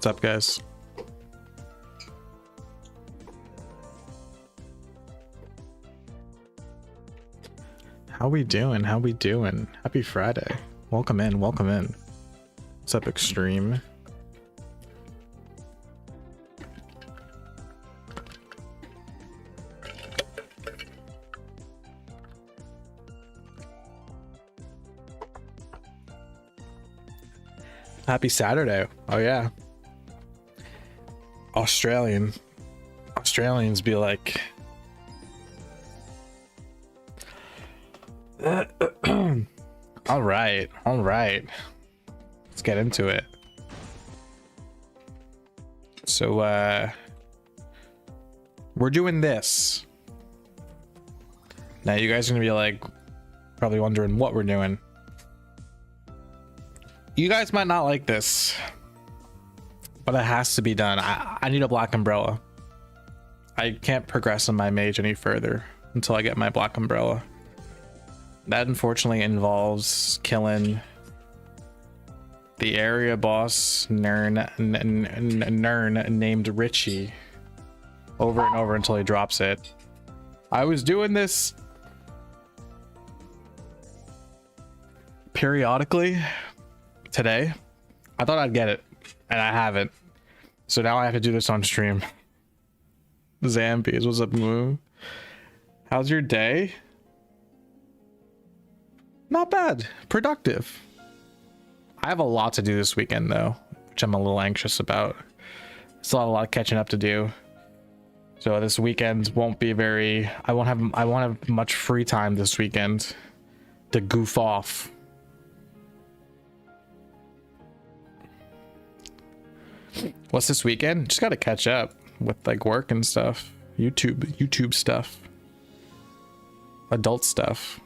What's up, guys? How we doing? How we doing? Happy Friday. Welcome in, welcome in. What's up, Extreme? Happy Saturday. Oh yeah. Australians be like, all right, let's get into it. So we're doing this now. You guys are gonna be like probably wondering what we're doing. You guys might not like this, but it has to be done. I need a black umbrella. I can't progress on my mage any further until I get my black umbrella. That unfortunately involves killing the area boss Nern named Richie over and over until he drops it. I was doing this periodically today. I thought I'd get it, and I haven't. So now I have to do this on stream. Zambies, what's up, Moo? How's your day? Not bad. Productive. I have a lot to do this weekend, though, which I'm a little anxious about. Still have a lot of catching up to do. So this weekend won't be very... I won't have much free time this weekend to goof off. What's this weekend? Just gotta catch up with like work and stuff. YouTube stuff. Adult stuff.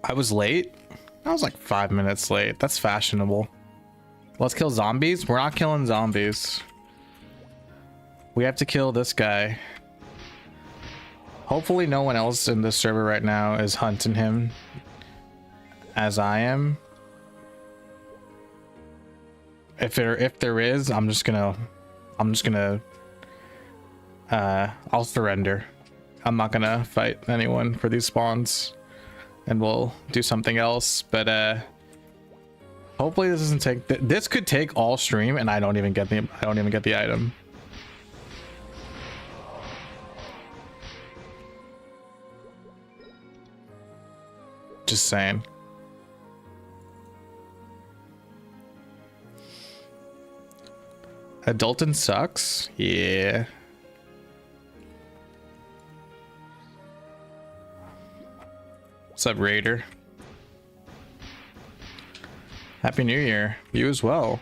I was late. I was like 5 minutes late. That's fashionable. Let's kill zombies. We're not killing zombies. We have to kill this guy. Hopefully no one else in this server right now is hunting him as I am. If there is, I'll surrender. I'm not gonna fight anyone for these spawns, and we'll do something else. But hopefully this doesn't take. This could take all stream, and I don't even get the item. Just saying. Adulton sucks? Yeah. What's up, Raider? Happy New Year. You as well.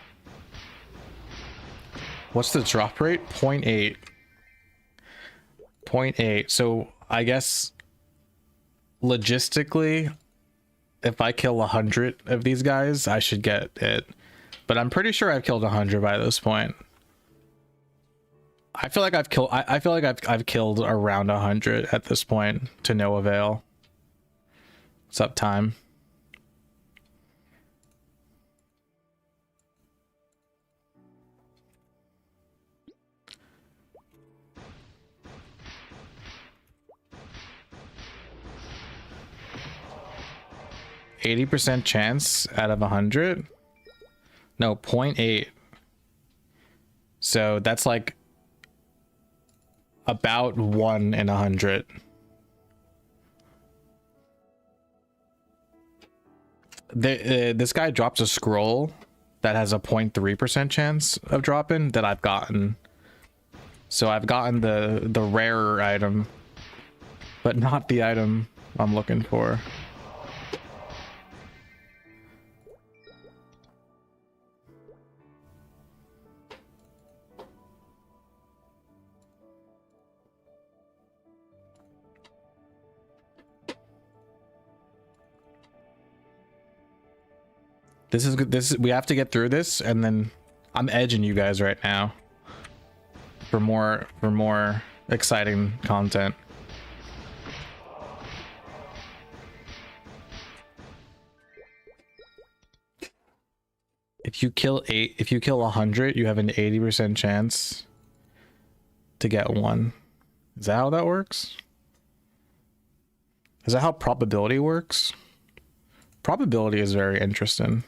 What's the drop rate? 0.8. 0.8. So I guess logistically, if I kill 100 of these guys, I should get it. But I'm pretty sure I've killed 100 by this point. I feel like I've killed. I feel like I've killed around 100 at this point to no avail. What's up, time? %80 chance out of 100. No, 0.8. So that's like about 1 in 100. This guy drops a scroll that has a 0.3% chance of dropping that I've gotten. So I've gotten the rarer item, but not the item I'm looking for. This is good. We have to get through this, and then I'm edging you guys right now for more exciting content. If you kill 100, you have an 80% chance to get one. Is that how that works? Is that how probability works? Probability is very interesting.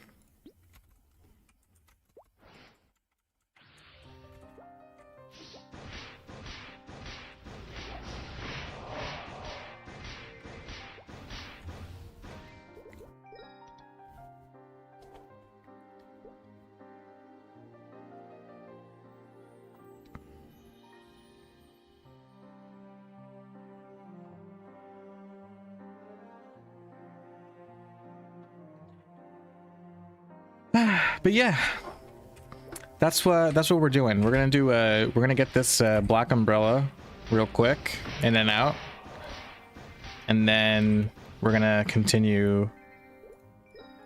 But yeah, that's what we're doing. We're gonna get this black umbrella real quick, in and out, and then we're gonna continue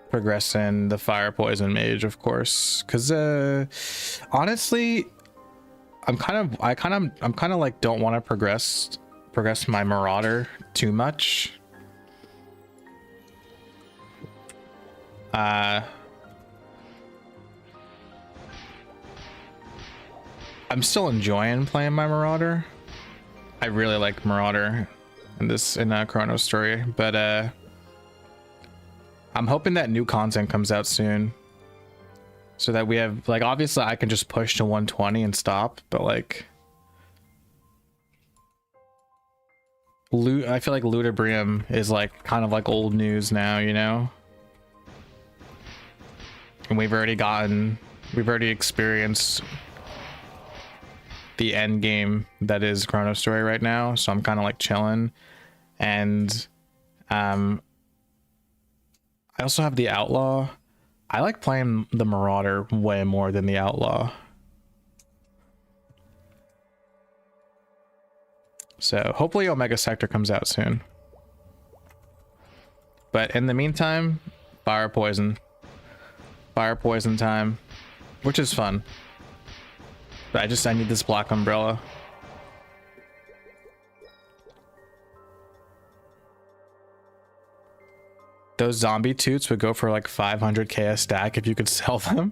progressing the fire poison mage, of course, because honestly, I'm kind of like don't want to progress my marauder too much. I'm still enjoying playing my marauder. I really like marauder in Chrono Story, but I'm hoping that new content comes out soon, so that we have, like, obviously I can just push to 120 and stop, but like I feel like Ludibrium is like kind of like old news now, you know, and we've already experienced the end game that is Chrono Story right now, so I'm kind of like chilling. And I also have the Outlaw. I like playing the Marauder way more than the Outlaw, so hopefully Omega Sector comes out soon. But in the meantime, fire poison time, which is fun. But I need this black umbrella. Those zombie toots would go for like 500k a stack if you could sell them.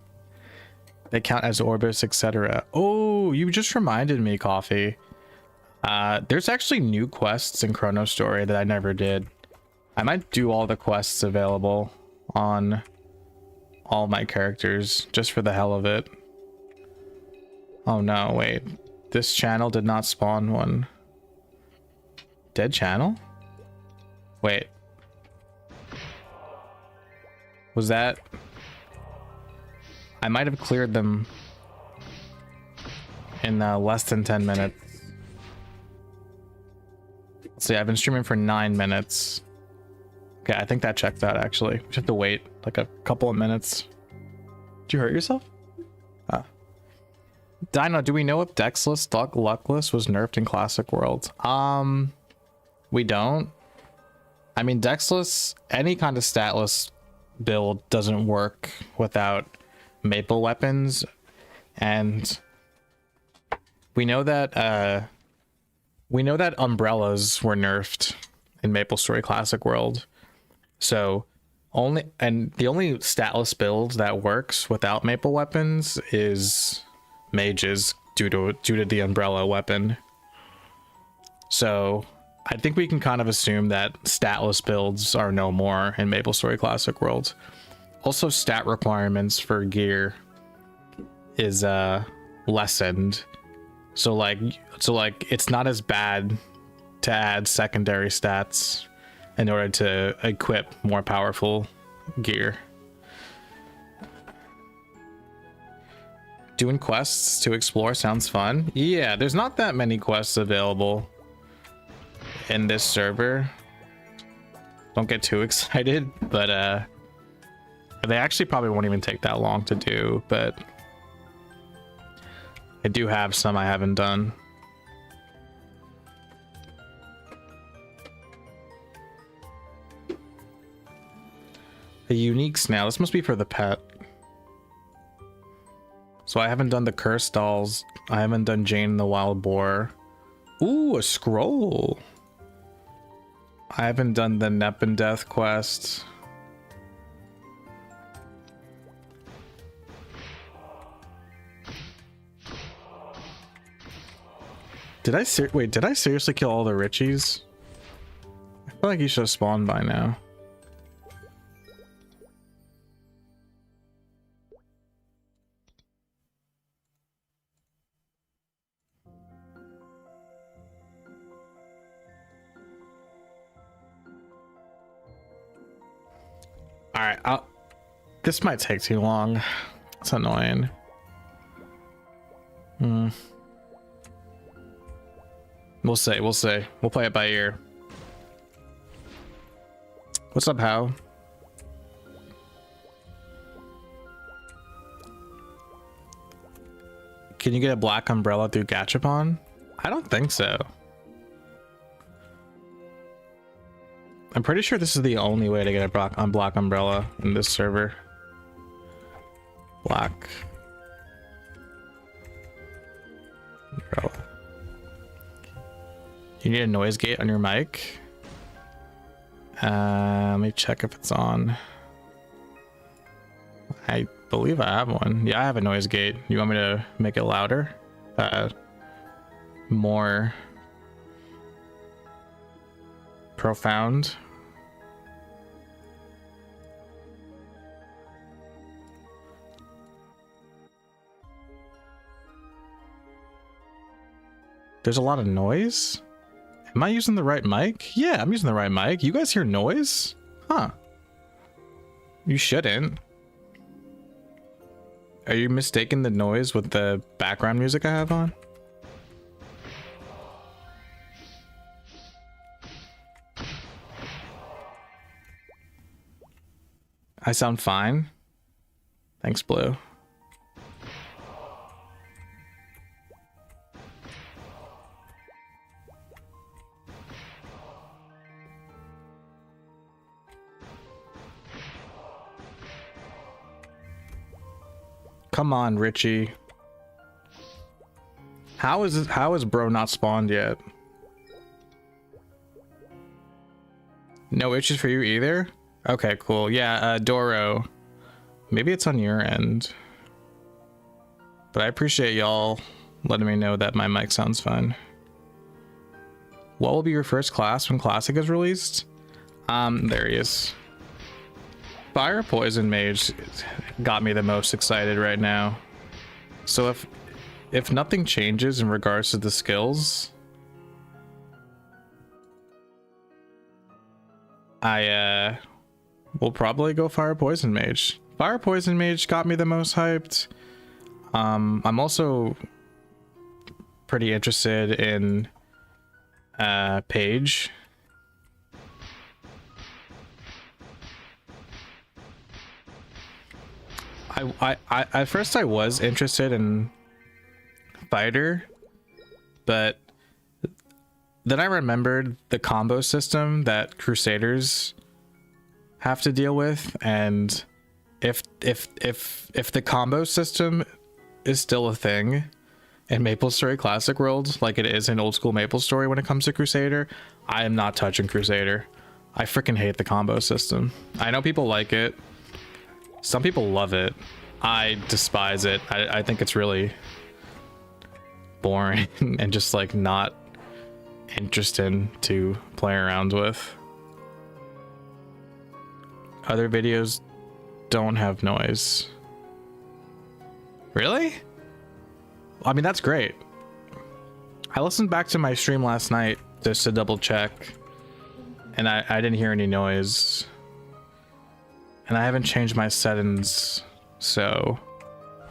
They count as orbis, etc. Oh, you just reminded me, Coffee. There's actually new quests in Chrono Story that I never did. I might do all the quests available on all my characters just for the hell of it. Oh no, wait. This channel did not spawn one. Dead channel? Wait. Was that... I might have cleared them in less than 10 minutes. Let's see, I've been streaming for 9 minutes. Okay, I think that checked out, actually. We have to wait like a couple of minutes. Did you hurt yourself? Dino, do we know if Dexless, Luckless was nerfed in Classic World? We don't. I mean, Dexless, any kind of statless build doesn't work without maple weapons, and we know that umbrellas were nerfed in MapleStory Classic World. So the only statless build that works without maple weapons is mages due to the umbrella weapon. So I think we can kind of assume that statless builds are no more in MapleStory Classic World. Also, stat requirements for gear is lessened So like it's not as bad to add secondary stats in order to equip more powerful gear. Doing quests to explore sounds fun. Yeah, there's not that many quests available in this server. Don't get too excited, but they actually probably won't even take that long to do, but I do have some I haven't done. A unique snail. This must be for the pet. So I haven't done the cursed dolls. I haven't done Jane the wild boar. Ooh, a scroll. I haven't done the Nep and Death quest. Did I seriously kill all the Richies? I feel like he should have spawned by now. All right, this might take too long. It's annoying. We'll see. We'll play it by ear. What's up, How? Can you get a black umbrella through Gachapon? I don't think so. I'm pretty sure this is the only way to get a black umbrella in this server. Black umbrella. You need a noise gate on your mic. Let me check if it's on. I believe I have one. Yeah, I have a noise gate. You want me to make it louder? More profound? There's a lot of noise? Am I using the right mic? Yeah, I'm using the right mic. You guys hear noise? Huh. You shouldn't. Are you mistaking the noise with the background music I have on? I sound fine. Thanks, Blue. Come on, Richie. How is bro not spawned yet? No itches for you either? Okay, cool. Yeah, Doro. Maybe it's on your end. But I appreciate y'all letting me know that my mic sounds fine. What will be your first class when Classic is released? There he is. Fire Poison Mage got me the most excited right now. So if nothing changes in regards to the skills, I will probably go Fire Poison Mage. Fire Poison Mage got me the most hyped. I'm also pretty interested in Page. I at first I was interested in Fighter, but then I remembered the combo system that Crusaders have to deal with, and if the combo system is still a thing in MapleStory Classic World, like it is in old school MapleStory when it comes to Crusader, I am not touching Crusader. I freaking hate the combo system. I know people like it. Some people love it. I despise it. I think it's really boring and just like not interesting to play around with. Other videos don't have noise. Really? I mean, that's great. I listened back to my stream last night just to double check, and I didn't hear any noise. And I haven't changed my settings, so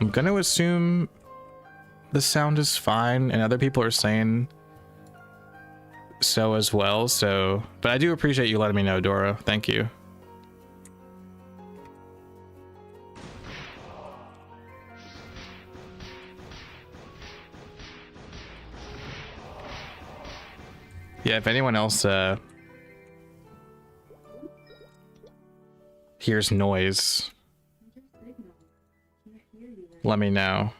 I'm gonna assume the sound is fine, and other people are saying so as well. So, but I do appreciate you letting me know, Dora. Thank you. Yeah, if anyone else hears noise, let me know.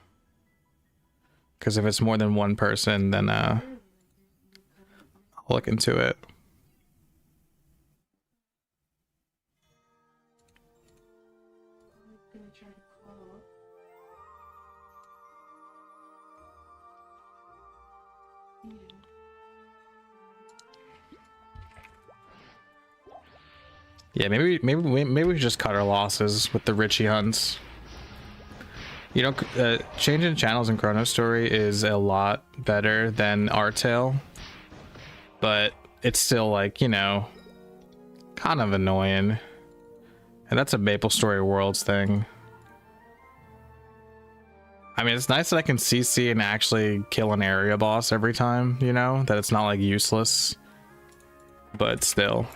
Because if it's more than one person, then I'll look into it. Yeah, maybe we just cut our losses with the Richie hunts. You know, changing channels in Chrono Story is a lot better than Artale, but it's still, like, you know, kind of annoying. And that's a MapleStory Worlds thing. I mean, it's nice that I can CC and actually kill an area boss every time, you know, that it's not like useless, but still.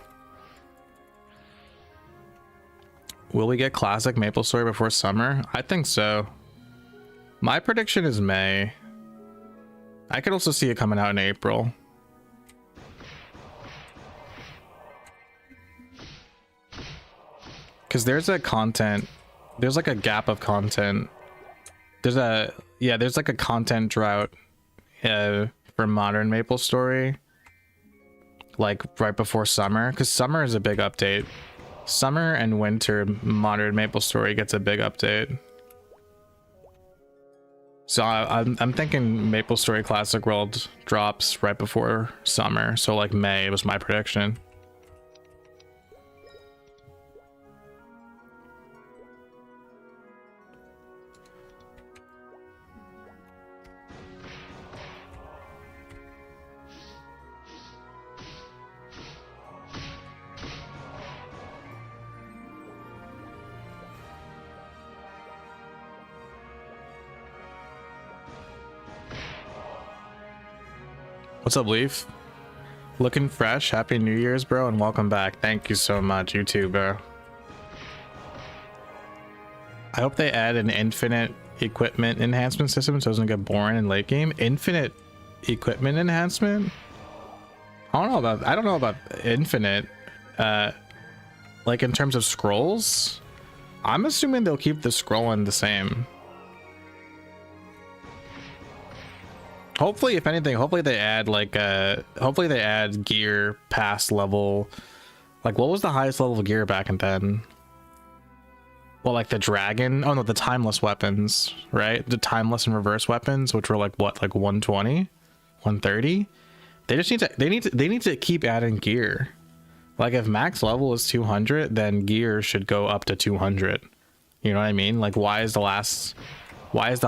Will we get classic MapleStory before summer? I think so. My prediction is May. I could also see it coming out in April. Because there's like a gap of content. There's like a content drought for modern MapleStory, like right before summer, because summer is a big update. Summer and winter modern MapleStory gets a big update. So I'm thinking MapleStory Classic World drops right before summer. So like May was my prediction. What's up, Leaf? Looking fresh. Happy New Year's, bro, and welcome back. Thank you so much. You too, bro. I hope they add an infinite equipment enhancement system so it doesn't get boring in late game. Infinite equipment enhancement? I don't know about infinite. Like in terms of scrolls? I'm assuming they'll keep the scrolling the same. Hopefully, if anything, hopefully they add like hopefully they add gear past level. Like, what was the highest level of gear back then? Well, like the dragon. Oh no, the timeless weapons, right? The timeless and reverse weapons, which were like what, like 120, 130. They just need to keep adding gear. Like if max level is 200, then gear should go up to 200. You know what I mean? Like, why is the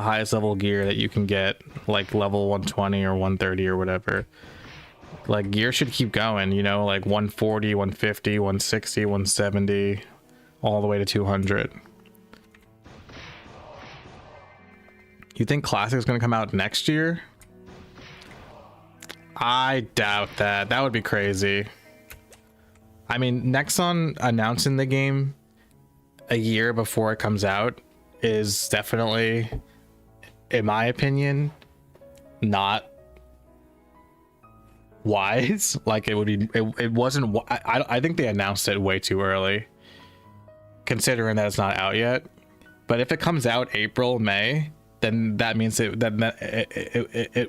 highest level gear that you can get like level 120 or 130 or whatever? Like, gear should keep going, you know, like 140, 150, 160, 170, all the way to 200. You think Classic is going to come out next year? I doubt that. That would be crazy. I mean, Nexon announcing the game a year before it comes out is definitely, in my opinion, not wise. Like, it would be, it wasn't, I think they announced it way too early, considering that it's not out yet. But if it comes out April, May, then that means it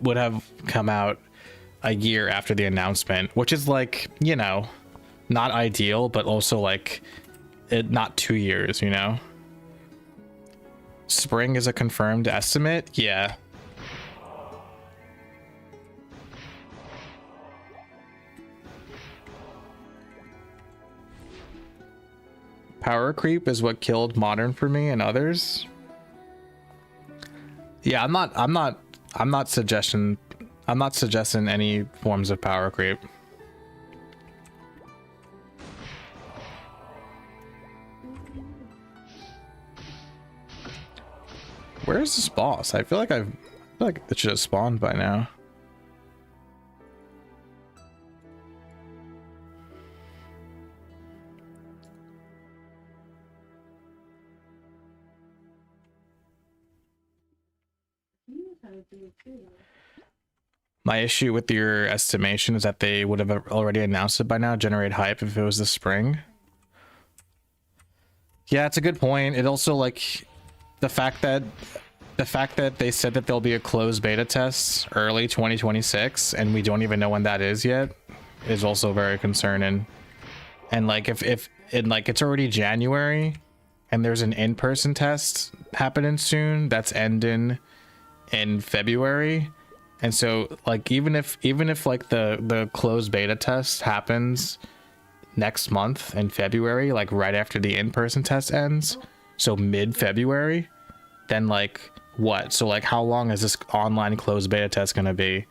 would have come out a year after the announcement, which is like, you know, not ideal, but also like not 2 years, you know. Spring is a confirmed estimate. Yeah. Power creep is what killed modern for me and others. Yeah, I'm not suggesting I'm not suggesting any forms of power creep. Where is this boss? I feel like I feel like it should have spawned by now. My issue with your estimation is that they would have already announced it by now, generate hype if it was the spring. Yeah, it's a good point. It also, like, the fact that they said that there'll be a closed beta test early 2026 and we don't even know when that is yet is also very concerning. And like if it's already January and there's an in-person test happening soon that's ending in February. And so like even if like the closed beta test happens next month in February, like right after the in-person test ends, so mid-February, then like what? So like how long is this online closed beta test gonna be?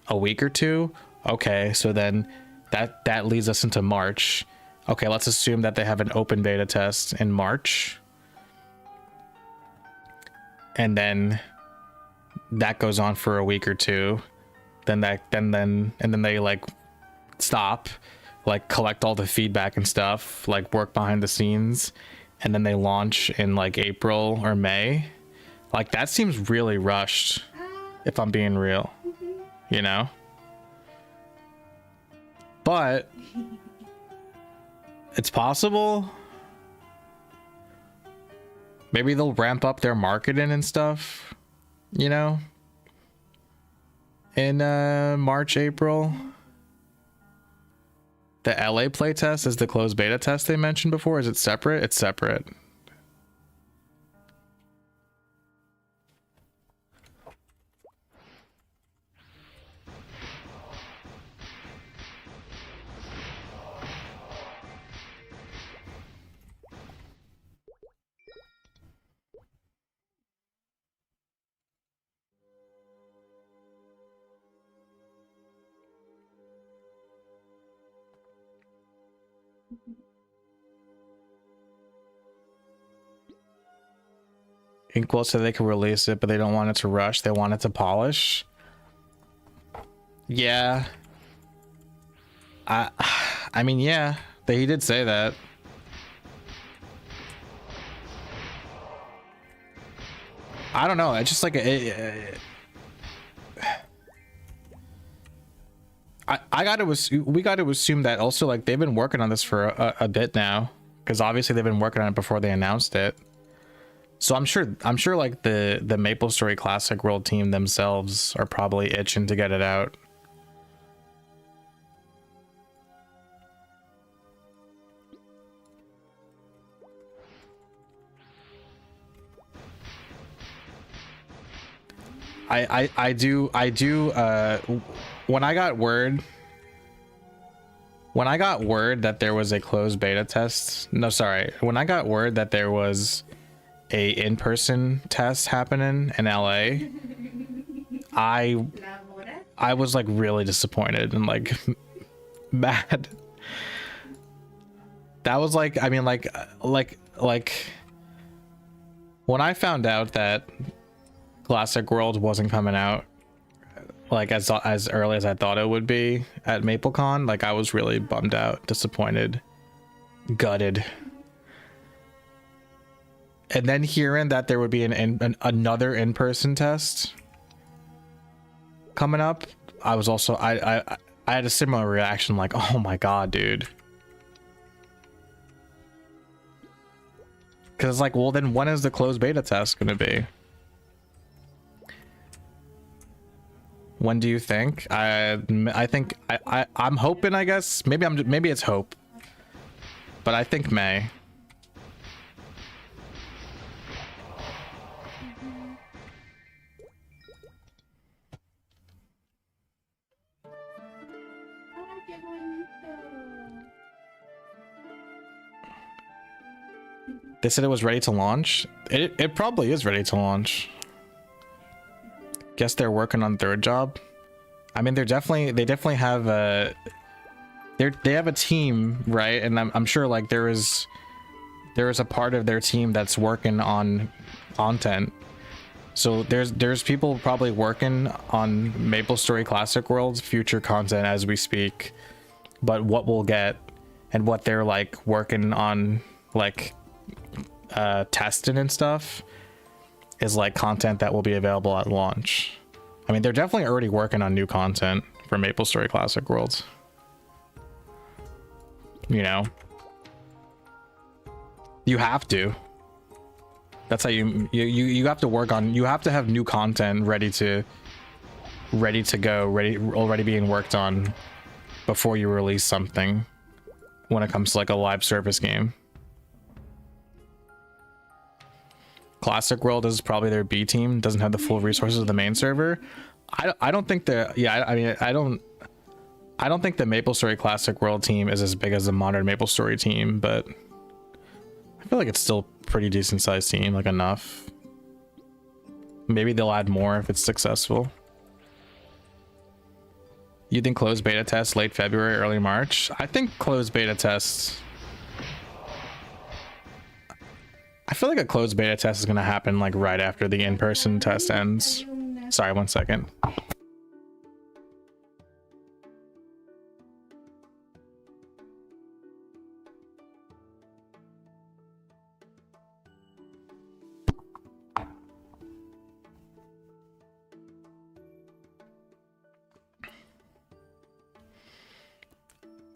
A week or two? Okay, so then that leads us into March. Okay, let's assume that they have an open beta test in March. And then that goes on for a week or two. Then they like stop, like collect all the feedback and stuff, like work behind the scenes, and then they launch in like April or May. Like that seems really rushed, if I'm being real, you know? But it's possible. Maybe they'll ramp up their marketing and stuff, you know, in March, April. The LA playtest is the closed beta test they mentioned before. Is it separate? It's separate. Inkwell said they could release it, but they don't want it to rush. They want it to polish. Yeah. I mean, yeah, he did say that. I don't know. It's just like we got to assume that also like they've been working on this for a bit now, because obviously they've been working on it before they announced it. So I'm sure like the MapleStory Classic World team themselves are probably itching to get it out. I do when I got word that there was a closed beta test, no sorry, when I got word that there was a in-person test happening in LA, I was like really disappointed and like mad. That was like, I mean, like when I found out that Classic World wasn't coming out like as early as I thought it would be at MapleCon, like I was really bummed out, disappointed, gutted. And then hearing that there would be another in-person test coming up, I was also I had a similar reaction, like, oh my god, dude. Because it's like, well, then when is the closed beta test gonna be? When do you think? I think I'm hoping, I guess maybe it's hope, but I think May. They said it was ready to launch. It probably is ready to launch. Guess they're working on third job. I mean, they definitely have a they have a team, right? And I'm sure like there is a part of their team that's working on content. So there's people probably working on MapleStory Classic World's future content as we speak. But what we'll get and what they're like working on, like testing and stuff, is like content that will be available at launch. I mean, they're definitely already working on new content for MapleStory Classic Worlds. You know, you have to. That's how you have to work on. You have to have new content ready to go, already being worked on before you release something. When it comes to like a live service game, Classic World is probably their B team. Doesn't have the full resources of the main server. I don't think the I don't think the MapleStory Classic World team is as big as the modern MapleStory team, but I feel like it's still a pretty decent sized team, like enough. Maybe they'll add more if it's successful. You think closed beta tests late February, early March? I think closed beta tests. I feel like a closed beta test is going to happen like right after the in-person test ends. Sorry, 1 second.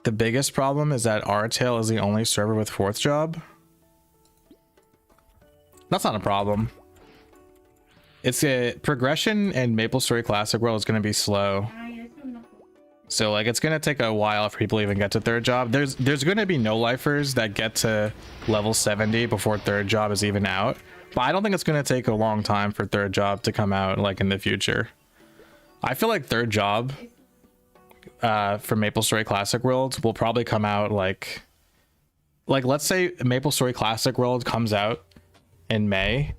The biggest problem is that Artail is the only server with 4th job. That's not a problem. It's a progression, and MapleStory Classic World is going to be slow. So like it's going to take a while for people to even get to 3rd job. There's going to be no lifers that get to level 70 before 3rd job is even out. But I don't think it's going to take a long time for 3rd job to come out like in the future. I feel like 3rd job for MapleStory Classic World will probably come out like let's say MapleStory Classic World comes out in May.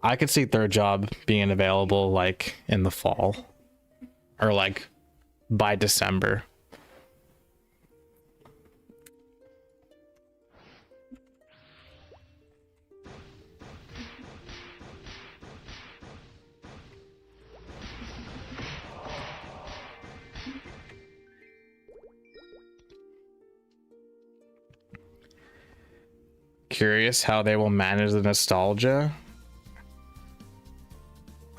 I could see 3rd job being available like in the fall or like by December. Curious how they will manage the nostalgia.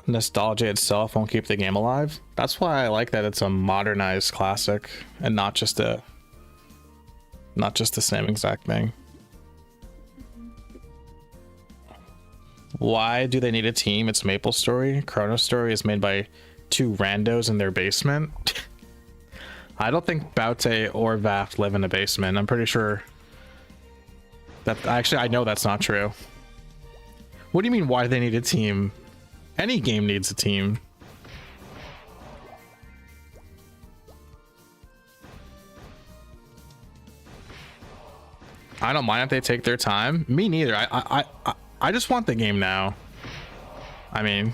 Nostalgia itself won't keep the game alive. That's why I like that it's a modernized classic and not just the same exact thing. Why do they need a team? It's MapleStory. Chrono Story is made by 2 randos in their basement. I don't think Baute or Vaft live in a basement. I'm pretty sure that actually I know that's not true. What do you mean why do they need a team? Any game needs a team. I don't mind if they take their time. Me neither. I just want the game now. I mean,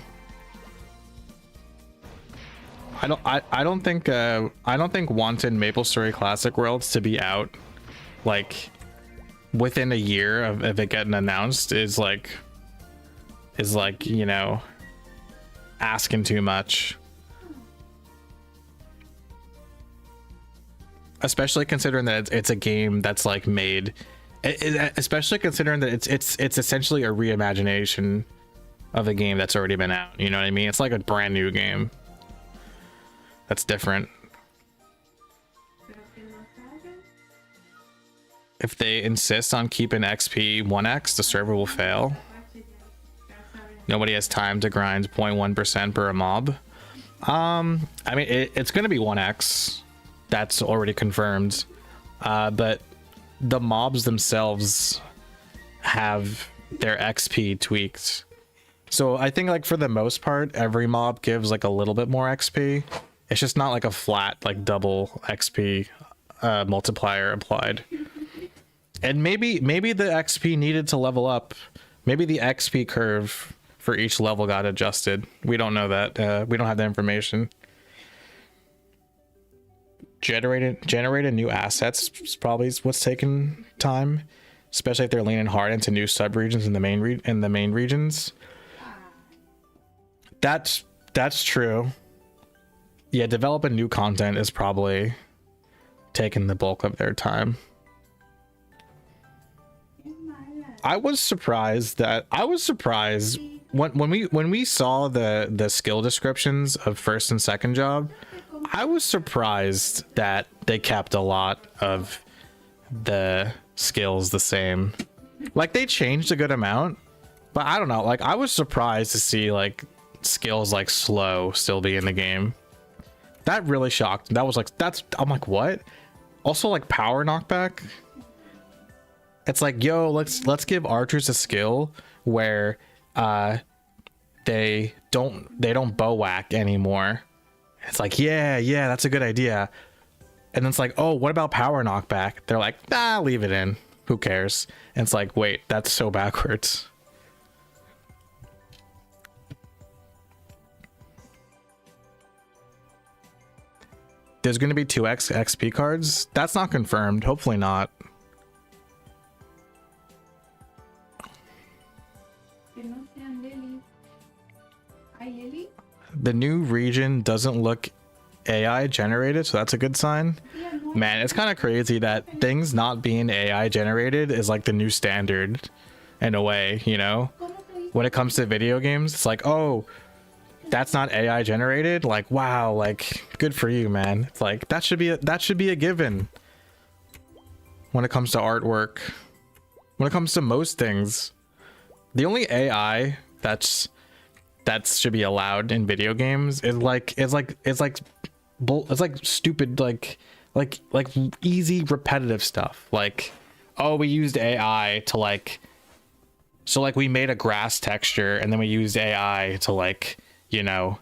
I don't think wanted MapleStory Classic Worlds to be out like within a year of it getting announced is like, you know, asking too much. Especially considering that it's a game that's like made, especially considering that it's essentially a reimagination of a game that's already been out. You know what I mean? It's like a brand new game that's different. If they insist on keeping XP 1x, the server will fail. Nobody has time to grind 0.1% per a mob. I mean, it's going to be 1x. That's already confirmed. But the mobs themselves have their XP tweaked. So I think like for the most part, every mob gives like a little bit more XP. It's just not like a flat, like double XP multiplier applied. And maybe the XP needed to level up. Maybe the XP curve for each level got adjusted. We don't know that. We don't have the information. generating new assets is probably what's taking time, especially if they're leaning hard into new subregions in the main regions. That's true. Yeah, developing new content is probably taking the bulk of their time. I was surprised when we saw the skill descriptions of first and second job. I was surprised that they kept a lot of the skills the same. Like, they changed a good amount, but I don't know, like, I was surprised to see like skills like slow still be in the game. That really shocked. That was like, I'm like, what? Also, like, power knockback. It's like, yo, let's give archers a skill where they don't bow whack anymore. It's like, yeah, that's a good idea. And then it's like, oh, what about power knockback? They're like, nah, leave it in. Who cares? And it's like, wait, that's so backwards. There's going to be 2x XP cards. That's not confirmed. Hopefully not. The new region doesn't look AI generated, so that's a good sign. Man, it's kind of crazy that things not being AI generated is like the new standard in a way, you know? When it comes to video games, it's like, oh, that's not AI generated. Like, wow, like, good for you, man. It's like that should be a given when it comes to artwork. When it comes to most things, the only AI that should be allowed in video games is like stupid, like easy repetitive stuff. Like, oh, we used AI to like, so like we made a grass texture and then we used AI to like, you know,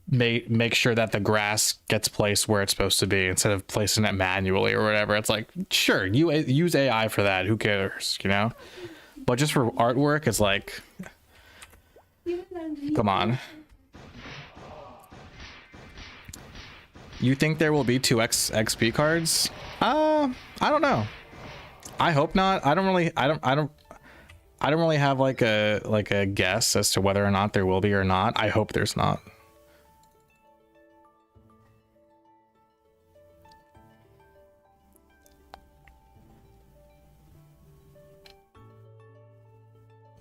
make sure that the grass gets placed where it's supposed to be instead of placing it manually or whatever. It's like, sure, you use AI for that, who cares, you know? But just for artwork, it's like, come on. You think there will be 2x XP cards? I don't know. I hope not. I don't really have like a guess as to whether or not there will be or not. I hope there's not.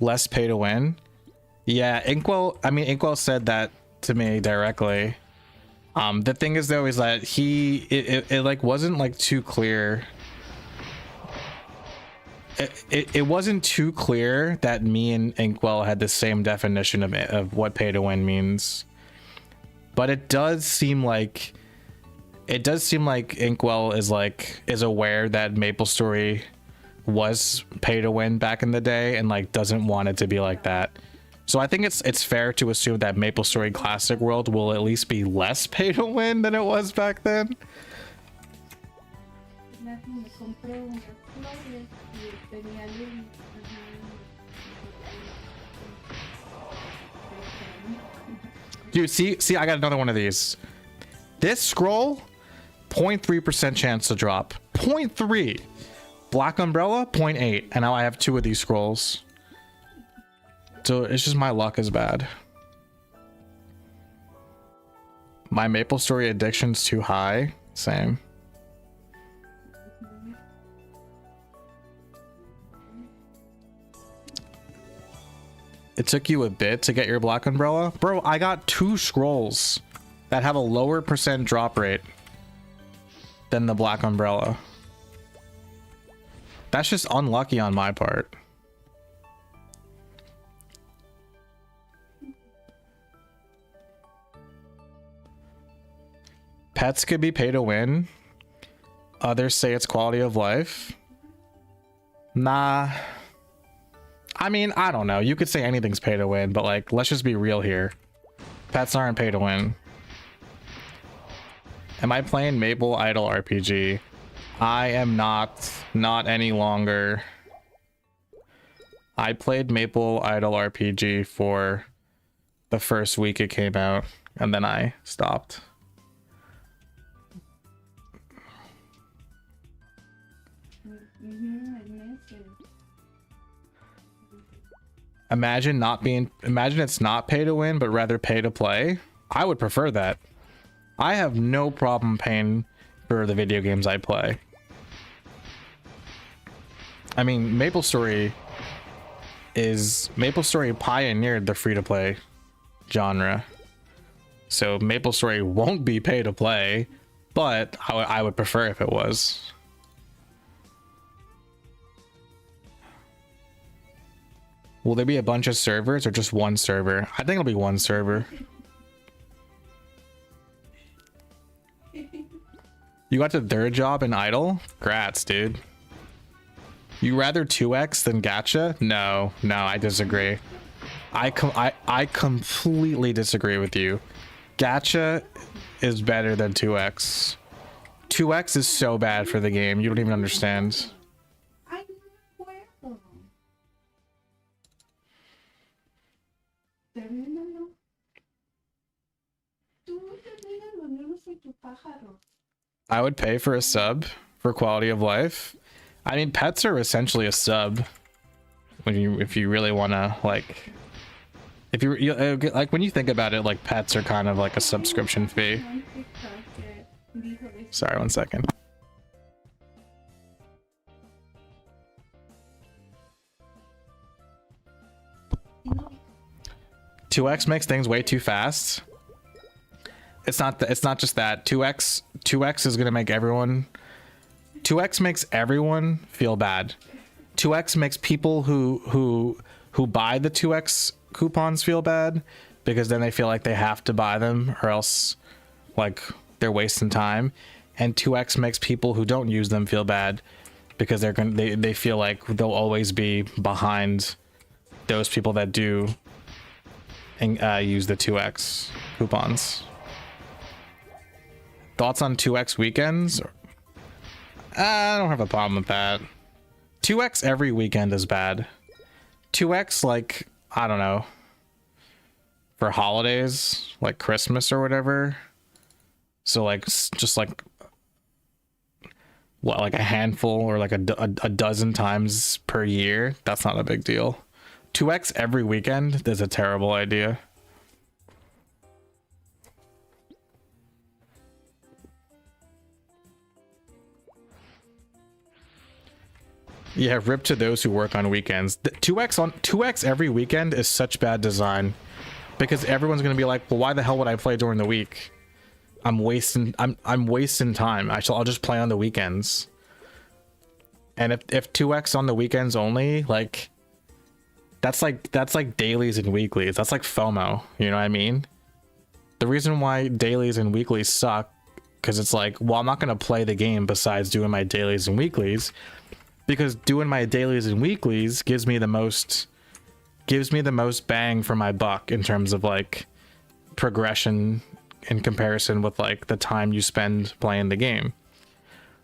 Less pay to win. Yeah, Inkwell said that to me directly. The thing is though is that it like wasn't like too clear. It wasn't too clear that me and Inkwell had the same definition of what pay to win means. But it does seem like Inkwell is aware that MapleStory was pay to win back in the day and like doesn't want it to be like that. So I think it's fair to assume that MapleStory Classic World will at least be less pay to win than it was back then. Dude, see, I got another one of these. This scroll, 0.3% chance to drop. 0.3. Black Umbrella, 0.8. And now I have 2 of these scrolls. So it's just my luck is bad. My MapleStory addiction's too high. Same. It took you a bit to get your Black Umbrella? Bro, I got 2 scrolls that have a lower % drop rate than the Black Umbrella. That's just unlucky on my part. Pets could be pay to win. Others say it's quality of life. Nah. I mean, I don't know. You could say anything's pay to win, but like, let's just be real here. Pets aren't pay to win. Am I playing Maple Idol RPG? I am not any longer. I played Maple Idol RPG for the first week it came out, and then I stopped. Imagine it's not pay to win, but rather pay to play. I would prefer that. I have no problem paying for the video games I play. I mean, MapleStory pioneered the free-to-play genre. So MapleStory won't be pay to play, but I would prefer if it was. Will there be a bunch of servers or just one server? I think it'll be one server. You got the third job in Idle? Grats, dude. You rather 2x than gacha? No, I disagree. I completely disagree with you. Gacha is better than 2x. 2x is so bad for the game. You don't even understand. I would pay for a sub for quality of life. I mean, pets are essentially a sub if you really want to, like, if you like, when you think about it, like, pets are kind of like a subscription fee. Sorry, 1 second. Two X makes things way too fast. It's not just that. 2x is gonna make everyone. 2x makes everyone feel bad. 2x makes people who buy the 2x coupons feel bad, because then they feel like they have to buy them or else, like, they're wasting time. And 2x makes people who don't use them feel bad, because they feel like they'll always be behind those people that do use the 2x coupons. Thoughts on 2x weekends? I don't have a problem with that. 2x every weekend is bad. 2x, like, I don't know, for holidays, like Christmas or whatever. So, like, just like, what, like a handful or like a dozen times per year? That's not a big deal. 2x every weekend is a terrible idea. Yeah, rip to those who work on weekends. 2x every weekend is such bad design, because everyone's gonna be like, well, why the hell would I play during the week? I'm wasting time. I'll just play on the weekends. And if 2x on the weekends only, like, that's like dailies and weeklies. That's like FOMO, you know what I mean? The reason why dailies and weeklies suck, because it's like, well, I'm not gonna play the game besides doing my dailies and weeklies, because doing my dailies and weeklies gives me the most bang for my buck in terms of, like, progression in comparison with, like, the time you spend playing the game.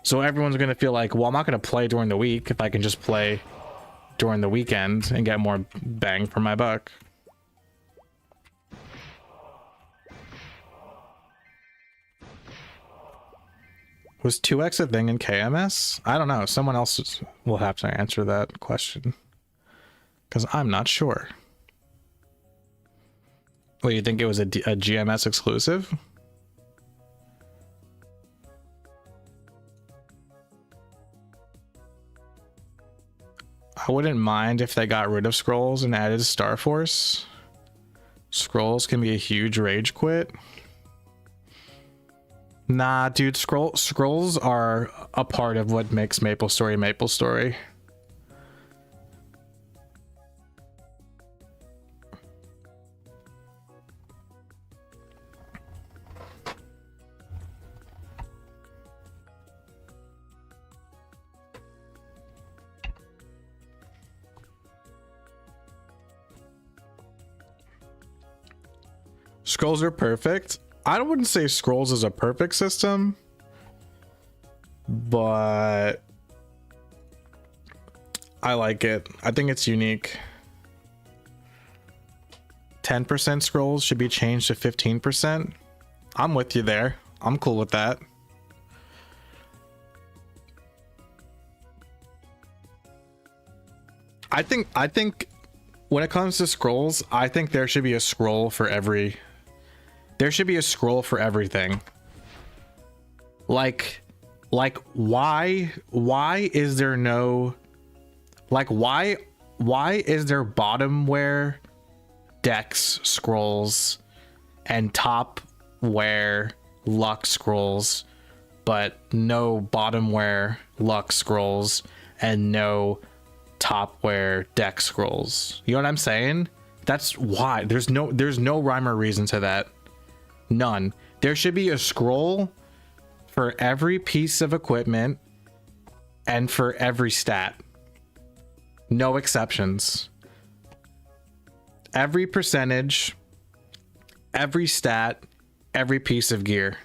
So everyone's gonna feel like, well, I'm not gonna play during the week if I can just play during the weekend and get more bang for my buck. Was 2x a thing in KMS? I don't know. Someone else will have to answer that question, because I'm not sure. What, you think it was a GMS exclusive? I wouldn't mind if they got rid of scrolls and added Star Force. Scrolls can be a huge rage quit. Nah, dude, scrolls are a part of what makes MapleStory MapleStory. Scrolls are perfect. I wouldn't say scrolls is a perfect system, but I like it. I think it's unique. 10% scrolls should be changed to 15%. I'm with you there. I'm cool with that. I think when it comes to scrolls, I think there should be a scroll for every. There should be a scroll for everything. Like why is there no, like why is there bottomware dex scrolls and topware luck scrolls, but no bottomware luck scrolls and no topware dex scrolls? You know what I'm saying? That's why there's no rhyme or reason to that. None. There should be a scroll for every piece of equipment and for every stat. No exceptions. Every percentage, every stat, every piece of gear.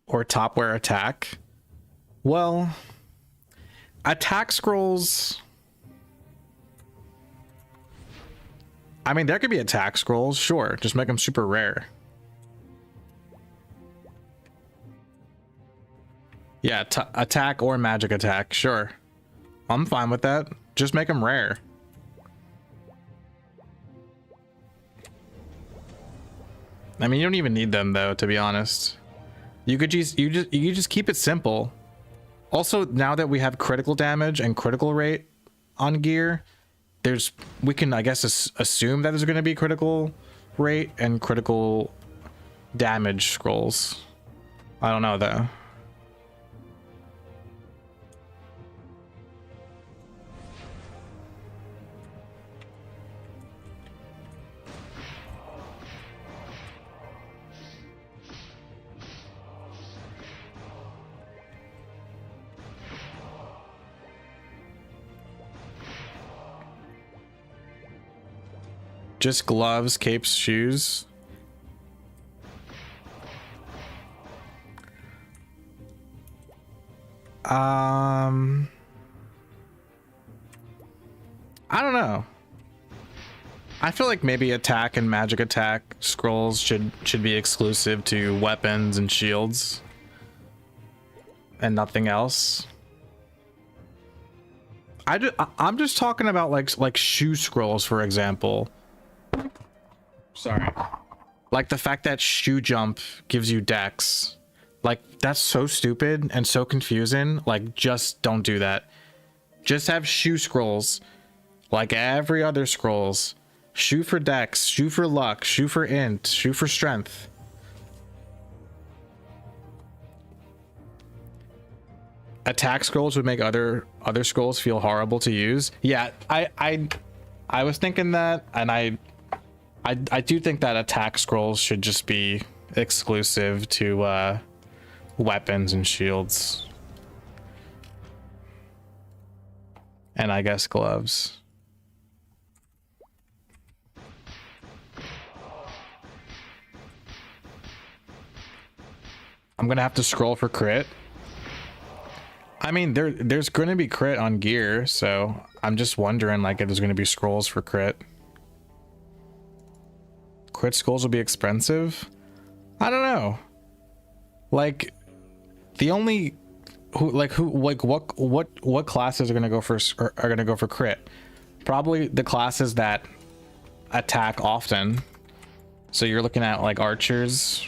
Or topware attack. Well, attack scrolls. I mean, there could be attack scrolls, sure. Just make them super rare. Yeah, attack or magic attack, sure. I'm fine with that. Just make them rare. I mean, you don't even need them though, to be honest. You could just keep it simple. Also, now that we have critical damage and critical rate on gear, we can, I guess, assume that there's going to be critical rate and critical damage scrolls. I don't know though. Just gloves, capes, shoes. I don't know. I feel like maybe attack and magic attack scrolls should be exclusive to weapons and shields and nothing else. I'm just talking about like shoe scrolls, for example. Sorry. Like the fact that shoe jump gives you dex. Like, that's so stupid and so confusing. Like, just don't do that. Just have shoe scrolls like every other scrolls. Shoe for dex, shoe for luck, shoe for int, shoe for strength. Attack scrolls would make other scrolls feel horrible to use. Yeah, I was thinking that, and I do think that attack scrolls should just be exclusive to weapons and shields. And I guess gloves. I'm gonna have to scroll for crit. I mean, there's going to be crit on gear, so I'm just wondering, like, if there's going to be scrolls for crit. Crit scrolls will be expensive? I don't know. Like, the only what classes are going to go for crit? Probably the classes that attack often. So you're looking at like archers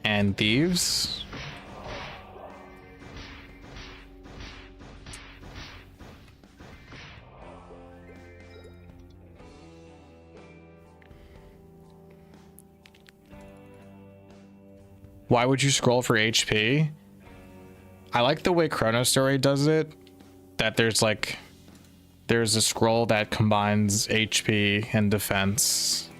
and thieves. Why would you scroll for HP? I like the way Chronostory does it, that there's a scroll that combines HP and defense.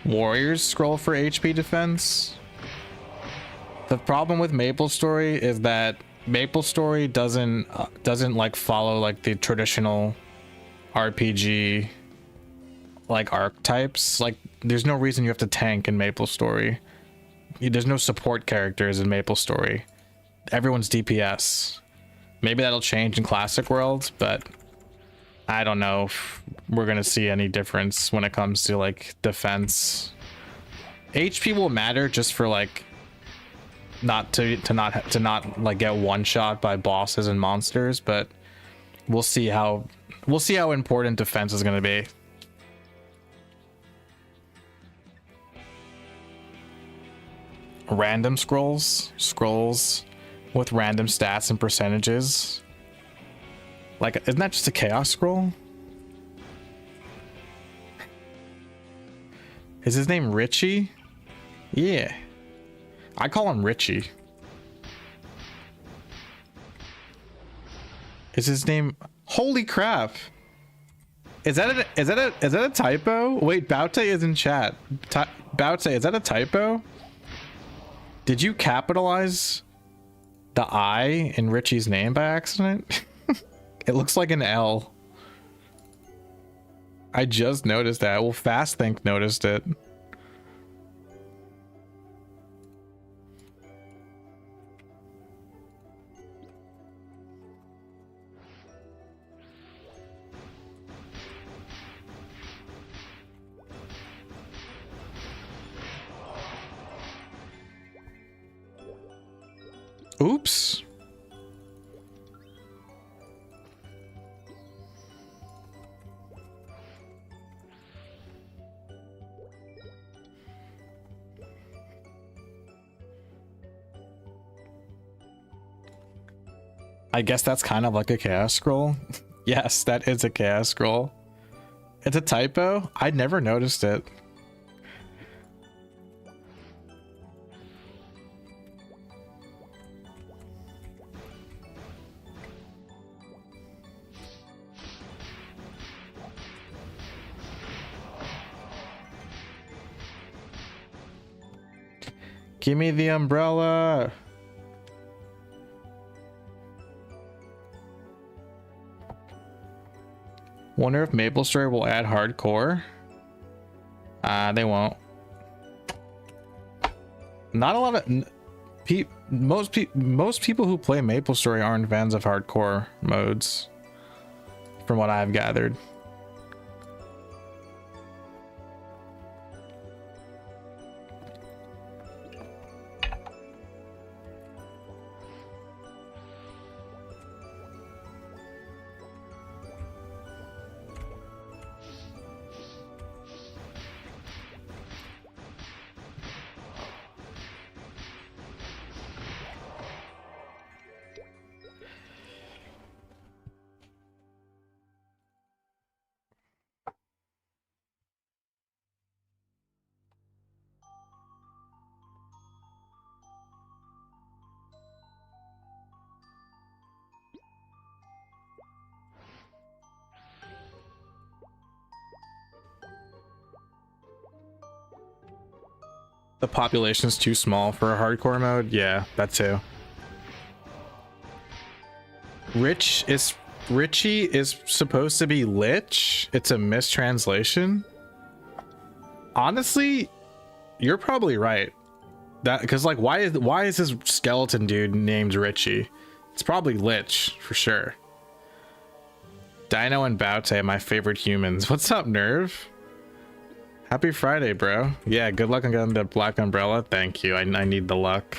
Warriors scroll for HP defense. The problem with MapleStory is that MapleStory doesn't like follow like the traditional RPG like archetypes. Like there's no reason you have to tank in MapleStory. There's no support characters in MapleStory. Everyone's DPS. Maybe that'll change in Classic World, but I don't know if we're gonna see any difference when it comes to like defense. HP will matter just for like not like get one shot by bosses and monsters, but we'll see how important defense is gonna be. Random scrolls with random stats and percentages. Like, isn't that just a chaos scroll? Is his name Richie? Yeah, I call him Richie. Is his name? Holy crap! Is that a typo? Wait, Baute is in chat. Baute, is that a typo? Did you capitalize the I in Richie's name by accident? It looks like an L. I just noticed that. Well, Fast Think noticed it. Oops. I guess that's kind of like a chaos scroll. Yes, that is a chaos scroll. It's a typo? I never noticed it. Give me the umbrella. Wonder if MapleStory will add hardcore. They won't. Not a lot of most people who play MapleStory aren't fans of hardcore modes, from what I've gathered. The population's too small for a hardcore mode. Yeah, that too. Richie is supposed to be Lich. It's a mistranslation. Honestly, you're probably right. That because like why is this skeleton dude named Richie? It's probably Lich for sure. Dino and Baute, my favorite humans. What's up, Nerve? Happy Friday, bro. Yeah, good luck on getting the Black Umbrella. Thank you. I need the luck.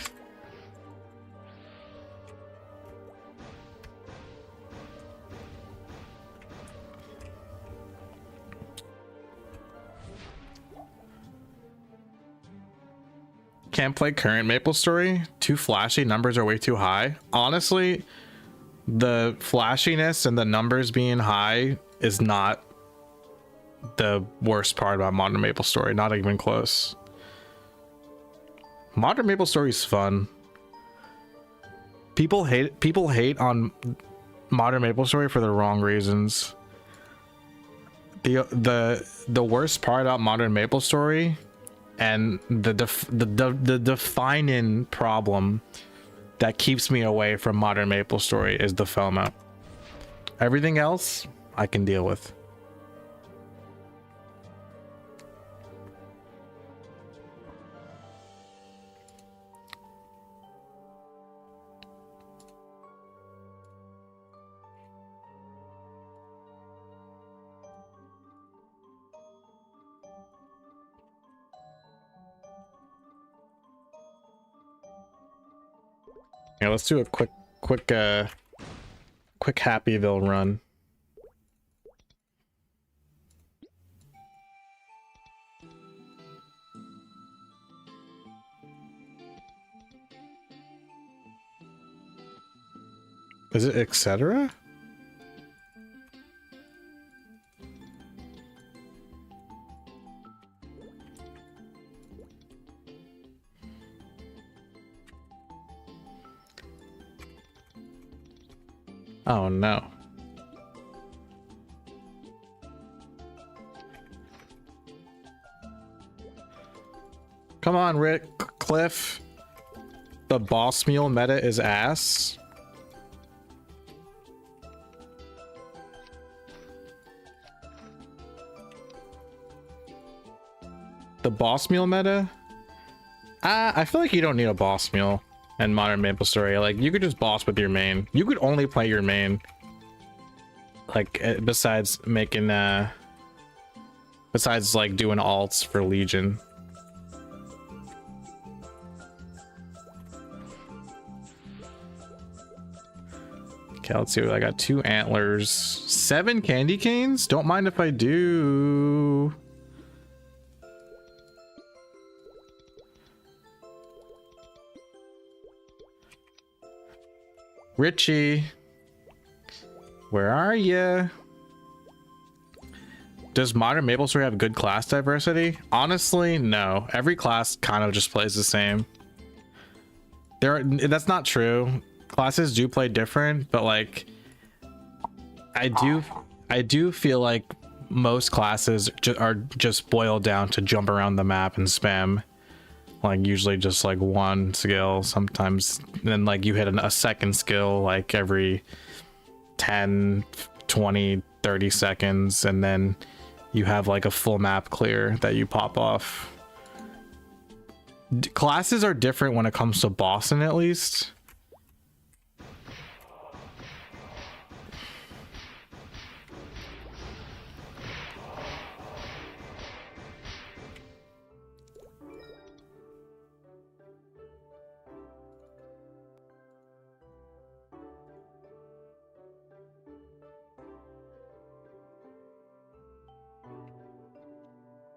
Can't play current MapleStory. Too flashy. Numbers are way too high. Honestly, the flashiness and the numbers being high is not the worst part about modern MapleStory. Not even close. Modern MapleStory is fun. People hate on modern MapleStory for the wrong reasons. The worst part about modern MapleStory and the defining problem that keeps me away from modern MapleStory is the FOMO. Everything else I can deal with. Yeah, let's do a quick Happyville run. Is it etc.? Oh no. Come on, Rick, Cliff. The boss meal meta is ass. The boss meal meta? I feel like you don't need a boss meal in modern MapleStory. Like, you could just boss with your main. You could only play your main. Like, besides making, besides, like, doing alts for Legion. Okay, let's see what I got. 2 antlers. 7 candy canes? Don't mind if I do. Richie, where are you? Does modern MapleStory have good class diversity? Honestly, no. Every class kind of just plays the same. That's not true. Classes do play different, but like I do feel like most classes are just boiled down to jump around the map and spam. Like usually just like one skill, sometimes then like you hit a second skill like every 10, 20, 30 seconds, and then you have like a full map clear that you pop off. Classes are different when it comes to bossing, at least.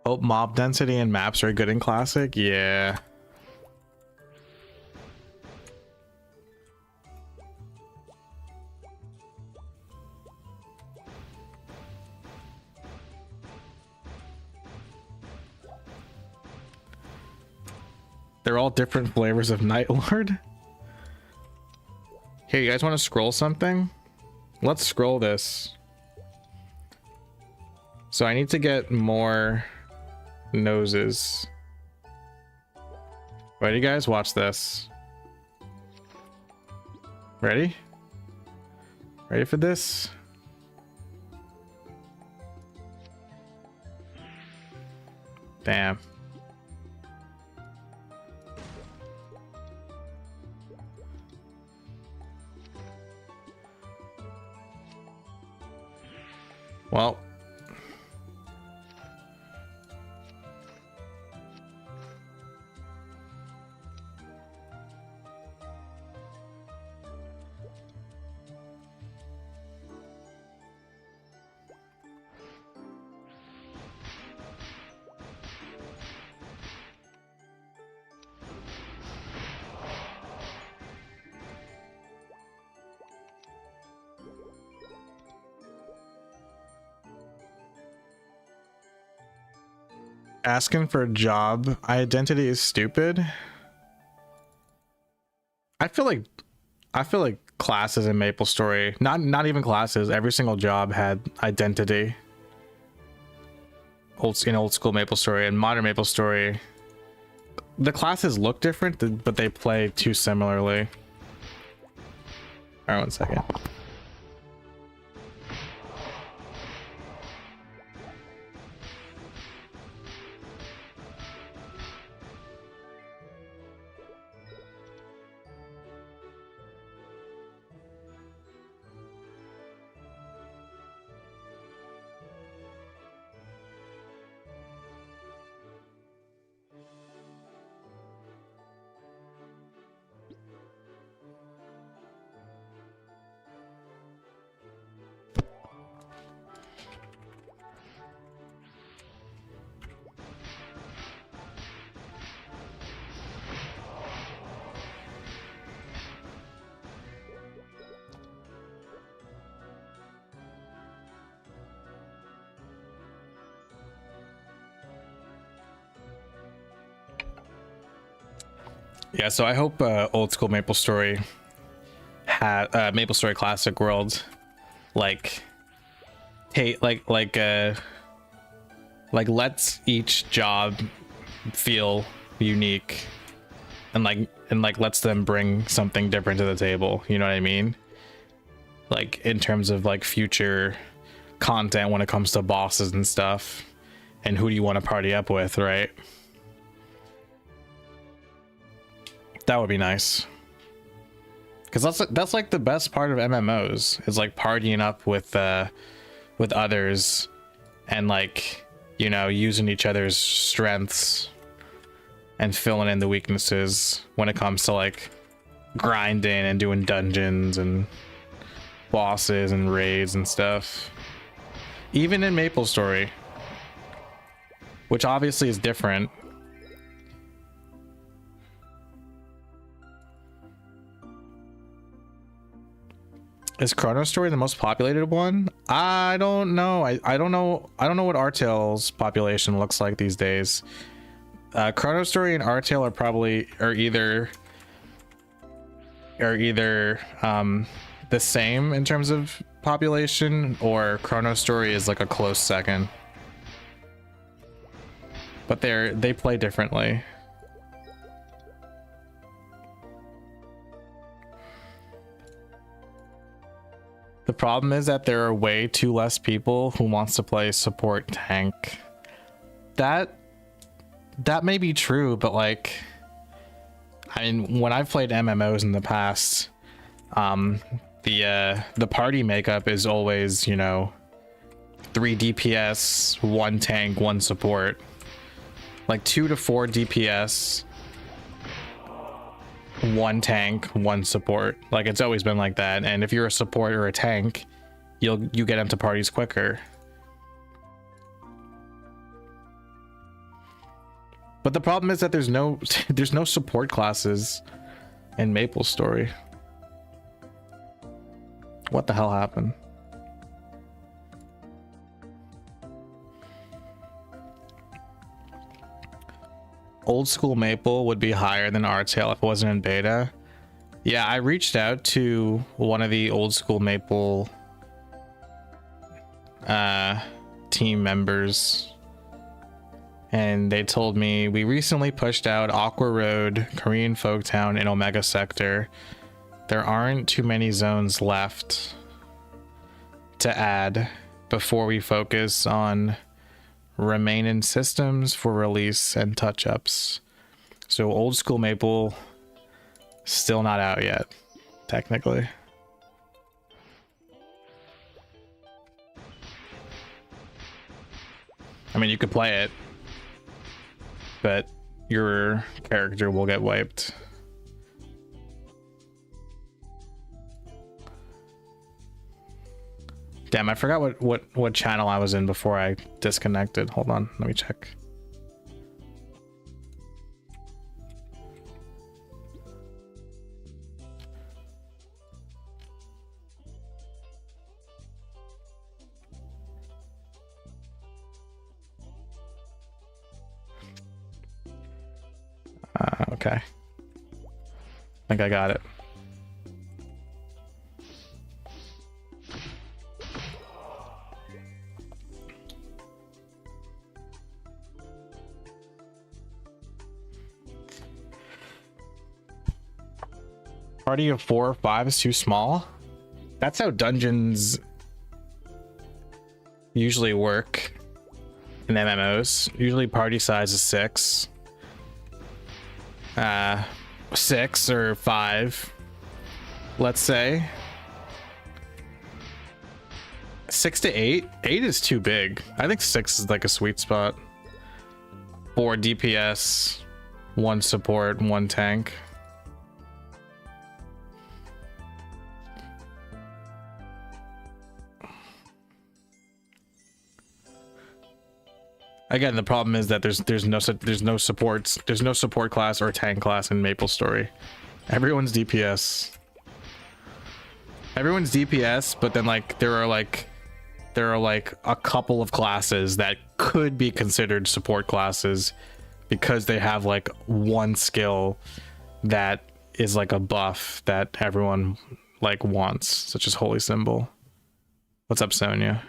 Hope mob density and maps are good in Classic. Yeah. They're all different flavors of Night Lord. Here, you guys want to scroll something? Let's scroll this. So I need to get more noses. Ready, guys? Watch this. Ready? Ready for this? Damn. Well. Asking for a job identity is stupid. I feel like classes in MapleStory, not even classes, every single job had identity. In old school MapleStory and modern MapleStory, the classes look different, but they play too similarly. All right, 1 second. Yeah, so I hope old school MapleStory MapleStory Classic World like like lets each job feel unique and like lets them bring something different to the table, you know what I mean? Like in terms of like future content when it comes to bosses and stuff, and who do you want to party up with, right? That would be nice, because that's like the best part of MMOs, is like partying up with others and like, you know, using each other's strengths and filling in the weaknesses when it comes to like grinding and doing dungeons and bosses and raids and stuff. Even in MapleStory, which obviously is different. Is Chrono Story the most populated one? I don't know. I don't know. I don't know what Artail's population looks like these days. Chrono Story and Artail are either the same in terms of population, or Chrono Story is like a close second. But they play differently. The problem is that there are way too less people who wants to play support tank. That may be true, but like, I mean, when I've played MMOs in the past, the party makeup is always, you know, 3 DPS, 1 tank, 1 support. Like 2 to 4 DPS, 1 tank, 1 support. Like it's always been like that. And if you're a support or a tank, you get into parties quicker. But the problem is that there's no support classes in MapleStory. What the hell happened? Old school Maple would be higher than Artail if it wasn't in beta. Yeah, I reached out to one of the old school Maple team members, and they told me, we recently pushed out Aqua Road, Korean Folktown, and Omega Sector. There aren't too many zones left to add before we focus on remaining systems for release and touch-ups. So old school Maple still not out yet, technically. I mean, you could play it, but your character will get wiped. Damn, I forgot what channel I was in before I disconnected. Hold on, let me check. Okay. I think I got it. Party of 4 or 5 is too small. That's how dungeons usually work in MMOs. Usually party size is 6. 6 or 5, let's say. 6 to 8. 8 is too big. I think 6 is like a sweet spot. 4 DPS, 1 support, 1 tank. Again, the problem is that there's no support class or tank class in MapleStory. Everyone's DPS. Everyone's DPS, but then like there are like a couple of classes that could be considered support classes because they have like one skill that is like a buff that everyone like wants, such as Holy Symbol. What's up, Sonia?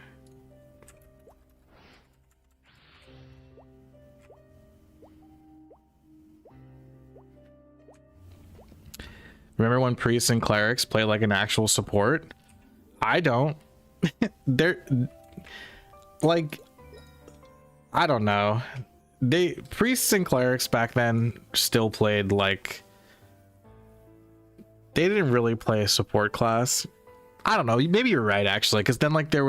Remember when priests and clerics play like an actual support? I don't. They're like, I don't know. Priests and clerics back then still played like, they didn't really play a support class. I don't know, maybe you're right actually, because then like I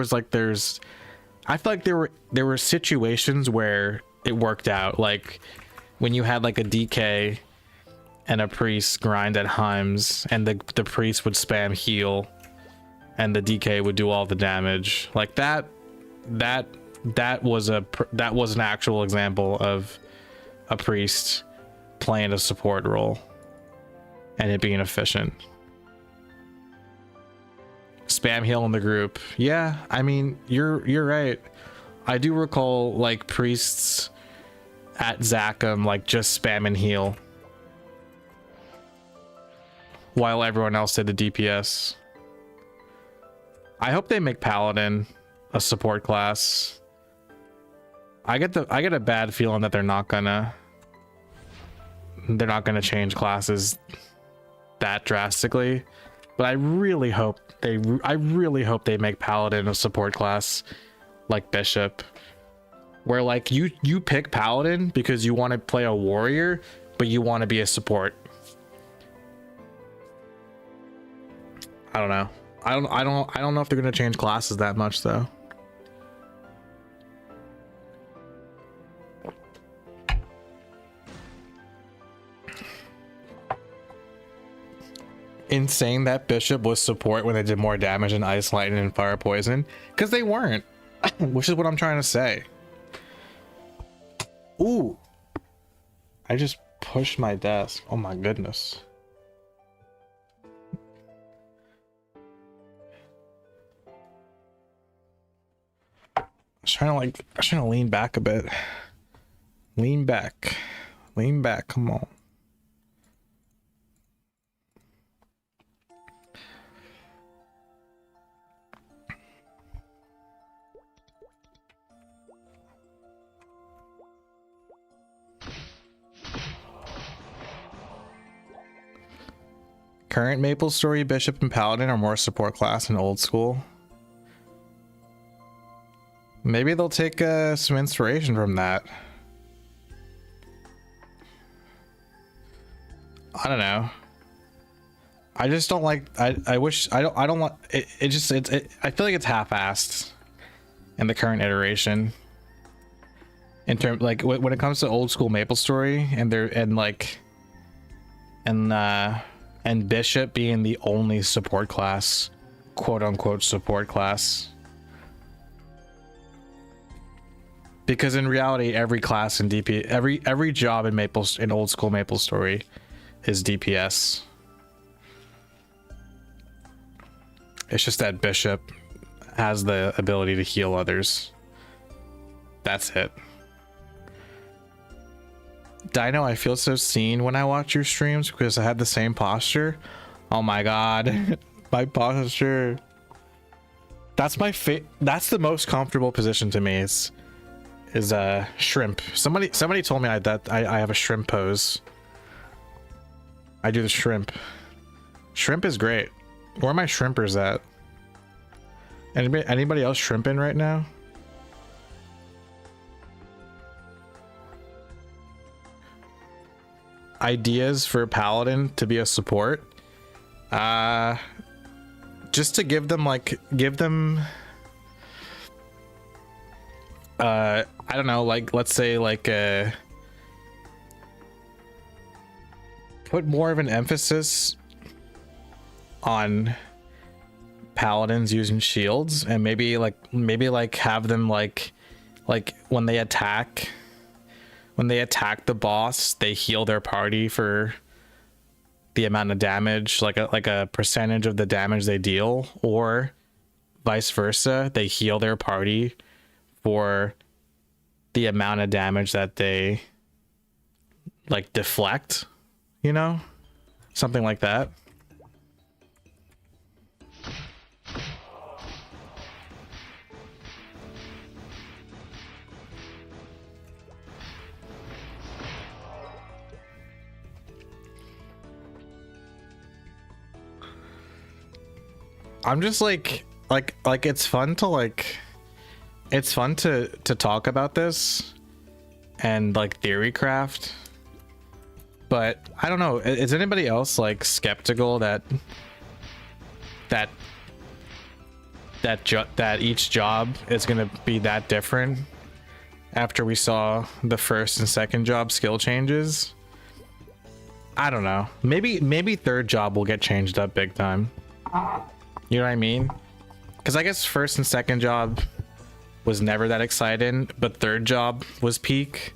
feel like there were situations where it worked out, like when you had like a DK and a priest grind at Heims, and the priest would spam heal and the DK would do all the damage. Like that was an actual example of a priest playing a support role and it being efficient. Spam heal in the group. Yeah, I mean, you're right. I do recall like priests at Zachem like just spam and heal while everyone else did the DPS. I hope they make Paladin a support class. I get a bad feeling that they're not gonna change classes that drastically, but I really hope they make Paladin a support class like Bishop, where like you pick Paladin because you want to play a warrior but you want to be a support. I don't know. I don't know if they're gonna change classes that much though. In saying that Bishop was support when they did more damage in Ice, Lightning, and Fire Poison, because they weren't, which is what I'm trying to say. Ooh, I just pushed my desk. Oh my goodness. I was trying to lean back a bit. Lean back, come on. Current maplestory Bishop and Paladin are more support class than old school. Maybe they'll take some inspiration from that. I don't know. I just don't like. I wish I don't want it. I feel like it's half-assed in the current iteration. In terms like when it comes to old school maplestory and Bishop being the only support class, quote unquote support class. Because in reality, every class in DP, every job in old school maplestory is DPS. It's just that Bishop has the ability to heal others. That's it. Dino, I feel so seen when I watch your streams because I had the same posture. Oh my god. My posture. That's that's the most comfortable position to me is shrimp. Somebody told me that I have a shrimp pose. I do the shrimp. Shrimp is great. Where are my shrimpers at? Anybody else shrimping right now? Ideas for Paladin to be a support? Just to give them I don't know, like let's say put more of an emphasis on Paladins using shields, and maybe have them like when they attack the boss, they heal their party for the amount of damage, like a percentage of the damage they deal, or vice versa, they heal their party for the amount of damage that they like deflect, you know? Something like that. I'm just like it's fun to it's fun to talk about this and like theory craft, but I don't know, is anybody else like skeptical that each job is gonna be that different after we saw the first and second job skill changes? I don't know, maybe third job will get changed up big time. You know what I mean? Because I guess first and second job was never that exciting, but third job was peak.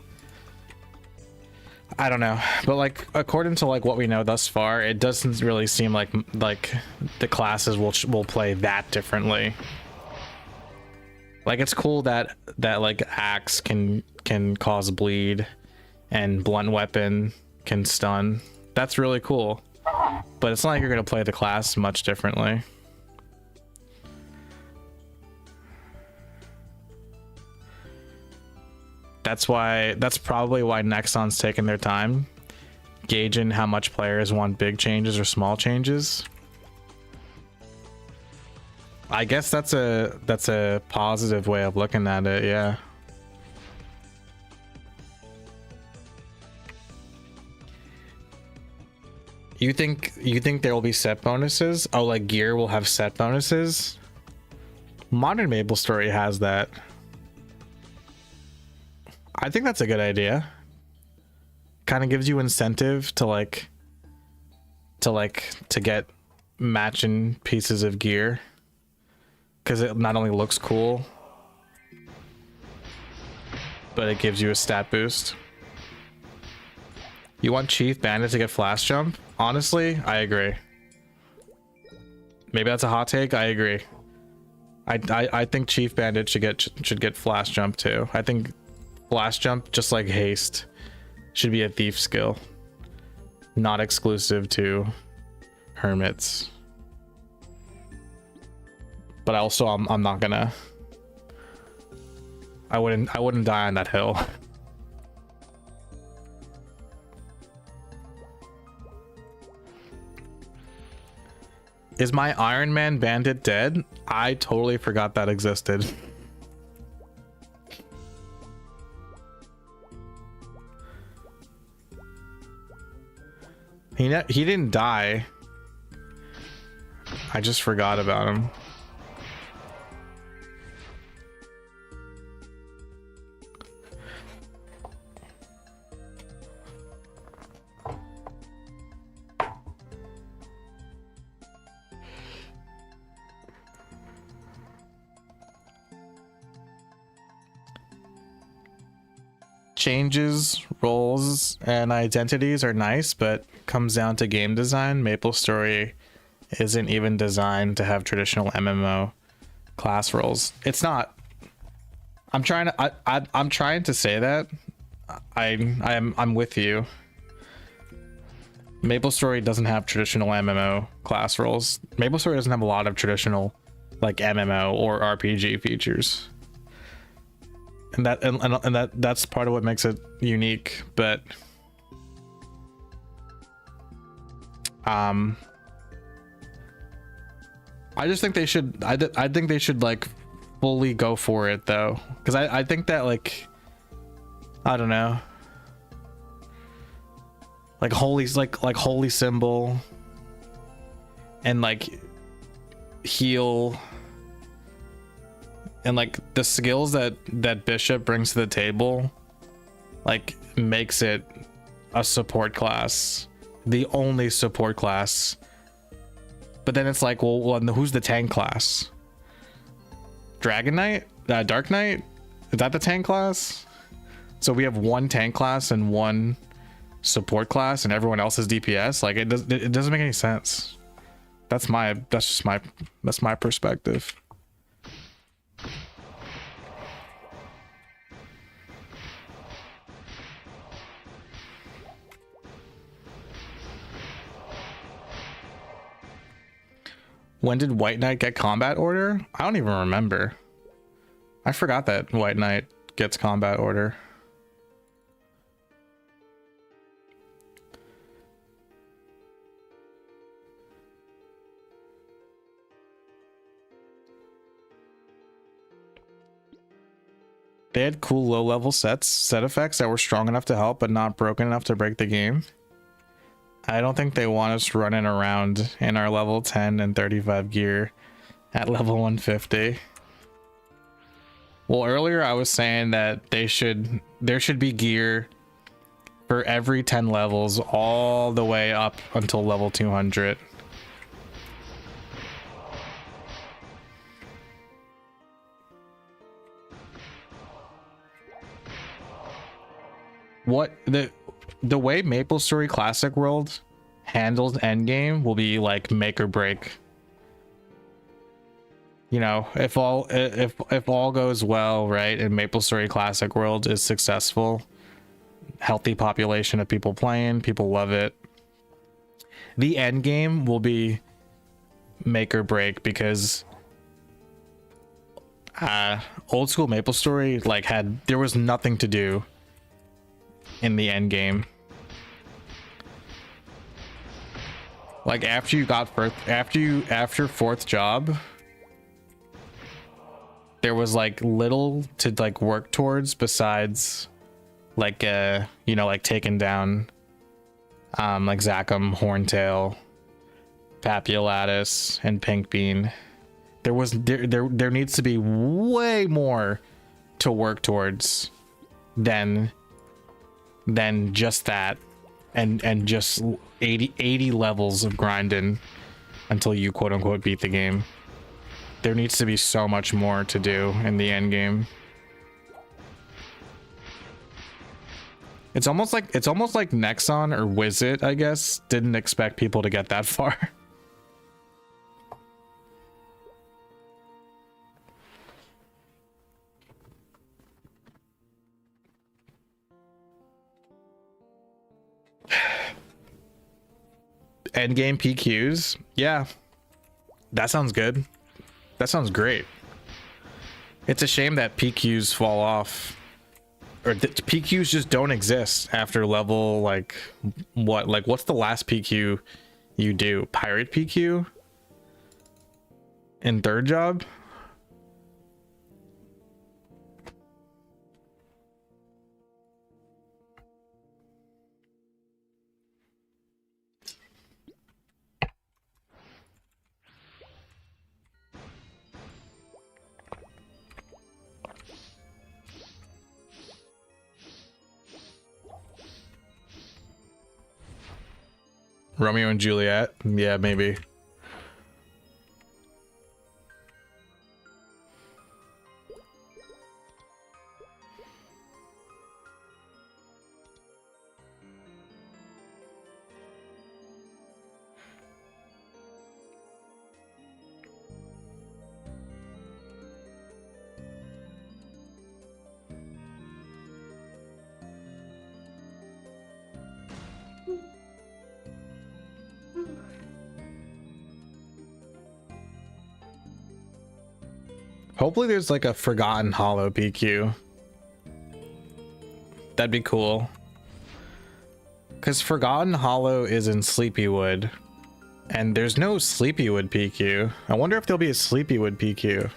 I don't know, but like according to like what we know thus far, it doesn't really seem like the classes will play that differently. Like it's cool that like axe can cause bleed and blunt weapon can stun. That's really cool, but it's not like you're gonna play the class much differently. That's probably why Nexon's taking their time gauging how much players want big changes or small changes. I guess that's a positive way of looking at it, yeah. You think there will be set bonuses? Oh, like gear will have set bonuses? Modern MapleStory has that. I think that's a good idea. Kind of gives you incentive to get matching pieces of gear, because it not only looks cool, but it gives you a stat boost. You want Chief Bandit to get flash jump? Honestly, I agree. Maybe that's a hot take. I agree. I think Chief Bandit should get flash jump too. I think flash jump, just like haste, should be a thief skill, not exclusive to hermits. But also, I'm not gonna. I wouldn't die on that hill. Is my Iron Man bandit dead? I totally forgot that existed. He didn't die. I just forgot about him. Changes, roles, and identities are nice, but comes down to game design. MapleStory isn't even designed to have traditional MMO class roles. It's not. I'm trying to say that. I'm with you. MapleStory doesn't have traditional MMO class roles. MapleStory doesn't have a lot of traditional like MMO or RPG features. And that's part of what makes it unique, but I just think they should. I think they should like fully go for it though, because I think that like, I don't know, like holy symbol and like heal. And like the skills that Bishop brings to the table, like makes it a support class, the only support class. But then it's like, well, who's the tank class? Dragon Knight, Dark Knight, is that the tank class? So we have one tank class and one support class, and everyone else is DPS. Like it doesn't make any sense. That's my perspective. When did White Knight get combat order? I don't even remember. I forgot that White Knight gets combat order. They had cool low-level set effects that were strong enough to help, but not broken enough to break the game. I don't think they want us running around in our level 10 and 35 gear at level 150. Well, earlier I was saying that there should be gear for every 10 levels all the way up until level 200. What the way MapleStory Classic World handles endgame will be like make or break. You know, if all goes well, right, and MapleStory Classic World is successful, healthy population of people playing, people love it. The end game will be make or break because old school MapleStory like there was nothing to do in the end game. Like after you got after fourth job, there was like little to like work towards besides like you know, like taking down like Zachem, Horntail, Papulatus, and Pink Bean. There needs to be way more to work towards than just that, and just 80 levels of grinding until you quote unquote beat the game. There needs to be so much more to do in the end game. It's almost like Nexon or Wizit, I guess, didn't expect people to get that far. Endgame PQs, yeah, that sounds good. That sounds great. It's a shame that PQs fall off, or PQs just don't exist after level like what? Like what's the last PQ you do? Pirate PQ in third job? Romeo and Juliet? Yeah, maybe. Hopefully there's like a Forgotten Hollow PQ. That'd be cool. Because Forgotten Hollow is in Sleepywood. And there's no Sleepywood PQ. I wonder if there'll be a Sleepywood PQ.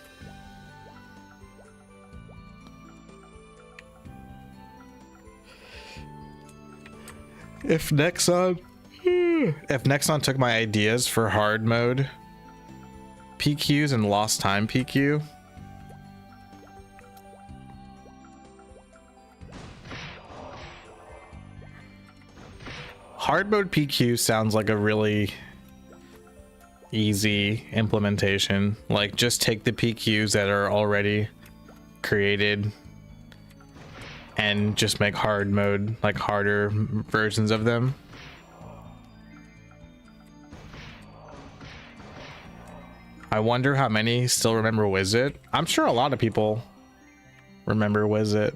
If Nexon took my ideas for hard mode PQs and lost time PQ, hard mode PQ sounds like a really easy implementation. Like just take the PQs that are already created and just make hard mode, like harder versions of them. I wonder how many still remember Wizit. I'm sure a lot of people remember Wizit.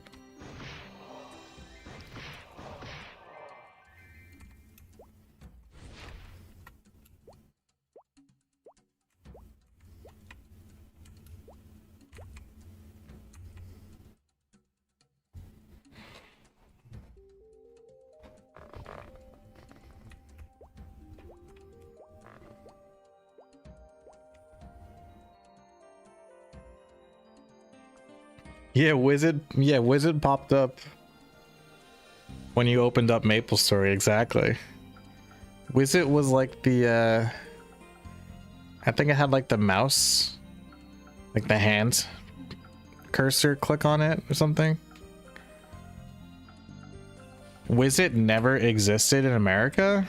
Yeah, Wizard popped up when you opened up MapleStory, exactly. Wizard was like the I think it had like the mouse, like the hand cursor click on it or something. Wizard never existed in America?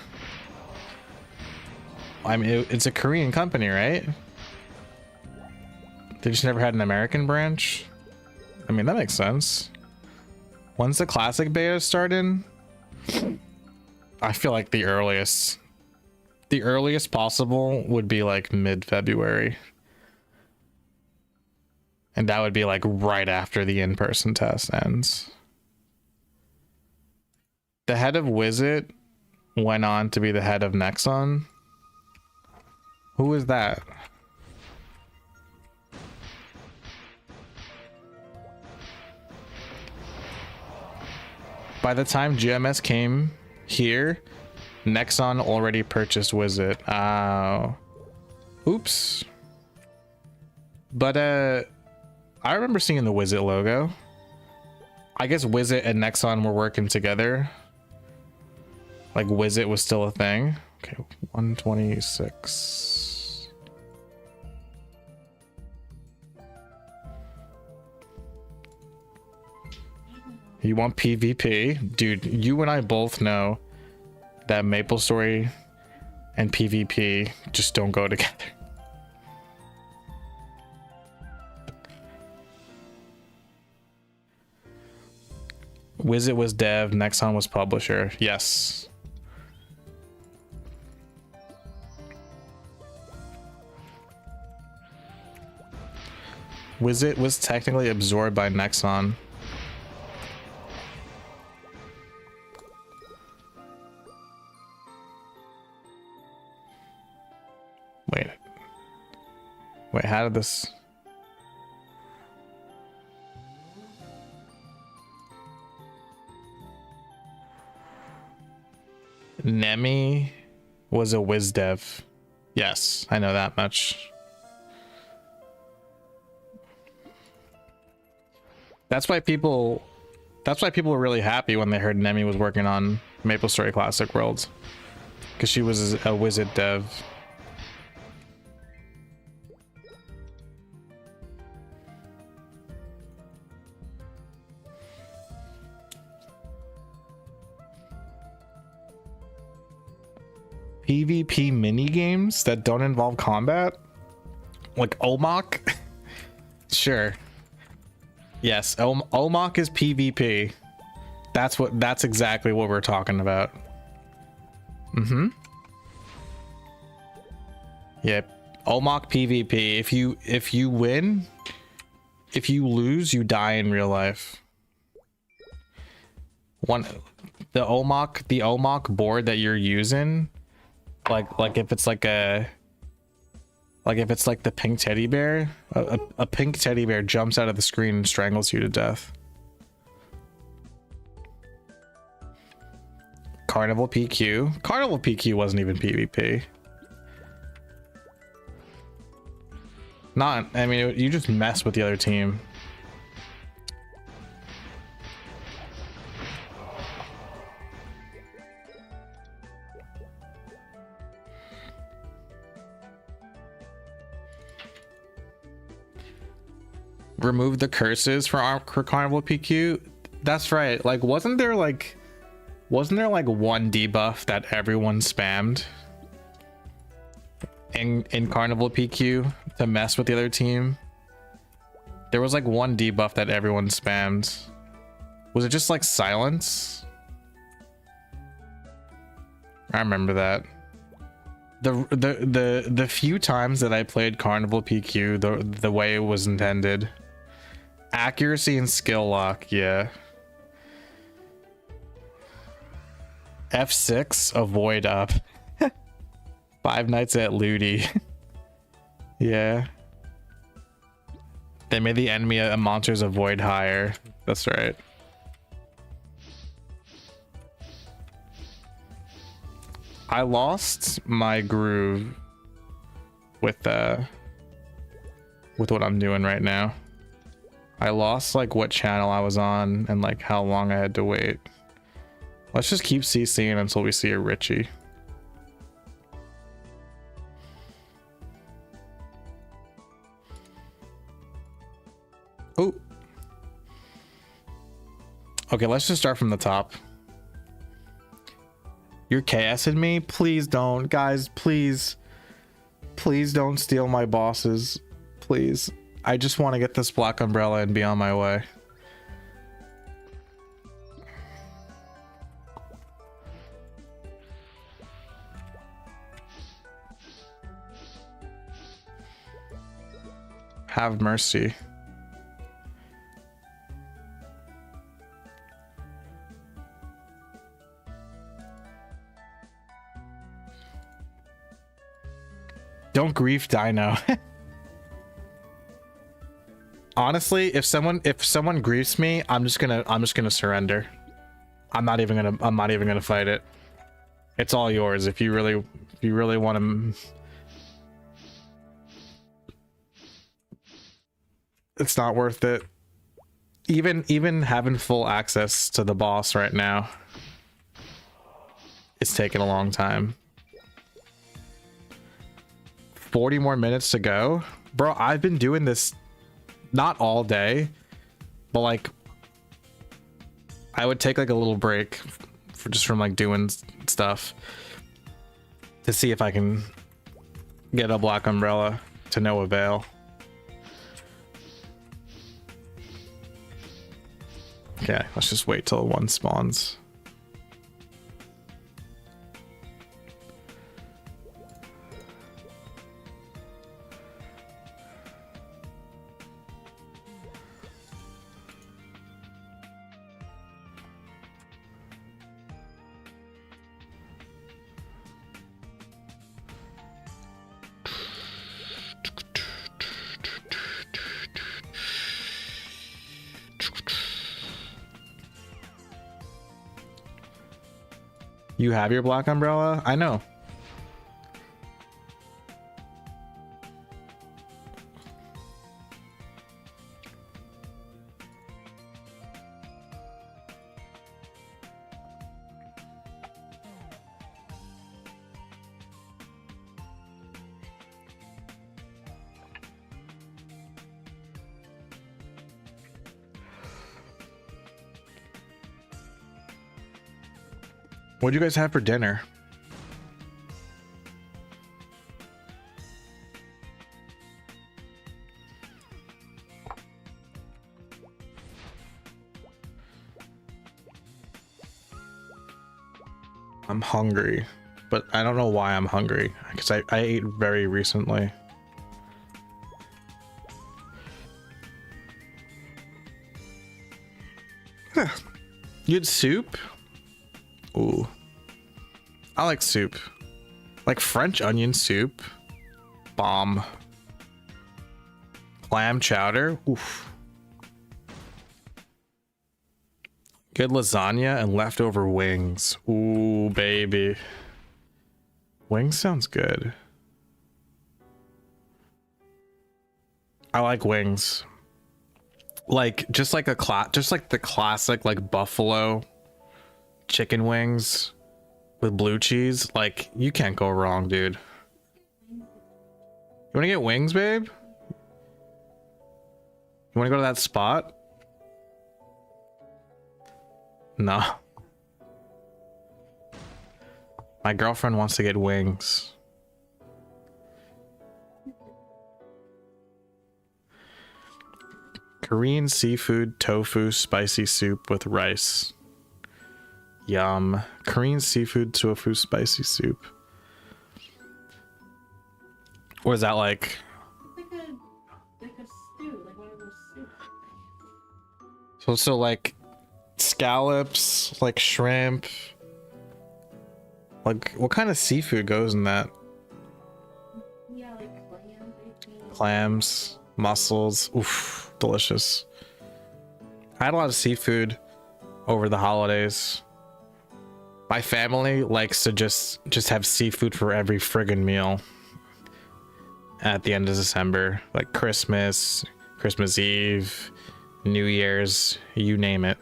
I mean, it's a Korean company, right? They just never had an American branch? I mean, that makes sense. When's the classic beta starting? I feel like the earliest possible would be like mid-February. And that would be like right after the in-person test ends. The head of Wizard went on to be the head of Nexon. Who is that? By the time GMS came here, Nexon already purchased Wizard. Oops. But I remember seeing the Wizard logo. I guess Wizard and Nexon were working together. Like Wizard was still a thing. Okay, 126. You want PvP? Dude, you and I both know that MapleStory and PvP just don't go together. Wizard was dev, Nexon was publisher. Yes. Wizard was technically absorbed by Nexon. Wait, how did this... Nemi was a WizDev. Yes, I know that much. That's why people were really happy when they heard Nemi was working on MapleStory Classic Worlds, because she was a Wizard dev. PvP mini games that don't involve combat, like Omok. Sure. Yes, Omok is PvP. That's exactly what we're talking about. Mm-hmm. Yep. Omok PvP. If you win, if you lose, you die in real life. The Omok board that you're using, like if it's like a, like if it's like the pink teddy bear, a pink teddy bear jumps out of the screen and strangles you to death. Carnival PQ. Carnival PQ wasn't even PvP. I mean, you just mess with the other team. Remove the curses for Carnival PQ. That's right. Like, wasn't there like one debuff that everyone spammed in Carnival PQ to mess with the other team? There was like one debuff that everyone spammed. Was it just like silence? I remember that. The few times that I played Carnival PQ the way it was intended. Accuracy and skill lock, yeah. F6, avoid up. Five Nights at Ludi. Yeah. They made the enemy a monster's avoid higher. That's right. I lost my groove with what I'm doing right now. I lost like what channel I was on and like how long I had to wait. Let's just keep CCing until we see a Richie. Oh. Okay, let's just start from the top. You're KSing me? Please don't. Guys, please. Please don't steal my bosses. Please. I just want to get this black umbrella and be on my way. Have mercy. Don't grief Dino. Honestly, if someone griefs me, I'm just gonna surrender. I'm not even gonna fight it. It's all yours if you really want to. It's not worth it. Even having full access to the boss right now, it's taking a long time. 40 more minutes to go. Bro, I've been doing this not all day, but like I would take like a little break from like doing stuff to see if I can get a black umbrella to no avail. Okay, let's just wait till one spawns. You have your black umbrella? I know. What'd you guys have for dinner? I'm hungry, but I don't know why I'm hungry, because I ate very recently. Huh. You had soup? Ooh. I like soup. Like French onion soup. Bomb. Clam chowder. Oof. Good lasagna and leftover wings. Ooh, baby. Wings sounds good. I like wings. Like just like the classic like buffalo chicken wings with blue cheese. Like you can't go wrong, dude. You want to get wings, babe? You want to go to that spot? No. My girlfriend wants to get wings. Korean seafood tofu spicy soup with rice. Yum. Korean seafood tofu spicy soup. What is that like? Like a stew, like one of those soups. So like scallops, like shrimp. Like what kind of seafood goes in that? Yeah, like clams, I think. Clams, mussels. Oof, delicious. I had a lot of seafood over the holidays. My family likes to just have seafood for every friggin' meal at the end of December, like Christmas Eve, New Year's, you name it.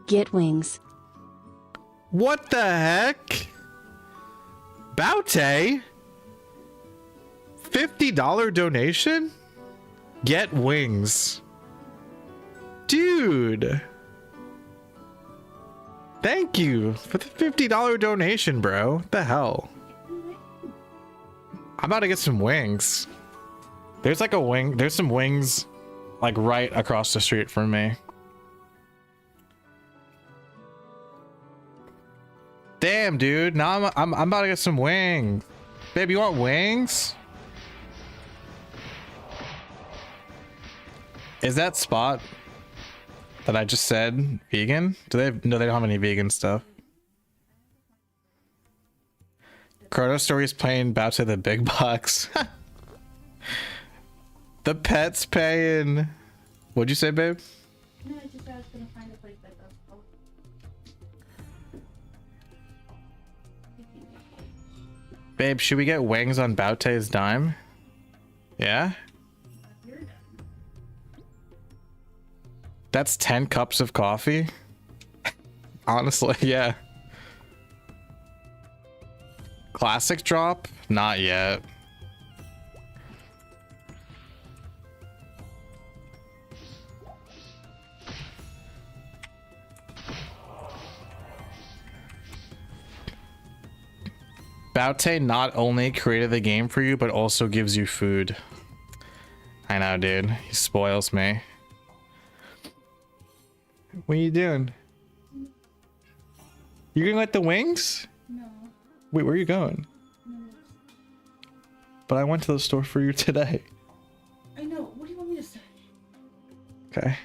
Get wings. What the heck? Baute? $50 donation? Get wings. Dude. Thank you for the $50 donation, bro. What the hell? I'm about to get some wings. There's like a wing. There's some wings like right across the street from me. Damn, dude. Now I'm about to get some wings. Babe, you want wings? Is that spot that I just said vegan? Do they have, no, they don't have any vegan stuff. Chrono Story's playing Baute the big bucks. The pet's paying. What'd you say, babe? No, I just said I was gonna find a place that does both. Babe, should we get wings on Baute's dime? Yeah? You're done. That's 10 cups of coffee? Honestly, yeah. Classic drop? Not yet. Baute not only created the game for you, but also gives you food. I know, dude. He spoils me. What are you doing? You gonna get the wings? No. Wait, where are you going? No. But I went to the store for you today. I know. What do you want me to say? Okay.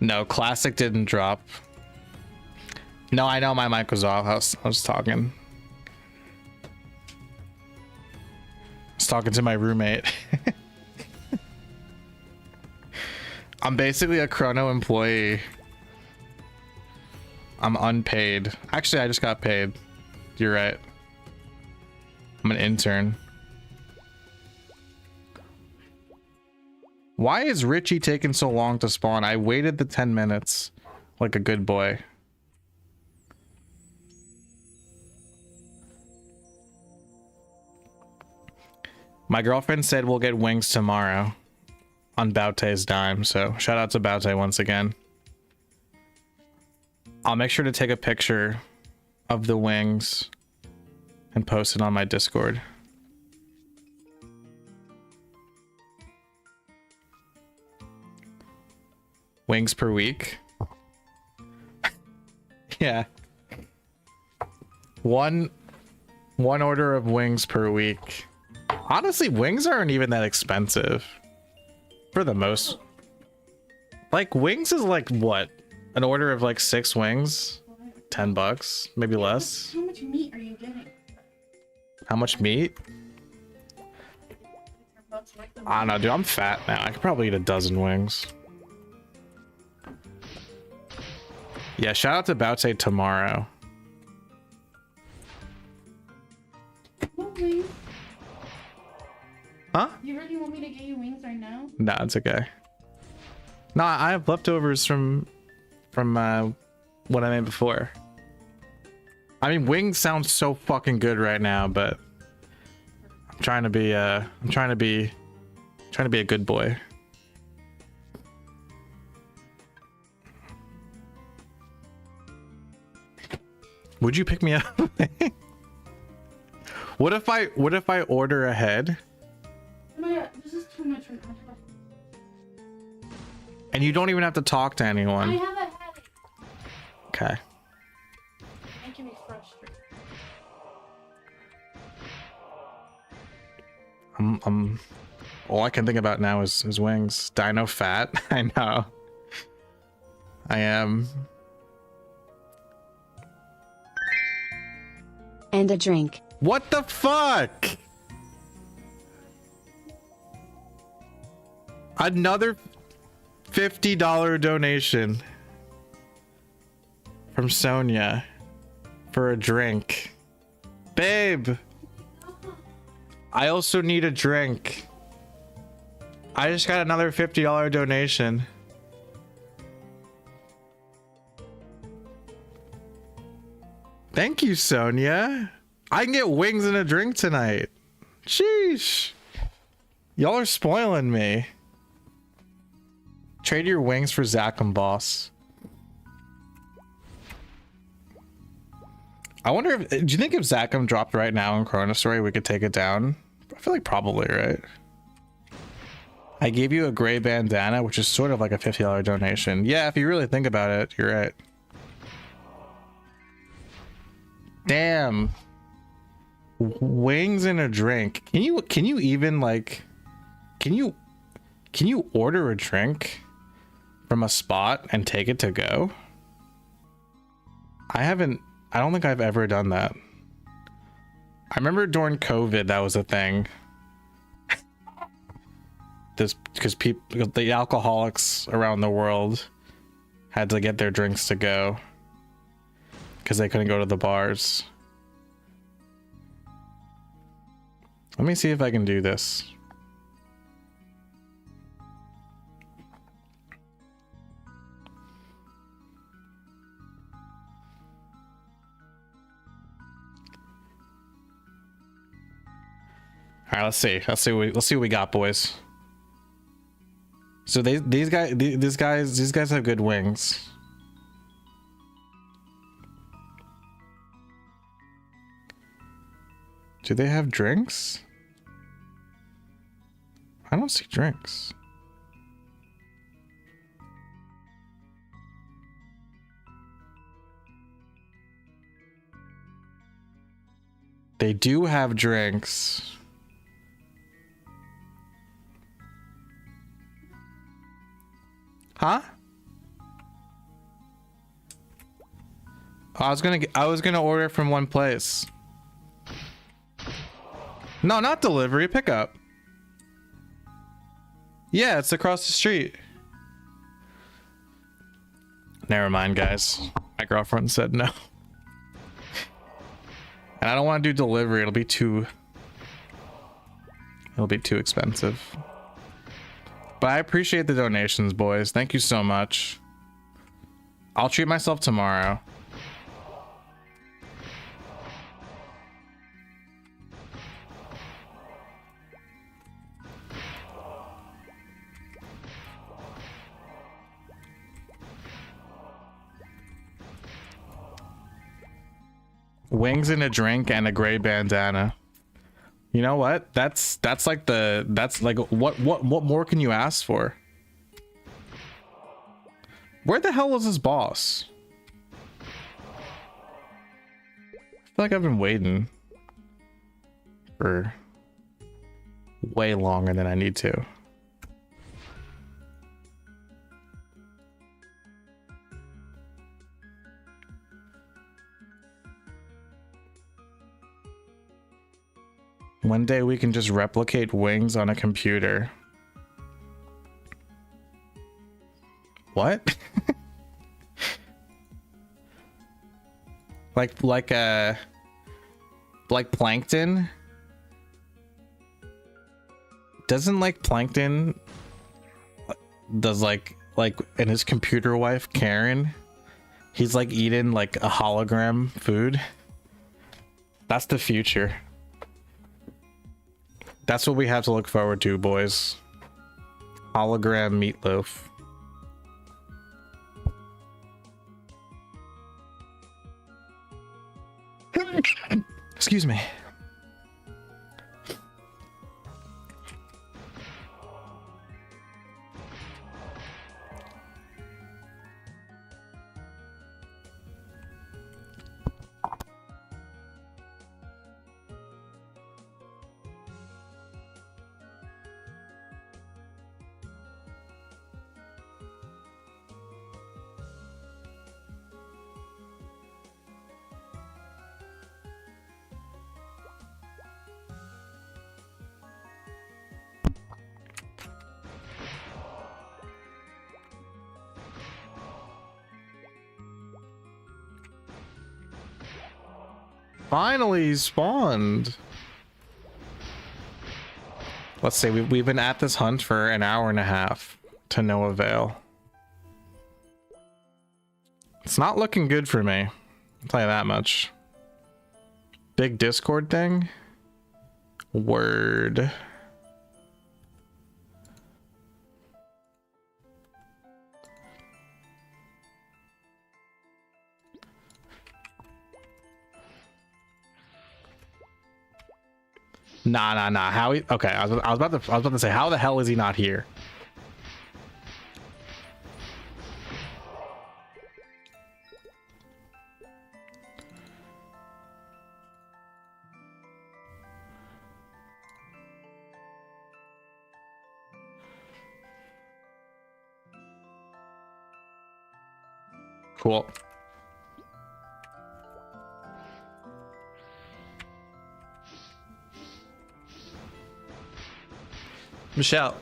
No, classic didn't drop. No, I know my mic was off. I was talking. I was talking to my roommate. I'm basically a Chrono employee. I'm unpaid. Actually, I just got paid. You're right. I'm an intern. Why is Richie taking so long to spawn? I waited the 10 minutes like a good boy. My girlfriend said we'll get wings tomorrow on Baute's dime, so shout out to Baute once again. I'll make sure to take a picture of the wings and post it on my Discord. Wings per week. Yeah. One order of wings per week. Honestly, wings aren't even that expensive. For the most. Like, wings is like what? An order of like 6 wings? $10, maybe less. How much meat are you getting? How much meat? I don't know, dude. I'm fat now. I could probably eat a dozen wings. Yeah, shout out to Baute tomorrow. What wings? Huh? You really want me to get you wings right now? Nah, it's okay. No, I have leftovers from what I made before. I mean, wings sounds so fucking good right now, but I'm trying to be a good boy. Would you pick me up? What if I order ahead? Oh my god, this is too much right now. And you don't even have to talk to anyone. I have a headache. Okay. Making me frustrated. All I can think about now is wings. Dino fat. I know. I am. And a drink. What the fuck? Another $50 donation from Sonia for a drink. Babe, I also need a drink. I just got another $50 donation. Thank you, Sonia. I can get wings and a drink tonight. Sheesh. Y'all are spoiling me. Trade your wings for Zach and Boss. I wonder if, do you think if Zachem dropped right now in Chrono Story, we could take it down? I feel like probably, right? I gave you a gray bandana, which is sort of like a $50 donation. Yeah, if you really think about it, you're right. Damn. Wings and a drink. Can you even like, can you order a drink from a spot and take it to go? I don't think I've ever done that. I remember during COVID that was a thing. This because the alcoholics around the world had to get their drinks to go because they couldn't go to the bars. Let me see if I can do this. All right, let's see what we got, boys. So these guys have good wings. Do they have drinks? I don't see drinks. They do have drinks. Huh? I was gonna order from one place. No, not delivery, pickup. Yeah, it's across the street. Never mind, guys. My girlfriend said no. And I don't want to do delivery. It'll be too expensive. But I appreciate the donations, boys. Thank you so much. I'll treat myself tomorrow. Wings and a drink and a gray bandana. You know what? That's like what more can you ask for? Where the hell was this boss? I feel like I've been waiting for way longer than I need to. One day we can just replicate wings on a computer. What? like Plankton? Doesn't like Plankton does like and his computer wife Karen, he's like eating like a hologram food. That's the future. That's what we have to look forward to, boys. Hologram meatloaf. Excuse me. Finally spawned. Let's say we've been at this hunt for an hour and a half to no avail. It's not looking good for me. I'll tell you that much. Big Discord thing. Word. Nah. How he? Okay, I was about to say, how the hell is he not here? Cool. Michelle.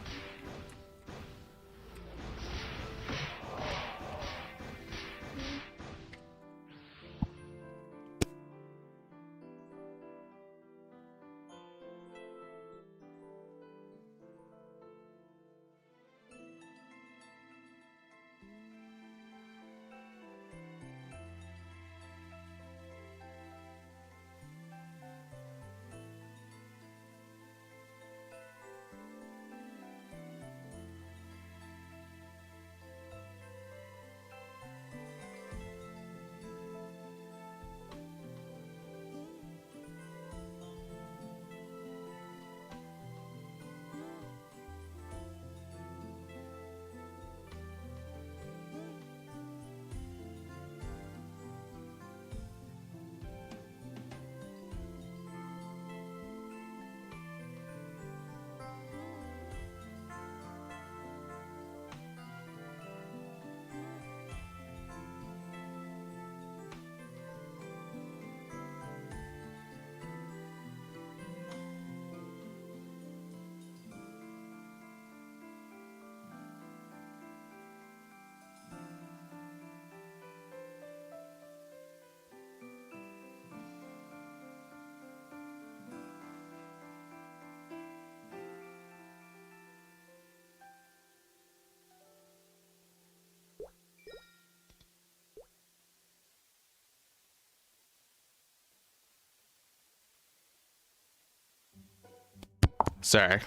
Sorry,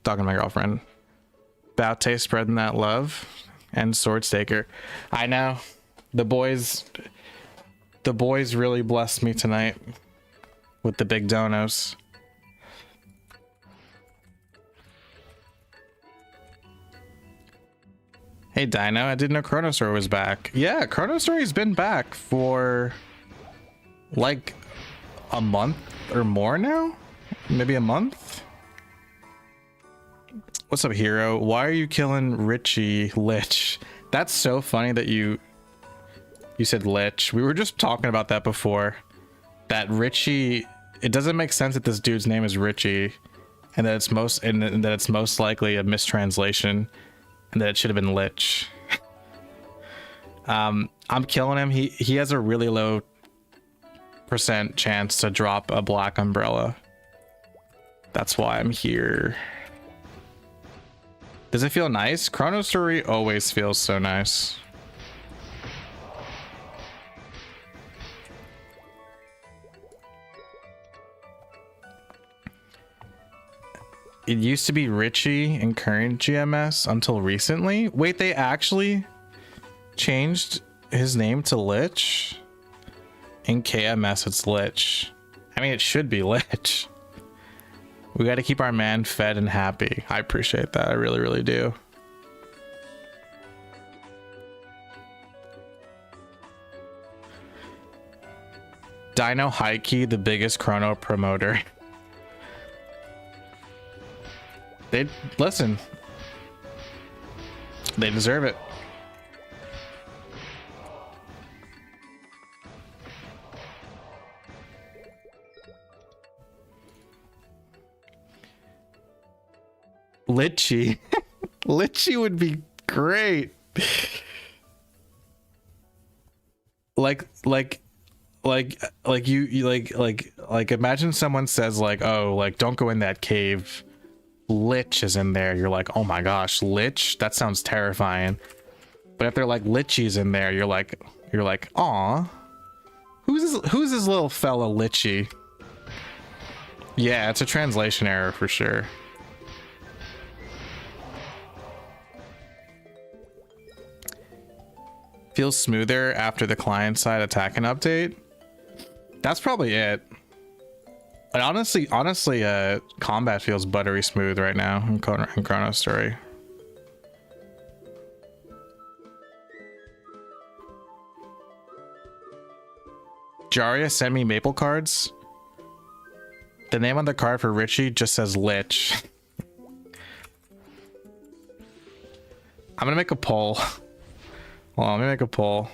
talking to my girlfriend. Baute spreading that love and Swordstaker. I know the boys really blessed me tonight with the big donos. Hey Dino, I didn't know Chronosaur was back. Yeah, Chronosaur's been back for like a month or more now. Maybe a month. What's up, hero? Why are you killing Richie Lich? That's so funny that you said Lich. We were just talking about that before. That Richie, it doesn't make sense that this dude's name is Richie, and that it's most likely a mistranslation, and that it should have been Lich. I'm killing him. He has a really low % chance to drop a black umbrella. That's why I'm here. Does it feel nice? Chronosaur always feels so nice. It used to be Richie in current GMS until recently. Wait, they actually changed his name to Lich? In KMS, it's Lich. I mean, it should be Lich. We got to keep our man fed and happy. I appreciate that. I really, really do. Dino Hikey, the biggest chrono promoter. They listen. They deserve it. Litchi. Litchi would be great. Like imagine someone says like, oh, like don't go in that cave. Lich is in there. You're like, oh my gosh, Lich? That sounds terrifying. But if they're like Litchi's in there, you're like, aw. Who's this little fella Litchi? Yeah, it's a translation error for sure. Feels smoother after the client side attacking update. That's probably it. But honestly, combat feels buttery smooth right now in Chrono Story. Jaria sent me maple cards. The name on the card for Richie just says Lich. I'm gonna make a poll. Hold on, let me make a poll.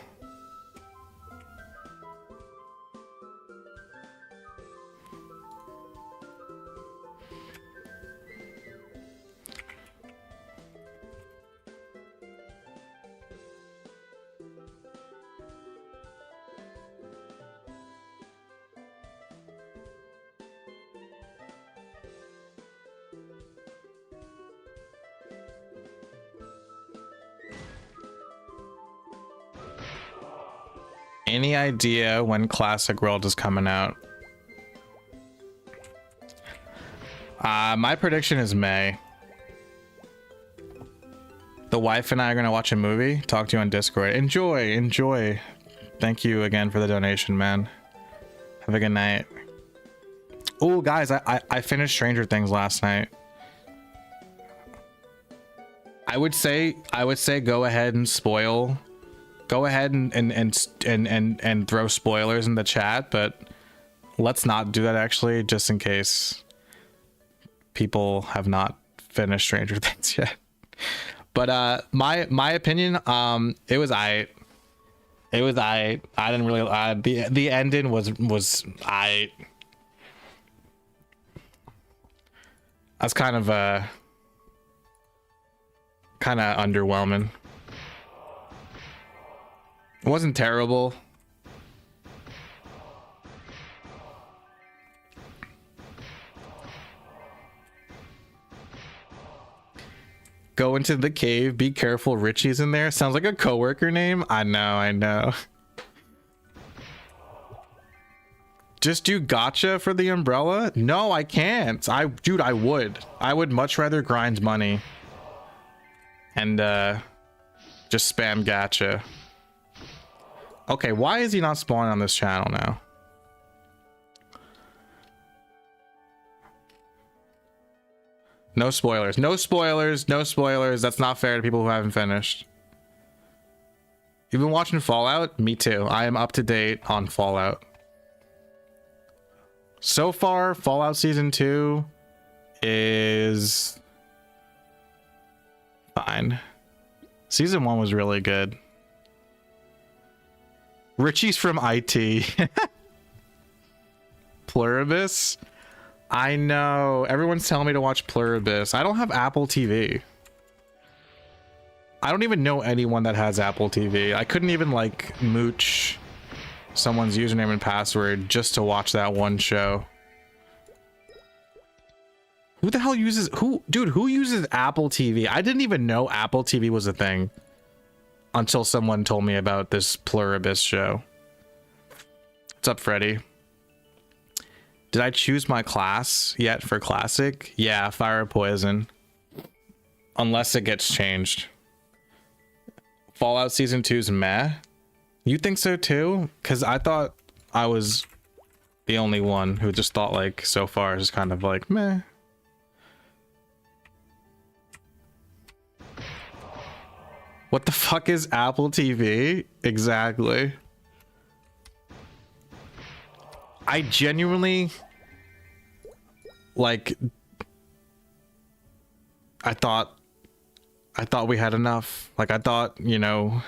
Any idea when Classic World is coming out? My prediction is May. The wife and I are gonna watch a movie. Talk to you on Discord. Enjoy. Thank you again for the donation, man. Have a good night. Oh, guys, I finished Stranger Things last night. I would say go ahead and spoil. Go ahead and throw spoilers in the chat, but let's not do that actually, just in case people have not finished Stranger Things yet. But my opinion, it was I didn't really the ending was I. That's kind of underwhelming. It wasn't terrible. Go into the cave, be careful, Richie's in there. Sounds like a coworker name. I know. Just do gotcha for the umbrella? No, I can't. Dude, I would much rather grind money and just spam gacha. Okay, why is he not spawning on this channel now? No spoilers. That's not fair to people who haven't finished. You've been watching Fallout? Me too. I am up to date on Fallout. So far, Fallout Season 2 is fine. Season 1 was really good. Richie's from IT. Pluribus? I know. Everyone's telling me to watch Pluribus. I don't have Apple TV. I don't even know anyone that has Apple TV. I couldn't even like mooch someone's username and password just to watch that one show. Who the hell uses who uses Apple TV? I didn't even know Apple TV was a thing until someone told me about this Pluribus show. What's up, Freddy? Did I choose my class yet for Classic? Yeah, Fire Poison. Unless it gets changed. Fallout Season 2's meh? You think so too? Because I thought I was the only one who just thought like so far is kind of like meh. What the fuck is Apple TV? Exactly. I genuinely like I thought we had enough. Like I thought, you know,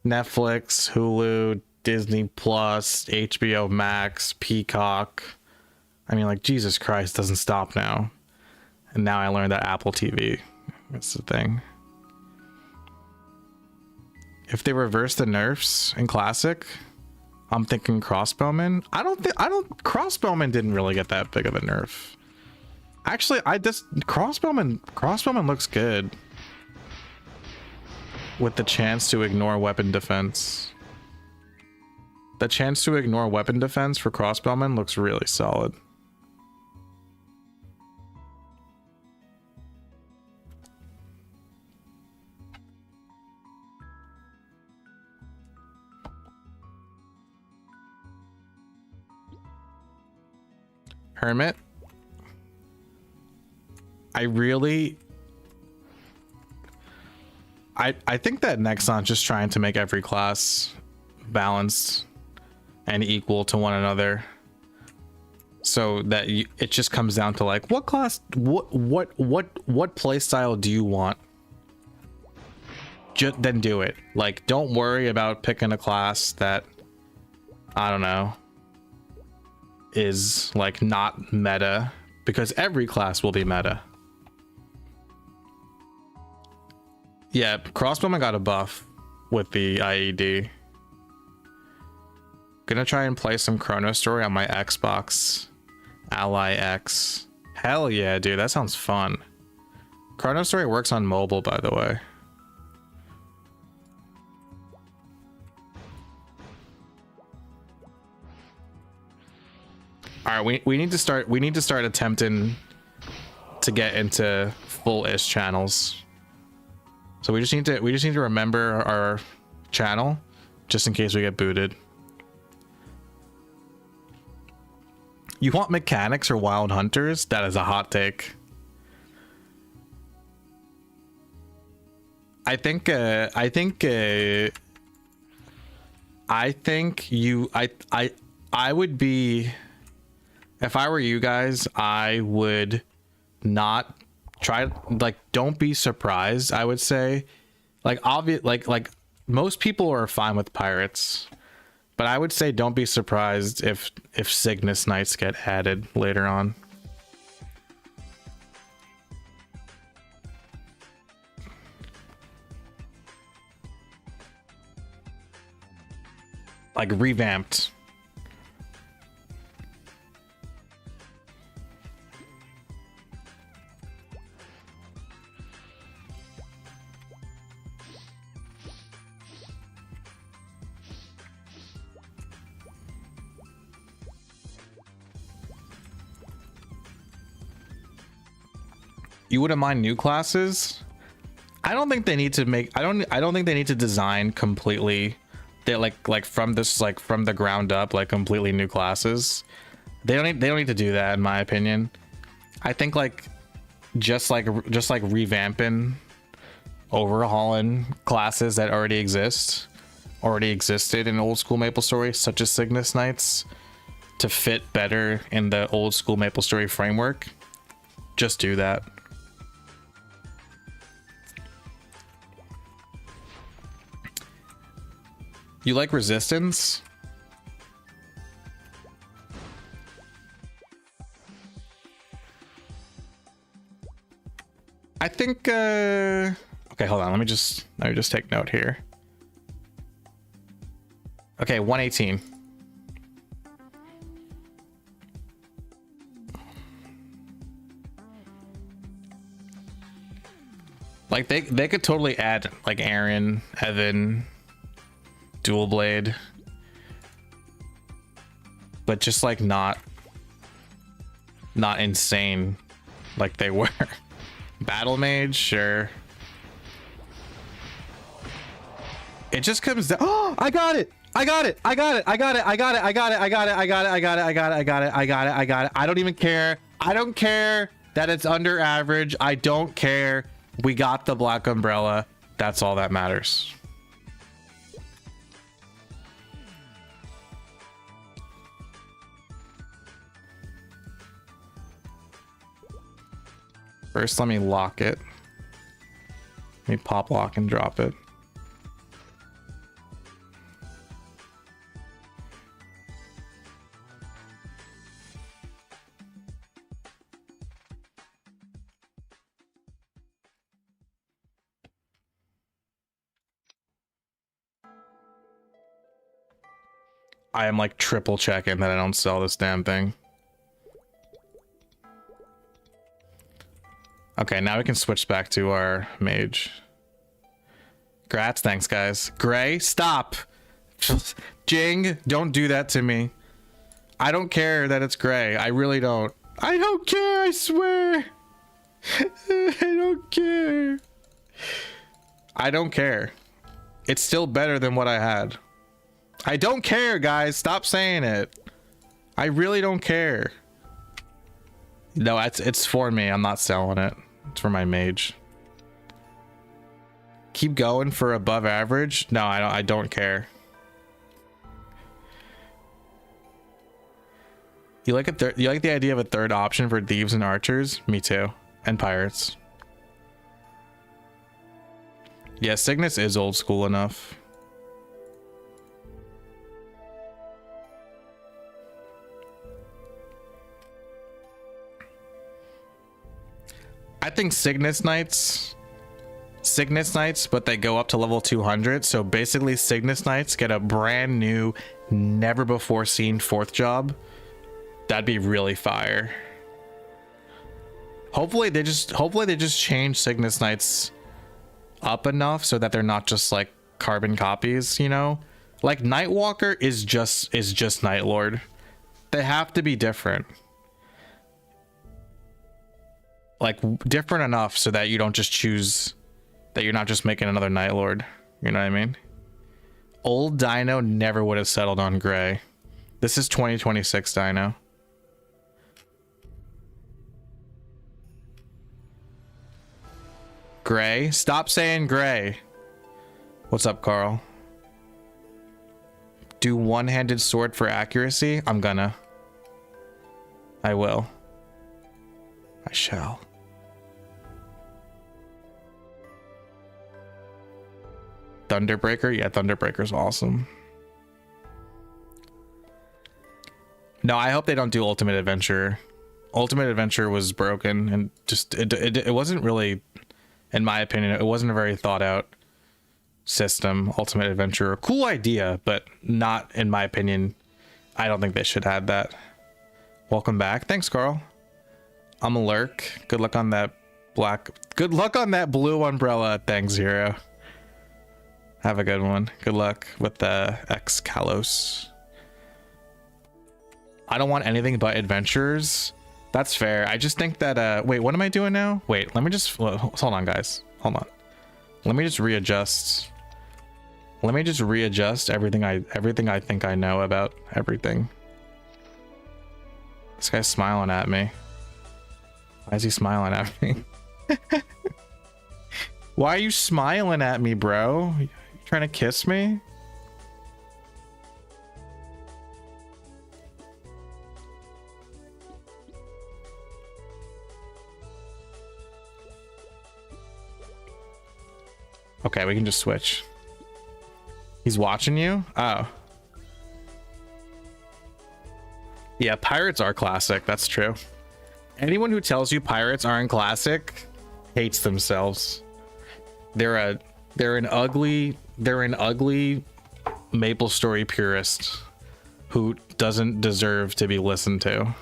Netflix, Hulu, Disney Plus, HBO Max, Peacock. I mean, like, Jesus Christ doesn't stop now. And now I learned that Apple TV. That's the thing. If they reverse the nerfs in Classic, I'm thinking Crossbowman. Crossbowman didn't really get that big of a nerf. Actually, Crossbowman looks good. With the chance to ignore weapon defense. The chance to ignore weapon defense for Crossbowman looks really solid. Hermit. I think that Nexon's just trying to make every class balanced and equal to one another, so that it just comes down to like what class, what play style do you want? Just then do it. Like, don't worry about picking a class that, I don't know, is like not meta, because every class will be meta. Yeah, Crossbowman got a buff with the IED. Gonna try and play some Chrono Story on my Xbox Ally X. Hell yeah, dude, that sounds fun. Chrono Story works on mobile, by the way. All right, we need to start attempting to get into full-ish channels. So we just need to remember our channel just in case we get booted. You want mechanics or wild hunters? That is a hot take. I think I would be, if I were you guys, I would not try, like, don't be surprised. I would say, like, obvious, like most people are fine with pirates, but I would say don't be surprised if Cygnus Knights get added later on. Like revamped. You wouldn't mind new classes? I don't think they need to make, I don't think they need to design completely, they're like from this, like from the ground up, like completely new classes. They don't need to do that, in my opinion. I think like just like revamping, overhauling classes that already existed in old school MapleStory, such as Cygnus Knights, to fit better in the old school MapleStory framework. Just do that. You like Resistance? I think okay, hold on, let me just take note here. Okay, 118. Like they could totally add like Aaron, Evan, Dual Blade, but just like not insane like they were. Battle Mage, sure. It just comes down. Oh, I got it. I got it. I got it. I got it. I got it. I got it. I got it. I got it. I got it. I got it. I got it. I got it. I got it. I don't even care. I don't care that it's under average. I don't care. We got the black umbrella. That's all that matters. First, let me lock it. Let me pop lock and drop it. I am like triple checking that I don't sell this damn thing. Okay, now we can switch back to our mage. Grats, thanks guys. Gray, stop. Jing, don't do that to me. I don't care that it's gray. I really don't. I don't care, I swear. I don't care. I don't care. It's still better than what I had. I don't care, guys. Stop saying it. I really don't care. No, it's for me. I'm not selling it. It's for my mage. Keep going for above average. No, I don't care. You like you like the idea of a third option for thieves and archers? Me too. And pirates. Yeah, Cygnus is old school enough. I think Cygnus Knights, but they go up to level 200. So basically Cygnus Knights get a brand new, never before seen 4th job. That'd be really fire. Hopefully they just change Cygnus Knights up enough so that they're not just like carbon copies, you know? Like Nightwalker is just Night Lord. They have to be different. Like different enough so that you don't just choose, that you're not just making another Night Lord. You know what I mean? Old Dino never would have settled on gray. This is 2026 Dino. Gray? Stop saying gray. What's up, Carl? Do one-handed sword for accuracy? I'm gonna. I will. I shall. Thunderbreaker? Yeah, Thunderbreaker's awesome. No, I hope they don't do Ultimate Adventure. Ultimate Adventure was broken and just it wasn't really, in my opinion, it wasn't a very thought out system. Ultimate Adventure, a cool idea, but not in my opinion. I don't think they should have that. Welcome back. Thanks, Carl. I'm a lurk. Good luck on that black. Good luck on that blue umbrella. Thanks, Zero. Have a good one. Good luck with the X Kalos. I don't want anything but adventures. That's fair. I just think that wait, what am I doing now? Wait, let me just hold on, guys. Hold on. Let me just readjust. Let me just readjust everything I think I know about everything. This guy's smiling at me. Why is he smiling at me? Why are you smiling at me, bro? You trying to kiss me? Okay, we can just switch. He's watching you? Oh. Yeah, pirates are classic. That's true. Anyone who tells you pirates aren't classic hates themselves. They're an ugly MapleStory purist who doesn't deserve to be listened to.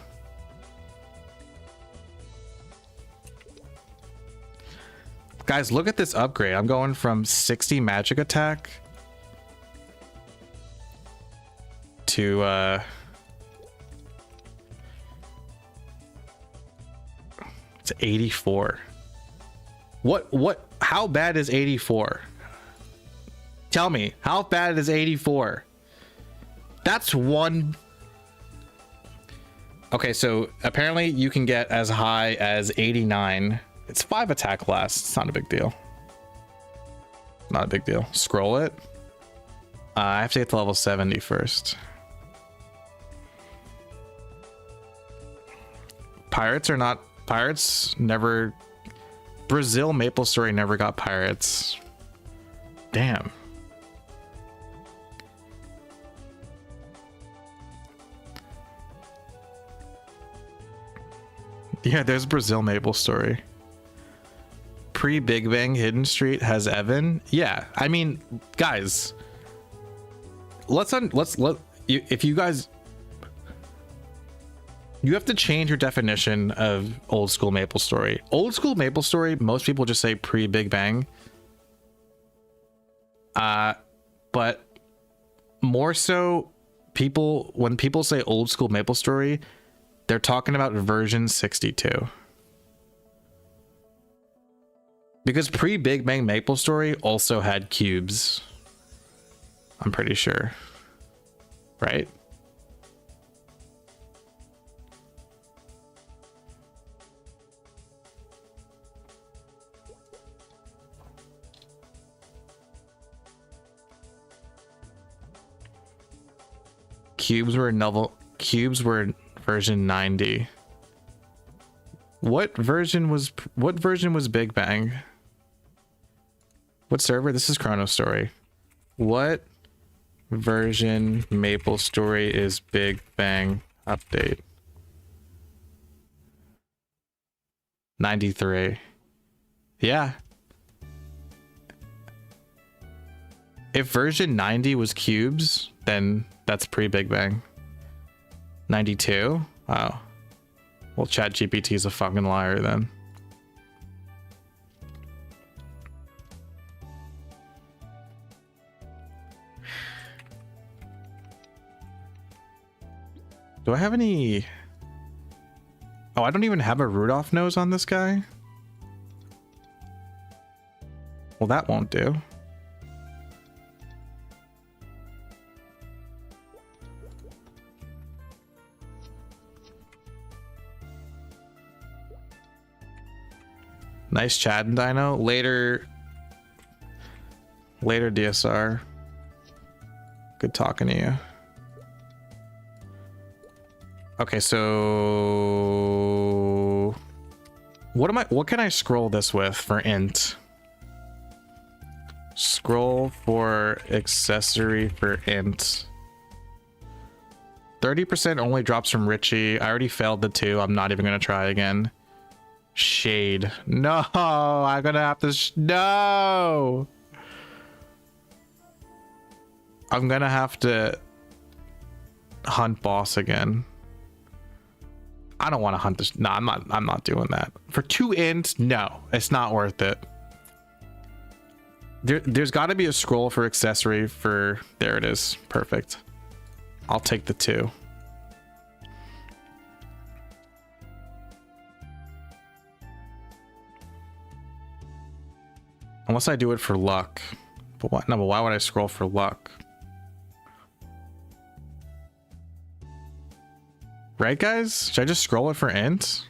Guys, look at this upgrade. I'm going from 60 magic attack to to 84. How bad is 84? Tell me, how bad is 84? That's one. Okay, so apparently you can get as high as 89. It's 5 attack less. It's not a big deal. Not a big deal. Scroll it. I have to get to level 70 first. Pirates are not pirates. Never. Brazil MapleStory never got pirates. Damn. Yeah, there's Brazil MapleStory. Pre-Big Bang Hidden Street has Evan. Yeah, I mean, guys, if you guys, you have to change your definition of old school MapleStory. Old school MapleStory, most people just say pre-Big Bang. But more so, when people say old school MapleStory, they're talking about version 62. Because pre-Big Bang MapleStory also had cubes. I'm pretty sure. Right? Cubes were version 90. What version was Big Bang? What server? This is Chrono Story. What version MapleStory is Big Bang update? 93. Yeah. If version 90 was cubes, then that's pre-Big Bang. 92? Wow. Well, ChatGPT is a fucking liar then. Do I have any... Oh, I don't even have a Rudolph nose on this guy? Well, that won't do. Nice chat and Dino. Later DSR. Good talking to you. Okay, so what can I scroll this with for int? Scroll for accessory for int. 30% only drops from Richie. I already failed the 2. I'm not even gonna try again. Shade. No, I'm gonna have to no. I'm gonna have to hunt boss again. I don't want to hunt this. No, I'm not doing that. For 2 ints, no, it's not worth it. There's got to be a scroll for accessory for... There it is. Perfect. I'll take the 2. Unless I do it for luck. But what? No, but why would I scroll for luck? Right, guys? Should I just scroll it for int?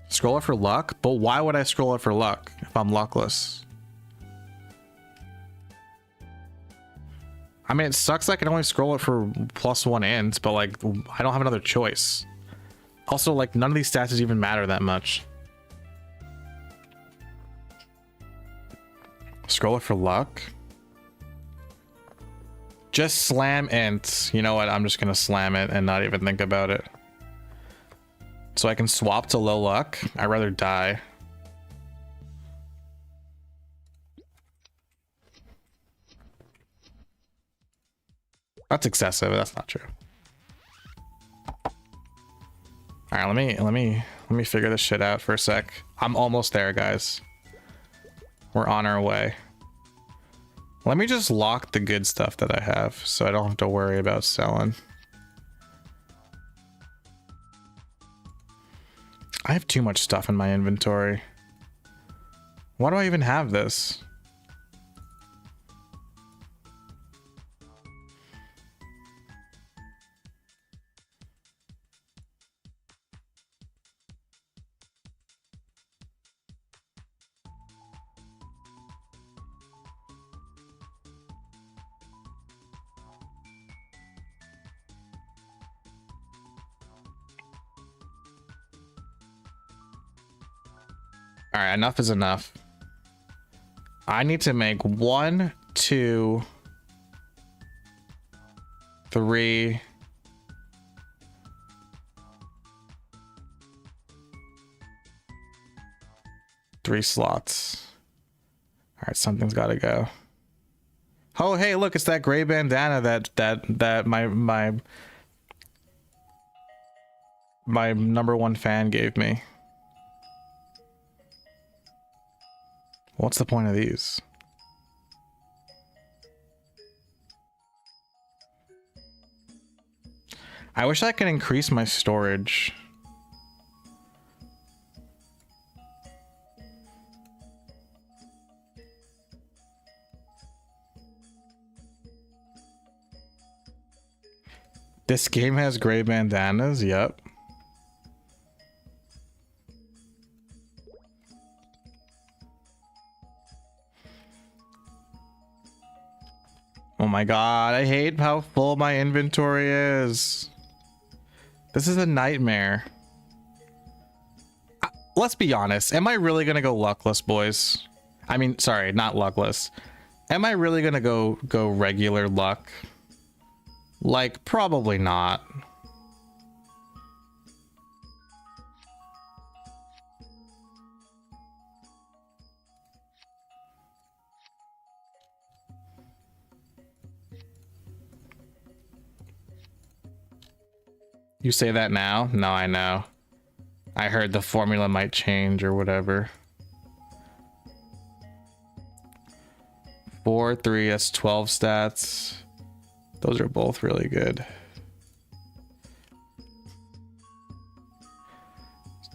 Scroll it for luck? But why would I scroll it for luck if I'm luckless? I mean, it sucks I can only scroll it for +1 int, but like, I don't have another choice. Also, like, none of these stats even matter that much. Scroll it for luck? Just slam int. You know what? I'm just gonna slam it and not even think about it. So I can swap to low luck. I'd rather die. That's excessive. That's not true. All right, let me figure this shit out for a sec. I'm almost there, guys. We're on our way. Let me just lock the good stuff that I have so I don't have to worry about selling. I have too much stuff in my inventory. Why do I even have this? All right, enough is enough. I need to make 1, 2, 3. Three slots. All right, something's got to go. Oh, hey, look, it's that gray bandana that my number 1 fan gave me. What's the point of these? I wish I could increase my storage. This game has gray bandanas, yep. Oh my god, I hate how full my inventory is. This is a nightmare. Let's be honest, am I really gonna go luckless, boys? I mean, sorry, not luckless. Am I really gonna go regular luck? Like, probably not. You say that now? No, I know. I heard the formula might change or whatever. 4, 3, that's 12 stats. Those are both really good.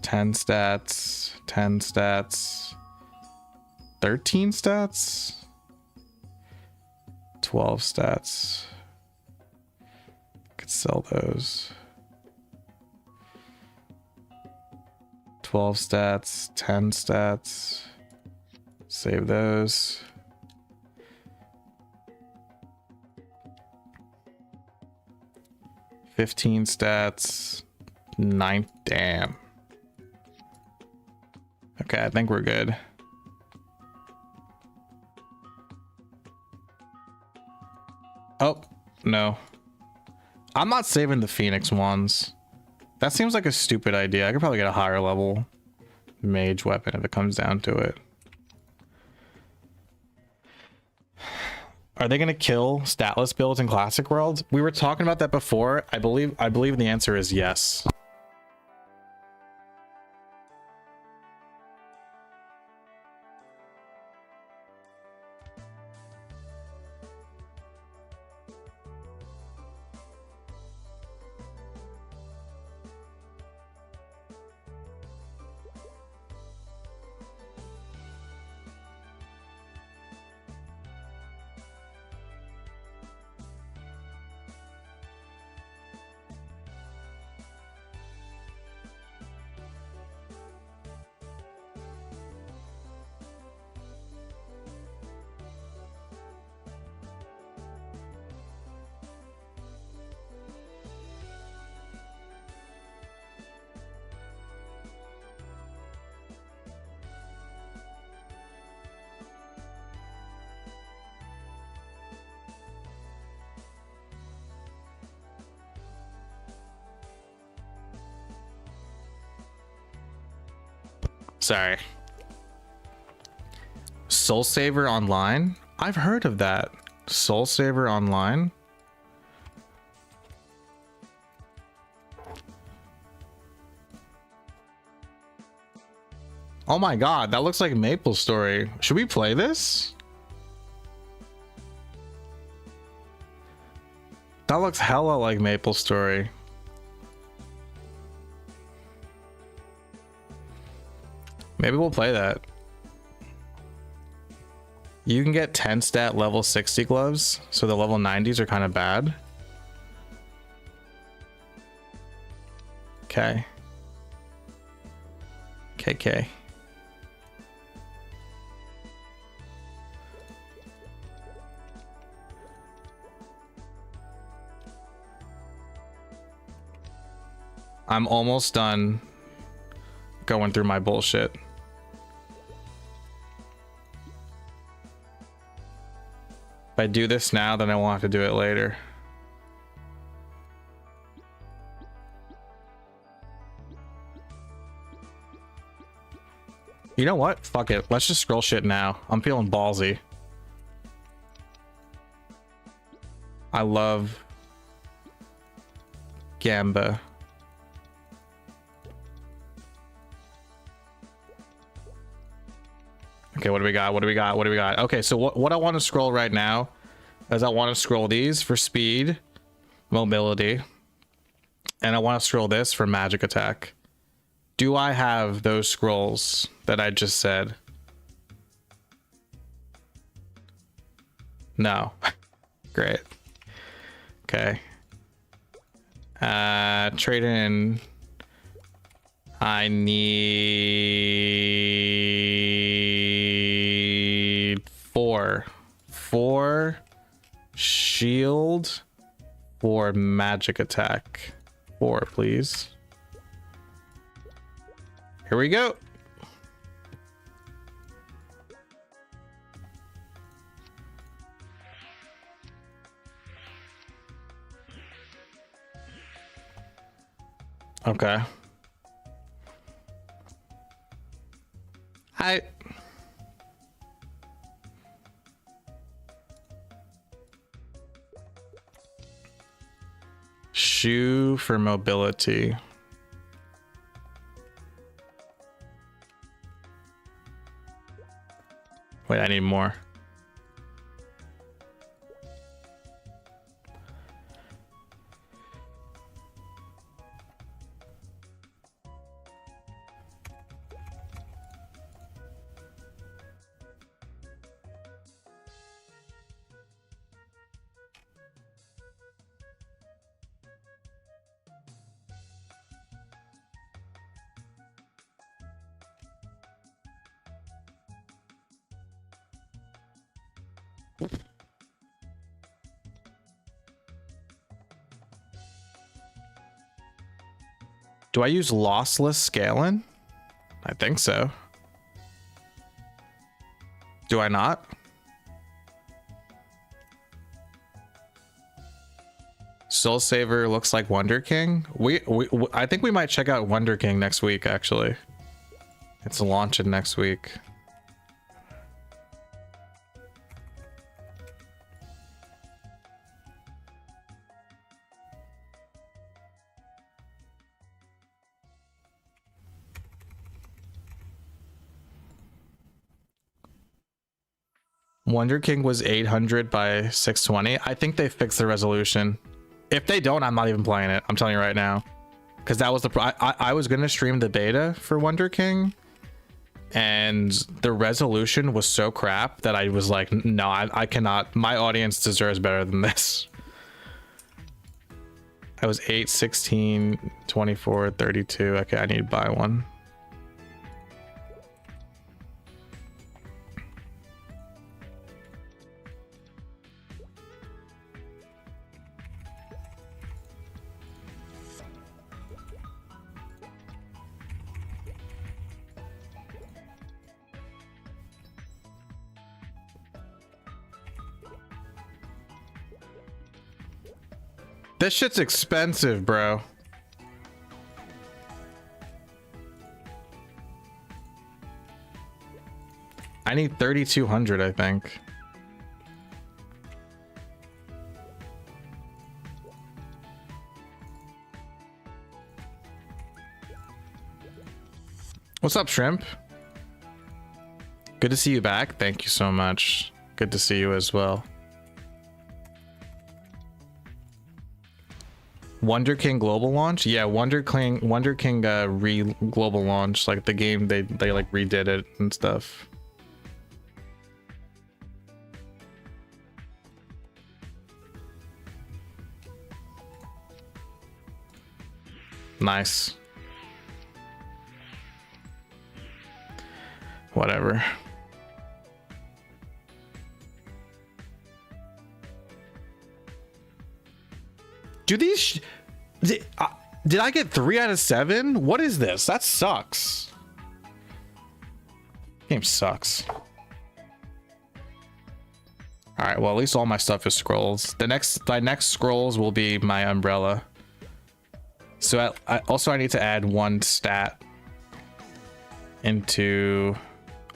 10 stats, 10 stats, 13 stats, 12 stats. Could sell those. 12 stats, 10 stats. Save those. $15 stats. 9. Damn. Okay, I think we're good. Oh, no. I'm not saving the Phoenix ones. That seems like a stupid idea. I could probably get a higher level mage weapon if it comes down to it. Are they going to kill statless builds in Classic World? We were talking about that before. I believe the answer is yes. Sorry. Soul Saver Online? I've heard of that. Soul Saver Online? Oh my god, that looks like MapleStory. Should we play this? That looks hella like MapleStory. Maybe we'll play that. You can get 10 stat level 60 gloves, so the level 90s are kind of bad. Okay. KK. I'm almost done going through my bullshit. I do this now, then I won't have to do it later. You know what? Fuck it. Let's just scroll shit now. I'm feeling ballsy. I love Gamba. Okay, what do we got? What do we got? What do we got? Okay, so what I want to scroll right now is I want to scroll these for speed, mobility, and I want to scroll this for magic attack. Do I have those scrolls that I just said? No. Great. Okay. Trade in. I need 4 shield, 4 magic attack. 4, please. Here we go. Okay. Shoe for mobility. Wait, I need more. Do I use lossless scaling? I think so. Do I not? Soul Saver looks like Wonder King. I think we might check out Wonder King next week, actually. It's launching next week. Wonder King was 800 by 620. I think they fixed the resolution. If they don't, I'm not even playing it. I'm telling you right now. Because that was the... I was going to stream the beta for Wonder King. And the resolution was so crap that I was like, no, I cannot. My audience deserves better than this. I was 8, 16, 24, 32. Okay, I need to buy one. This shit's expensive, bro. I need 3,200, I think. What's up, Shrimp? Good to see you back. Thank you so much. Good to see you as well. Wonder King global launch? Yeah, Wonder King global launch, like the game they like redid it and stuff. Nice. Whatever. Do these did I get 3 out of 7? What is this? That sucks. Game sucks. All All right, well, at least all my stuff is scrolls. My next scrolls will be my umbrella. So I need to add one stat into...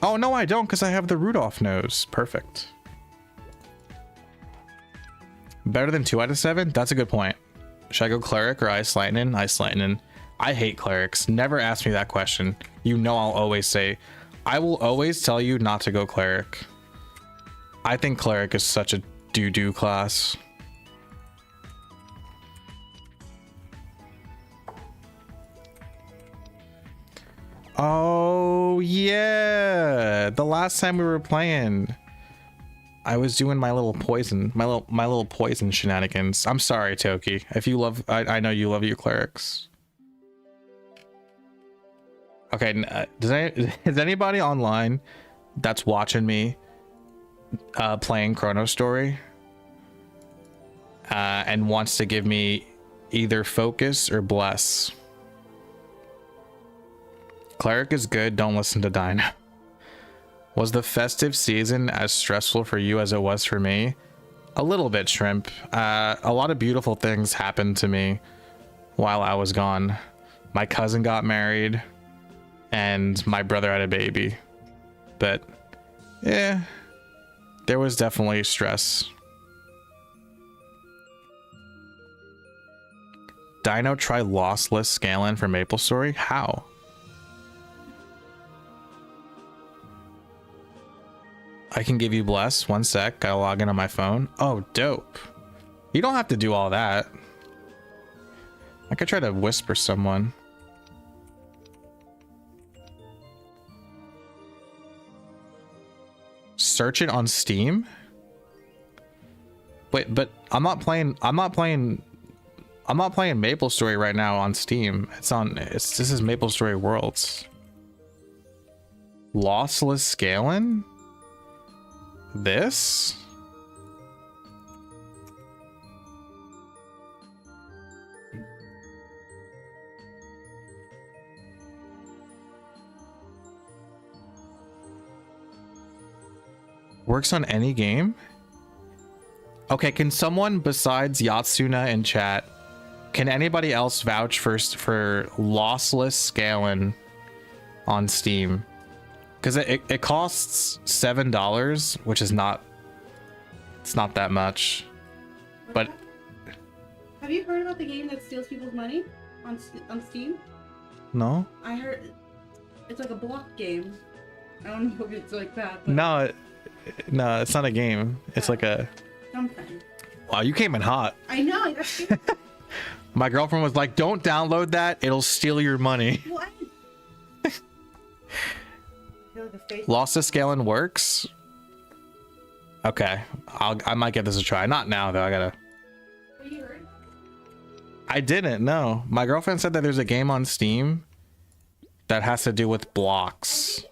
Oh, no, I don't, because I have the Rudolph nose. Perfect. Better than 2 out of 7? That's a good point. Should I go Cleric or Ice Lightning? Ice Lightning. I hate Clerics. Never ask me that question. You know I'll always say... I will always tell you not to go Cleric. I think Cleric is such a doo-doo class. Oh, yeah. The last time we were playing, I was doing my little poison, my little poison shenanigans. I'm sorry, Toki. If you love, I know you love your clerics. Okay, is anybody online that's watching me playing Chrono Story and wants to give me either focus or bless? Cleric is good, don't listen to Dino. Was the festive season as stressful for you as it was for me? A little bit, Shrimp. A lot of beautiful things happened to me while I was gone. My cousin got married and my brother had a baby. But yeah, there was definitely stress. Dino, try lossless scaling for maplestory? How? I can give you bless. 1 sec. Gotta log in on my phone. Oh, dope. You don't have to do all that. I could try to whisper someone. Search it on Steam? Wait, but I'm not playing MapleStory right now on Steam. This is MapleStory Worlds. Lossless scaling? This? Works on any game? Okay, can someone besides Yatsuna in chat, can anybody else vouch for lossless scaling on Steam? Because it costs $7, which is not, it's not that much. But have you heard about the game that steals people's money on Steam? No. I heard it's like a block game. I don't know if it's like that. But No, it's not a game. It's like a something. Wow, you came in hot. I know. My girlfriend was like, "Don't download that. It'll steal your money." What? Lossless scaling works. Okay, I might give this a try. Not now though. I gotta. I didn't. No, my girlfriend said that there's a game on Steam that has to do with blocks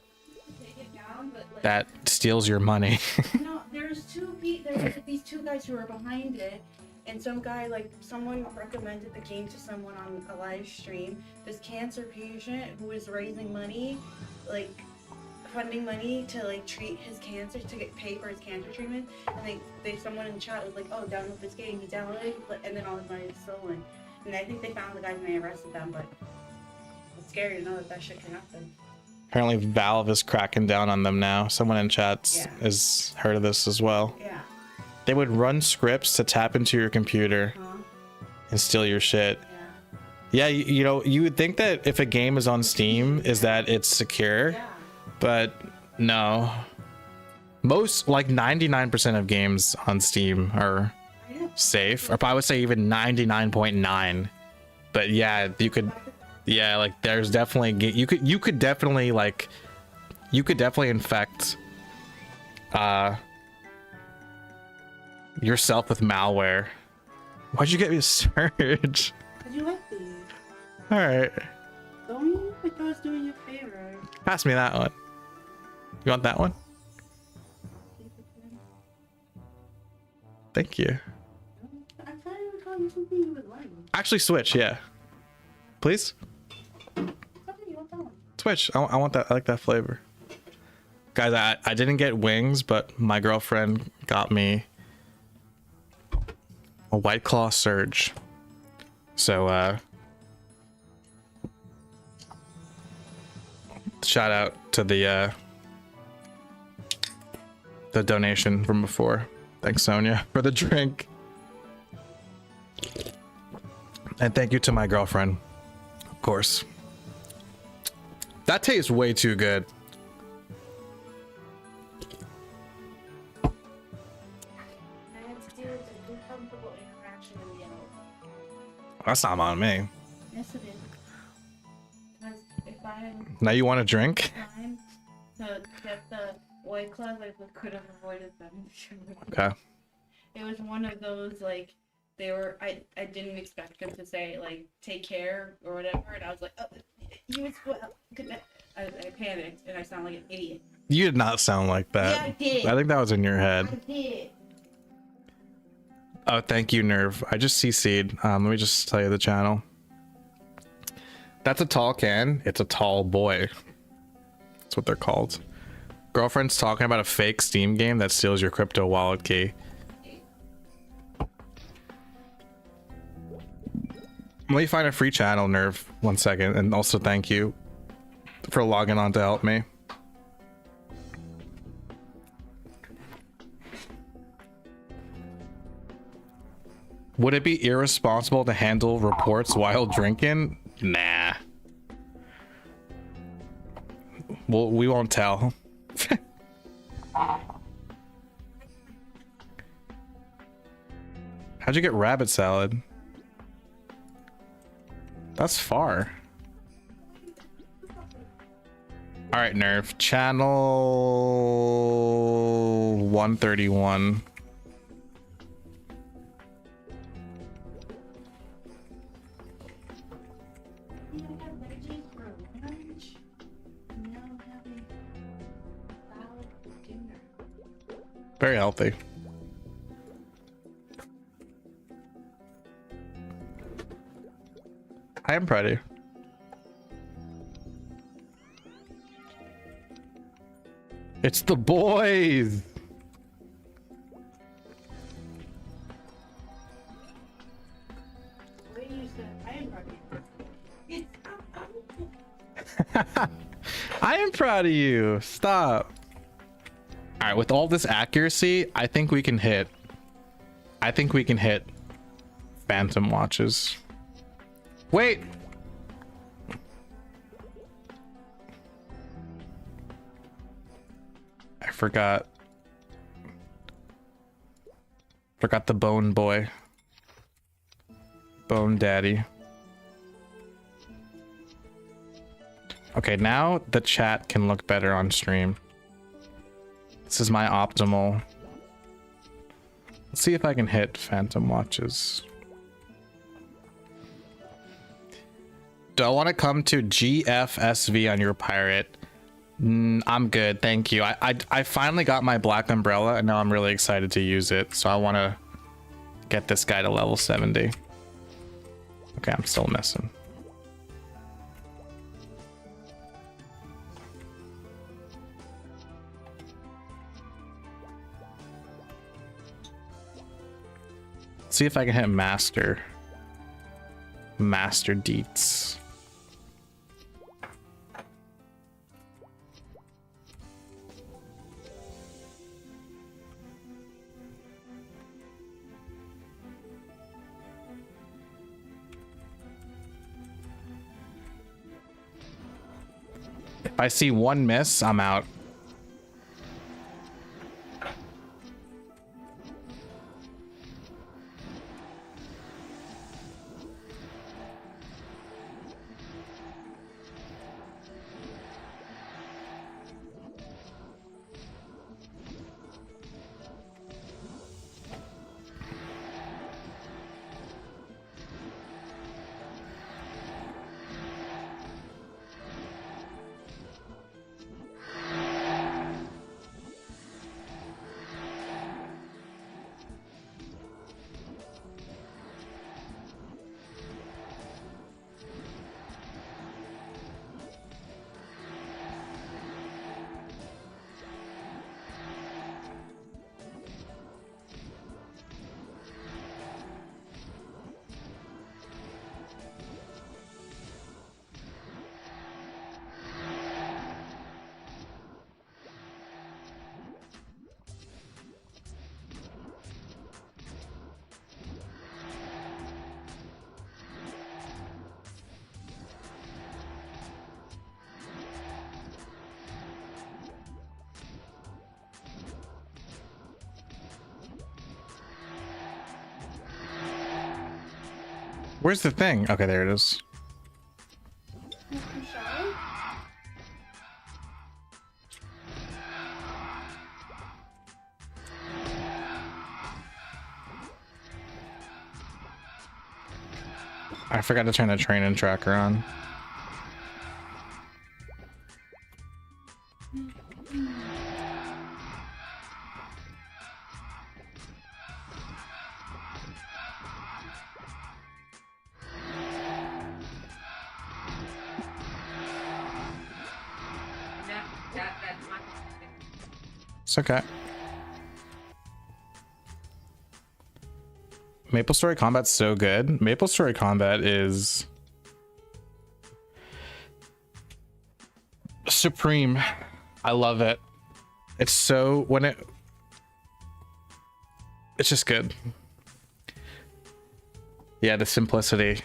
that steals your money. No, there's these two guys who are behind it, and someone recommended the game to someone on a live stream. This cancer patient who is raising money, funding money to treat his cancer, to pay for his cancer treatment, and someone in the chat was like, "Oh, download this game." He downloaded it, and then all his money was stolen. And I think they found the guys and they arrested them, but it's scary to know that shit can happen. Apparently Valve is cracking down on them now. Someone in chat has heard of this as well. Yeah. They would run scripts to tap into your computer and steal your shit. Yeah, you would think that if a game is on Steam is that it's secure, but no. Most, 99% of games on Steam are safe, or I would say even 99.9. But yeah, you could, there's definitely, you could definitely infect yourself with malware. Why'd you get me a surge? Cause you like these. All right. Don't you think I was doing you a favor? Pass me that one. You want that one? Thank you. I thought you were calling something you would like. Actually, switch. Yeah. Please. Okay, you want that one? Switch. I want that. I like that flavor. Guys, I didn't get wings, but my girlfriend got me a White Claw Surge. So, shout out to the donation from before. Thanks, Sonia, for the drink. And thank you to my girlfriend, of course. That tastes way too good. I had to deal with an uncomfortable interaction in the elevator. That's not on me. Yes, it is. Because if I had Now you want a drink? time to get the White Claws, I could have avoided them. Okay. It was one of those, like, they were, I didn't expect them to say, like, take care or whatever, and I was like, oh, you as well. Good night. I panicked, and I sound like an idiot. You did not sound like that. Yeah, I did. I think that was in your I head. did. Oh, thank you, Nerve. I just CC'd. Let me just tell you the channel. That's a tall can. It's a tall boy. That's what they're called. Girlfriend's talking about a fake Steam game that steals your crypto wallet key. Let me find a free channel, Nerve. 1 second. And also thank you for logging on to help me. Would it be irresponsible to handle reports while drinking? Nah. Well, we won't tell. How'd you get rabbit salad? That's far. All right, Nerve. Channel 131. You don't have veggies for lunch? You don't have a salad for dinner? Very healthy. I am proud of you. It's the boys. What you said? I am proud of you. I am proud of you. Stop. All right, with all this accuracy, I think we can hit. I think we can hit Phantom Watches. Wait. I forgot. Forgot the Bone Boy. Bone Daddy. Okay, now the chat can look better on stream. This is my optimal. Let's see if I can hit Phantom Watches. Do I want to come to GFSV on your pirate? I'm good, thank you. I finally got my black umbrella and now I'm really excited to use it. So I want to get this guy to level 70. Okay, I'm still missing. See if I can hit Master. Master Deets. If I see one miss, I'm out. Where's the thing? Okay, there it is. You shy? I forgot to turn the training tracker on. It's okay. MapleStory combat's so good. MapleStory combat is supreme. I love it. It's so it's just good. Yeah, the simplicity.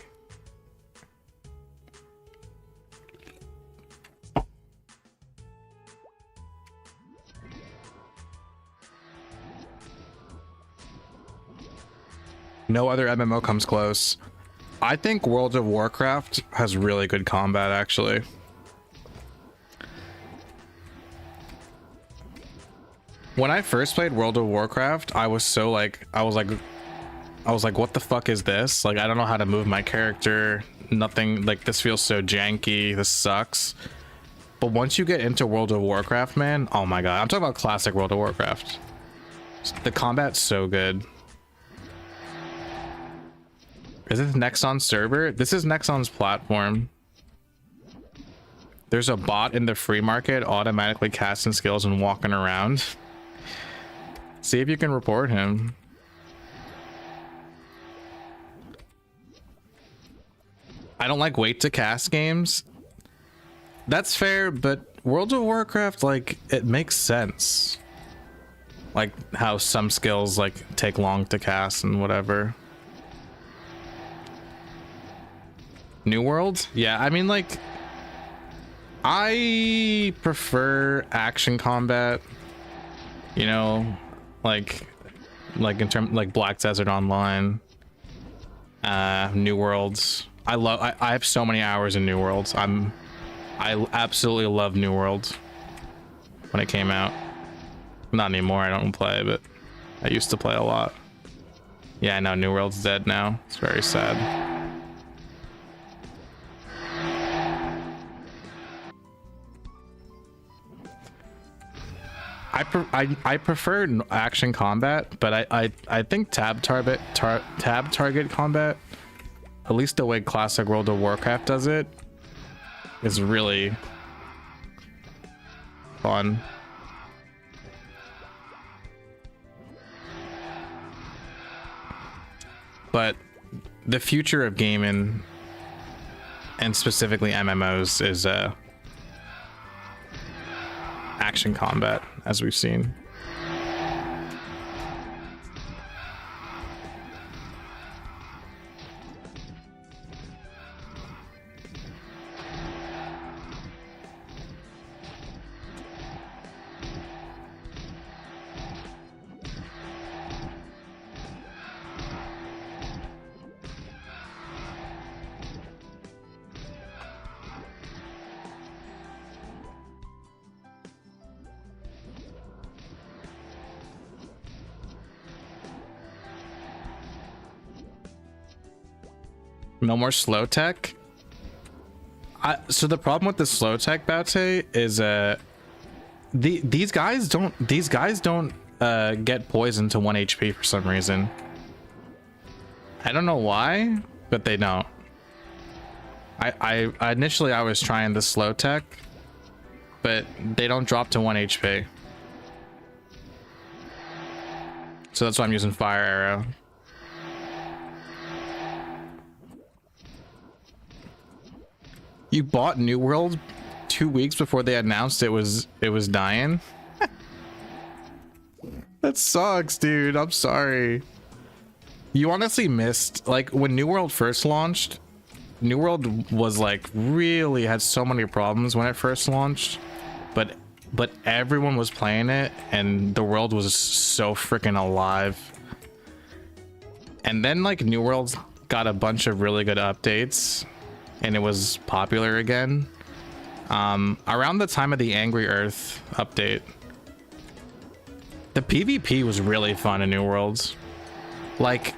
No other MMO comes close. I think World of Warcraft has really good combat, actually. When I first played World of Warcraft, I was so like, I was like, what the fuck is this? Like, I don't know how to move my character. Nothing, like, this feels so janky. This sucks. But once you get into World of Warcraft, man, oh my god. I'm talking about classic World of Warcraft. The combat's so good. Is this Nexon's server? This is Nexon's platform. There's a bot in the free market automatically casting skills and walking around. See if you can report him. I don't like wait to cast games. That's fair, but World of Warcraft, like, it makes sense. Like how some skills like take long to cast and whatever. New World? Yeah, I mean, like, I prefer action combat, you know, like in terms like Black Desert Online, New Worlds. I have so many hours in New Worlds. I absolutely love New World when it came out. Not anymore, I don't play, but I used to play a lot. Yeah, I know New World's dead now. It's very sad. I prefer action combat, but I think tab target combat, at least the way classic World of Warcraft does it, is really fun. But the future of gaming, and specifically MMOs, is action combat, as we've seen. No more slow tech. So the problem with the slow tech, Bate, is these guys don't get poisoned to 1 HP for some reason. I don't know why, but they don't. I initially I was trying the slow tech, but they don't drop to 1 HP. So that's why I'm using fire arrow. You bought New World 2 weeks before they announced it was dying? That sucks, dude. I'm sorry. You honestly missed, like, when New World first launched, New World was like really had so many problems when it first launched, but everyone was playing it and the world was so freaking alive. And then like New World got a bunch of really good updates and it was popular again. Around the time of the Angry Earth update, the PvP was really fun in New Worlds. Like,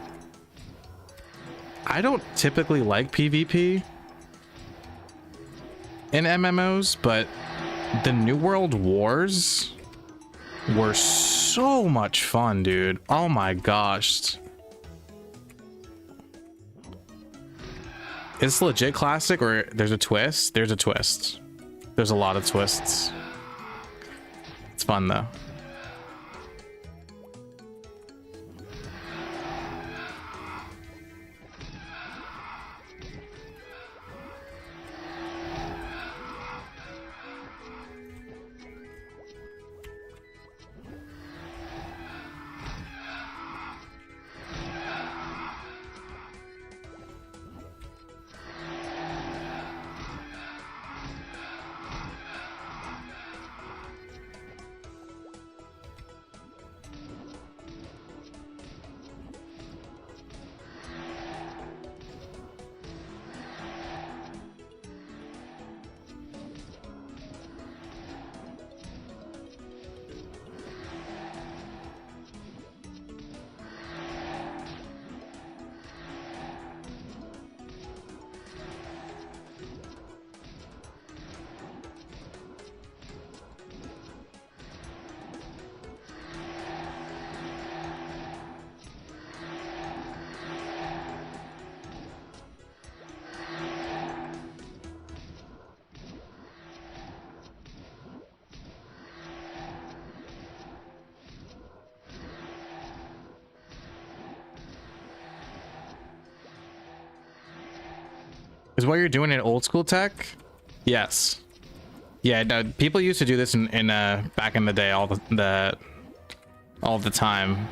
I don't typically like PvP in MMOs, but the New World Wars were so much fun, dude. Oh my gosh. It's legit classic, or there's a twist? There's a twist. There's a lot of twists. It's fun though. Is what you're doing in old school tech? Yes. Yeah, no, people used to do this in back in the day all the time.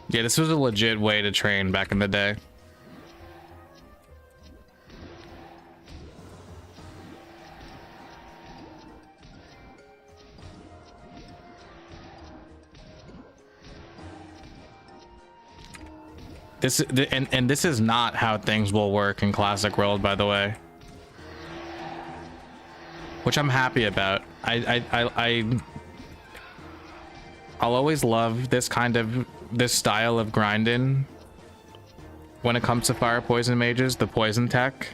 Yeah, this was a legit way to train back in the day. And this is not how things will work in Classic World, by the way, which I'm happy about. I'll always love this style of grinding when it comes to fire poison mages, the poison tech,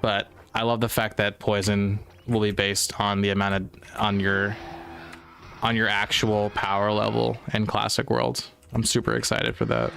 but I love the fact that poison will be based on the amount of on your actual power level in Classic World. I'm super excited for that.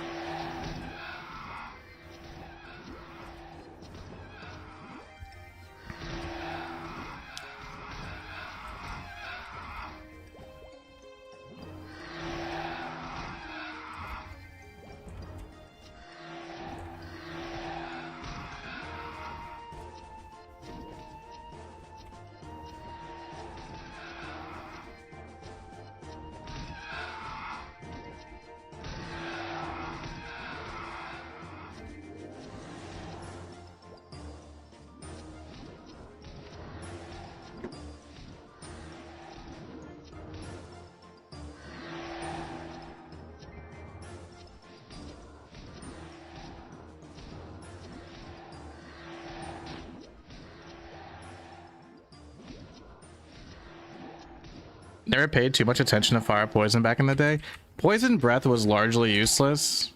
Never paid too much attention to fire poison back in the day. Poison breath was largely useless.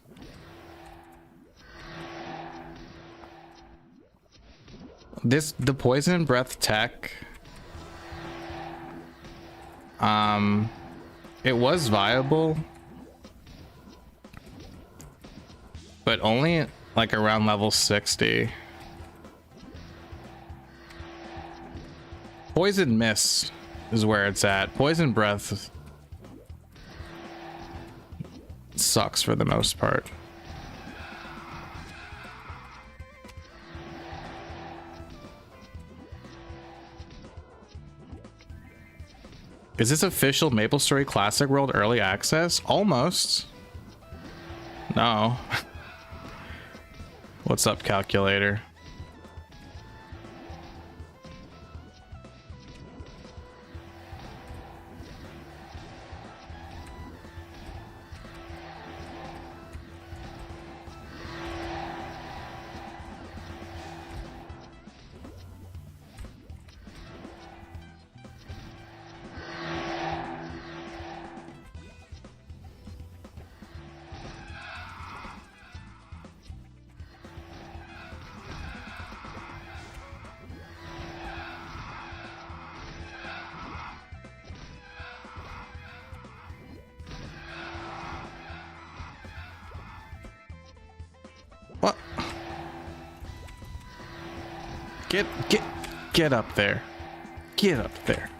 The poison breath tech, it was viable, but only like around level 60. Poison mist is where it's at. Poison breath sucks for the most part. Is this official MapleStory Classic World early access? Almost. No. What's up, calculator? Get up there. Get up there.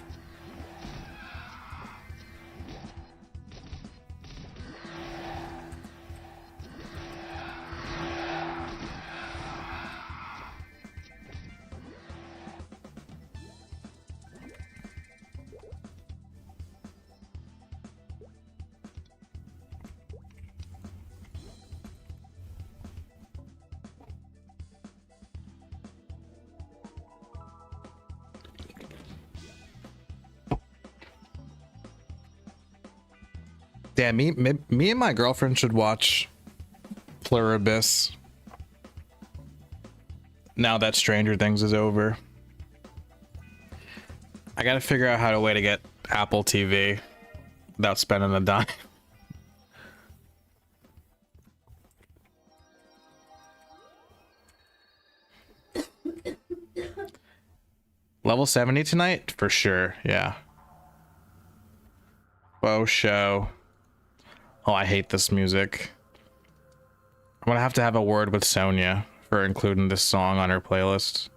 Damn, me and my girlfriend should watch Pluribus now that Stranger Things is over. I gotta figure out how to way to get Apple TV without spending a dime. Level 70 tonight? For sure, yeah. Bow show. Oh, I hate this music. I'm gonna have to have a word with Sonia for including this song on her playlist.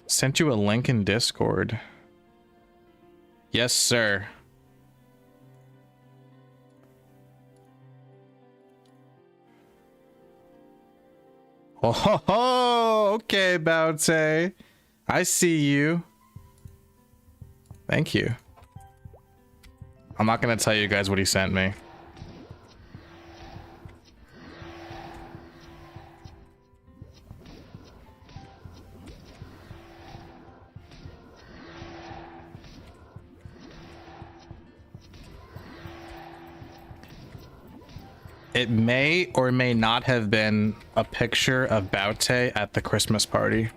Sent you a link in Discord. Yes, sir. Oh, ho, ho. Okay, Bounty. I see you. Thank you. I'm not gonna tell you guys what he sent me. It may or may not have been a picture of Baute at the Christmas party.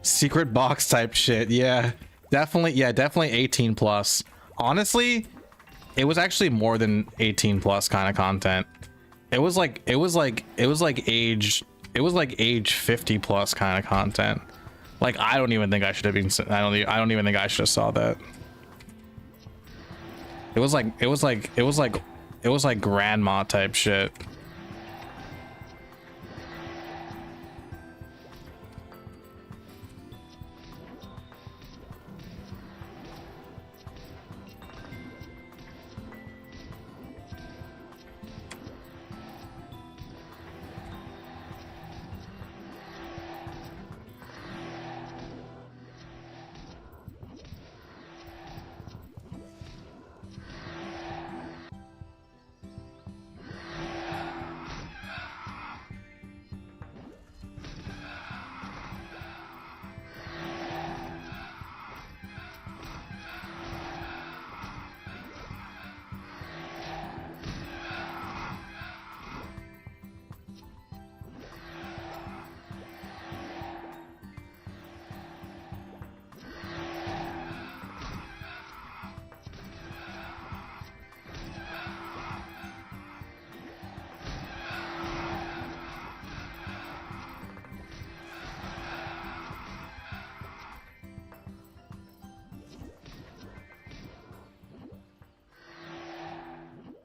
Secret box type shit. Yeah, definitely. Yeah, definitely 18 plus. Honestly, it was actually more than 18 plus kind of content. It was like age 50 plus kind of content. Like, I don't even think I should have been, I don't even think I should have saw that. It was like grandma type shit.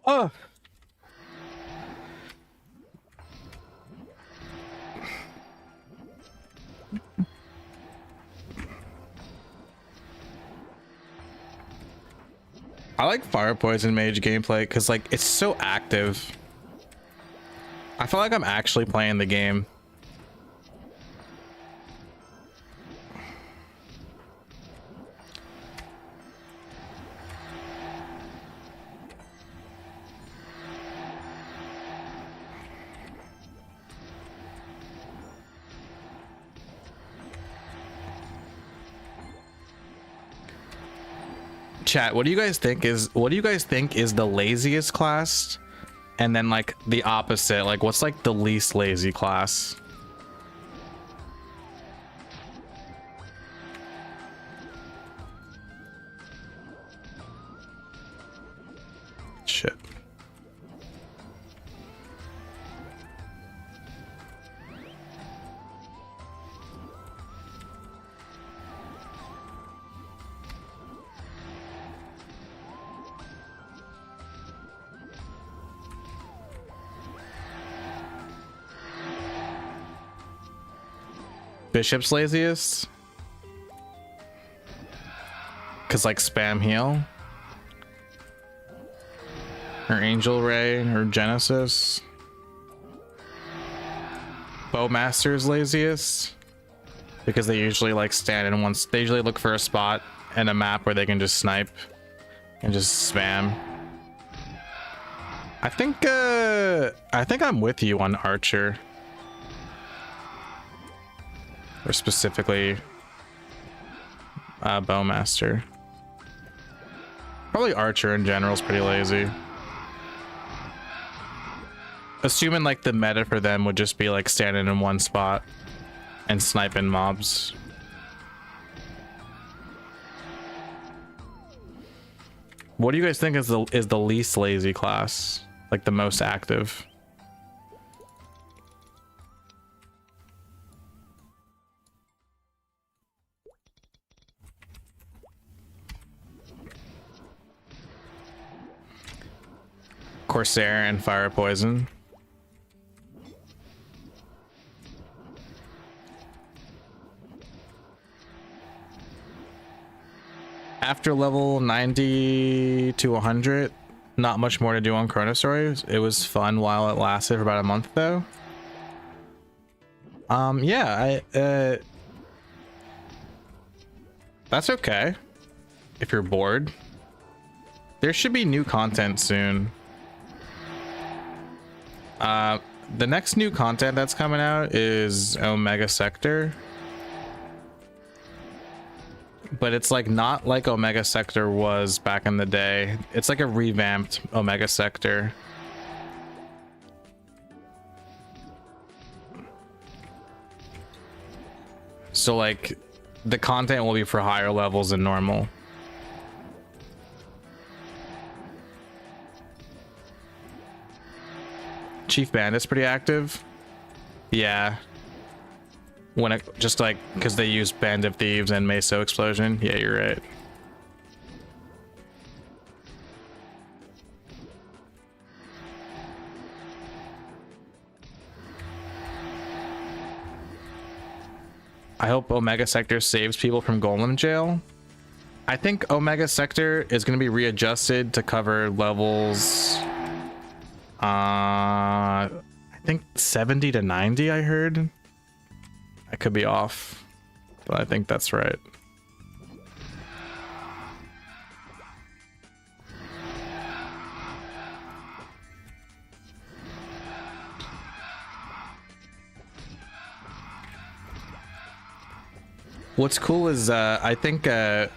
Oh. I like Fire Poison Mage gameplay because, like, it's so active. I feel like I'm actually playing the game. Chat, what do you guys think is the laziest class? And then, like, the opposite, like, what's like the least lazy class? Bishop's laziest. Cause like spam heal. Or Angel Ray or Genesis. Bowmaster's laziest. Because they usually like stand in one, they usually look for a spot and a map where they can just snipe and just spam. I think I'm with you on Archer. Or specifically Bowmaster. Probably Archer in general is pretty lazy. Assuming like the meta for them would just be like standing in one spot and sniping mobs. What do you guys think is the least lazy class? Like the most active? Corsair and Fire Poison. After level 90 to 100, not much more to do on Chronosaur. It was fun while it lasted for about a month though. Yeah, that's okay if you're bored. There should be new content soon. The next new content that's coming out is Omega Sector. But it's like not like Omega Sector was back in the day. It's like a revamped Omega Sector. So like the content will be for higher levels than normal. Chief Bandit's pretty active. Yeah. When it just like because they use Band of Thieves and Meso Explosion. Yeah, you're right. I hope Omega Sector saves people from Golem Jail. I think Omega Sector is going to be readjusted to cover levels. I think 70 to 90. I heard. I could be off, but I think that's right. What's cool is I think I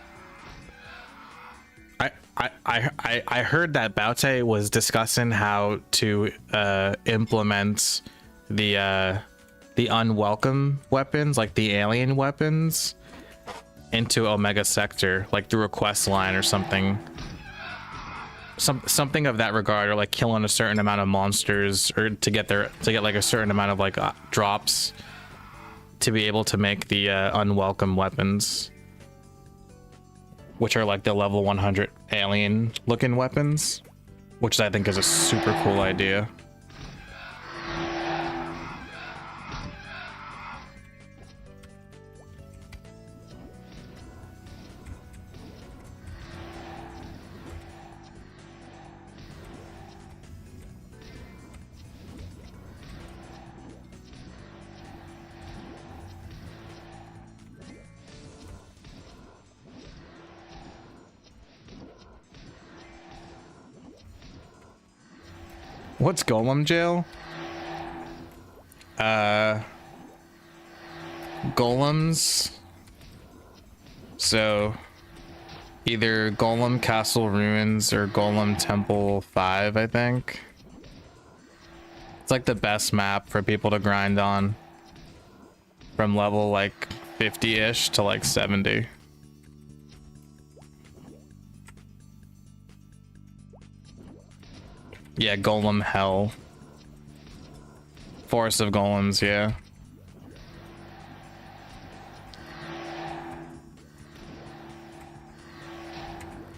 heard that Baute was discussing how to implement the unwelcome weapons, like the alien weapons, into Omega Sector, like through a quest line or something. Something of that regard, or like killing a certain amount of monsters, or to get like a certain amount of like drops to be able to make the unwelcome weapons, which are like the level 100 alien looking weapons, which I think is a super cool idea. What's Golem Jail? Golems. So either Golem Castle Ruins or Golem Temple 5, I think. It's like the best map for people to grind on. From level like 50-ish to like 70. Yeah, Golem Hell. Forest of Golems, yeah.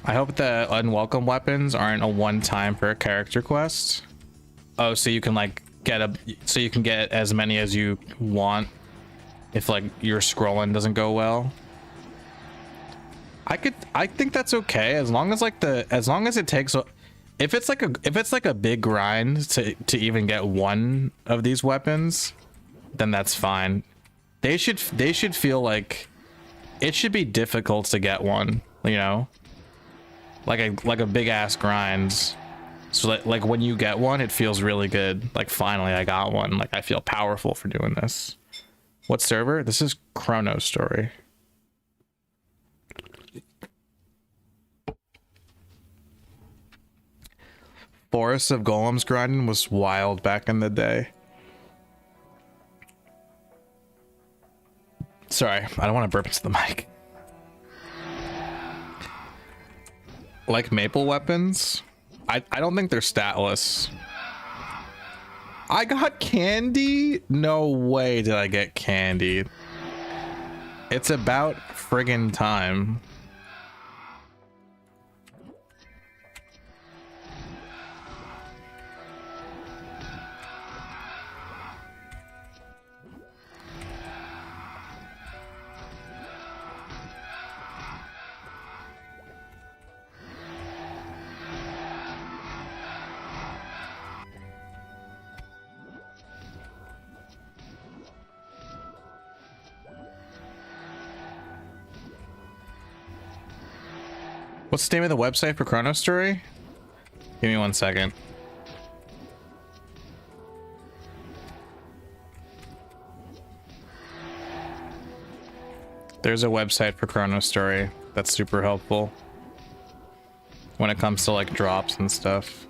I hope the unwelcome weapons aren't a one-time per character quest. Oh, so you can like get as many as you want if like your scrolling doesn't go well. I think that's okay as long as like as long as it takes if it's like a big grind to even get one of these weapons, then that's fine. They should feel like it should be difficult to get one, you know? Like a big ass grind. So like when you get one, it feels really good. Like finally I got one. Like I feel powerful for doing this. What server? This is Chrono Story. Forest of Golems grinding was wild back in the day. Sorry, I don't want to burp into the mic. Like maple weapons, I don't think they're statless. I got candy? No way did I get candy. It's about friggin' time. What's the name of the website for Chrono Story? Give me 1 second. There's a website for Chrono Story that's super helpful when it comes to like drops and stuff.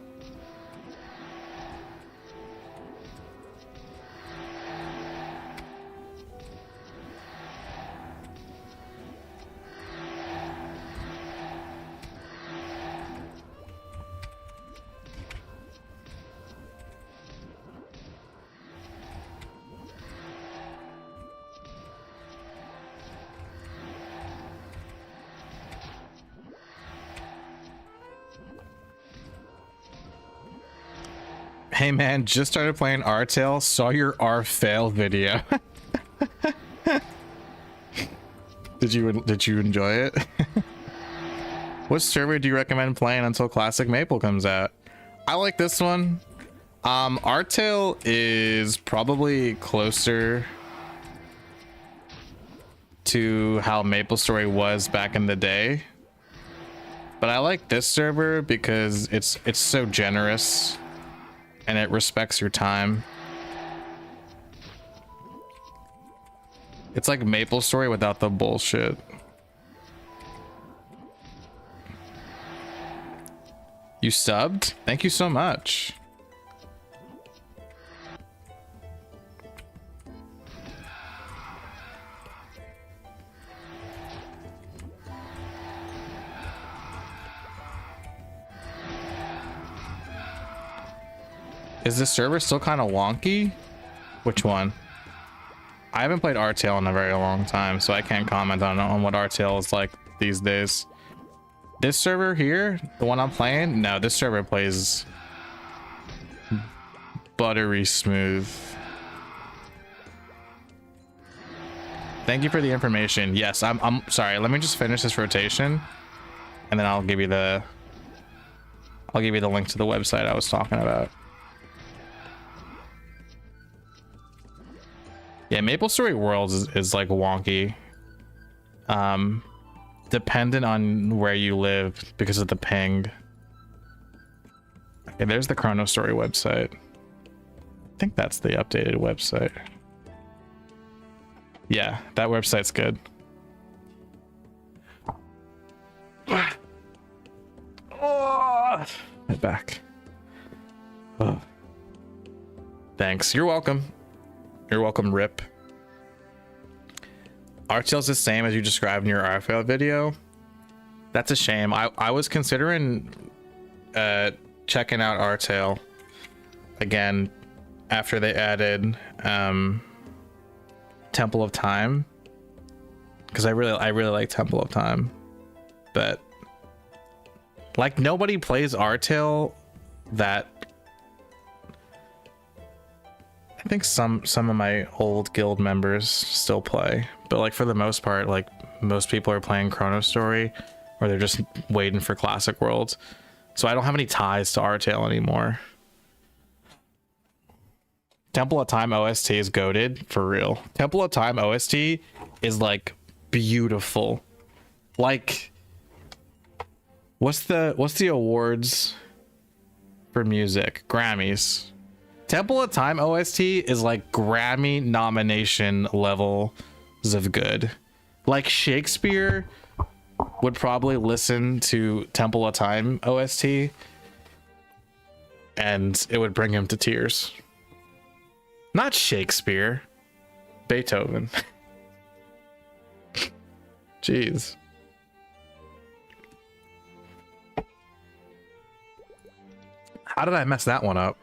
Hey man, just started playing R-Tail, saw your R-Fail video. Did you enjoy it? What server do you recommend playing until Classic Maple comes out? I like this one. R-Tail is probably closer to how MapleStory was back in the day. But I like this server because it's so generous. And it respects your time. It's like MapleStory without the bullshit. You subbed? Thank you so much. Is this server still kind of wonky? Which one? I haven't played R-Tail in a very long time, so I can't comment on what R-Tail is like these days. This server here, the one I'm playing, no, this server plays buttery smooth. Thank you for the information. Yes, I'm sorry. Let me just finish this rotation, and then I'll give you the link to the website I was talking about. Yeah, MapleStory Worlds is like wonky. Dependent on where you live because of the ping. Okay, there's the Chrono Story website. I think that's the updated website. Yeah, that website's good. Oh, my back. Oh. Thanks. You're welcome. You're welcome, Rip. R-Tail's the same as you described in your R-Fail video. That's a shame. I was considering checking out R-Tail again after they added Temple of Time, because I really like Temple of Time, but like nobody plays R-Tail that think some of my old guild members still play, but like for the most part, like most people are playing Chrono Story, or they're just waiting for Classic Worlds. So I don't have any ties to Artale anymore. Temple of Time OST is goated for real. Temple of Time OST is like beautiful. Like, what's the awards for music? Grammys. Temple of Time OST is like Grammy nomination levels of good. Like Shakespeare would probably listen to Temple of Time OST and it would bring him to tears. Not Shakespeare, Beethoven. Jeez. How did I mess that one up?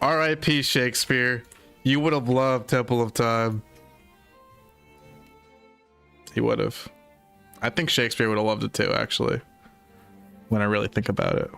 R.I.P. Shakespeare. You would have loved Temple of Time. He would have. I think Shakespeare would have loved it too, actually, when I really think about it.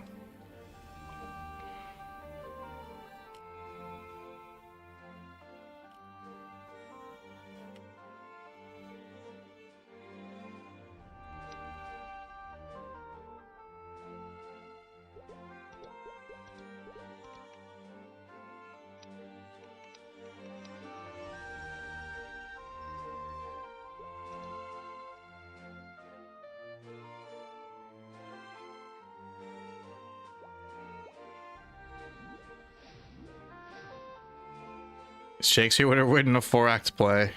Shakespeare would have written a 4-act play.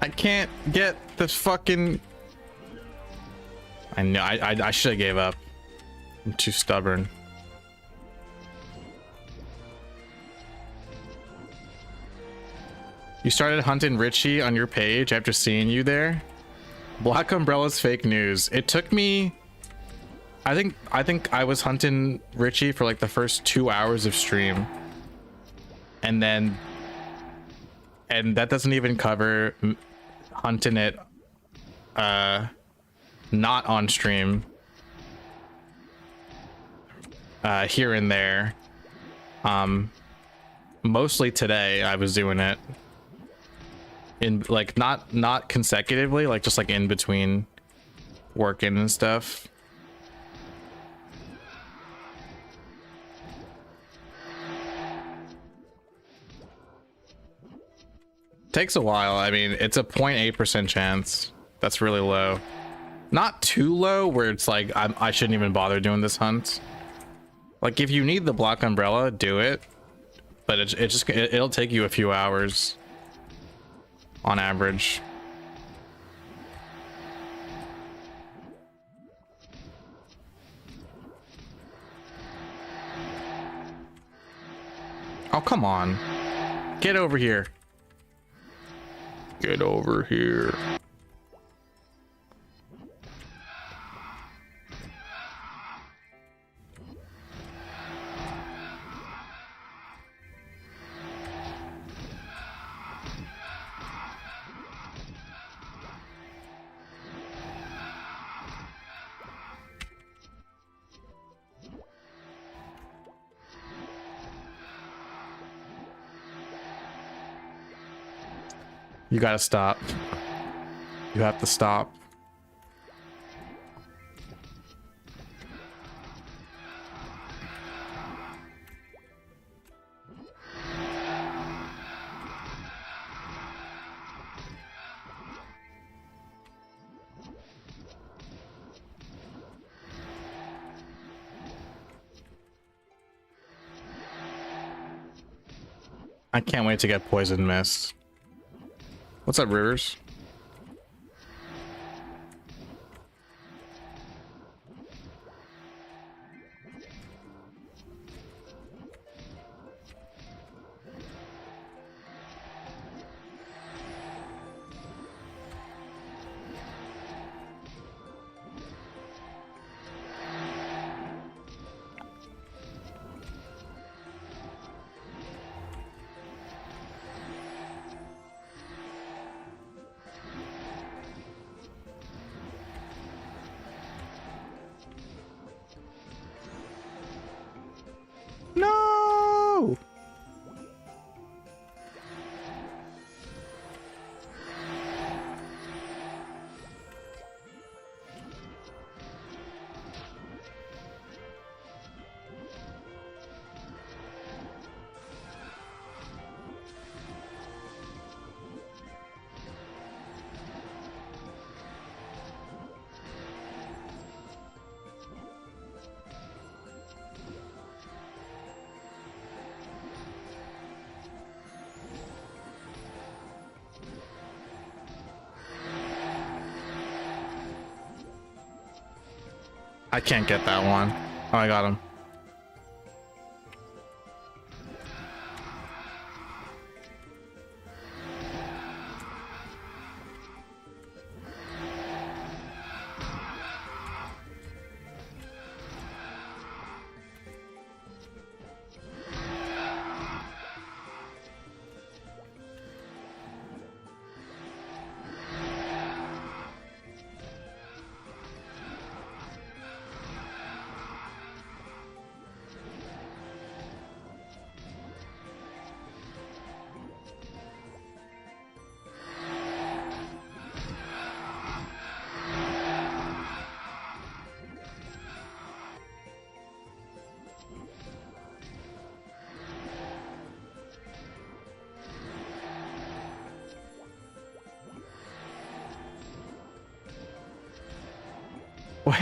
I can't get this fucking... I know, I should have gave up. I'm too stubborn. You started hunting Richie on your page after seeing you there? Black Umbrella's fake news. It took me... I think I was hunting Richie for like the first 2 hours of stream. And then... And that doesn't even cover hunting it not on stream. Here and there. Mostly today I was doing it in like not consecutively, like just like in between working and stuff. Takes a while. I mean, it's a 0.8% chance. That's really low. Not too low where it's like I shouldn't even bother doing this hunt. Like, if you need the Black Umbrella, do it. But it'll take you a few hours on average. Oh, come on. Get over here. Get over here. You gotta stop. You have to stop. I can't wait to get Poison Mist. What's up, Rivers? No! I can't get that one. Oh, I got him.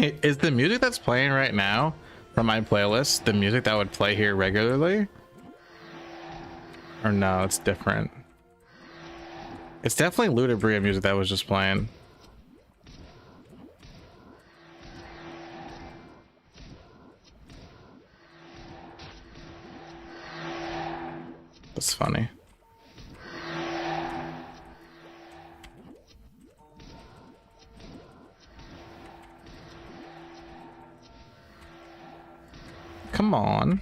Wait, is the music that's playing right now from my playlist the music that would play here regularly? Or no, it's different. It's definitely Ludibria music that was just playing. That's funny. Come on.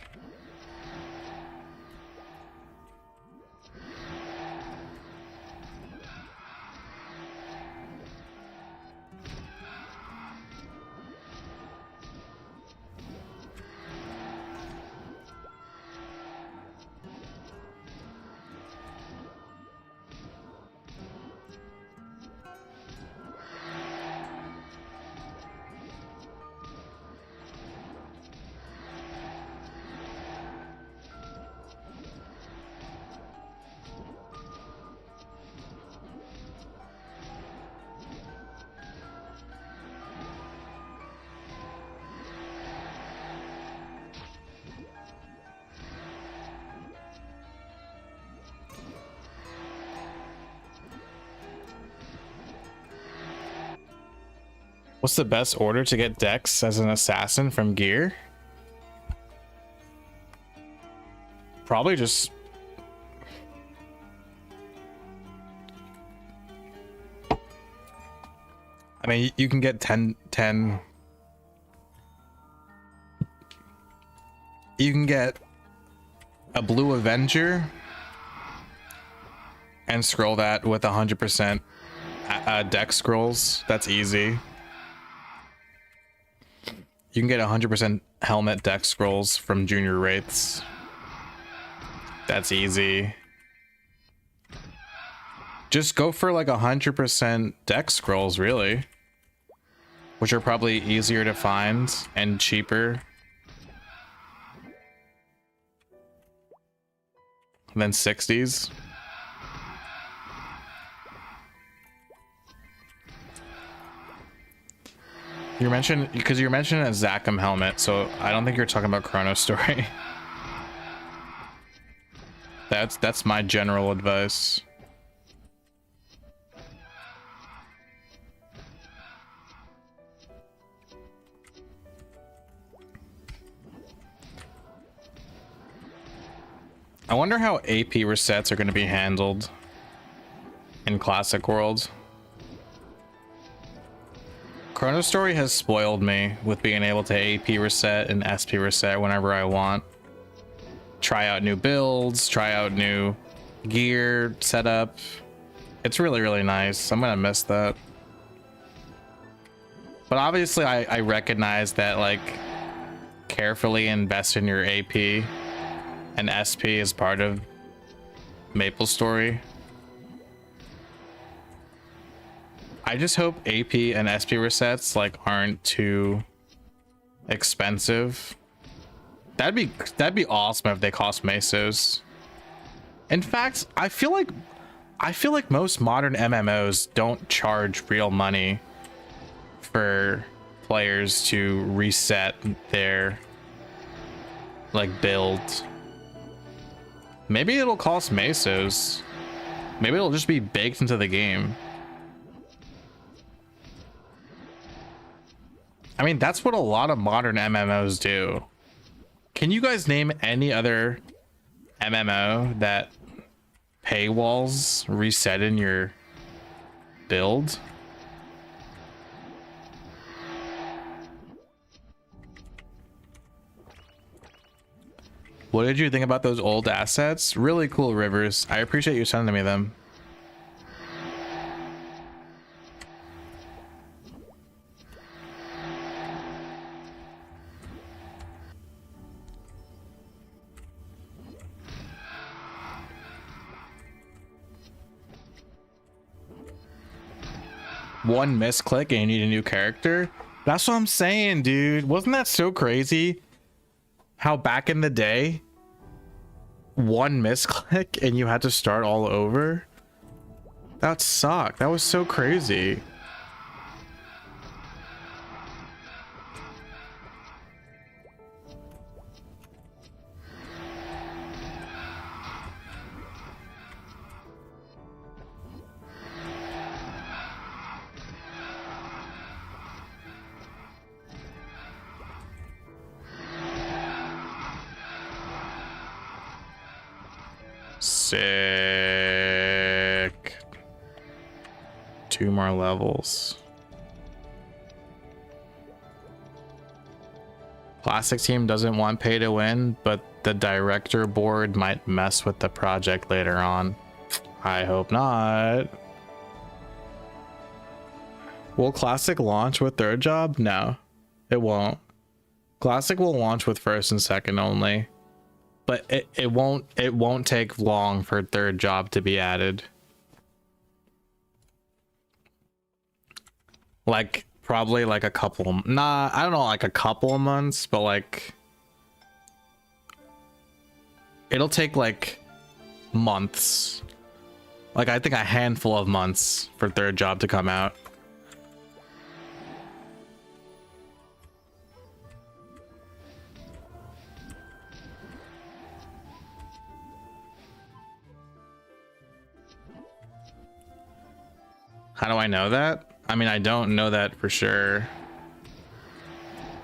What's the best order to get Dex as an assassin from gear? Probably just... I mean, you can get 10... You can get a blue Avenger and scroll that with 100% Dex scrolls. That's easy. You can get 100% helmet Dex scrolls from junior wraiths. That's easy. Just go for like 100% Dex scrolls, really. Which are probably easier to find and cheaper than 60s. You mentioned, because you're mentioning a Zachem helmet, so I don't think you're talking about Chrono Story. That's my general advice. I wonder how AP resets are going to be handled in Classic World. Chrono Story has spoiled me with being able to AP reset and SP reset whenever I want. Try out new builds, try out new gear setup. It's really, really nice. I'm gonna miss that. But obviously I recognize that, like, carefully invest in your AP and SP is part of maplestory. I just hope AP and SP resets like aren't too expensive. That'd be awesome if they cost mesos. In fact, I feel like most modern MMOs don't charge real money for players to reset their like build. Maybe it'll cost mesos. Maybe it'll just be baked into the game. I mean, that's what a lot of modern MMOs do. Can you guys name any other MMO that paywalls reset in your build? What did you think about those old assets? Really cool, Rivers. I appreciate you sending me them. One misclick and you need a new character. That's what I'm saying, dude. Wasn't that so crazy? How back in the day, one misclick and you had to start all over? That sucked. That was so crazy. Sick. 2 more levels. Classic team doesn't want pay to win, but the director board might mess with the project later on. I hope not. Will Classic launch with third job? No, it won't. Classic will launch with first and second only. But it won't take long for third job to be added. Like probably like a couple, I don't know, like a couple of months, but like it'll take like months. Like I think a handful of months for third job to come out. How do I know that? I mean, I don't know that for sure.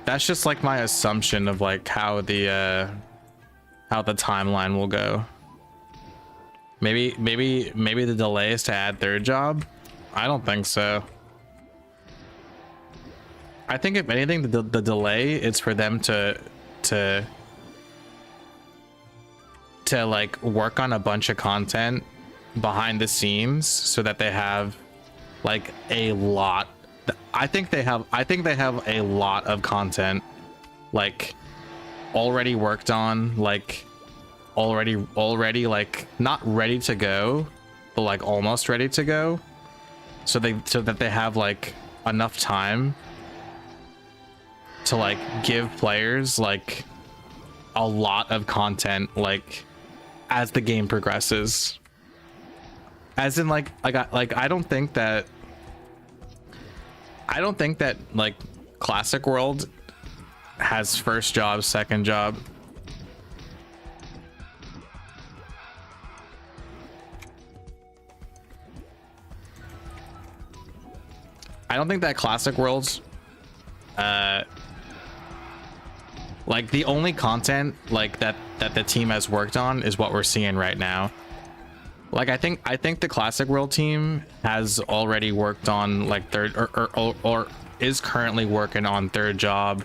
That's just like my assumption of like how the timeline will go. Maybe the delay is to add third job. I don't think so. I think if anything, the delay is for them to like work on a bunch of content behind the scenes so that they have like a lot. I think they have a lot of content like already worked on, like already like not ready to go, but like almost ready to go, so that they have like enough time to like give players like a lot of content like as the game progresses. As in like I don't think that like Classic World has first job, second job. I don't think that Classic Worlds like the only content like that the team has worked on is what we're seeing right now. Like I think the Classic World team has already worked on like third or is currently working on third job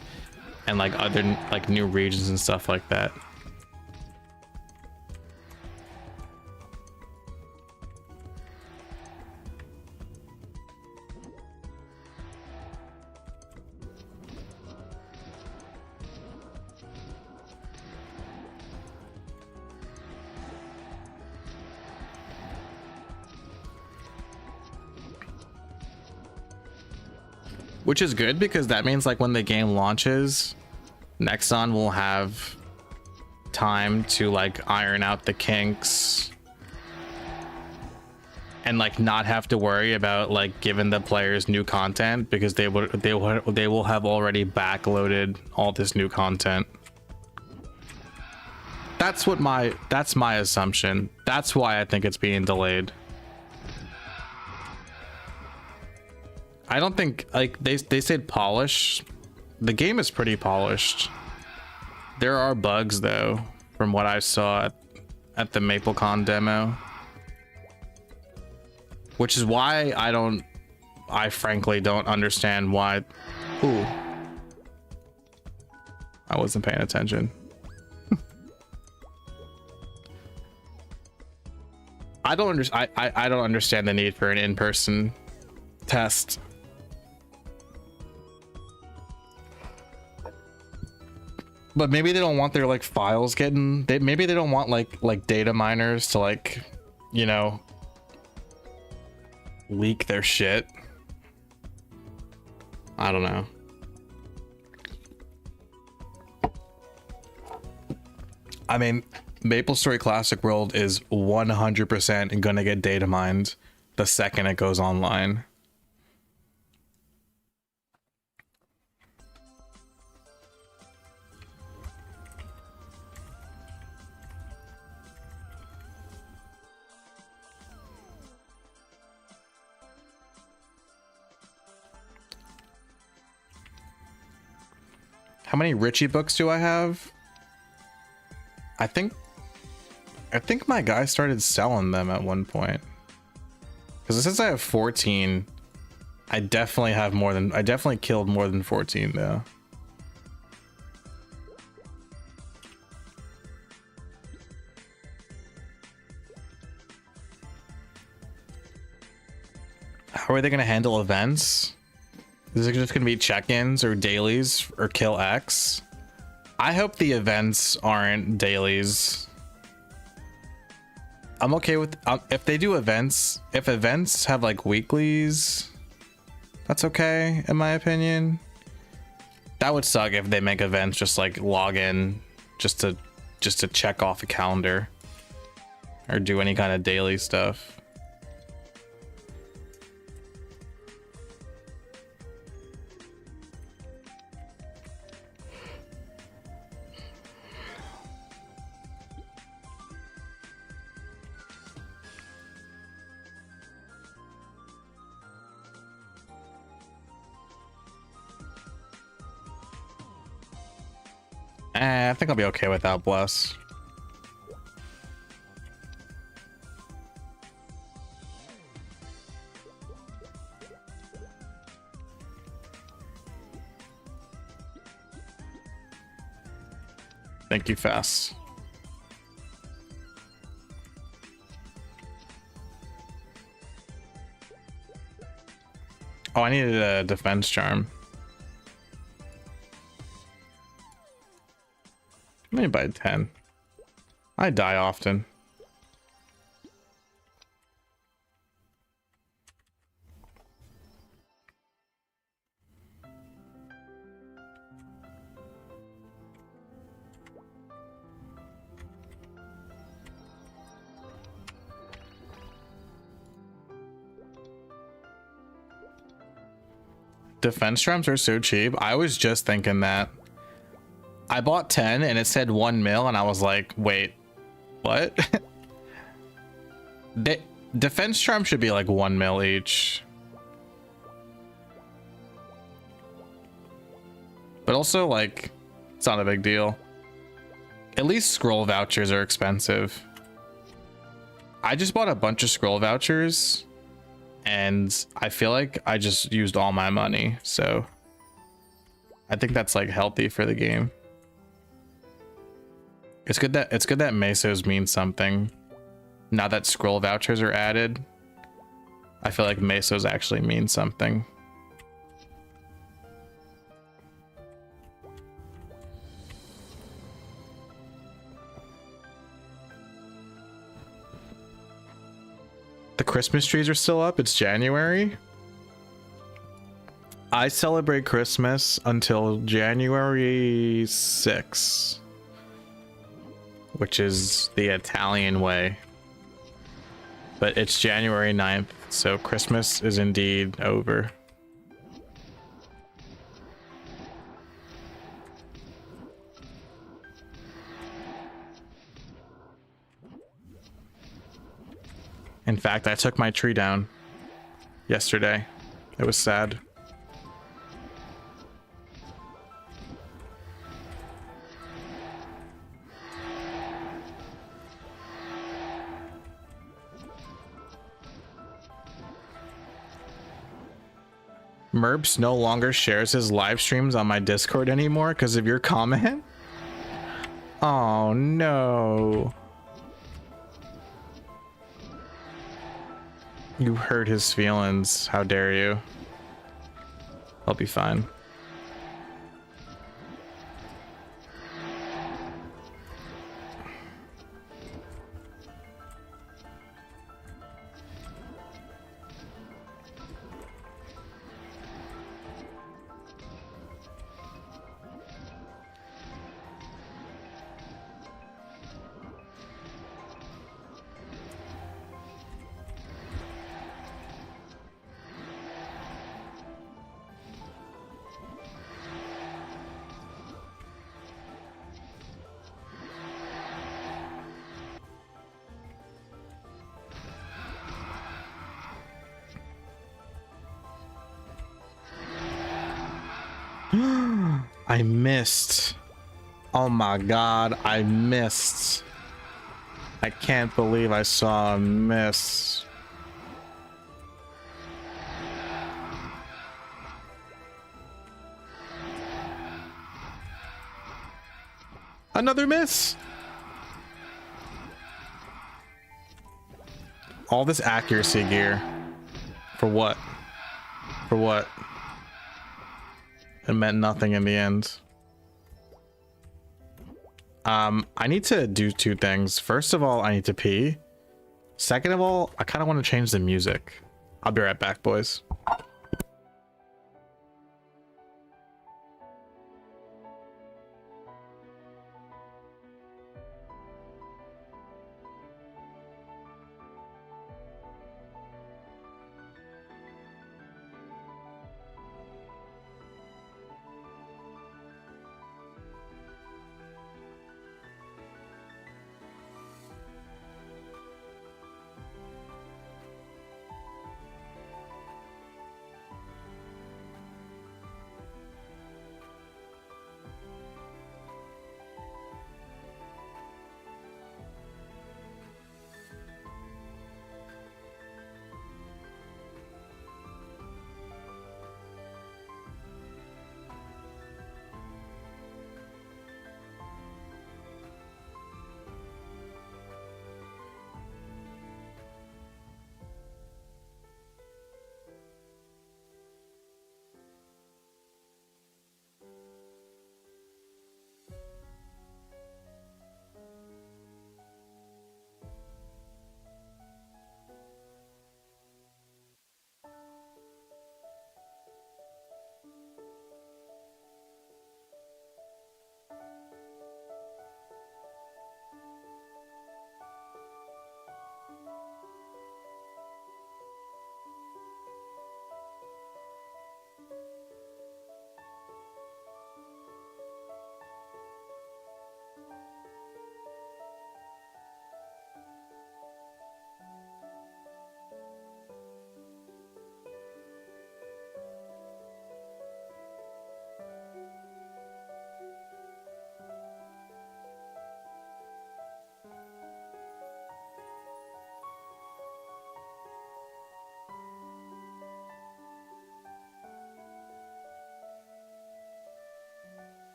and like other like new regions and stuff like that. which is good because that means like when the game launches, Nexon will have time to like iron out the kinks and like not have to worry about like giving the players new content, because they will have already backloaded all this new content. That's my assumption. That's why I think it's being delayed. I don't think, like, they said polish. The game is pretty polished. There are bugs though, from what I saw at the MapleCon demo. Which is why I frankly don't understand why. Ooh. I wasn't paying attention. I don't understand the need for an in-person test. But maybe they don't want their like files getting, maybe they don't want like data miners to like, you know, leak their shit. I don't know. I mean, MapleStory Classic World is 100% gonna get data mined the second it goes online. How many Richie books do I have? I think my guy started selling them at one point. Because since I have 14, I definitely killed more than 14 though. How are they going to handle events? Is it just going to be check-ins or dailies or kill X? I hope the events aren't dailies. I'm okay with if they do events. If events have like weeklies, that's okay in my opinion. That would suck if they make events just like log in just to check off a calendar or do any kind of daily stuff. I think I'll be okay without Bless. Thank you, Fast. Oh, I needed a defense charm. Maybe by 10. I die often. Defense charms are so cheap. I was just thinking that. I bought 10 and it said 1 mil and I was like, wait, what? Defense charm should be like 1 mil each. But also like, it's not a big deal. At least scroll vouchers are expensive. I just bought a bunch of scroll vouchers and I feel like I just used all my money. So I think that's like healthy for the game. It's good that mesos mean something. Now that scroll vouchers are added, I feel like mesos actually mean something. The Christmas trees are still up. It's January. I celebrate Christmas until January 6th, which is the Italian way. But it's January 9th, so Christmas is indeed over. In fact, I took my tree down yesterday. It was sad. Merps no longer shares his live streams on my Discord anymore because of your comment? Oh no. You hurt his feelings. How dare you? I'll be fine. I missed. Oh my god, I missed. I can't believe I saw a miss. Another miss. All this accuracy gear. For what? For what? It meant nothing in the end. I need to do two things. First of all, I need to pee. Second of all, I kind of want to change the music. I'll be right back, boys.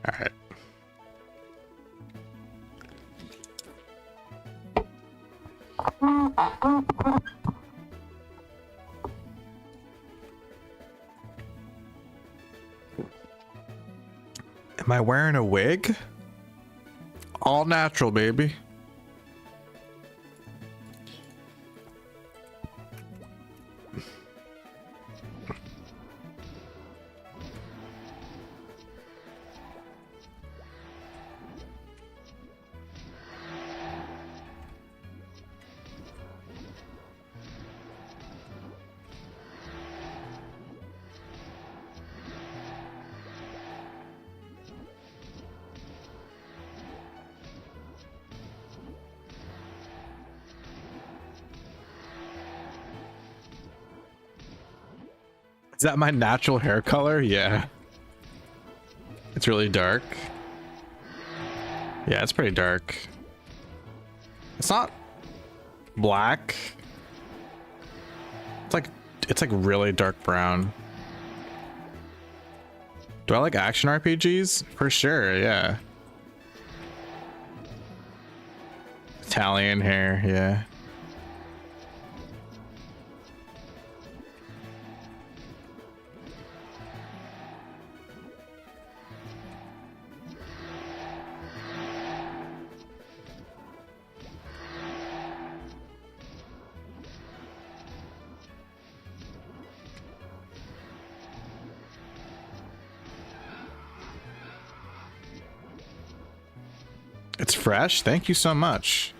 All right. Am I wearing a wig? All natural, baby. Is that my natural hair color? Yeah. It's really dark. Yeah, it's pretty dark. It's not black. It's like really dark brown. Do I like action RPGs? For sure, yeah. Italian hair, yeah. It's fresh. Thank you so much.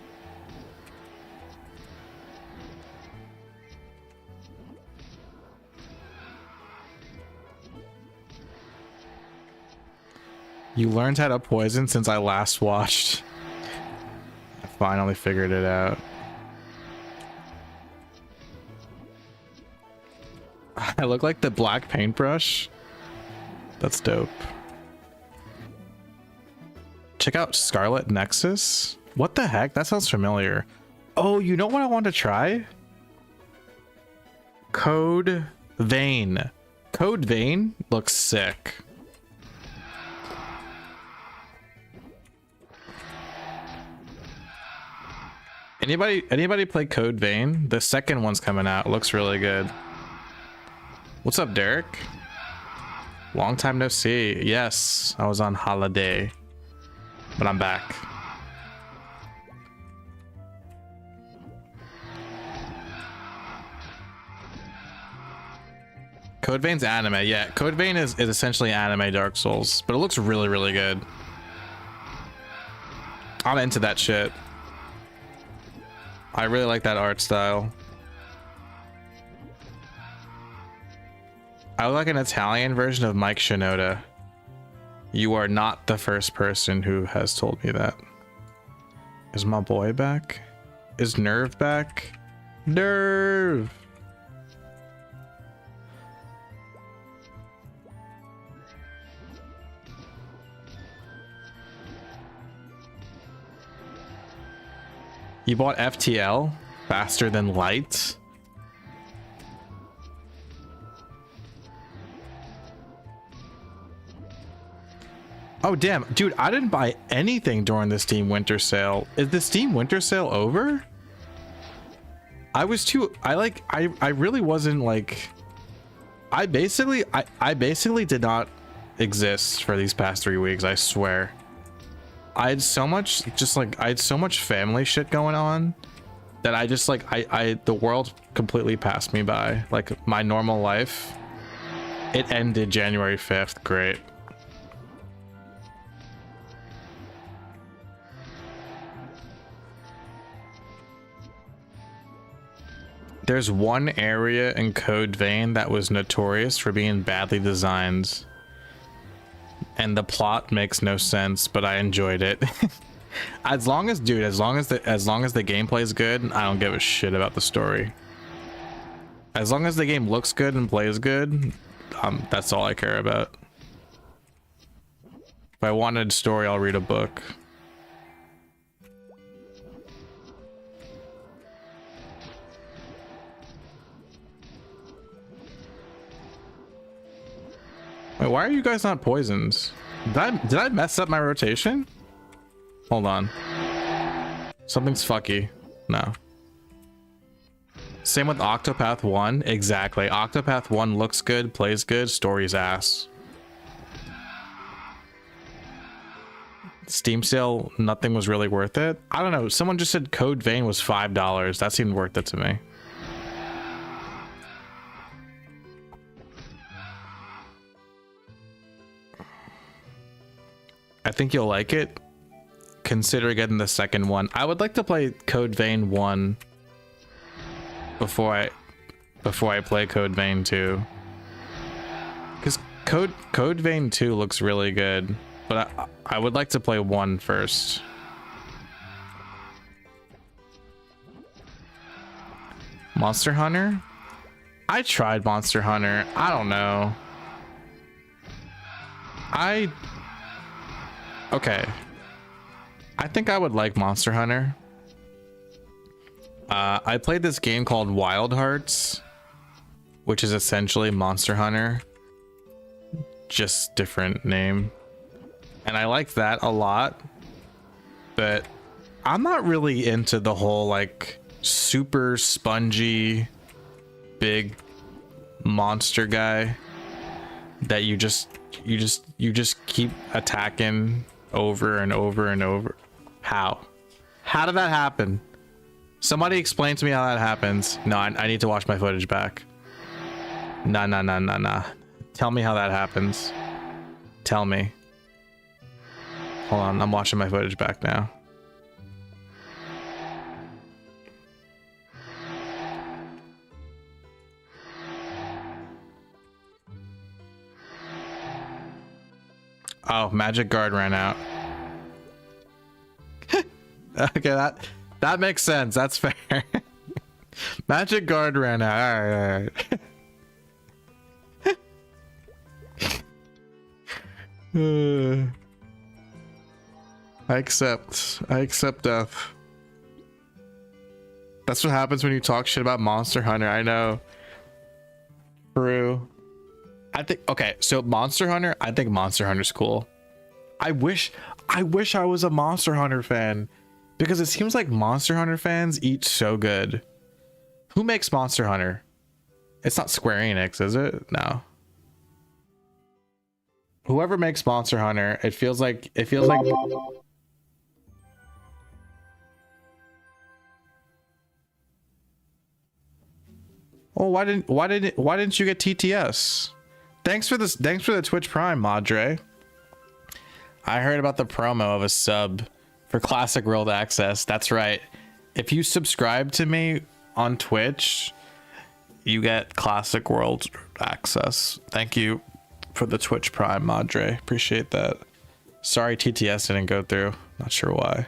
You learned how to poison since I last watched. I finally figured it out. I look like the black paintbrush. That's dope. Check out Scarlet Nexus. What the heck? That sounds familiar. Oh, you know what I want to try? Code Vein. Code Vein looks sick. Anybody play Code Vein? The second one's coming out. It looks really good. What's up, Derek? Long time no see. Yes, I was on holiday, but I'm back. Code Vein's anime. Yeah, Code Vein is essentially anime Dark Souls, but it looks really, really good. I'm into that shit. I really like that art style. I would like an Italian version of Mike Shinoda. You are not the first person who has told me that. Is my boy back? Is Nerve back? Nerve! You bought FTL? Faster than light? Oh damn, dude, I didn't buy anything during the Steam Winter Sale. Is the Steam Winter Sale over? I really wasn't like, I basically did not exist for these past 3 weeks, I swear. I had so much, I had so much family shit going on that I just like, the world completely passed me by. Like my normal life, it ended January 5th. Great. There's one area in Code Vein that was notorious for being badly designed. And the plot makes no sense, but I enjoyed it. As long as the gameplay is good, I don't give a shit about the story. As long as the game looks good and plays good, that's all I care about. If I wanted story, I'll read a book. Wait, why are you guys not poisoned? Did I mess up my rotation? Hold on. Something's fucky. No. Same with Octopath 1. Exactly. Octopath 1 looks good, plays good, story's ass. Steam sale, nothing was really worth it. I don't know. Someone just said Code Vein was $5. That seemed worth it to me. I think you'll like it. Consider getting the second one. I would like to play Code Vein 1 before I play Code Vein 2. Because Code Vein 2 looks really good. But I would like to play 1 first. Monster Hunter? I tried Monster Hunter. I don't know. Okay. I think I would like Monster Hunter. I played this game called Wild Hearts, which is essentially Monster Hunter. Just different name. And I liked that a lot. But I'm not really into the whole like super spongy big monster guy that you just keep attacking over and over and over. How did that happen? Somebody explain to me how that happens. No, I need to watch my footage back. Nah. Tell me how that happens. Tell me. Hold on, I'm watching my footage back now. Oh, magic guard ran out. Okay, that makes sense. That's fair. Magic guard ran out. All right. I accept death. That's what happens when you talk shit about Monster Hunter. I know. True. I think, okay, so Monster Hunter, I think Monster Hunter's cool. I wish I was a Monster Hunter fan, because it seems like Monster Hunter fans eat so good. Who makes Monster Hunter? It's not Square Enix, is it? No. Whoever makes Monster Hunter, it feels like Oh, why didn't you get TTS? Thanks for the Twitch Prime, Madre. I heard about the promo of a sub for Classic World Access. That's right. If you subscribe to me on Twitch, you get Classic World Access. Thank you for the Twitch Prime, Madre. Appreciate that. Sorry TTS didn't go through. Not sure why.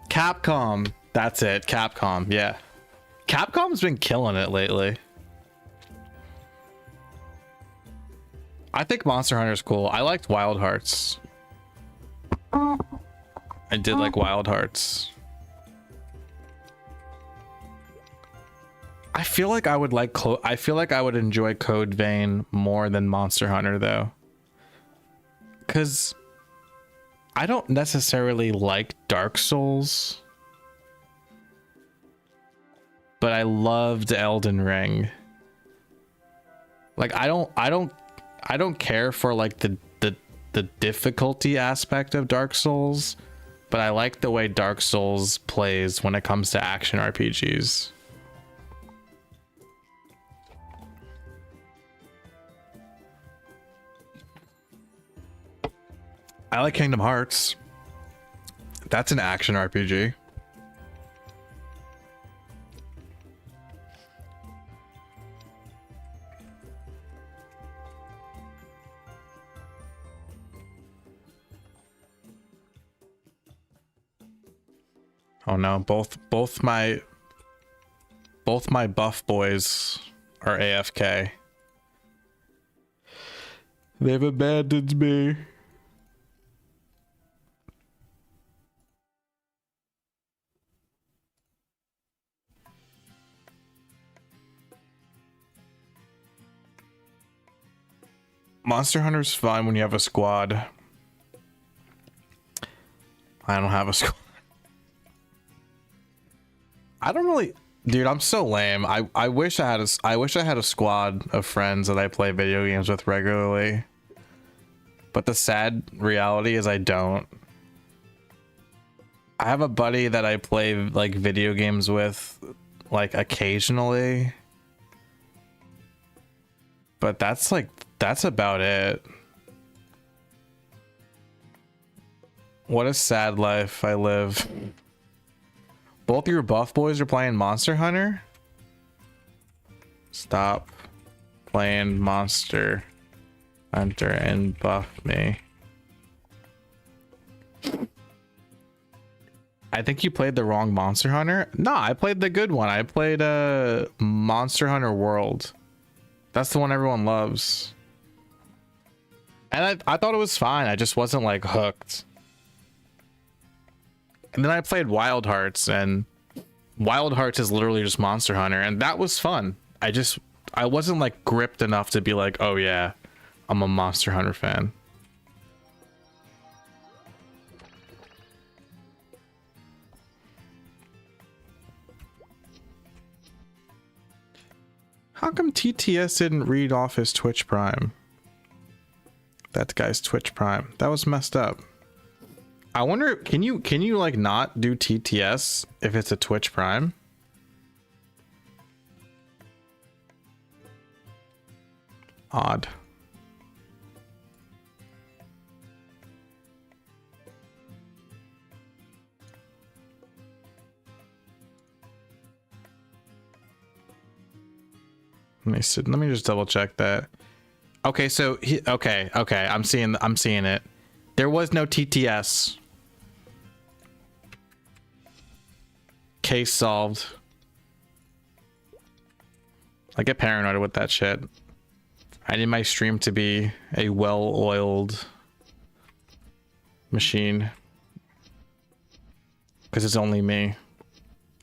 Capcom. That's it. Capcom. Yeah. Capcom's been killing it lately. I think Monster Hunter's cool. I liked Wild Hearts. I did like Wild Hearts. I feel like I would enjoy Code Vein more than Monster Hunter though. Cause I don't necessarily like Dark Souls, but I loved Elden Ring. Like I don't care for like the difficulty aspect of Dark Souls, but I like the way Dark Souls plays when it comes to action RPGs. I like Kingdom Hearts. That's an action RPG. Oh no, both my buff boys are AFK. They've abandoned me. Monster Hunter's fun when you have a squad. I don't have a squad. I don't really, dude, I'm so lame. I wish I had a squad of friends that I play video games with regularly. But the sad reality is I don't. I have a buddy that I play like video games with like occasionally. But that's about it. What a sad life I live. Both your buff boys are playing Monster Hunter? Stop playing Monster Hunter and buff me. I think you played the wrong Monster Hunter. No, I played the good one. I played Monster Hunter World. That's the one everyone loves. And I thought it was fine. I just wasn't like hooked. And then I played Wild Hearts, and Wild Hearts is literally just Monster Hunter, and that was fun. I wasn't like gripped enough to be like, oh yeah, I'm a Monster Hunter fan. How come TTS didn't read off his Twitch Prime? That guy's Twitch Prime. That was messed up. I wonder, can you like not do TTS if it's a Twitch Prime? Odd. Let me just double check that. Okay, so okay, I'm seeing it. There was no TTS. Case solved. I get paranoid with that shit. I need my stream to be a well-oiled machine. Because it's only me.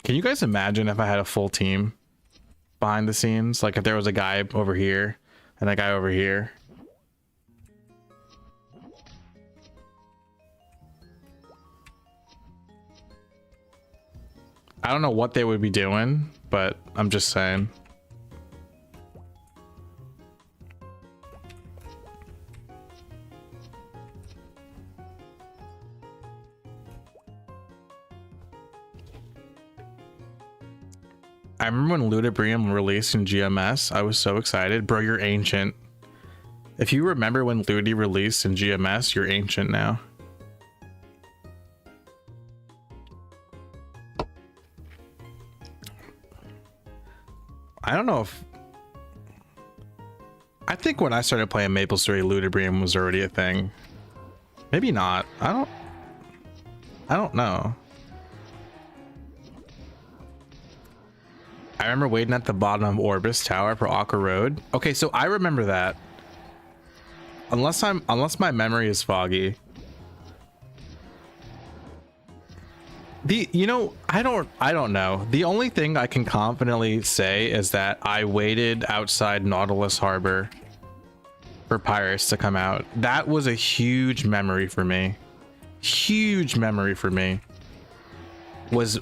Can you guys imagine if I had a full team behind the scenes? Like if there was a guy over here and a guy over here. I don't know what they would be doing, but I'm just saying. I remember when Ludibrium released in GMS, I was so excited. Bro, you're ancient. If you remember when Ludi released in GMS, you're ancient now. I don't know if... I think when I started playing MapleStory, Ludibrium was already a thing. Maybe not. I don't know. I remember waiting at the bottom of Orbis Tower for Aqua Road. Okay, so I remember that. Unless my memory is foggy. I don't know. The only thing I can confidently say is that I waited outside Nautilus Harbor for pirates to come out. That was a huge memory for me. Huge memory for me. Was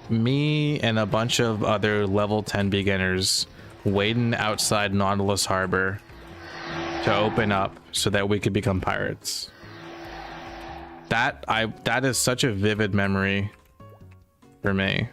me and a bunch of other level 10 beginners waiting outside Nautilus Harbor to open up so that we could become pirates. That is such a vivid memory for me.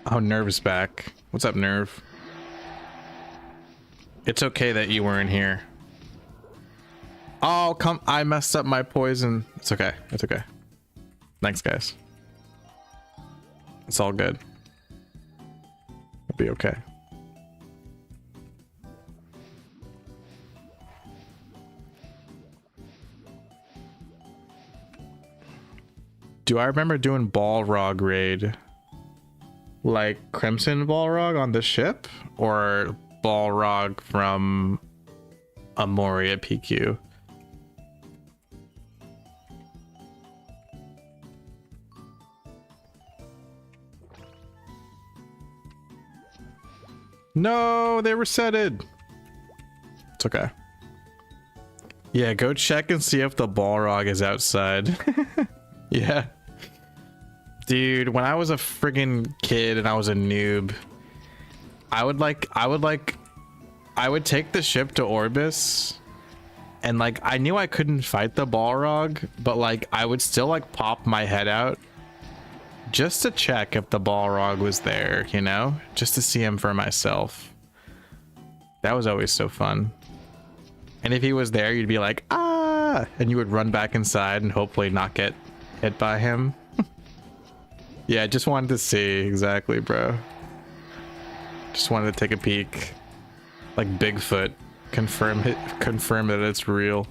Oh, Nerve's back. What's up, Nerve? It's okay that you weren't here. Oh, come. I messed up my poison. It's okay. It's okay. Thanks, guys. It's all good. It'll be okay. Do I remember doing Balrog raid Like Crimson Balrog on the ship, or Balrog from Amoria PQ? No, they resetted. It's okay. Yeah, go check and see if the Balrog is outside. Yeah. Dude, when I was a friggin' kid and I was a noob, I would take the ship to Orbis, and like I knew I couldn't fight the Balrog, but like I would still like pop my head out just to check if the Balrog was there, you know, just to see him for myself. That was always so fun. And if he was there, you'd be like, ah, and you would run back inside and hopefully not get hit by him. Yeah, I just wanted to see. Exactly, bro. Just wanted to take a peek. Like Bigfoot. Confirm that it's real.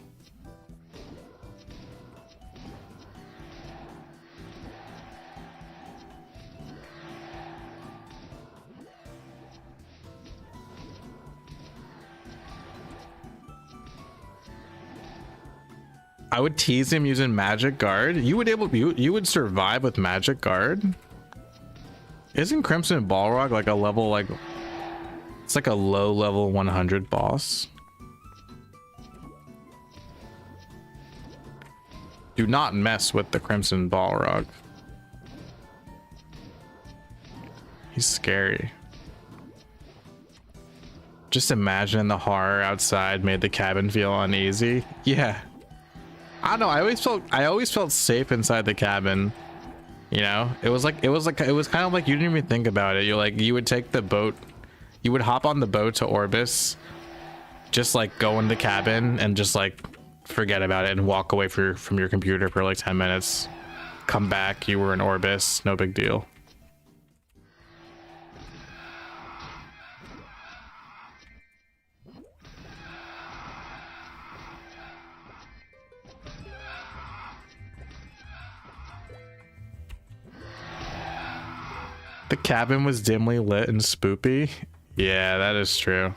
I would tease him using Magic Guard. You would survive with Magic Guard. Isn't Crimson Balrog like a level, like it's like a low level 100 boss? Do not mess with the Crimson Balrog. He's scary. Just imagine the horror outside made the cabin feel uneasy. Yeah. I don't know. I always felt safe inside the cabin. You know, it was kind of like you didn't even think about it. You would take the boat, you would hop on the boat to Orbis, just like go in the cabin and just like forget about it and walk away from your computer for like 10 minutes. Come back, you were in Orbis, no big deal. The cabin was dimly lit and spoopy. Yeah, that is true.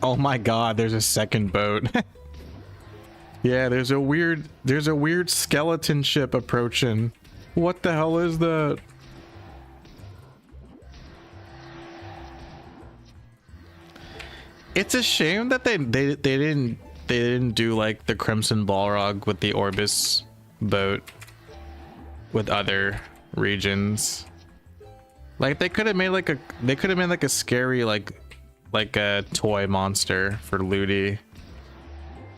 Oh my god, there's a second boat. Yeah, there's a weird skeleton ship approaching. What the hell is that? It's a shame that they didn't do like the Crimson Balrog with the Orbis boat with other regions. Like they could have made like a scary like a toy monster for Ludi,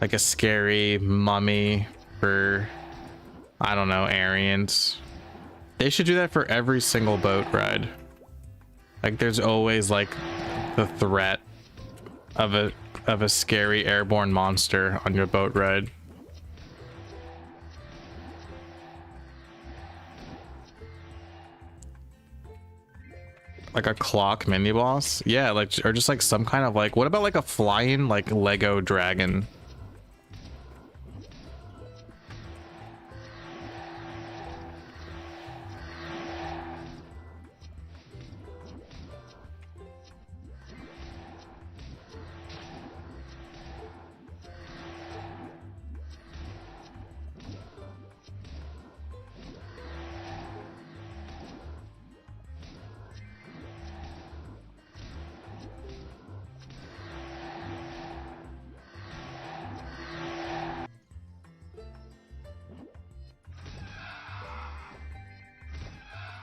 like a scary mummy for, I don't know, Aryans. They should do that for every single boat ride. Like there's always like the threat of a scary airborne monster on your boat ride. Like a clock mini boss? Yeah, like, or just like some kind of like, what about like a flying like Lego dragon?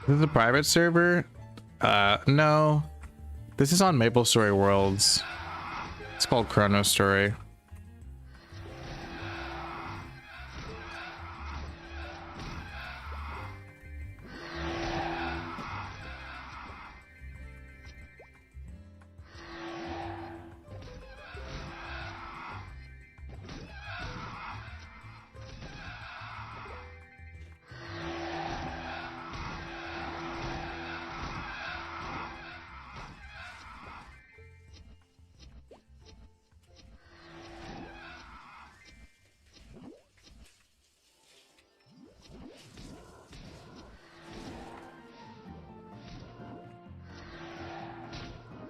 This is a private server? No. This is on MapleStory Worlds. It's called Chrono Story.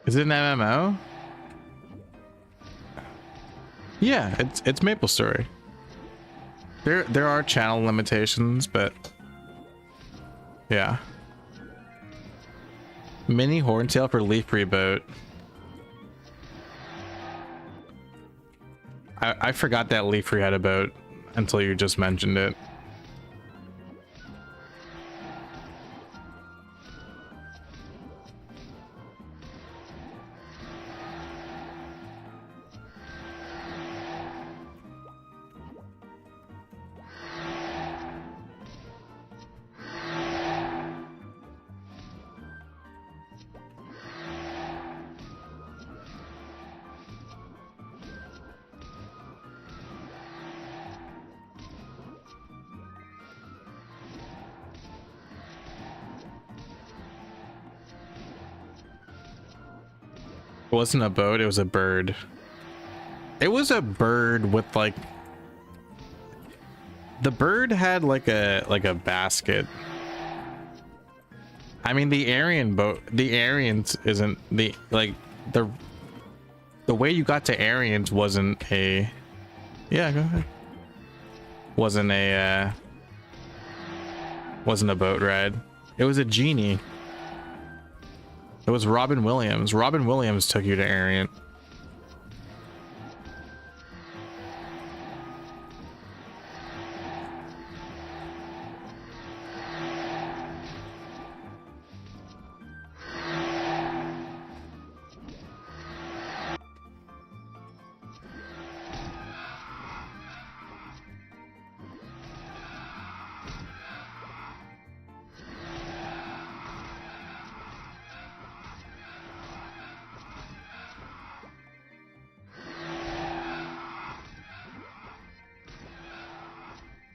Is it an MMO? Yeah, it's MapleStory. There are channel limitations, but yeah. Mini Horntail for Leaf Reboot. I forgot that Leafree had a boat until you just mentioned it. It wasn't a boat, it was a bird. It was a bird with like... The bird had like a basket. I mean, the Aryan boat, the Aryans isn't the, like, the way you got to Aryans wasn't a... Yeah, go ahead. Wasn't a boat ride. It was a genie. It was Robin Williams. Robin Williams took you to Aryan.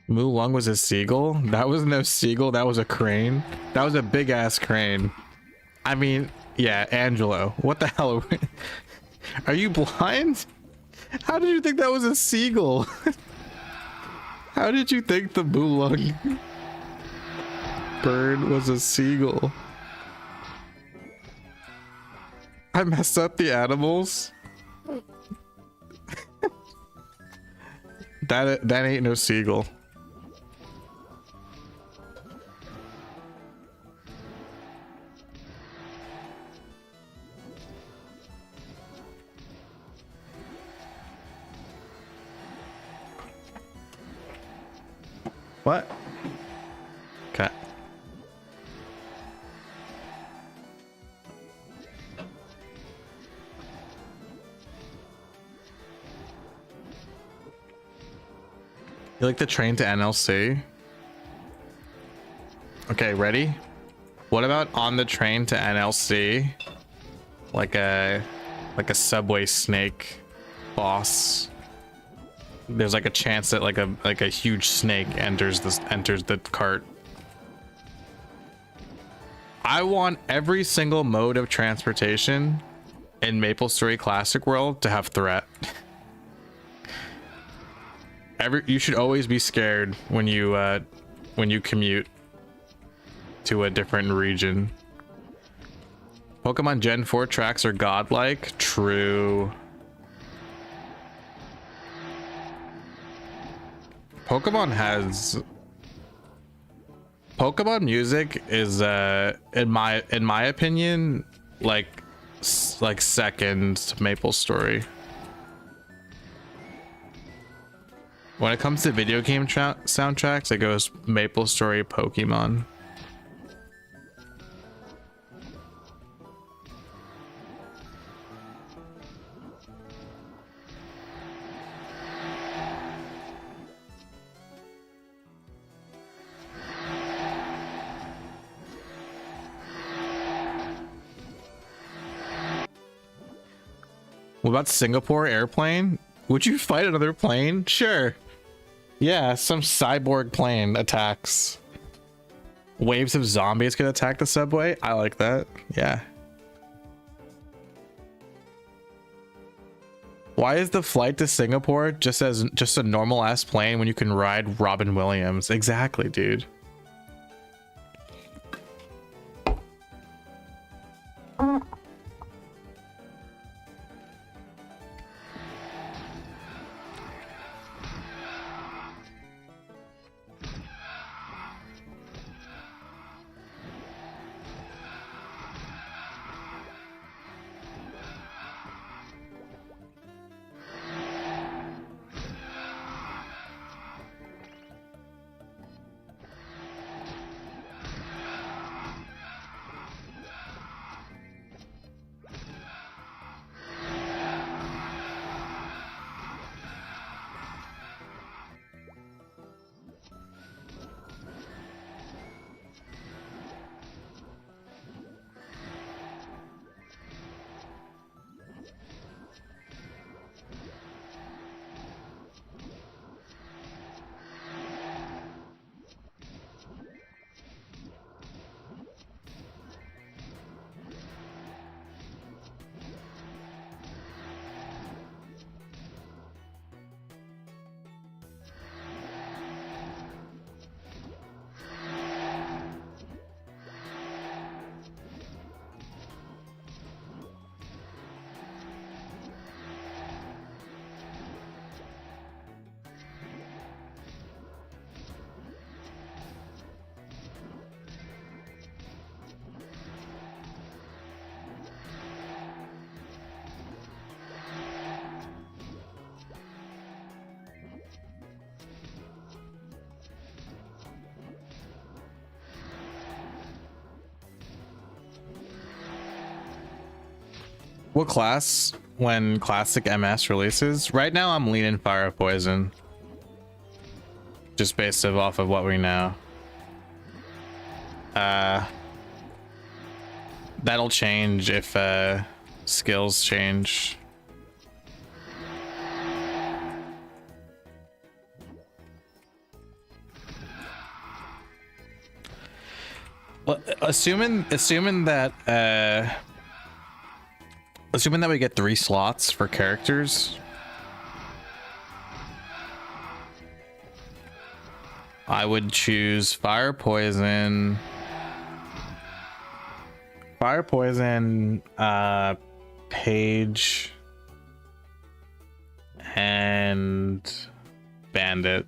Mulong was a seagull? That was no seagull, that was a crane. That was a big ass crane. I mean, yeah, Angelo. What the hell? Are you blind? How did you think that was a seagull? How did you think the Mulong bird was a seagull? I messed up the animals. That ain't no seagull. What? Okay. You like the train to NLC? Okay, ready? What about on the train to NLC? Like a subway snake boss. There's like a chance that like a huge snake enters the cart. I want every single mode of transportation in MapleStory Classic World to have threat. You should always be scared when you commute to a different region. Pokemon Gen 4 tracks are godlike. True. Pokemon music is in my opinion like second to MapleStory. When it comes to video game soundtracks, it goes MapleStory, Pokemon. What about Singapore airplane? Would you fight another plane? Sure. Yeah, some cyborg plane attacks. Waves of zombies could attack the subway. I like that. Yeah. Why is the flight to Singapore just a normal ass plane when you can ride Robin Williams? Exactly, dude. What class when classic MS releases? Right now I'm leaning fire poison. Just based off of what we know. That'll change if skills change. Well, assuming that we get 3 slots for characters, I would choose fire poison, page, and bandit.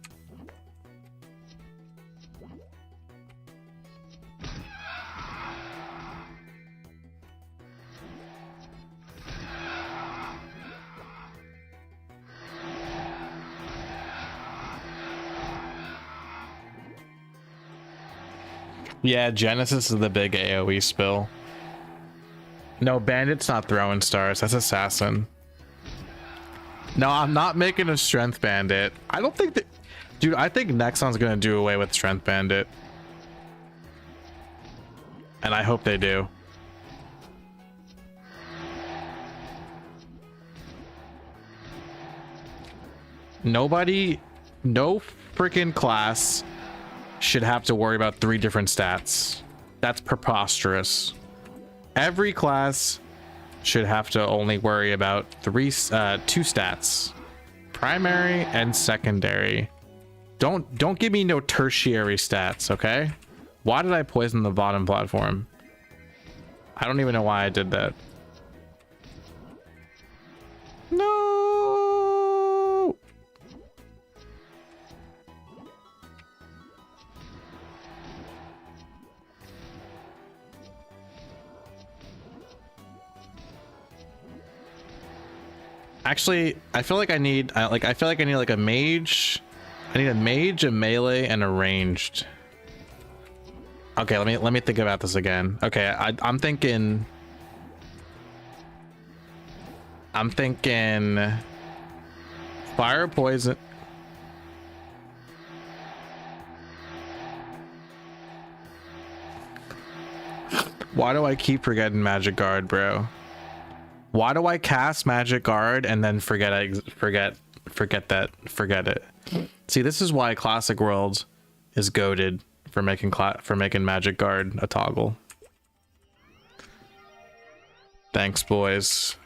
Yeah, Genesis is the big AoE spill. No, bandit's not throwing stars, that's assassin. No, I'm not making a strength bandit. I don't think that, dude, I think Nexon's gonna do away with strength bandit. And I hope they do. No freaking class should have to worry about 3 different stats. That's preposterous. Every class should have to only worry about 2 stats, primary and secondary. Don't give me no tertiary stats, okay? Why did I poison the bottom platform? I don't even know why I did that. No. Actually, I feel like I need like a mage. I need a mage, a melee, and a ranged. Okay, let me think about this again. Okay, I'm thinking fire poison. Why do I keep forgetting magic guard, bro? Why do I cast magic guard and then forget it? See, this is why Classic Worlds is goated for making magic guard a toggle. Thanks, boys.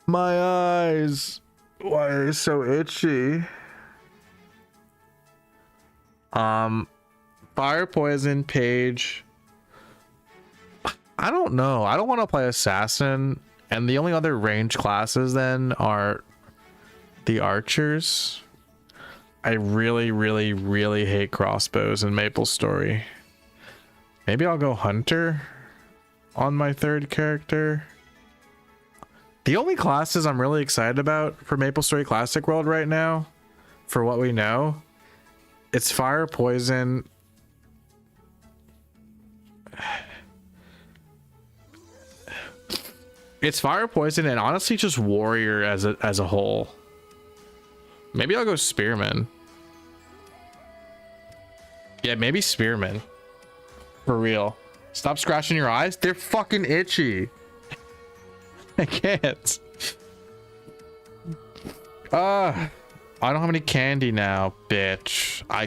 My eyes. Why are they so itchy? Fire poison page. I don't know. I don't want to play assassin, and the only other range classes then are the archers. I really, really, really hate crossbows in maplestory. Maybe I'll go hunter on my 3rd character. The only classes I'm really excited about for maplestory Classic World right now, for what we know, it's fire poison. It's fire poison and honestly just warrior as a whole. Maybe I'll go spearman. Yeah, maybe spearman. For real. Stop scratching your eyes. They're fucking itchy. I can't. I don't have any candy now, bitch. I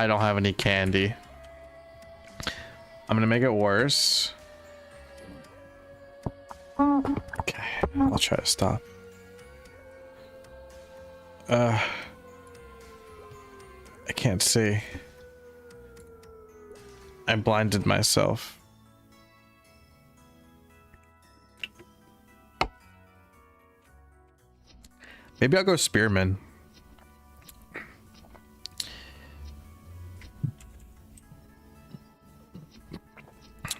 don't have any candy. I'm gonna make it worse. Okay, I'll try to stop. I can't see. I blinded myself. Maybe I'll go spearman.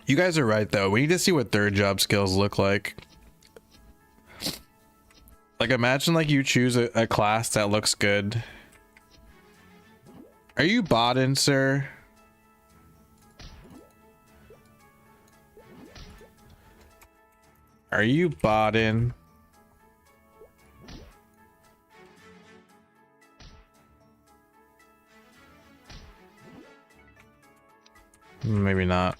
You guys are right though. We need to see what 3rd job skills look like. Like, imagine like you choose a class that looks good. Are you bought in, sir? Are you bought in? Maybe not.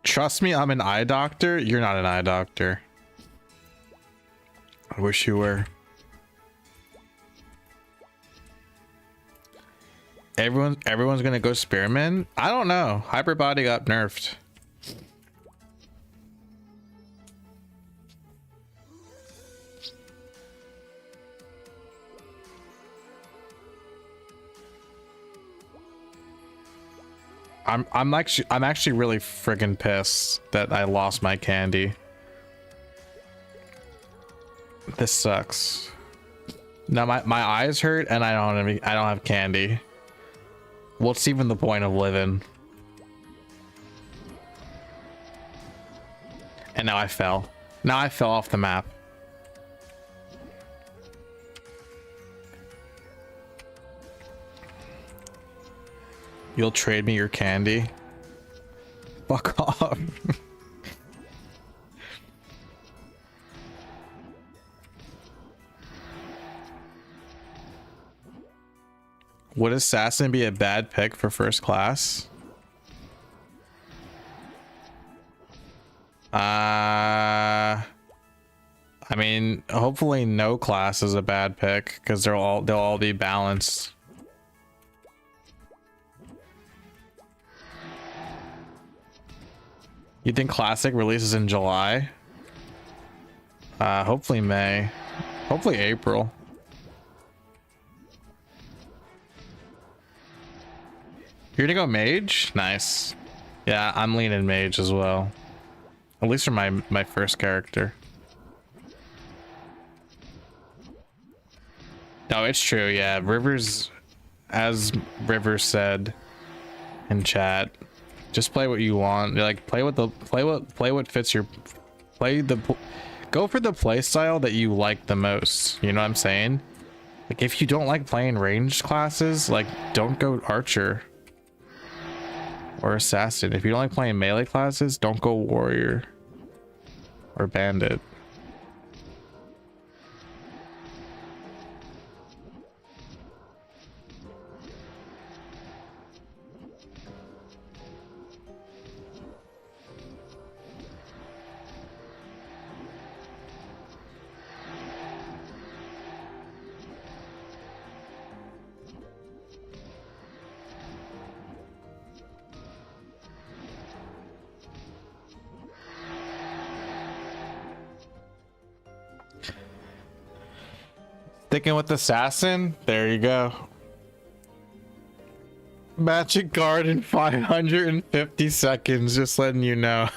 Trust me, I'm an eye doctor. You're not an eye doctor. I wish you were. Everyone's gonna go Spearman? I don't know. Hyper Body got nerfed. I'm actually really friggin' pissed that I lost my candy. This sucks. Now my eyes hurt and I don't have candy. What's even the point of living? And now I fell. Now I fell off the map. You'll trade me your candy? Fuck off. Would Assassin be a bad pick for first class? I mean, hopefully no class is a bad pick because they'll all be balanced. You think Classic releases in July? Hopefully May. Hopefully April. You're gonna go Mage? Nice. Yeah, I'm leaning Mage as well. At least for my first character. No, it's true, yeah. Rivers, as Rivers said in chat, just play what you want. Like play what fits your go for the play style that you like the most. You know what I'm saying? Like if you don't like playing ranged classes, like don't go Archer or Assassin. If you don't like playing melee classes, don't go Warrior or Bandit. Sticking with Assassin, there you go. Magic guard in 550 seconds, just letting you know.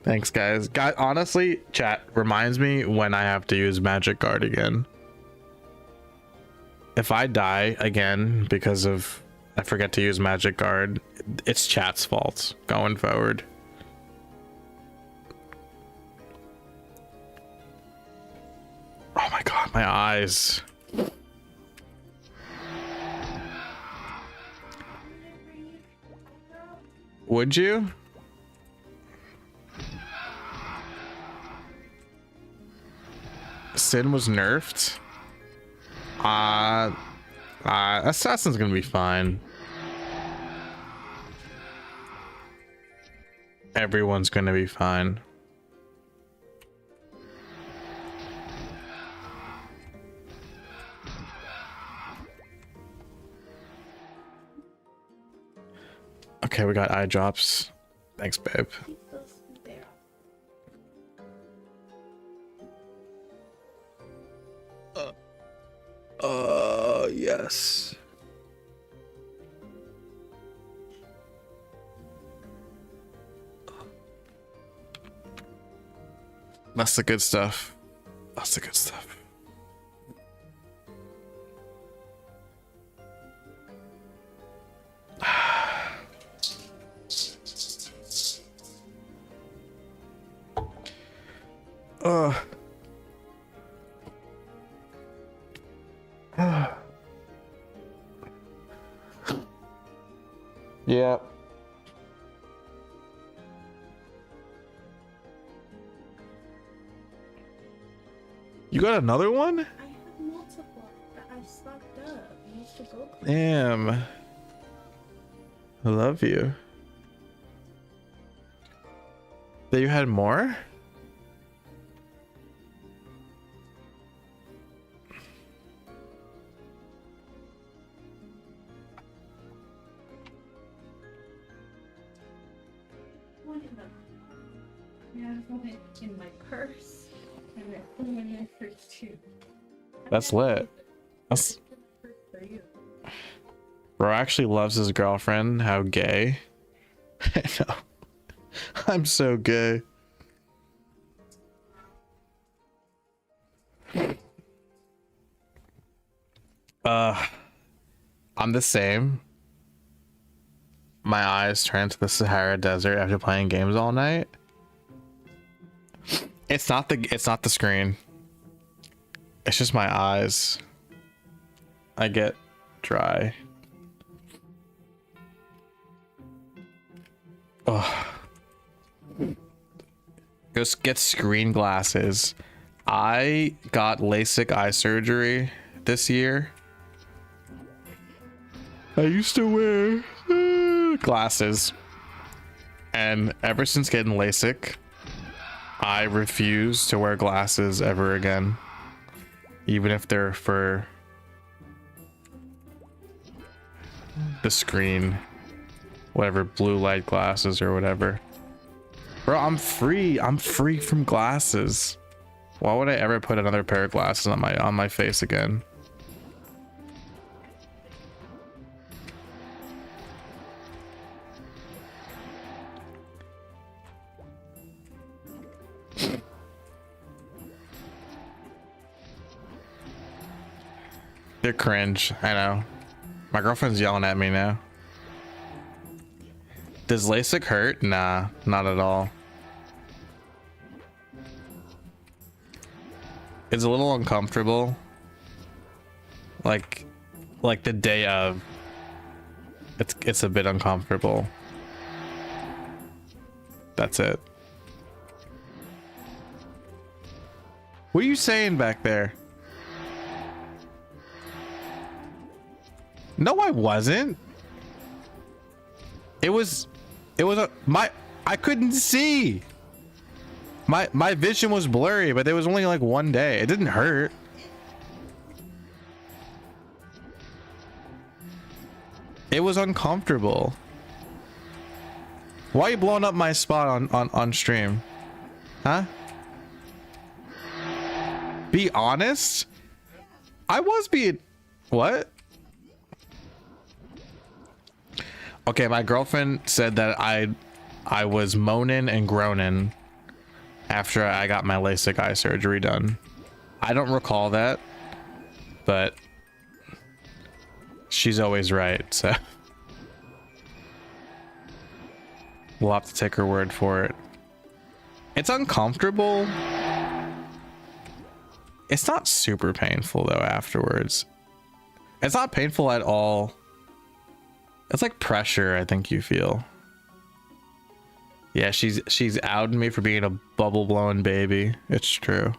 Thanks, guys. Honestly, chat reminds me when I have to use magic guard again. If I die again because of I forget to use magic guard, it's chat's fault going forward. Oh my god, my eyes. Would you? Sin was nerfed. Assassin's gonna be fine. Everyone's gonna be fine. Okay, we got eye drops. Thanks, babe. Yes. That's the good stuff. That's the good stuff. Ugh. Yeah. You got another one? I have multiple that I stocked up. I used to go. Damn. I love you. That you had more? One in the. Yeah, one in my purse, and then one in my purse too. That's lit. That's... For you. Bro actually loves his girlfriend. How gay. I know. I'm so gay. I'm the same. My eyes turn to the Sahara Desert after playing games all night. It's not the screen. It's just my eyes. I get dry. Oh. Just get screen glasses. I got LASIK eye surgery this year. I used to wear glasses. And ever since getting LASIK, I refuse to wear glasses ever again. Even if they're for the screen. Whatever, blue light glasses or whatever. Bro, I'm free. I'm free from glasses. Why would I ever put another pair of glasses on my face again? They're cringe. I know. My girlfriend's yelling at me now. Does LASIK hurt? Nah, not at all. It's a little uncomfortable. Like the day of. It's a bit uncomfortable. That's it. What are you saying back there? No, I wasn't. It was I couldn't see. My vision was blurry, but it was only like one day. It didn't hurt. It was uncomfortable. Why are you blowing up my spot on stream? Huh? Be honest? I was being... What? Okay, my girlfriend said that I was moaning and groaning after I got my LASIK eye surgery done. I don't recall that, but she's always right, so we'll have to take her word for it. It's uncomfortable. It's not super painful though afterwards. It's not painful at all. It's like pressure, I think you feel. Yeah, she's outed me for being a bubble blowing baby. It's true.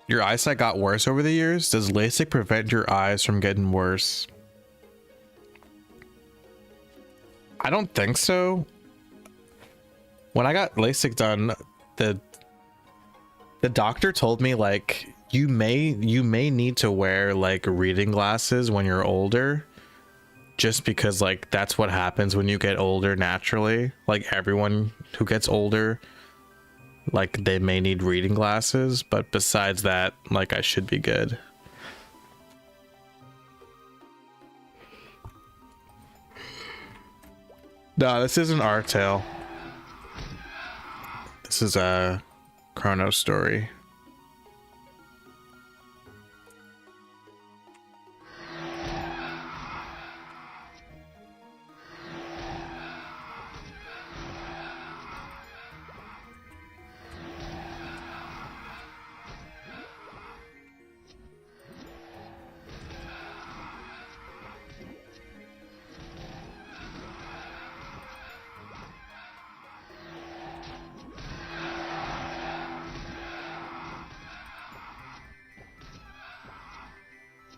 Your eyesight got worse over the years? Does LASIK prevent your eyes from getting worse? I don't think so. When I got LASIK done, the doctor told me like you may need to wear like reading glasses when you're older, just because like that's what happens when you get older naturally. Like everyone who gets older, like they may need reading glasses, but besides that, like I should be good. No, this isn't our tale. This is a Chrono story.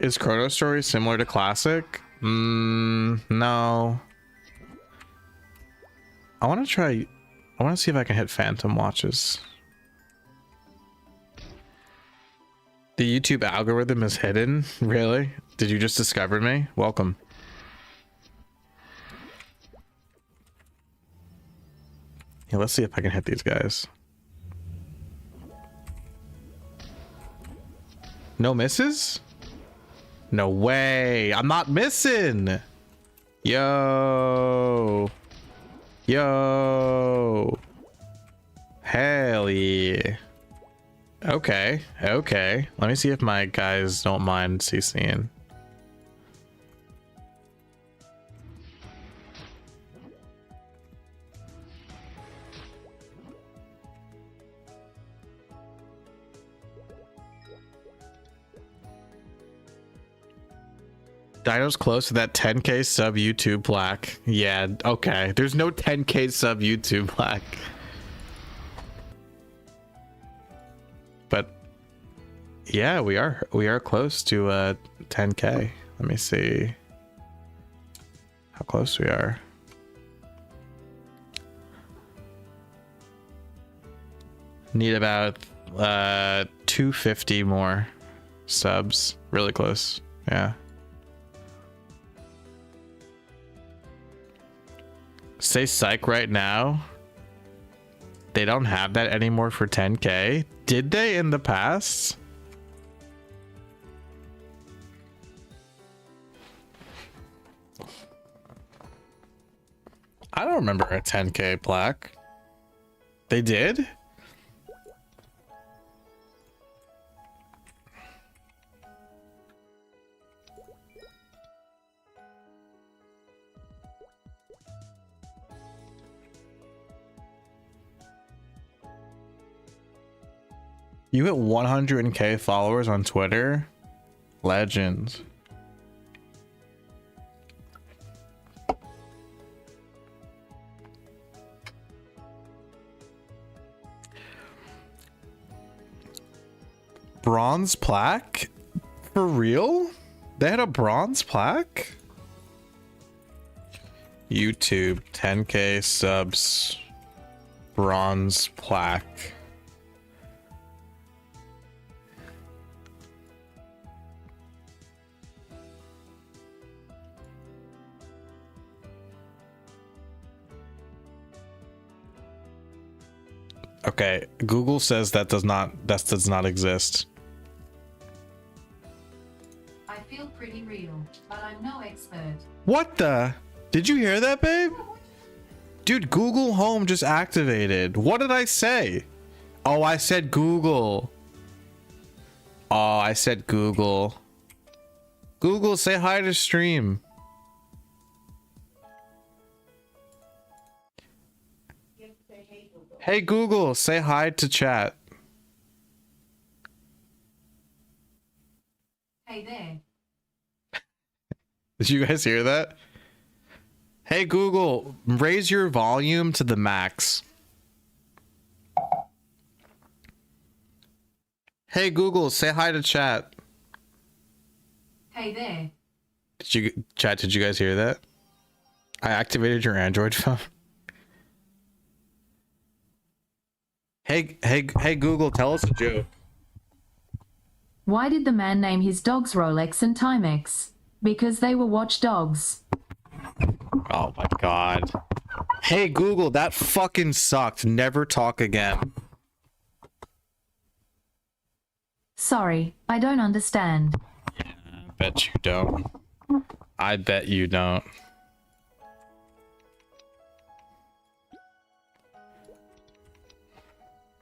Is Chrono Story similar to Classic? No. I want to try. I want to see if I can hit Phantom Watches. The YouTube algorithm is hidden? Really? Did you just discover me? Welcome. Yeah, let's see if I can hit these guys. No misses? No way. I'm not missing. Yo. Yo. Hell yeah. Okay. Okay. Let me see if my guys don't mind CCing. Dino's close to that 10k sub YouTube plaque. Yeah, okay. There's no 10k sub YouTube plaque. But yeah, we are close to 10k. Let me see how close we are. Need about 250 more subs. Really close. Yeah. Say psych right now. They don't have that anymore for 10k. Did they in the past? I don't remember a 10k plaque. They did? You hit 100k followers on Twitter? Legends. Bronze plaque? For real? They had a bronze plaque? YouTube 10k subs. Bronze plaque. Okay, Google says that does not exist. I feel pretty real, but I'm no expert. What the? Did you hear that, babe? Dude, Google Home just activated. What did I say? Oh, I said Google. Oh, I said Google. Google, say hi to stream. Hey Google, say hi to chat. Hey there. Did you guys hear that? Hey Google, raise your volume to the max. Hey Google, say hi to chat. Hey there. Did you guys hear that? I activated your Android phone. Hey Google, tell us a joke. Why did the man name his dogs Rolex and Timex? Because they were watchdogs. Oh my god. Hey Google, that fucking sucked. Never talk again. Sorry, I don't understand. Yeah, I bet you don't. I bet you don't.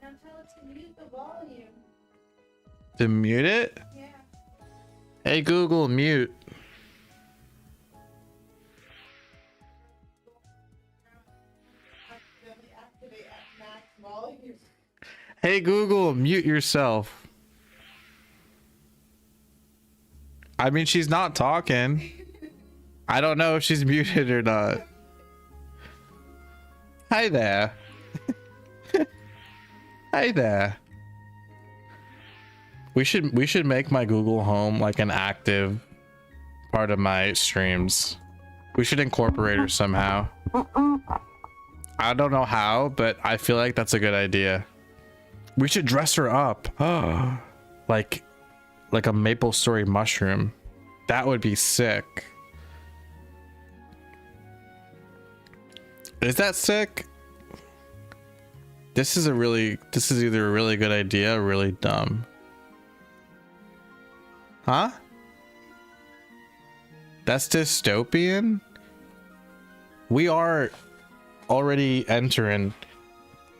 Now tell it to mute the volume. To mute it? Yeah. Hey Google, mute. Accidentally activate at max volume. Hey Google, mute yourself. I mean, she's not talking. I don't know if she's muted or not. Hi there. Hi there. We should make my Google Home like an active part of my streams. We should incorporate her somehow. I don't know how, but I feel like that's a good idea. We should dress her up. like a maplestory mushroom. That would be sick. Is that sick? This is either a really good idea or really dumb. Huh? That's dystopian? We are already entering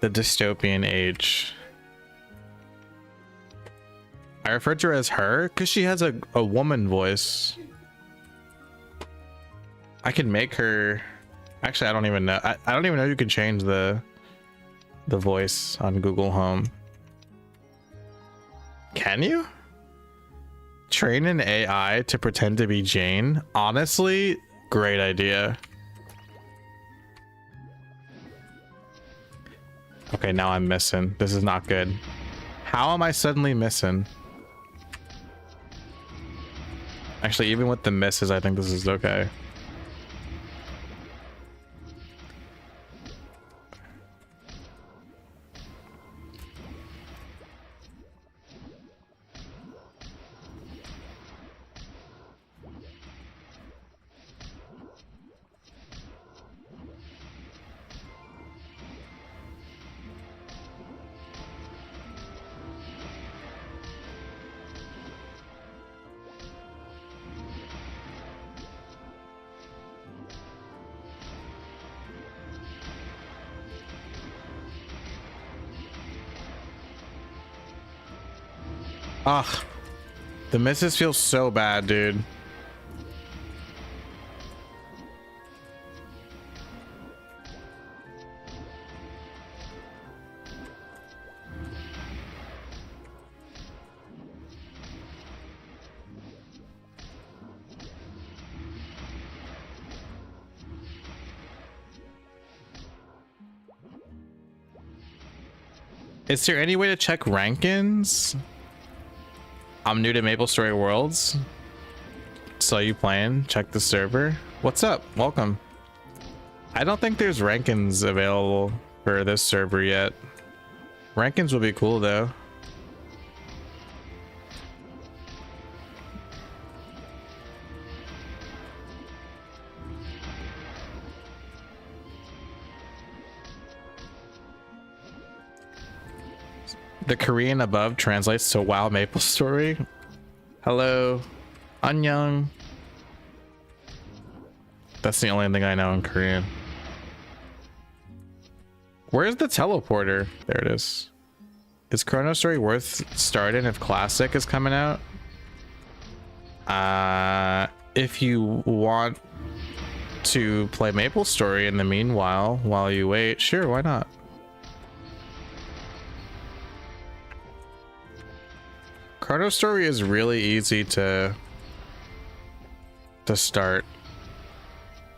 the dystopian age. I refer to her as her because she has a woman voice. I can make her. Actually, I don't even know. I don't even know you can change the voice on Google Home. Can you? Train an AI to pretend to be Jane? Honestly, great idea. Okay, now I'm missing. This is not good. How am I suddenly missing? Actually, even with the misses, I think this is okay. Ugh, the misses feel so bad, dude. Is there any way to check rankings? I'm new to MapleStory Worlds. Saw you playing. Check the server. What's up? Welcome. I don't think there's rankings available for this server yet. Rankings will be cool though. The Korean above translates to WoW MapleStory. Hello. Annyeong. That's the only thing I know in Korean. Where's the teleporter? There it is. Is Chrono Story worth starting if Classic is coming out? If you want to play MapleStory in the meanwhile, while you wait, sure, why not? Chrono Story is really easy to start.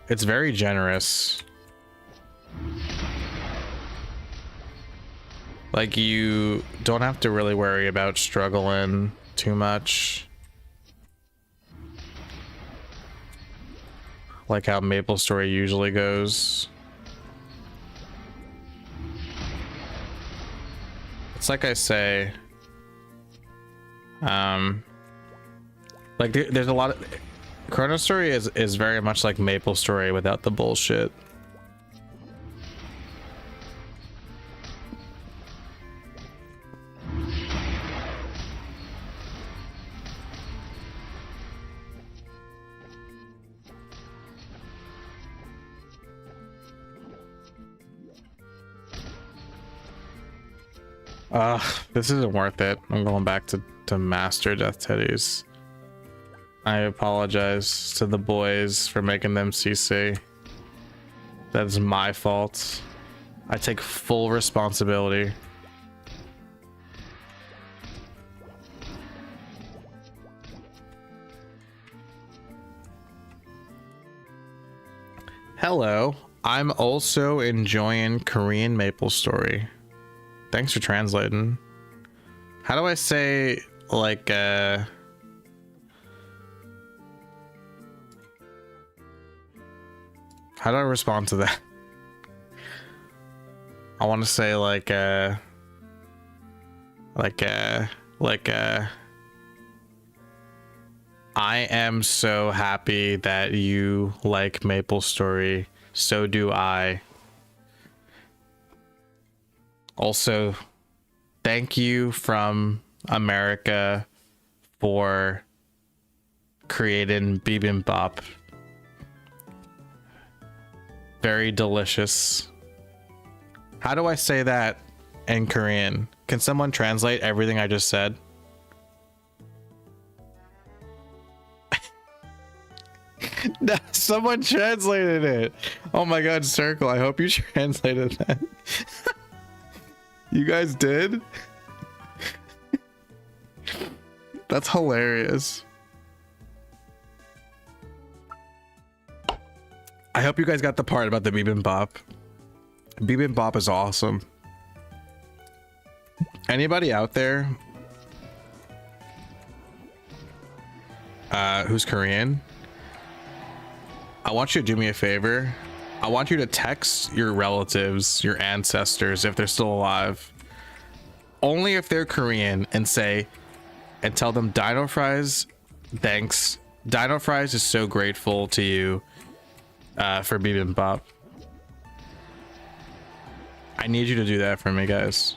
It's very generous. Like, you don't have to really worry about struggling too much. Like how MapleStory usually goes. It's like I say, like there's a lot of Chrono Story is very much like MapleStory without the bullshit. This isn't worth it. I'm going back to Master Death Teddies. I apologize to the boys for making them CC. That is my fault. I take full responsibility. Hello, I'm also enjoying Korean MapleStory. Thanks for translating. How do I say like how do I respond to that? I want to say like I am so happy that you like MapleStory. So do I. Also, thank you from America for creating bibimbap. Very delicious. How do I say that in Korean? Can someone translate everything I just said? No, someone translated it. Oh my god, Circle, I hope you translated that. You guys did? That's hilarious. I hope you guys got the part about the bibimbap. Bibimbap is awesome. Anybody out there who's Korean? I want you to do me a favor. I want you to text your relatives, your ancestors, if they're still alive. Only if they're Korean, and tell them dinofries, thanks. Dinofries is so grateful to you for bibimbap. I need you to do that for me, guys.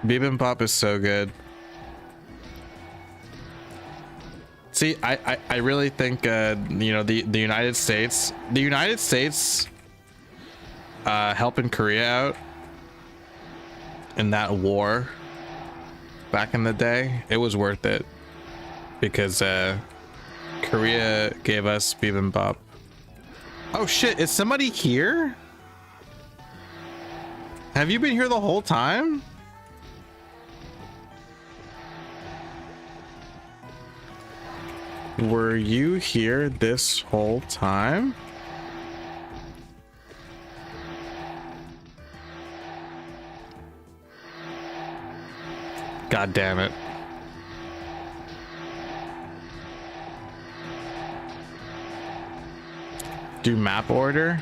Bibimbap is so good. See, I really think you know, the United States helping Korea out in that war back in the day, it was worth it, because Korea gave us bibimbap. Oh shit, is somebody here? Have you been here the whole time? Were you here this whole time? God damn it. Do map order?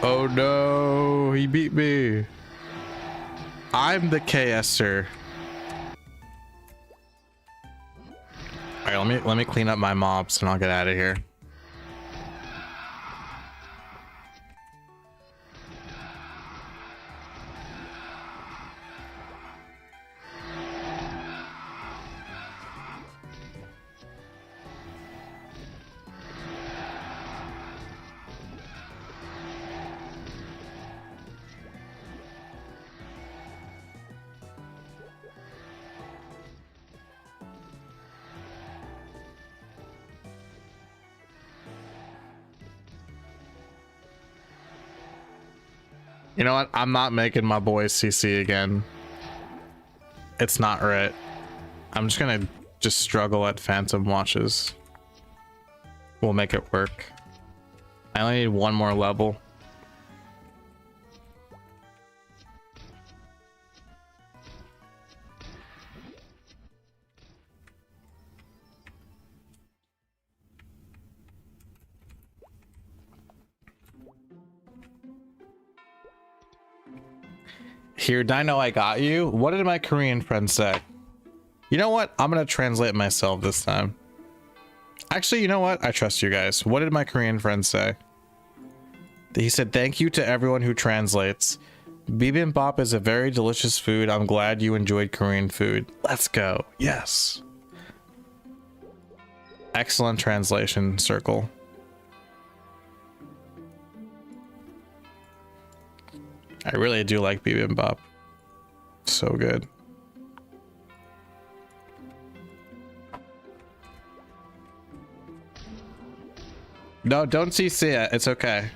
Oh no, he beat me. I'm the KSer. All right, let me clean up my mobs and I'll get out of here. You know what? I'm not making my boys CC again. It's not right. I'm just gonna struggle at Phantom Watches. We'll make it work. I only need one more level. Here, Dino, I got you. What did my Korean friend say? You know what? I'm gonna translate myself this time. Actually, you know what? I trust you guys. What did my Korean friend say? He said, thank you to everyone who translates. Bibimbap is a very delicious food. I'm glad you enjoyed Korean food. Let's go. Yes. Excellent translation, Circle. I really do like bibimbap. So good. No, don't CC it. It's okay.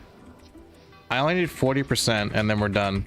I only need 40% and then we're done.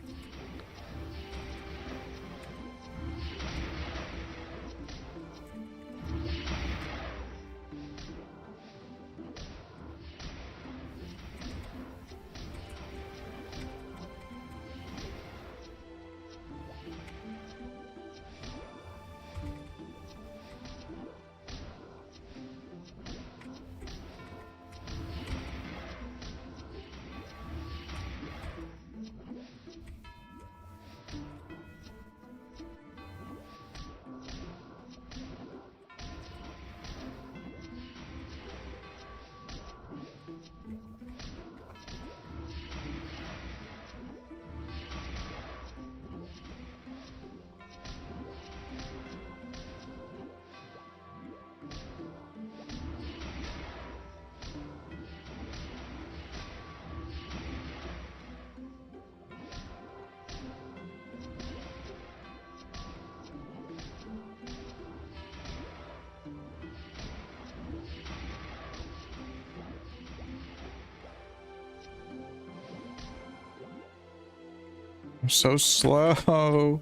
I'm so slow.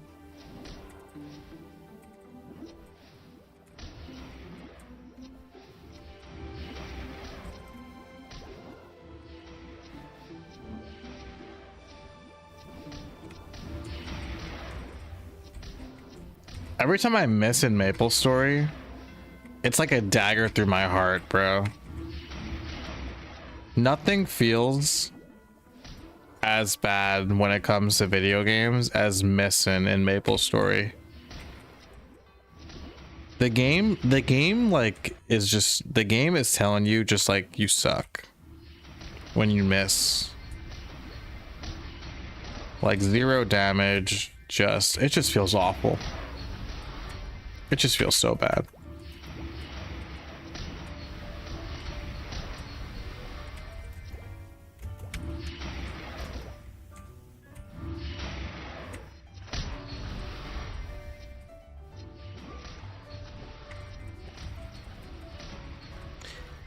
Every time I miss in MapleStory, it's like a dagger through my heart, bro. Nothing feels as bad when it comes to video games as missing in MapleStory. The game like is just, the game is telling you just like you suck when you miss. Like 0 damage, it just feels awful. It just feels so bad.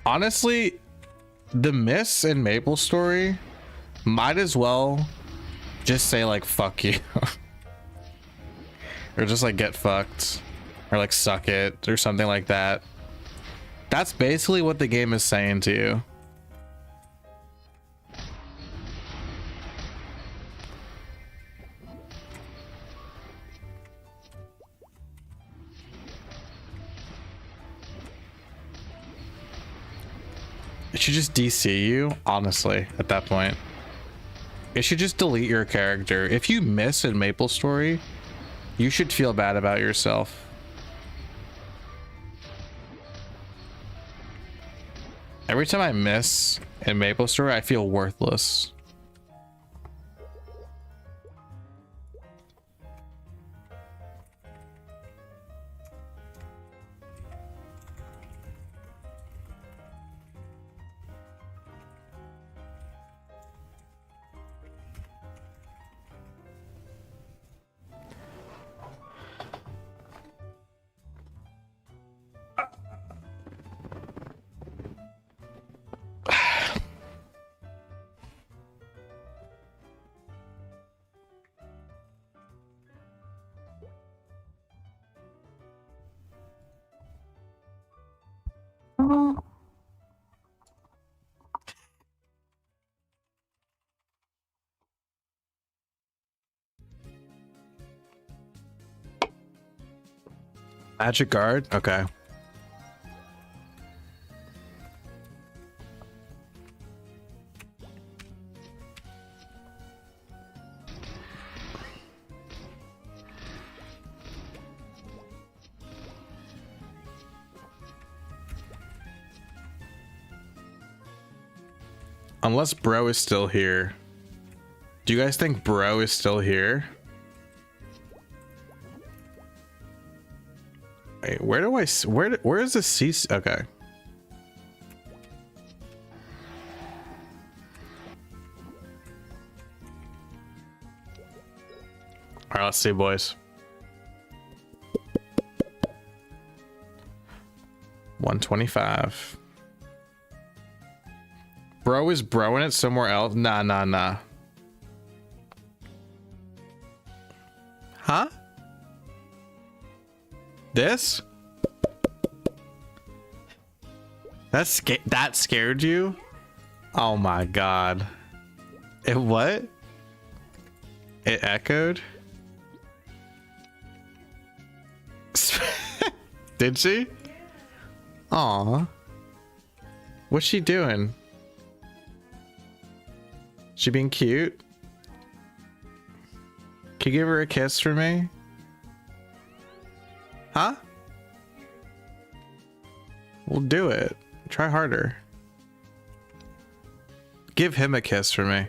Honestly, the miss in MapleStory might as well just say like fuck you. Or just like get fucked. Or like suck it or something like that. That's basically what the game is saying to you. It should just DC you, honestly, at that point. It should just delete your character. If you miss in MapleStory, you should feel bad about yourself. Every time I miss in MapleStory, I feel worthless. Magic guard? Okay. Unless bro is still here. Do you guys think bro is still here? Wait, where do I, where is the C? Okay. All right, let's see, boys. 125. Bro is broing it somewhere else. Nah. Huh? This? That scared you? Oh my god. It what? It echoed? Did she? Aw. What's she doing? She being cute? Can you give her a kiss for me? Huh? We'll do it. Try harder. Give him a kiss for me.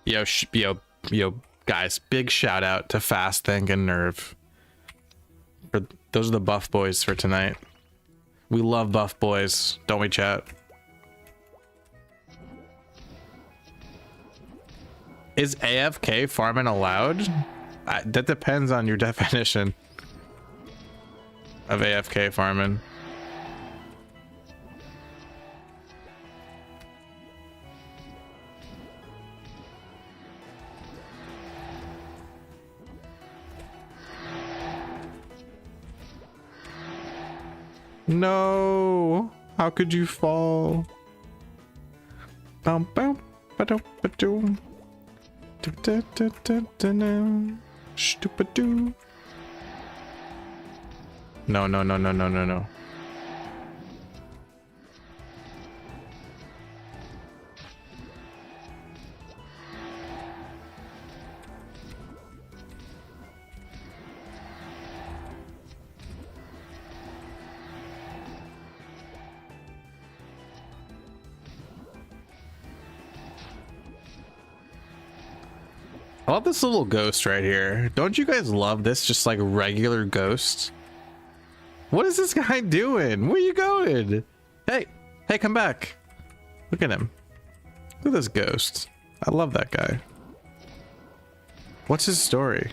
Yo, guys, big shout out to Fast Think and Nerve. Those are the buff boys for tonight. We love buff boys, don't we, chat? Is AFK farming allowed? That depends on your definition. of AFK farming. No, how could you fall? Bum, bum, ba-dum, ba-doom. Da-da-da-da-da-da. Stupid-doo. No, no, no, no, no, no, no. I love this little ghost right here. Don't you guys love this? Just like regular ghost. What is this guy doing? Where you going? Hey, hey, come back. Look at him. Look at this ghost. I love that guy. What's his story?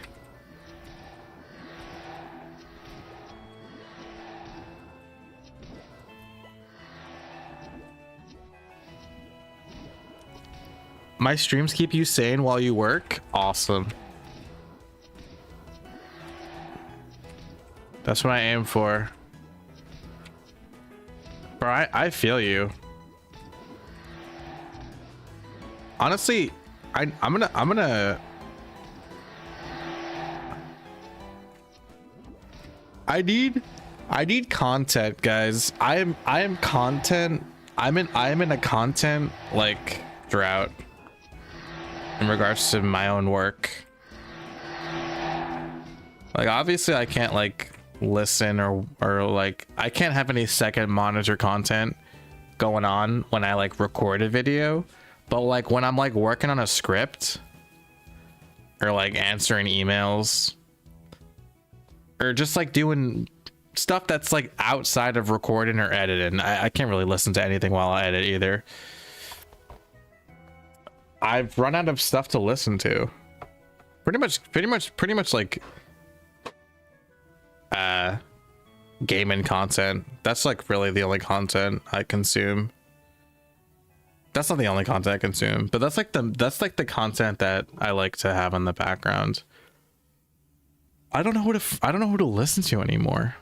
My streams keep you sane while you work? Awesome. That's what I aim for. Bro, I feel you. Honestly, I'm gonna I need content, guys. I am content. I'm in a content like drought in regards to my own work. Like obviously I can't like listen or like I can't have any second monitor content going on when I like record a video, but like when I'm like working on a script or like answering emails or just like doing stuff that's like outside of recording or editing, I can't really listen to anything while I edit either. I've run out of stuff to listen to. Pretty much like gaming content. That's like really the only content I consume. That's not the only content I consume, but that's like the content that I like to have in the background. I don't know who to listen to anymore.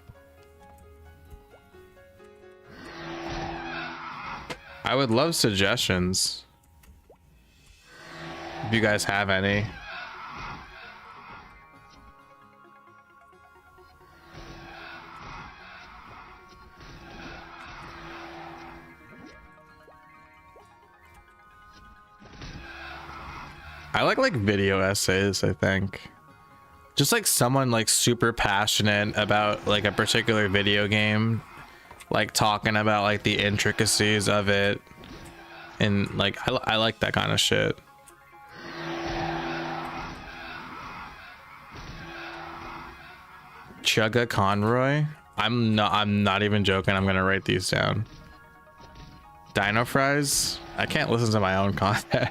I would love suggestions if you guys have any. I like video essays, I think. Just like someone like super passionate about like a particular video game, like talking about like the intricacies of it, and like I like that kind of shit. Chugga Conroy? I'm not even joking. I'm gonna write these down. Dinofries? I can't listen to my own content.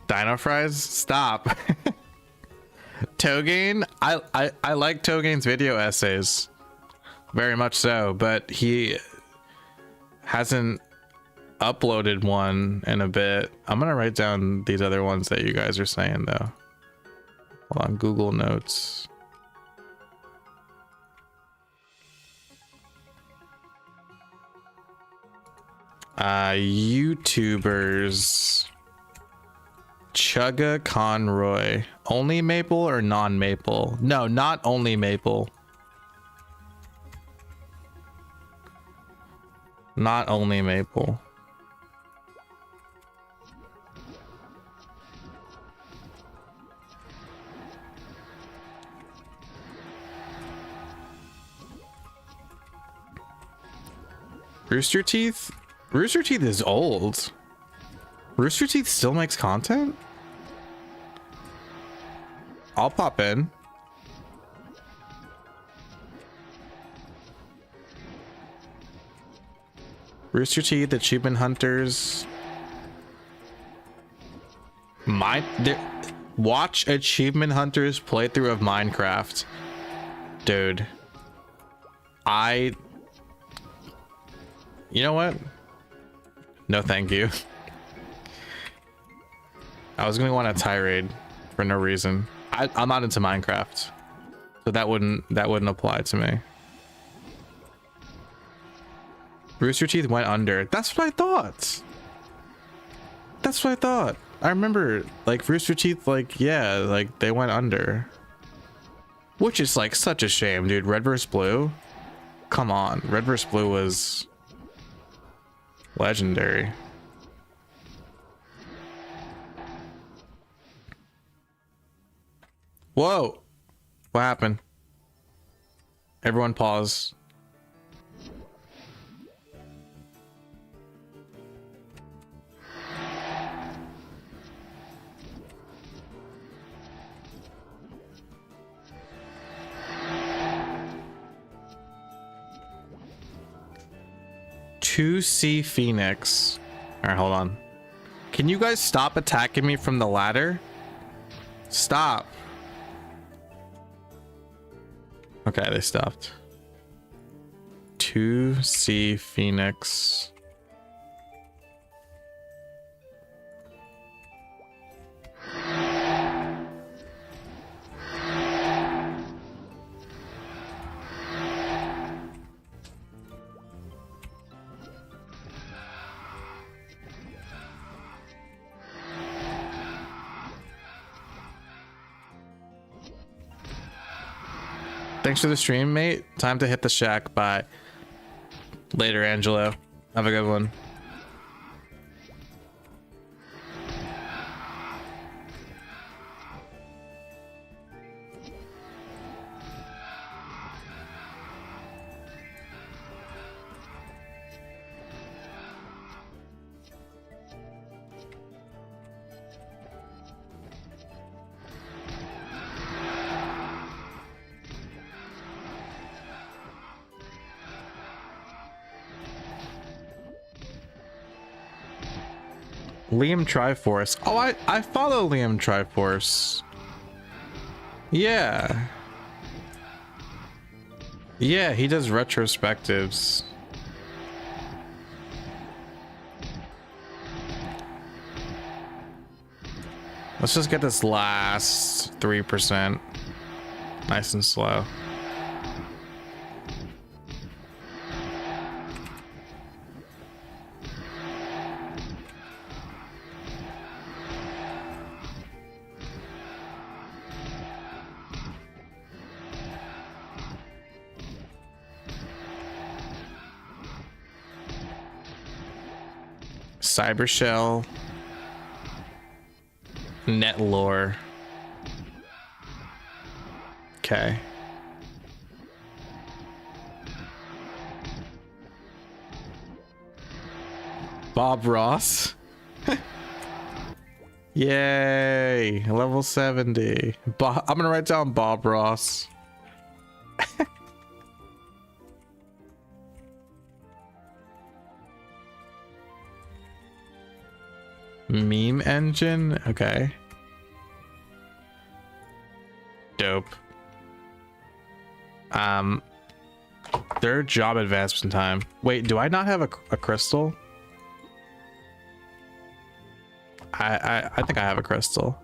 Dinofries? Stop. Togain? I like Togain's video essays. Very much so, but he hasn't uploaded one in a bit. I'm gonna write down these other ones that you guys are saying though. Hold on, Google Notes. YouTubers. Chugga Conroy. Only maple or non-maple? No, not only maple. Not only maple. Rooster Teeth? Rooster Teeth is old. Rooster Teeth still makes content? I'll pop in. Rooster Teeth, Achievement Hunters. Watch Achievement Hunters playthrough of Minecraft. Dude. You know what? No, thank you. I was gonna want a tirade for no reason. I'm not into Minecraft, so that wouldn't apply to me. Rooster Teeth went under. That's what I thought. That's what I thought. I remember, like, Rooster Teeth, like, yeah, like, they went under. Which is, like, such a shame, dude. Red vs. Blue? Come on. Red vs. Blue was legendary. Whoa! What happened? Everyone pause. To see Phoenix. All right, hold on. Can you guys stop attacking me from the ladder? Stop. Okay, they stopped. To see Phoenix. Thanks for the stream, mate. Time to hit the shack. Bye. Later, Angelo. Have a good one. Liam Triforce. Oh, I follow Liam Triforce. Yeah. Yeah, he does retrospectives. Let's just get this last 3%. Nice and slow. Cyber Shell. Net lore. Okay. Bob Ross. Yay, level 70. I'm gonna write down Bob Ross. Meme engine? Okay. Dope. Third job advancement time. Wait, do I not have a crystal? I think I have a crystal.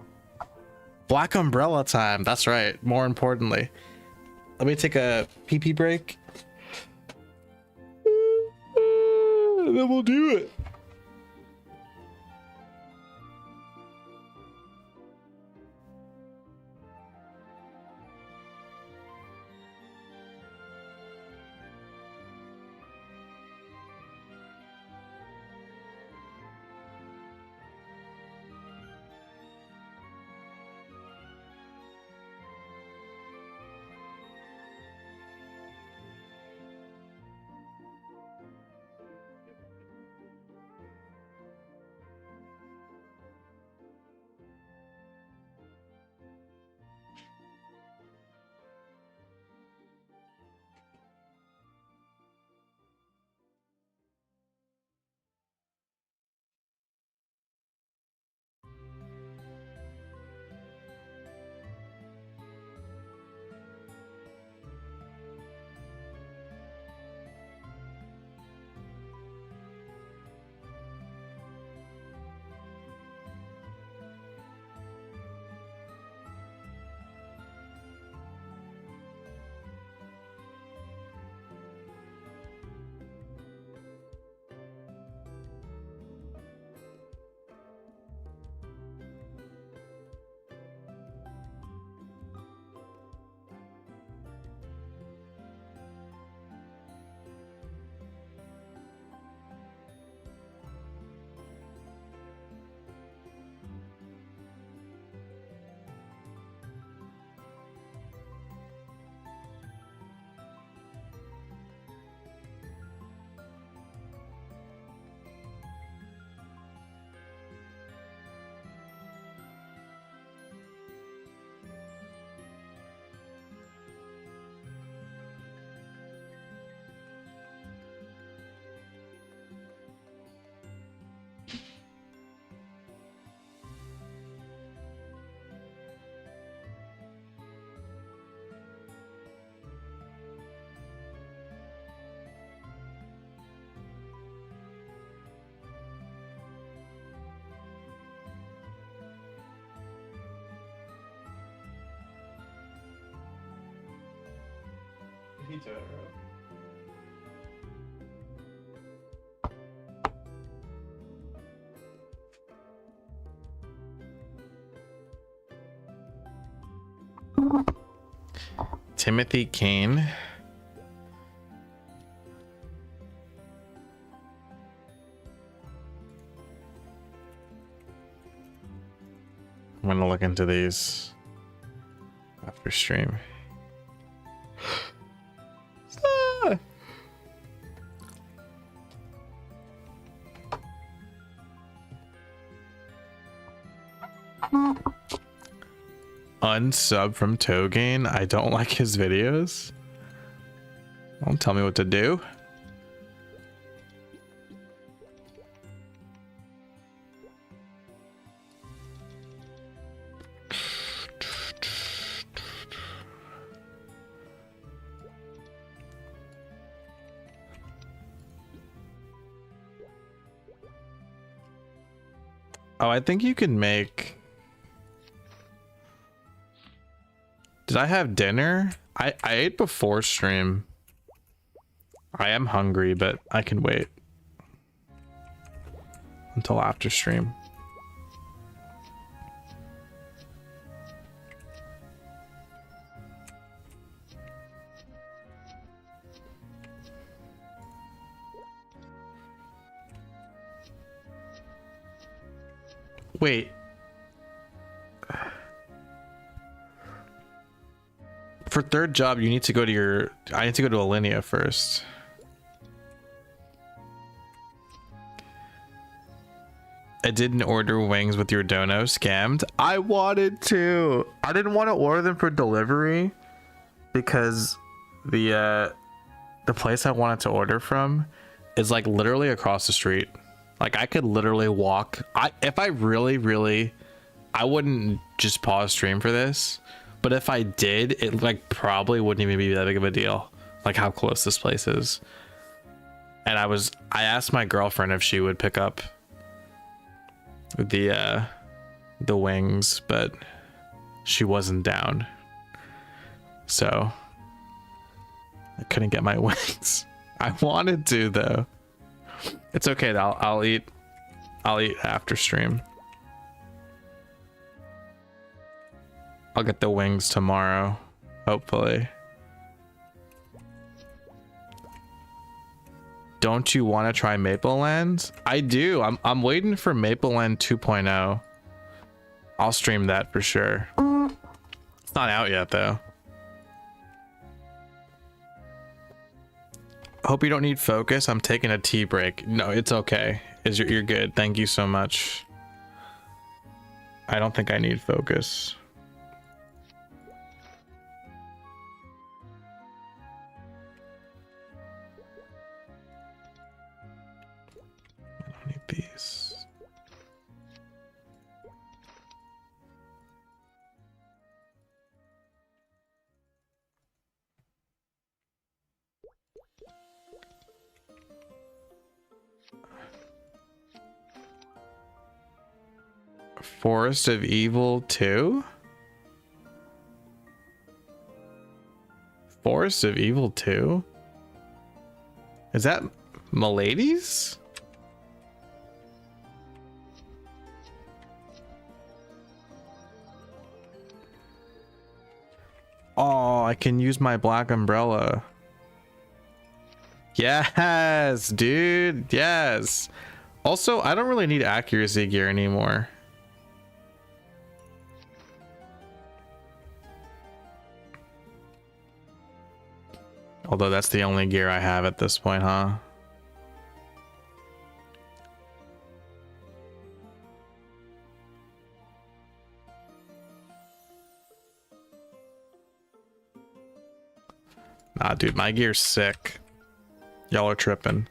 Black umbrella time. That's right. More importantly. Let me take a pee break. Then we'll do it. Timothy Kane. I'm gonna look into these after stream. Unsub from Togain. I don't like his videos. Don't tell me what to do. Oh, I think you can make... Did I have dinner? I ate before stream. I am hungry, but I can wait until after stream. Wait. For third job, you need to go to your... I need to go to Alinea first. I didn't order wings with your dono. Scammed. I wanted to. I didn't want to order them for delivery because the place I wanted to order from is like literally across the street. Like I could literally walk. If I really, I wouldn't just pause stream for this. But if I did, it like probably wouldn't even be that big of a deal. Like how close this place is. And I asked my girlfriend if she would pick up the wings, but she wasn't down. So I couldn't get my wings. I wanted to though. It's okay. I'll eat after stream. I'll get the wings tomorrow, hopefully. Don't you want to try Maple Land? I do. I'm waiting for Maple Land 2.0. I'll stream that for sure. It's not out yet though. Hope you don't need focus. I'm taking a tea break. No, it's okay. You're good. Thank you so much. I don't think I need focus. I don't need these. Forest of Evil 2? Forest of Evil 2? Is that Milady's? Oh, I can use my black umbrella. Yes, dude. Yes. Also, I don't really need accuracy gear anymore. Although that's the only gear I have at this point, huh? Nah, dude, my gear's sick. Y'all are tripping.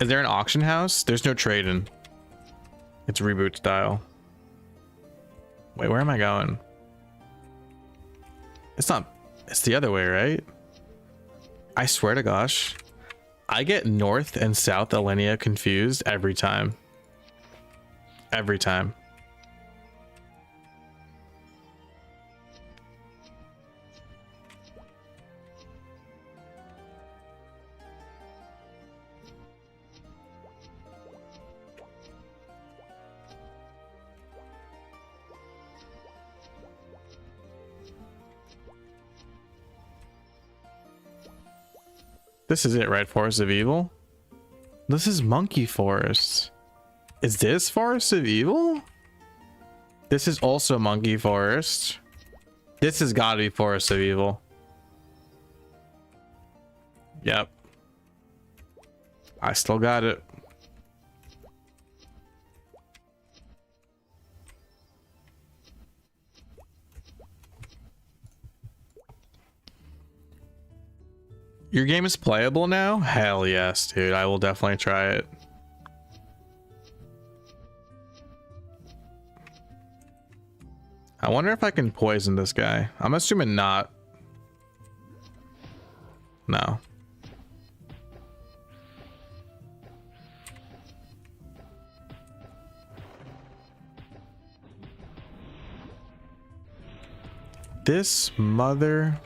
Is there an auction house? There's no trading. It's reboot style. Wait, where am I going? It's not, it's the other way, right? I swear to gosh. I get North and South Alinea confused every time. Every time. This is it, right? Forest of Evil? This is Monkey Forest. Is this Forest of Evil? This is also Monkey Forest. This has got to be Forest of Evil. Yep. I still got it. Your game is playable now? Hell yes, dude. I will definitely try it. I wonder if I can poison this guy. I'm assuming not. No. This mother...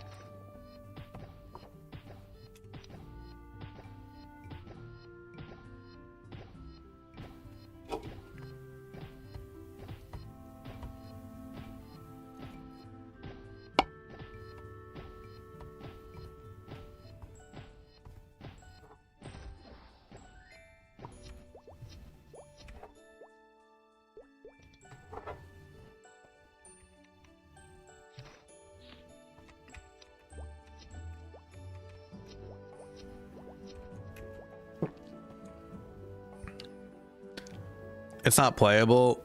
It's not playable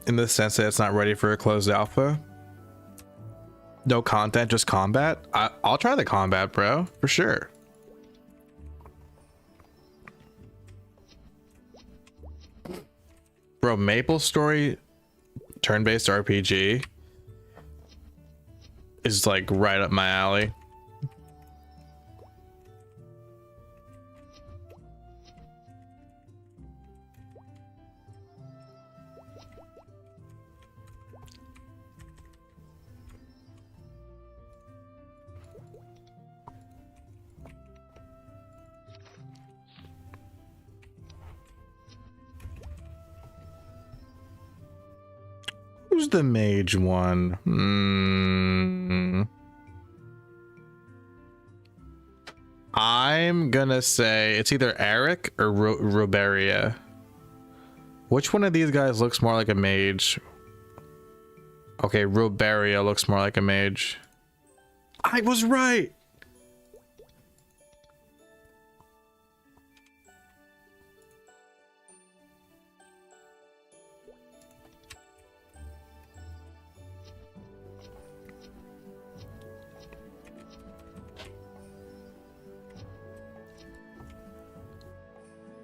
in the sense that it's not ready for a closed alpha. No content, just combat. I'll try the combat, bro, for sure. Bro, MapleStory turn-based RPG is like right up my alley. Who's the mage one? I'm gonna say it's either Eric or Roberia. Which one of these guys looks more like a mage? Okay, Roberia looks more like a mage. I was right!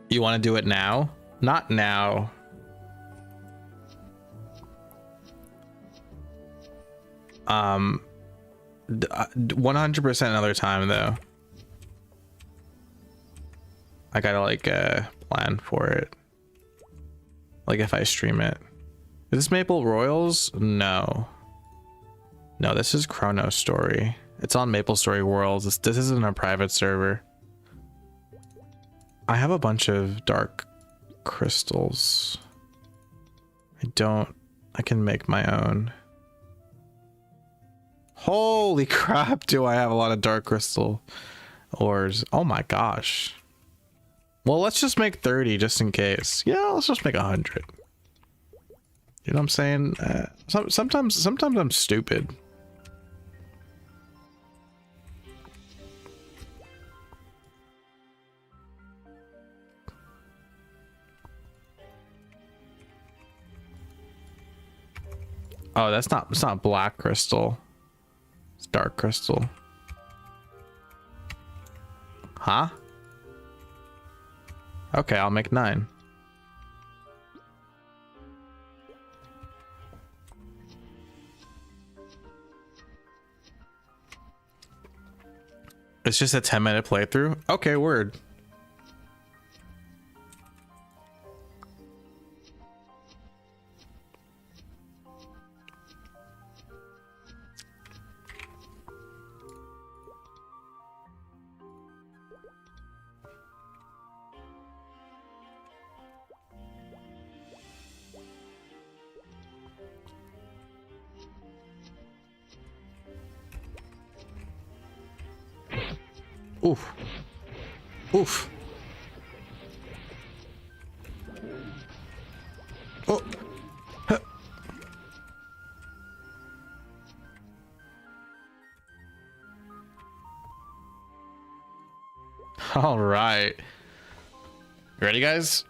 You want to do it now? Not now. Um, 100% another time though. I gotta like plan for it. Like if I stream it. Is this Maple Royals? No. No, this is Chrono Story. It's on MapleStory Worlds. This isn't a private server. I have a bunch of dark crystals. I can make my own. Holy crap, do I have a lot of dark crystal ores. Oh my gosh. Well, let's just make 30 just in case. Yeah, let's just make 100. You know what I'm saying? Sometimes I'm stupid. Oh, it's not black crystal. It's dark crystal. Huh? Okay, I'll make 9. It's just a 10-minute playthrough? Okay, word. Oof. Oof. Oh. Huh. All right. You ready, guys?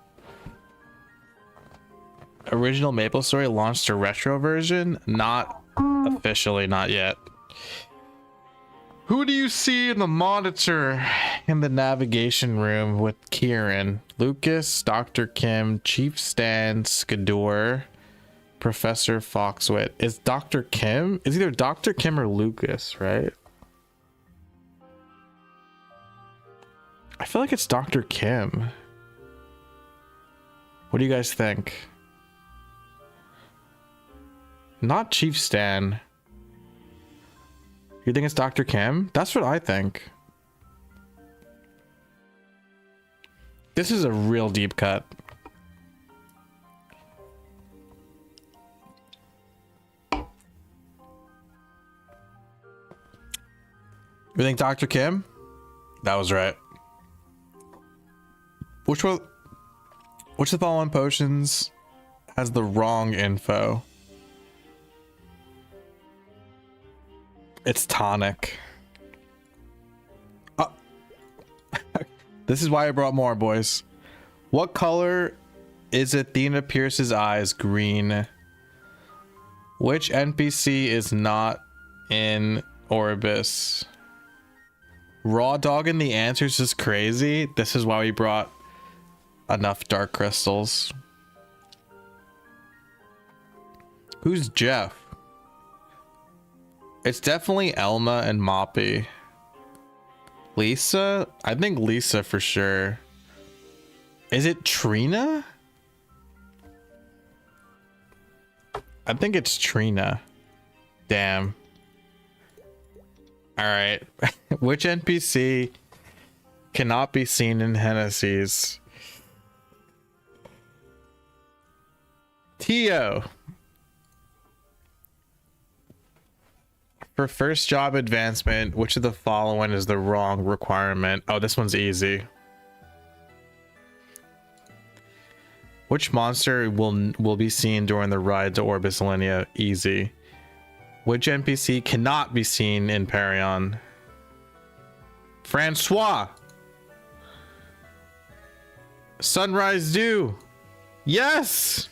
Original MapleStory launched a retro version, not officially, not yet. Who do you see in the monitor in the navigation room with Kieran? Lucas, Dr. Kim, Chief Stan, Skador, Professor Foxwit. Is Dr. Kim? It's either Dr. Kim or Lucas, right? I feel like it's Dr. Kim. What do you guys think? Not Chief Stan. You think it's Dr. Kim? That's what I think. This is a real deep cut. You think Dr. Kim? That was right. Which of the following potions has the wrong info? It's tonic. This is why I brought more, boys. What color is Athena Pierce's eyes? Green. Which NPC is not in Orbis? Raw dog and the answers is crazy. This is why we brought enough dark crystals. Who's Jeff? It's definitely Elma and Moppy. Lisa? I think Lisa for sure. Is it Trina? I think it's Trina. Damn. Alright. Which NPC cannot be seen in Hennessy's? Tio. For first job advancement, which of the following is the wrong requirement? Oh, this one's easy. Which monster will be seen during the ride to Orbis Linear? Easy. Which NPC cannot be seen in Parion? Francois. Sunrise Dew. Yes.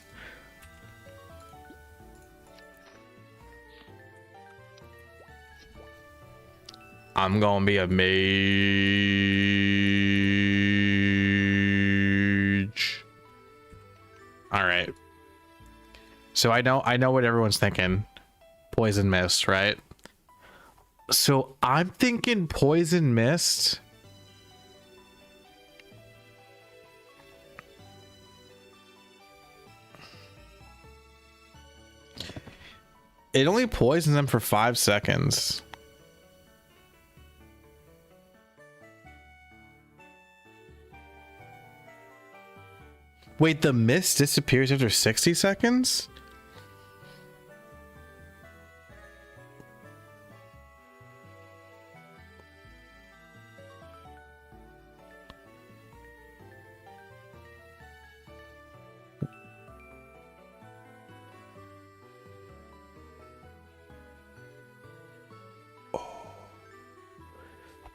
I'm gonna be a mage. All right. So I know what everyone's thinking. Poison mist, right? So I'm thinking poison mist. It only poisons them for 5 seconds. Wait, the mist disappears after 60 seconds?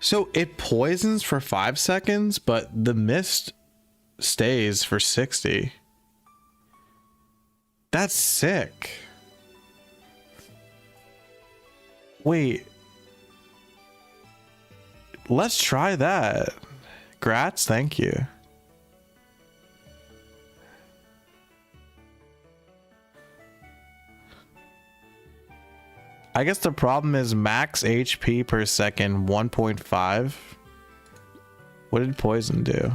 So it poisons for 5 seconds, but the mist stays for 60. That's sick. Wait. Let's try that. Grats, thank you. I guess the problem is max HP per second 1.5. What did poison do?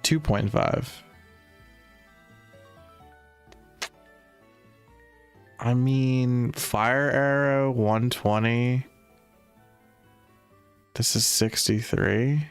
2.5. I mean, fire arrow 120. This is 63.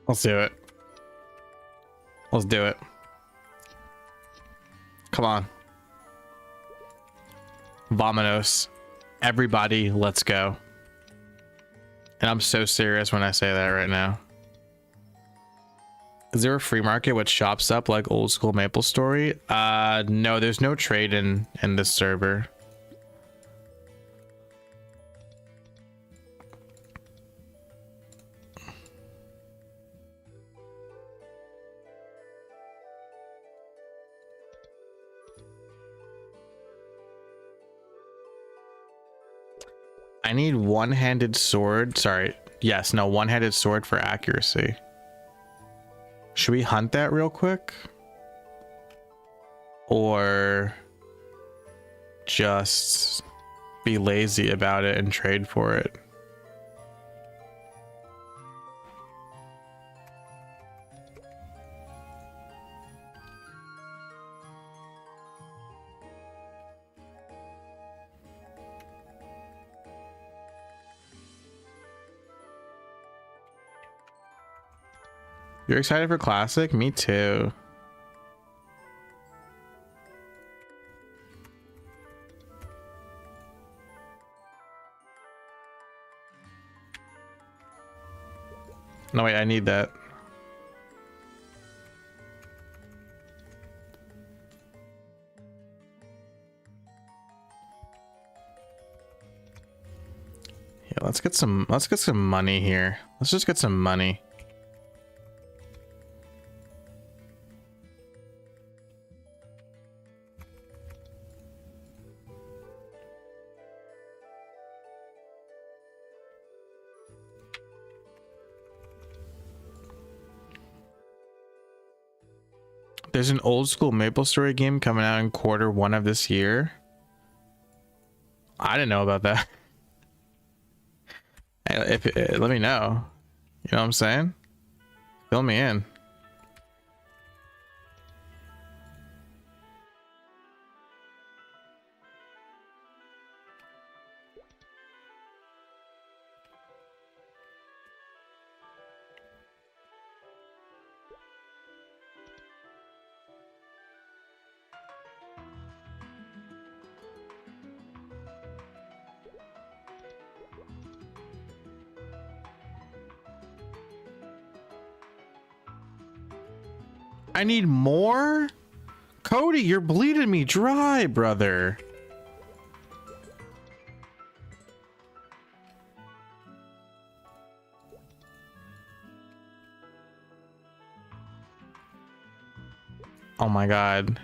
Let's do it. Let's do it. Come on. Vamonos. Everybody, let's go. And I'm so serious when I say that right now. Is there a free market with shops up like old school MapleStory? No, there's no trade in this server. I need one-handed sword. Sorry. Yes, no, one-handed sword for accuracy. Should we hunt that real quick? Or just be lazy about it and trade for it? You're excited for Classic? Me too. No, wait, I need that. Yeah, let's get some money here. Let's just get some money. There's an old school MapleStory game coming out in Q1 of this year. I didn't know about that. Let me know. You know what I'm saying? Fill me in. I need more? Cody, you're bleeding me dry, brother. Oh my god.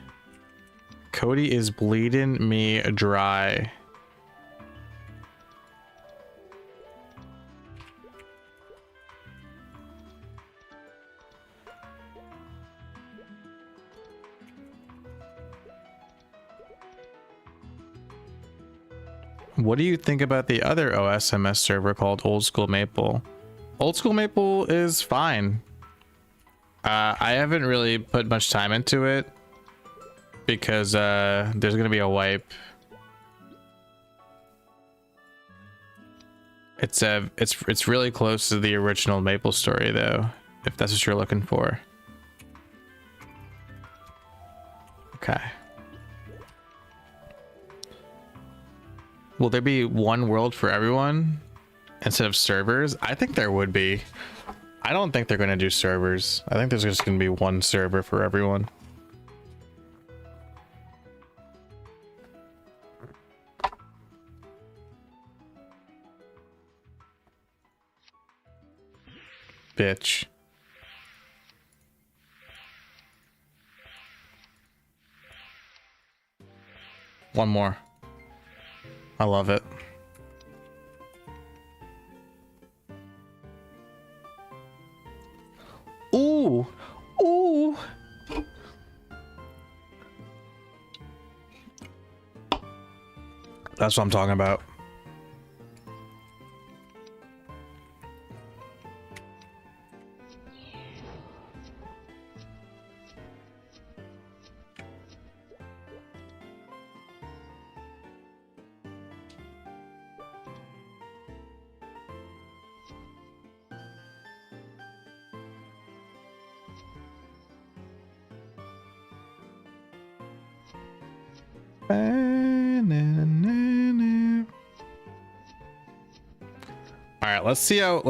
Cody is bleeding me dry. What do you think about the other OSMS server called Old School Maple? Old School Maple is fine. I haven't really put much time into it because there's gonna be a wipe. It's really close to the original MapleStory though, if that's what you're looking for. Okay. Will there be one world for everyone instead of servers? I think there would be. I don't think they're going to do servers. I think there's just going to be one server for everyone. Bitch. One more. I love it. Ooh. Ooh. That's what I'm talking about. All right, let's see how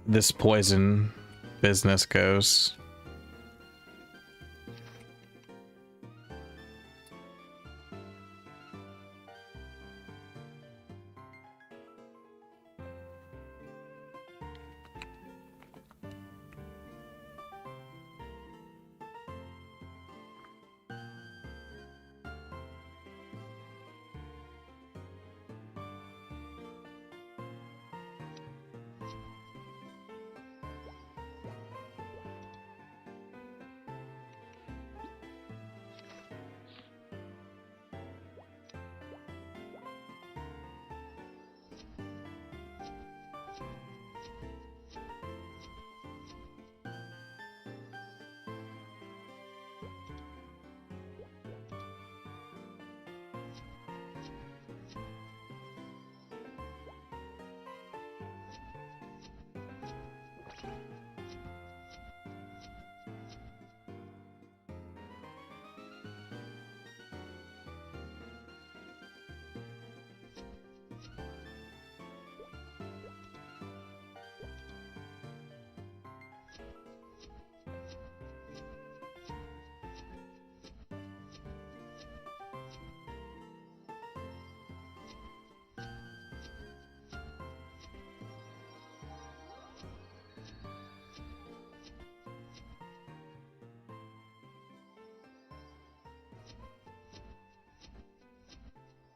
this poison business goes.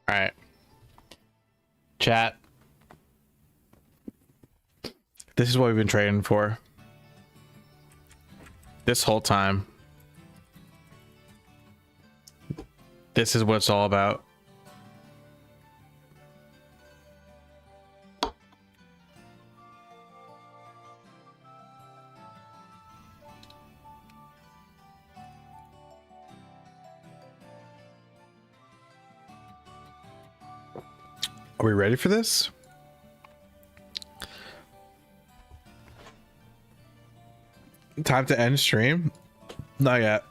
All right, chat. This is what we've been trading for this whole time. This is what it's all about. Are we ready for this? Time to end stream? Not yet.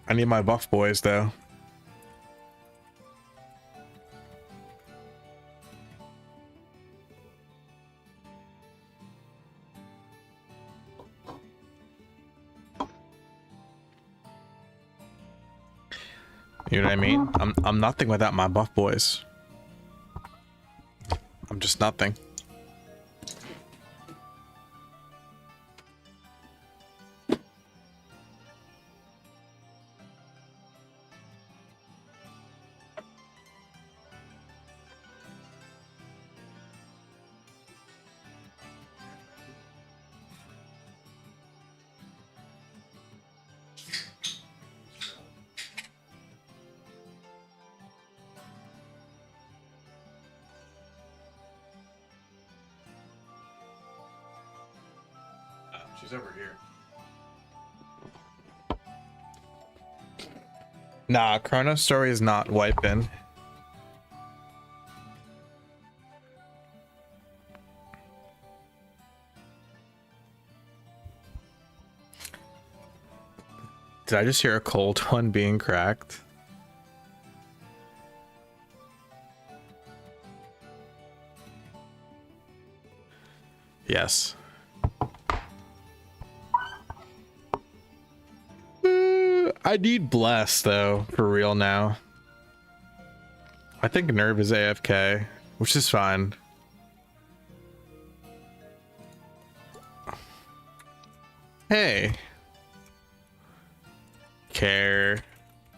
I need my buff boys though. You know what I mean? I'm nothing without my buff boys. I'm just nothing. She's over here. Nah, Chrono Story is not wiping. Did I just hear a cold one being cracked? Yes. I need Bless though, for real now. I think Nerve is AFK, which is fine. Hey. Care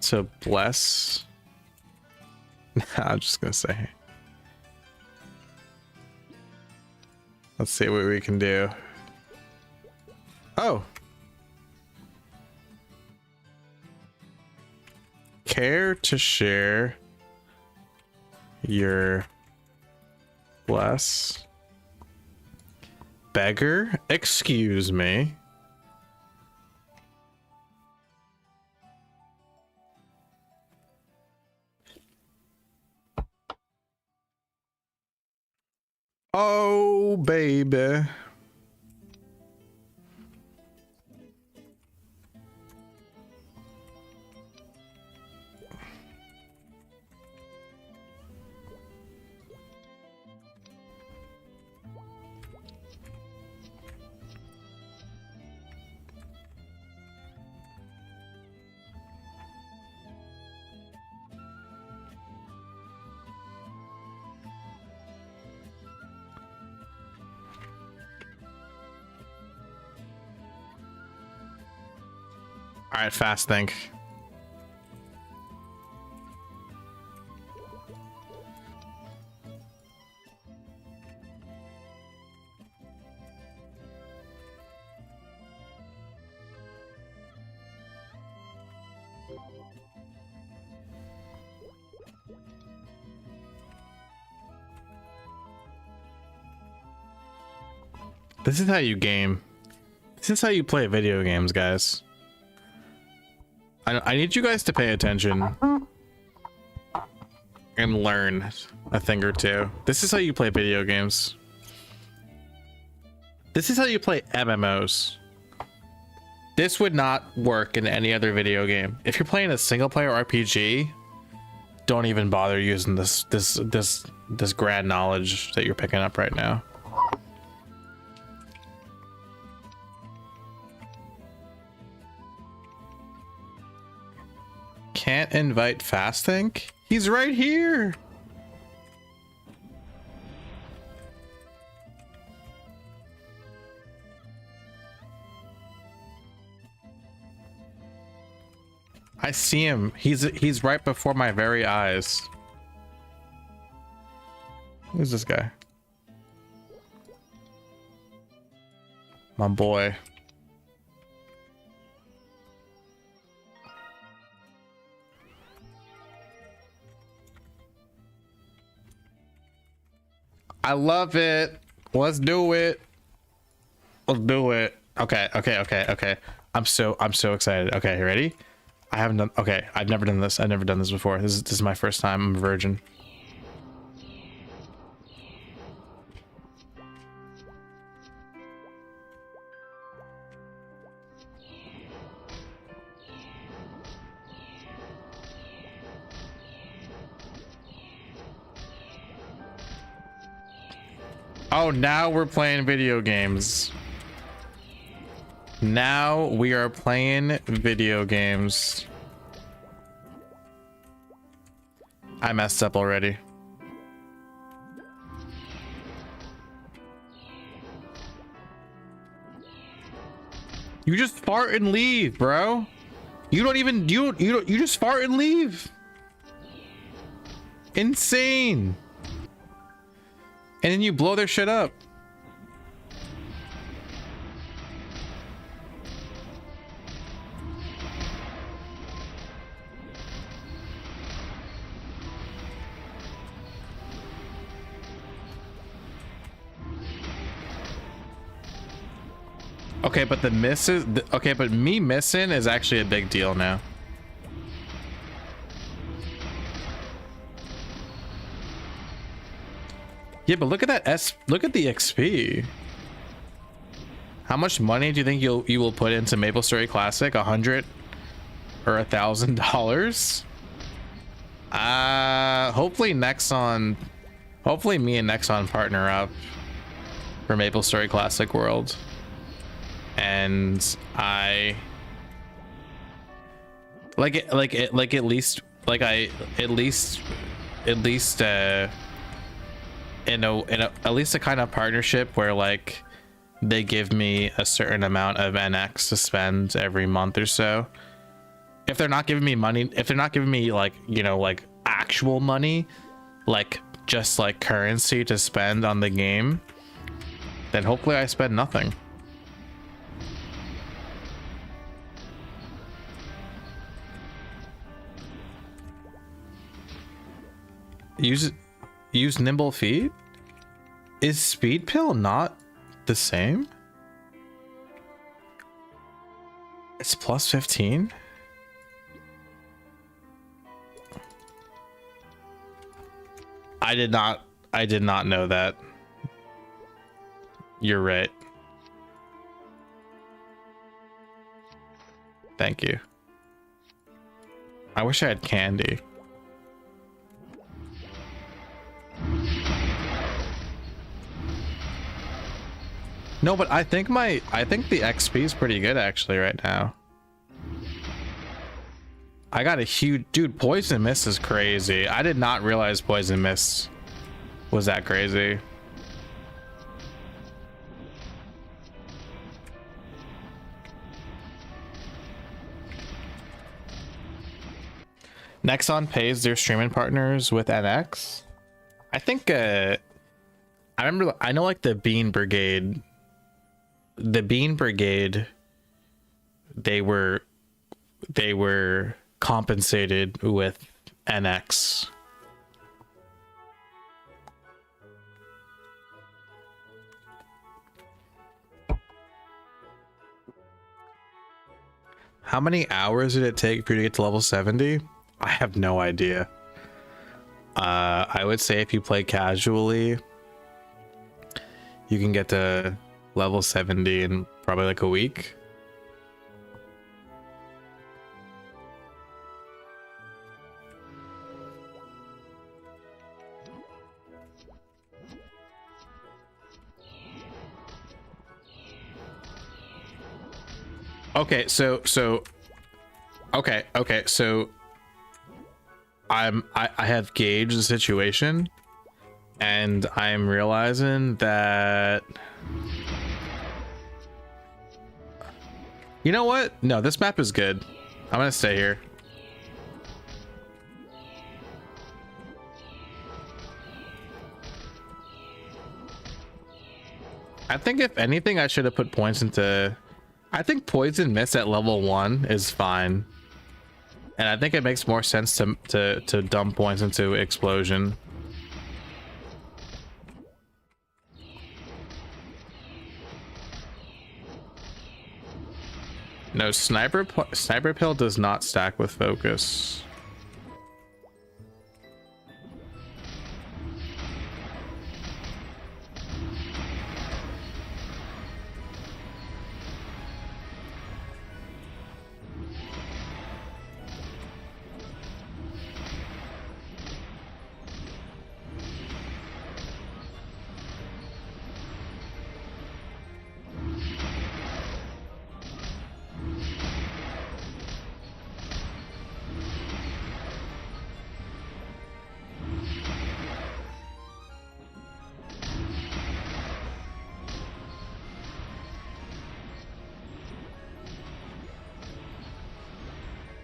to Bless? I'm just gonna say. Let's see what we can do. Oh. Care to share your Bless? Beggar? Excuse me. Oh, baby. All right, fast think. This is how you game. This is how you play video games, guys. I need you guys to pay attention and learn a thing or two. This is how you play video games. This is how you play MMOs. This would not work in any other video game. If you're playing a single player RPG, don't even bother using this grand knowledge that you're picking up right now. Can't invite Fast Think? He's right here. I see him. He's right before my very eyes. Who's this guy? My boy. I love it. Let's do it. Let's do it. Okay. I'm so excited. Okay, you ready? I haven't done. Okay, I've never done this. I've never done this before. This is my first time. I'm a virgin. Oh, now we're playing video games. Now we are playing video games. I messed up already. You just fart and leave, bro. You don't even you just fart and leave. Insane. And then you blow their shit up. Okay, but the miss is okay, but me missing is actually a big deal now. Yeah, but look at that look at the XP. How much money do you think you will put into MapleStory Classic? $100 or $1,000? Hopefully me and Nexon partner up for MapleStory Classic World. And I at least a kind of partnership where like they give me a certain amount of NX to spend every month or so. If they're not giving me money, if they're not giving me like, you know, like actual money, like just like currency to spend on the game, then hopefully I spend nothing. Use nimble feet? Is speed pill not the same? It's plus 15? I did not know that. You're right. Thank you. I wish I had candy. No, but I think the XP is pretty good actually right now. I got a huge dude. Poison Mist is crazy. I did not realize Poison Mist was that crazy. Nexon pays their streaming partners with NX. I think I know like the Bean Brigade. The Bean Brigade, they were compensated with NX. How many hours did it take for you to get to level 70? I have no idea. I would say if you play casually, you can get to level 70 in probably like a week. Okay, so I have gauged the situation, and I'm realizing that, you know what? No, this map is good. I'm gonna stay here. I think if anything, I should have put points into. I think Poison Mist at level 1 is fine, and I think it makes more sense to dump points into Explosion. No, Sniper Pill does not stack with Focus.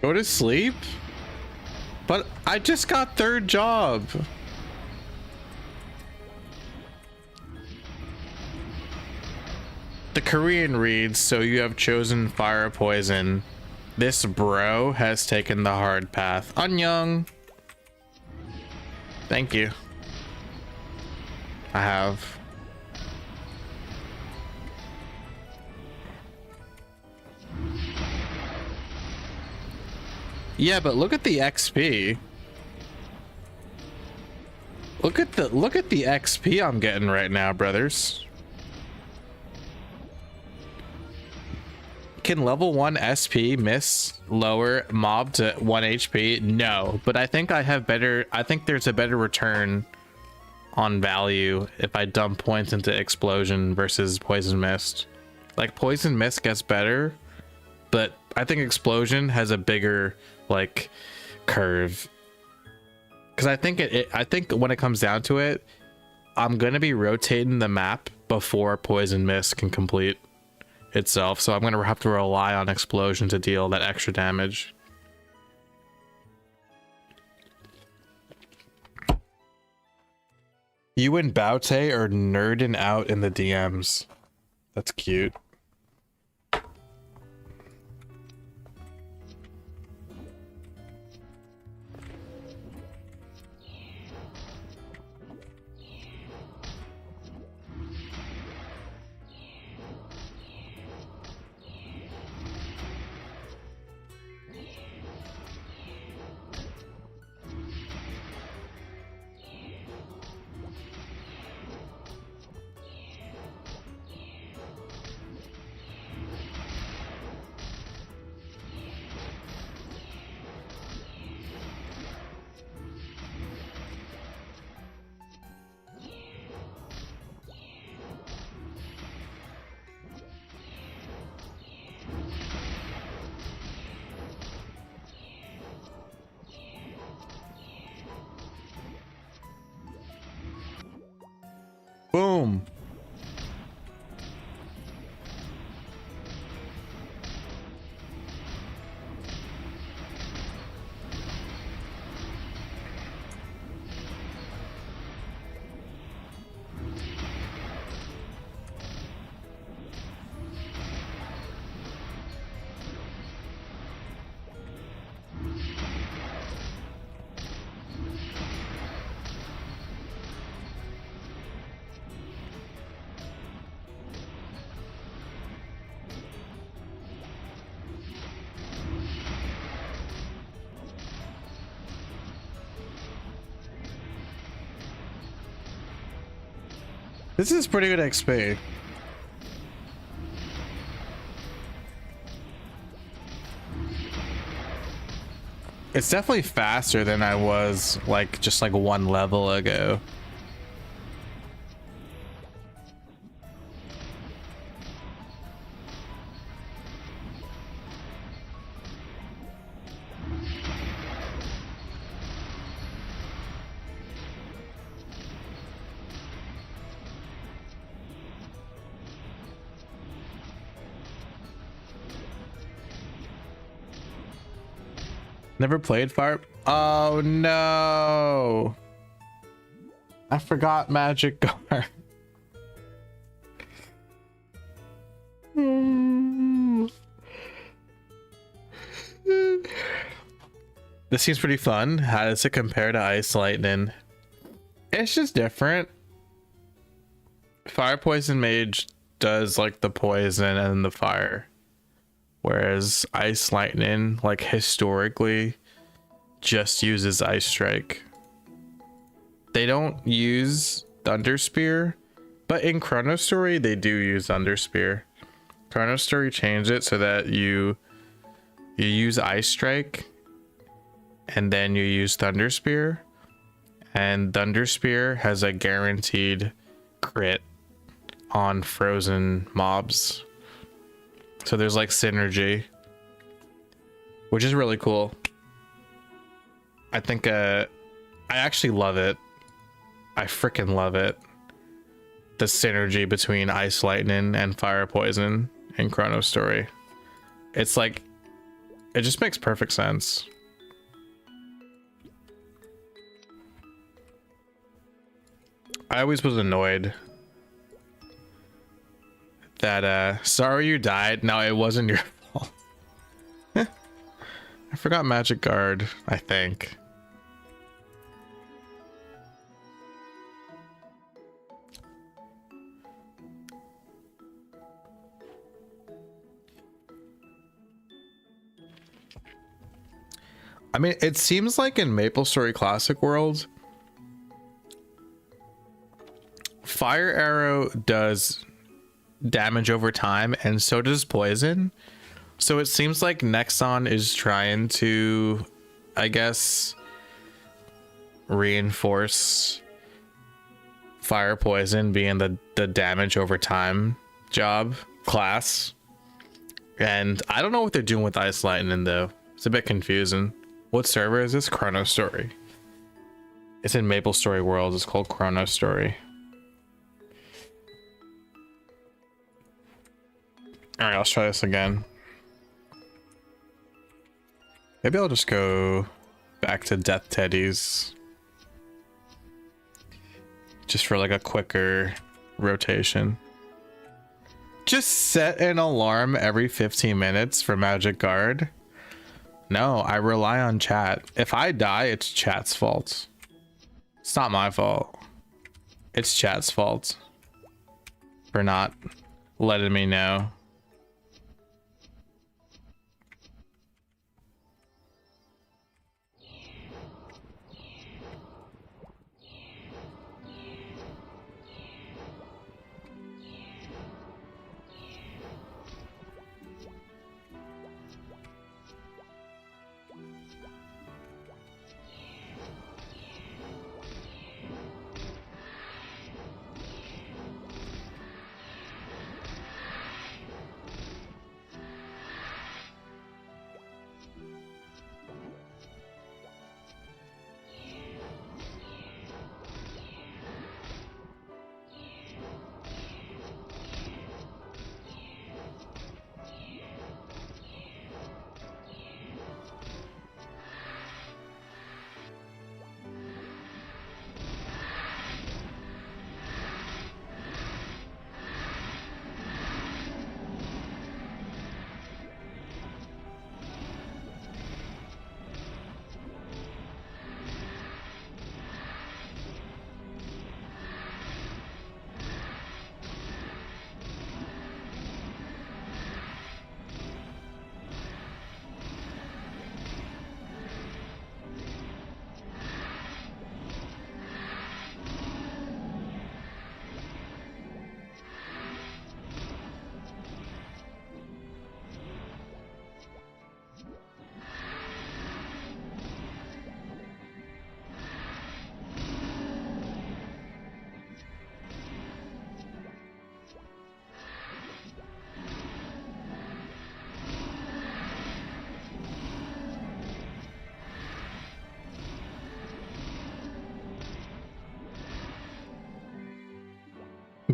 Go to sleep? But I just got third job. The Korean reads, so you have chosen fire poison. This bro has taken the hard path. Annyeong. Thank you. I have. Yeah, but look at the XP. Look at the XP I'm getting right now, brothers. Can level 1 SP miss lower mob to 1 HP? No, but I think there's a better return on value if I dump points into Explosion versus Poison Mist. Like, Poison Mist gets better, but I think Explosion has a bigger like curve, because I think when it comes down to it, I'm gonna be rotating the map before Poison Mist can complete itself, so I'm gonna have to rely on Explosion to deal that extra damage. You and Baute are nerding out in the DMs. That's cute. Boom. This is pretty good XP. It's definitely faster than I was like just like one level ago. Never played Fire. Oh no. I forgot Magic Guard. This seems pretty fun. How does it compare to Ice Lightning? It's just different. Fire Poison Mage does like the poison and the fire. Whereas Ice Lightning, like historically, just uses Ice Strike. They don't use Thunder Spear, but in Chrono Story, they do use Thunder Spear. Chrono Story changed it so that you use Ice Strike, and then you use Thunder Spear, and Thunder Spear has a guaranteed crit on frozen mobs. So there's like synergy, which is really cool. I think I actually love it. I freaking love it. The synergy between Ice Lightning and Fire Poison in Chrono Story. It's like, it just makes perfect sense. I always was annoyed that sorry you died. No, it wasn't your fault. I forgot Magic Guard, I think. I mean, it seems like in MapleStory Classic World, Fire Arrow does damage over time, and so does Poison. So it seems like Nexon is trying to, I guess, reinforce Fire Poison being the damage over time job class. And I don't know what they're doing with Ice Lightning though. It's a bit confusing. What server is this? Chrono Story. It's in MapleStory World. It's called Chrono Story. Alright, let's try this again. Maybe I'll just go back to Death Teddy's. Just for like a quicker rotation. Just set an alarm every 15 minutes for Magic Guard. No, I rely on chat. If I die, it's chat's fault. It's not my fault. It's chat's fault for not letting me know.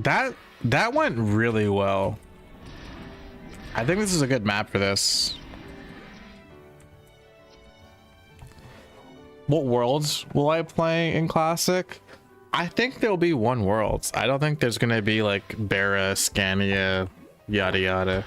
That went really well. I think this is a good map for this. What worlds will I play in Classic? I think there'll be one world. I don't think there's gonna be like Bara, Scania, yada yada.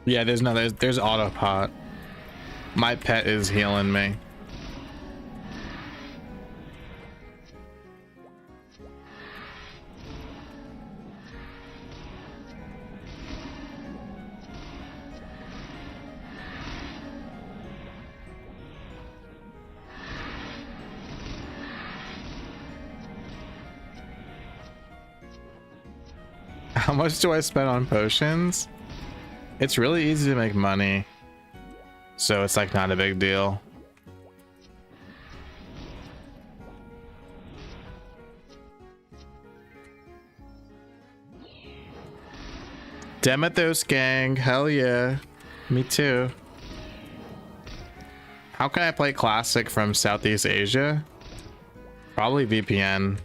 Yeah, there's autopot. My pet is healing me. How much do I spend on potions? It's really easy to make money, so it's like not a big deal. Demethos gang, hell yeah. Me too. How can I play Classic from Southeast Asia? Probably VPN.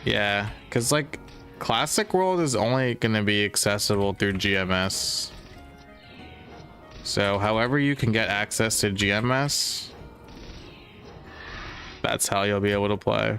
Yeah, because like Classic World is only going to be accessible through GMS. So however you can get access to GMS, that's how you'll be able to play.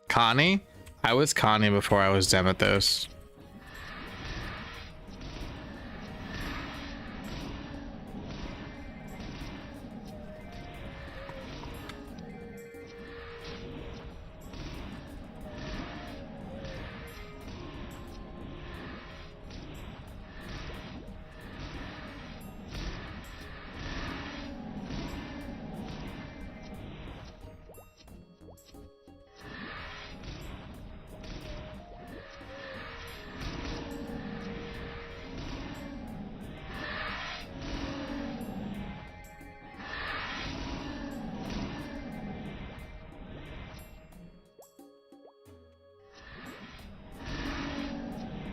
Connie? I was Connie before I was Demethos.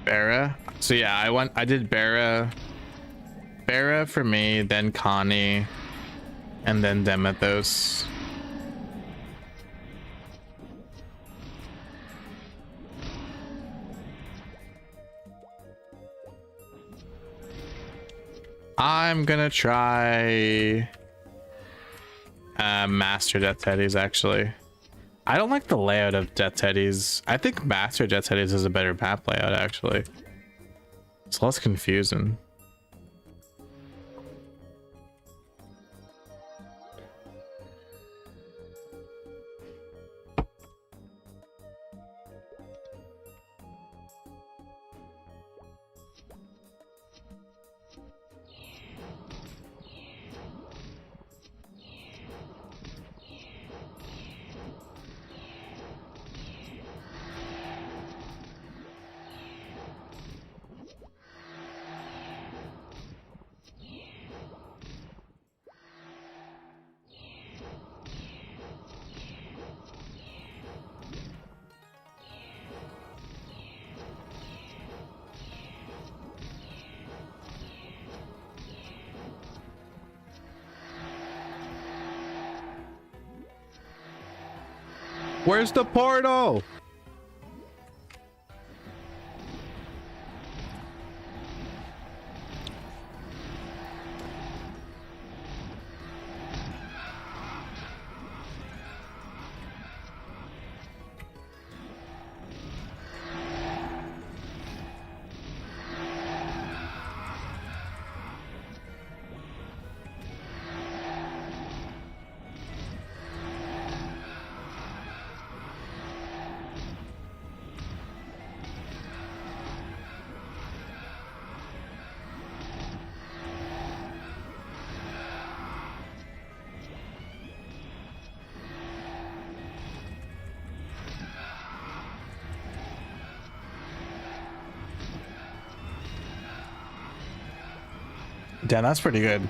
Bara. So yeah, I did Bara for me, then Connie, and then Demethos. I'm gonna try Master Death Teddies actually. I don't like the layout of Death Teddies. I think Master Death Teddies is a better map layout actually. It's less confusing. Where's the portal? Damn, that's pretty good.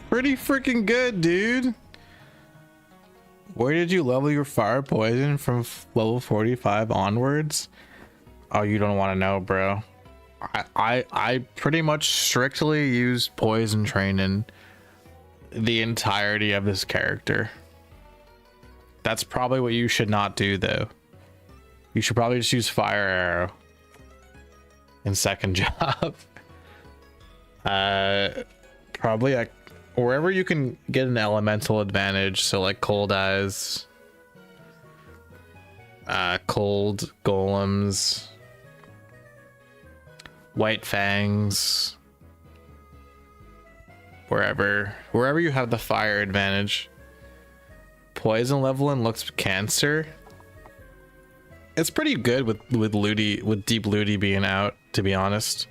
Pretty freaking good, dude. Where did you level your fire poison from level 45 onwards? Oh, you don't want to know, bro. I pretty much strictly used poison training the entirety of this character. That's probably what you should not do, though. You should probably just use fire arrow in second job. Probably like wherever you can get an elemental advantage, so like cold eyes, cold golems, white fangs, wherever you have the fire advantage. Poison leveling looks cancer. It's pretty good with deep looty being out, to be honest.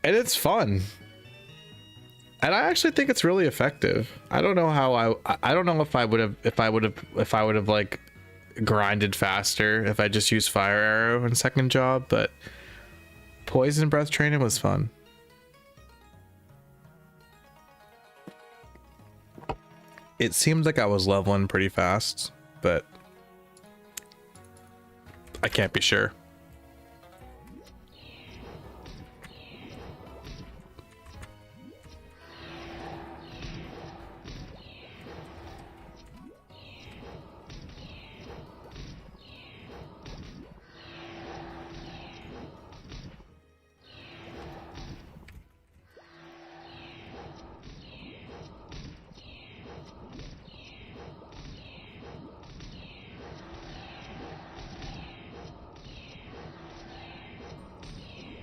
And it's fun. And I actually think it's really effective. I don't know how I don't know if I would have like grinded faster if I just used fire arrow in second job, but poison breath training was fun. It seems like I was leveling pretty fast, but I can't be sure.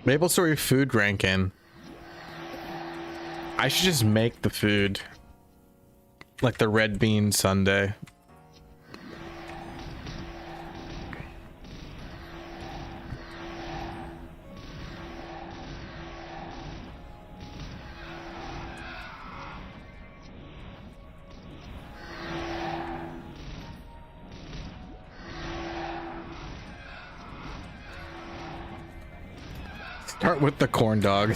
Maplestory food ranking. I should just make the food. Like the red bean sundae. Start with the corn dog.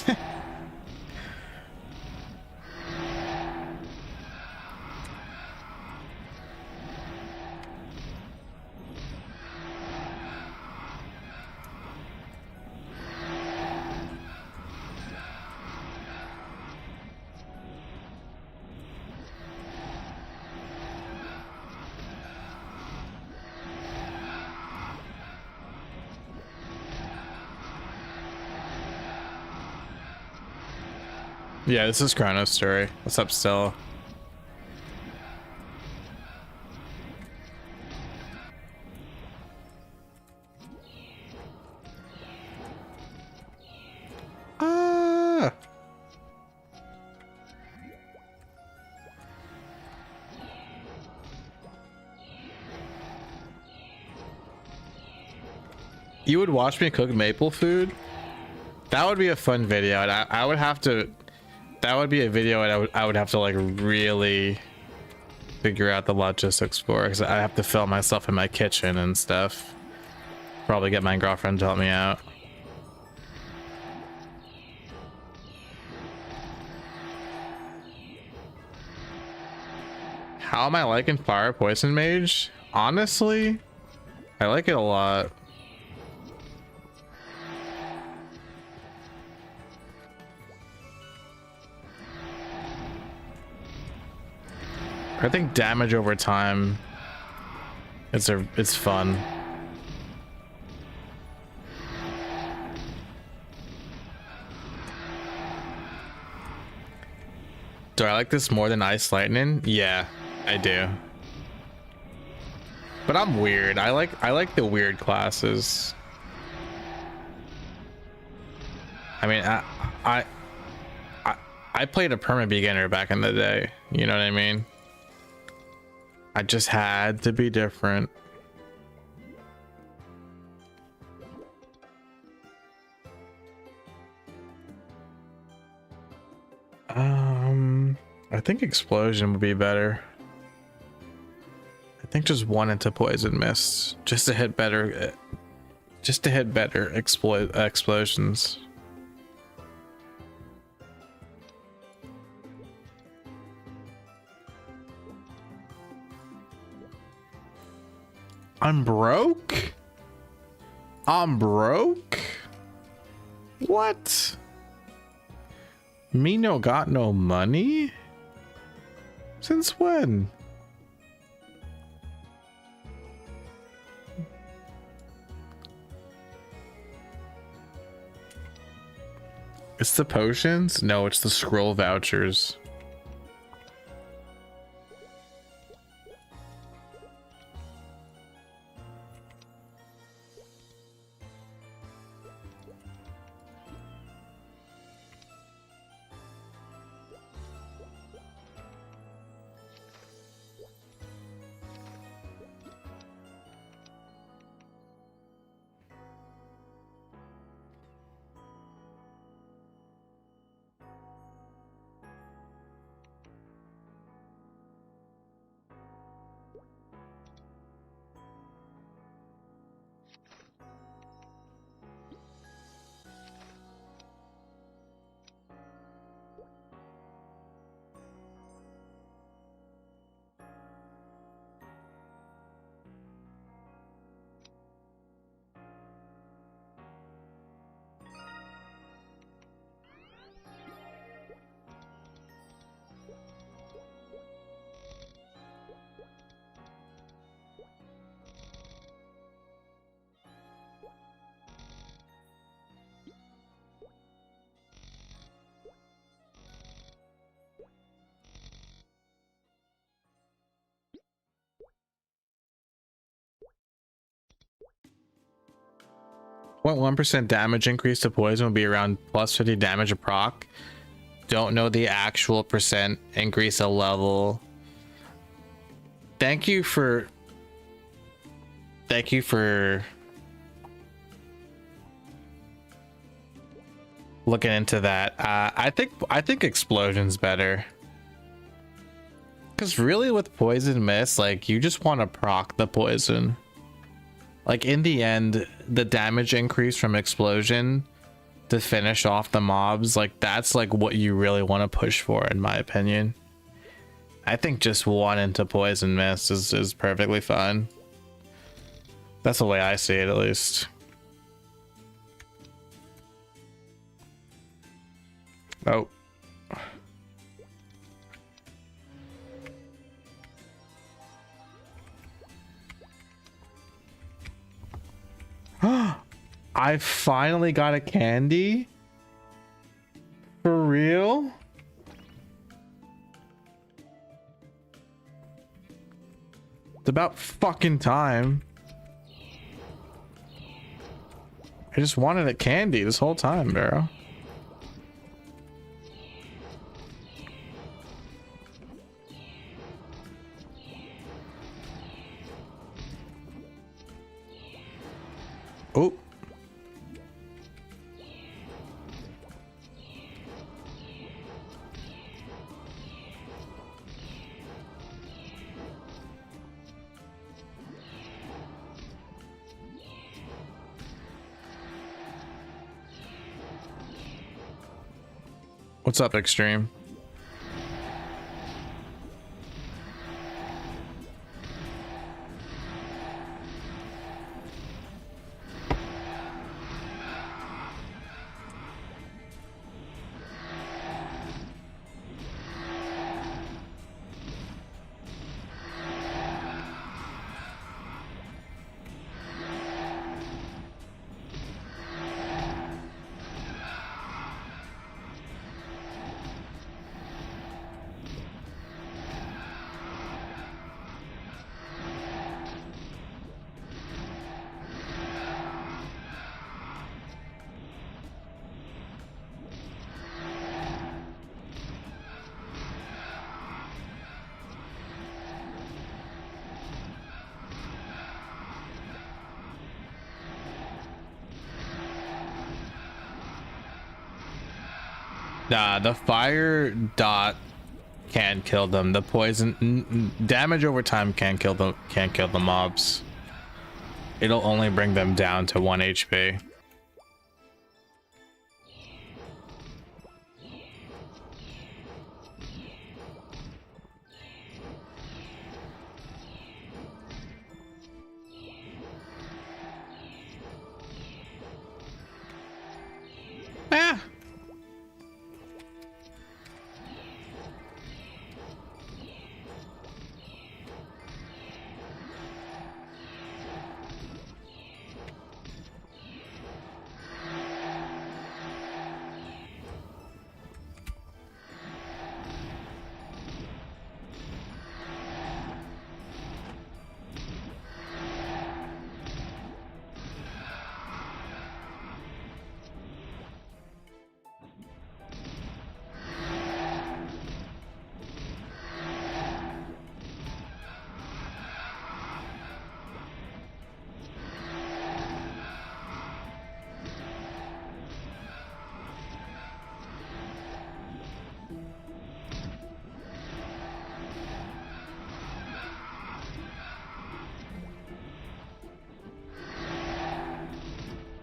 Yeah, this is Chrono's story. What's up, Stella? Ah! You would watch me cook maple food? That would be a fun video, and I would have to. That would be a video and I would have to like really figure out the logistics for, because I have to film myself in my kitchen and stuff. Probably get my girlfriend to help me out. How am I liking Fire Poison Mage? Honestly, I like it a lot. I think damage over time, it's fun. Do I like this more than Ice Lightning? Yeah, I do. But I'm weird. I like the weird classes. I mean, I played a perma beginner back in the day. You know what I mean? I just had to be different. I think explosion would be better. I think just one into poison mist, just to hit better, explosions. I'm broke? I'm broke? What? Me no got no money? Since when? It's the potions? No, it's the scroll vouchers. Point 1% damage increase to poison will be around plus 50 damage a proc. Don't know the actual percent increase a level. Thank you for looking into that. I think explosion's better. Cause really with poison mist, like you just want to proc the poison. Like in the end, the damage increase from explosion to finish off the mobs, like that's like what you really want to push for, in my opinion. I think just one into poison mist is perfectly fine. That's the way I see it, at least. Oh. I finally got a candy? For real? It's about fucking time. I just wanted a candy this whole time, bro. Oh. What's up, Extreme? Nah, the fire dot can kill them. The poison damage over time can't kill them. Can't kill the mobs. It'll only bring them down to 1 HP. Ah.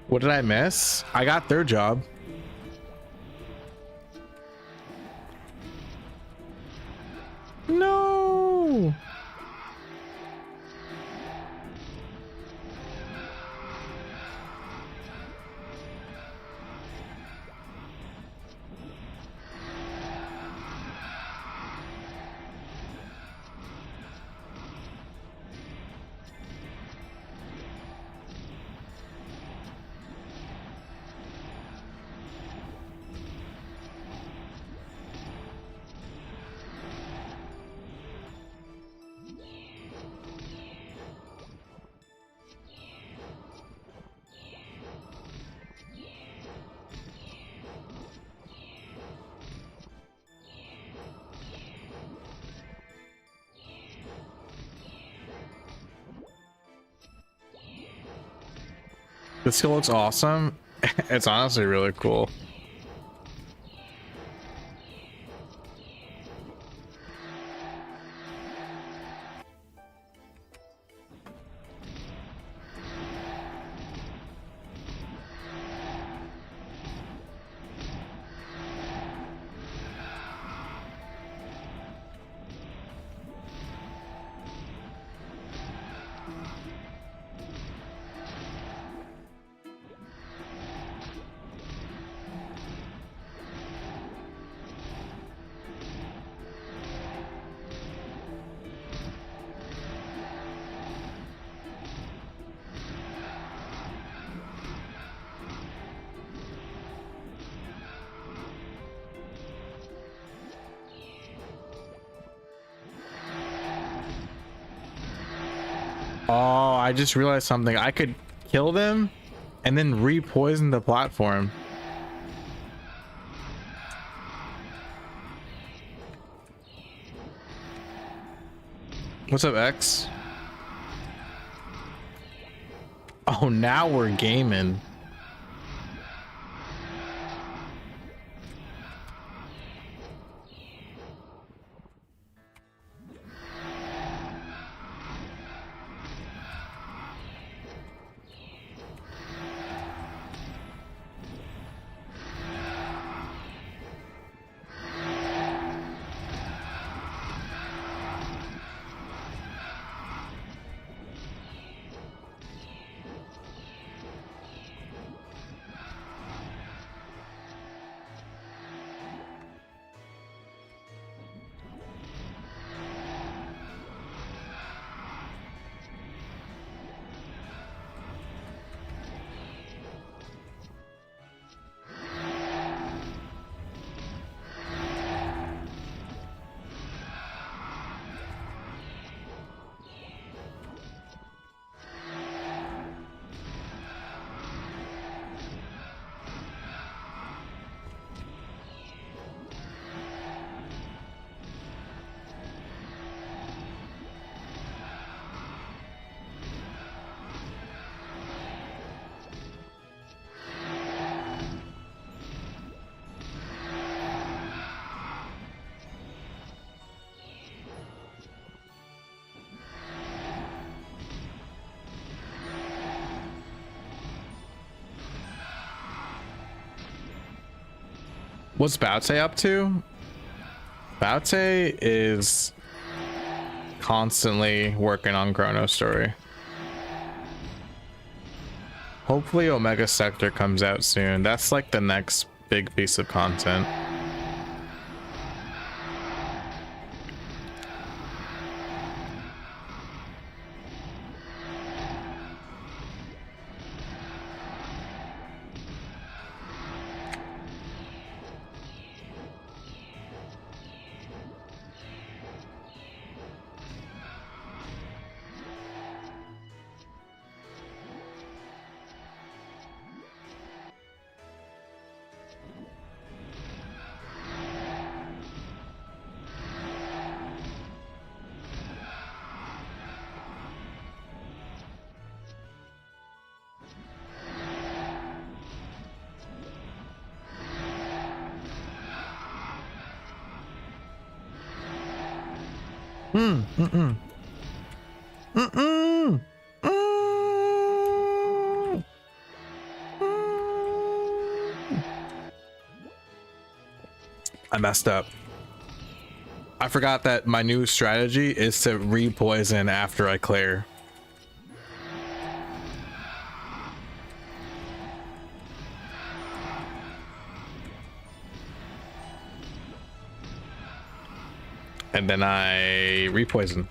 What did I miss? I got their job. No. This skill looks awesome. It's honestly really cool. Oh, I just realized something. I could kill them and then re-poison the platform. What's up, X? Oh, now we're gaming. What's Baute up to? Baute is constantly working on Chrono Story. Hopefully Omega Sector comes out soon. That's like the next big piece of content. I messed up. I forgot that my new strategy is to re-poison after I clear. And then I re-poison.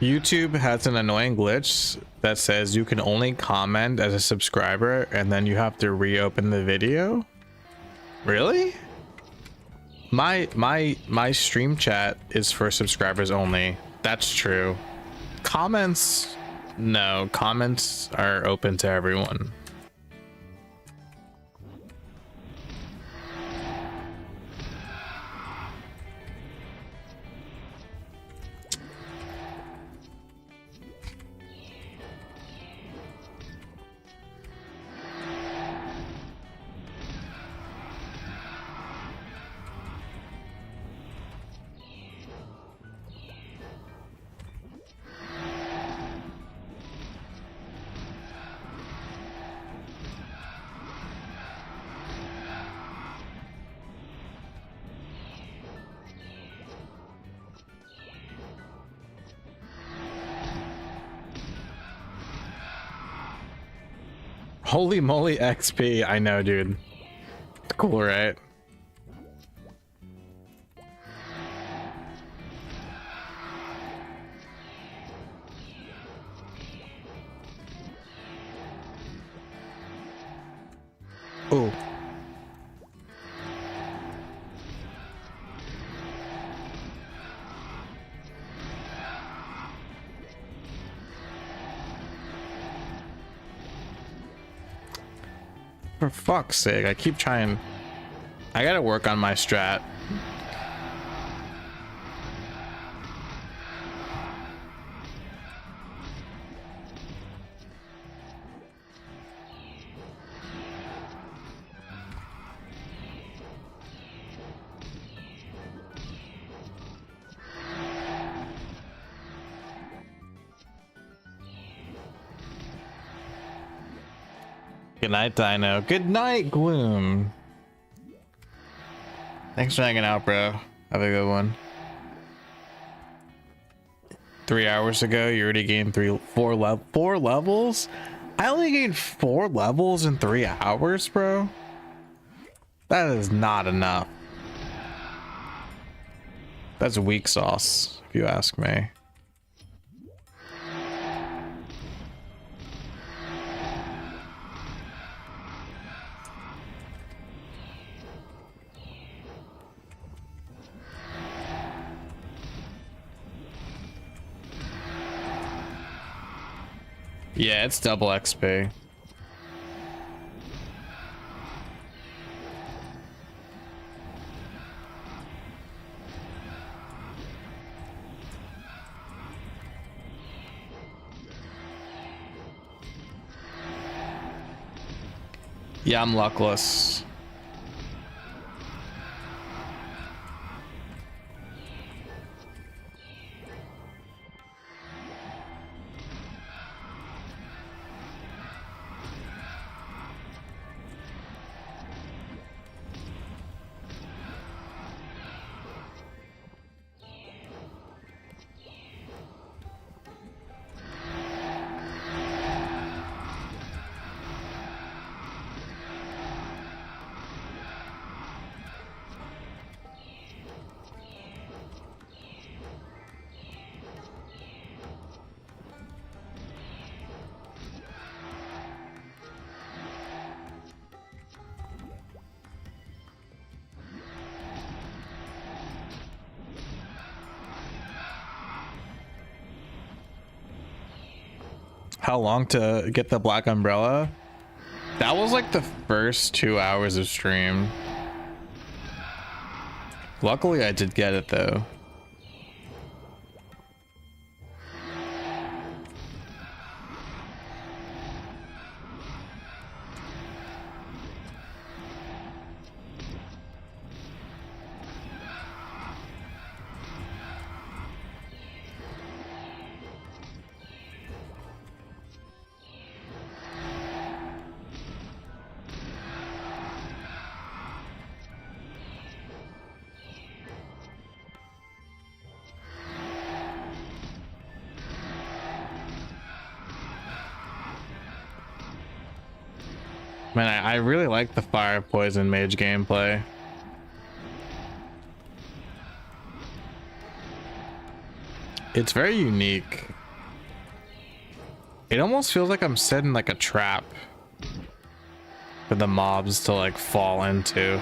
YouTube has an annoying glitch that says you can only comment as a subscriber and then you have to reopen the video. Really? My stream chat is for subscribers only. That's true. Comments, no, comments are open to everyone. Holy moly XP. I know, dude. Cool, right? Oh. For fuck's sake, I keep trying. I gotta work on my strat. Good night, Dino. Good night, Gloom. Thanks for hanging out, bro. Have a good one. 3 hours ago, you already gained four levels? I only gained 4 levels in 3 hours, bro. That is not enough. That's weak sauce, if you ask me. Yeah, it's double XP. Yeah, I'm luckless. How long to get the black umbrella? That was like the first 2 hours of stream. Luckily I did get it though. Man, I really like the fire poison mage gameplay. It's very unique. It almost feels like I'm setting like a trap for the mobs to like fall into.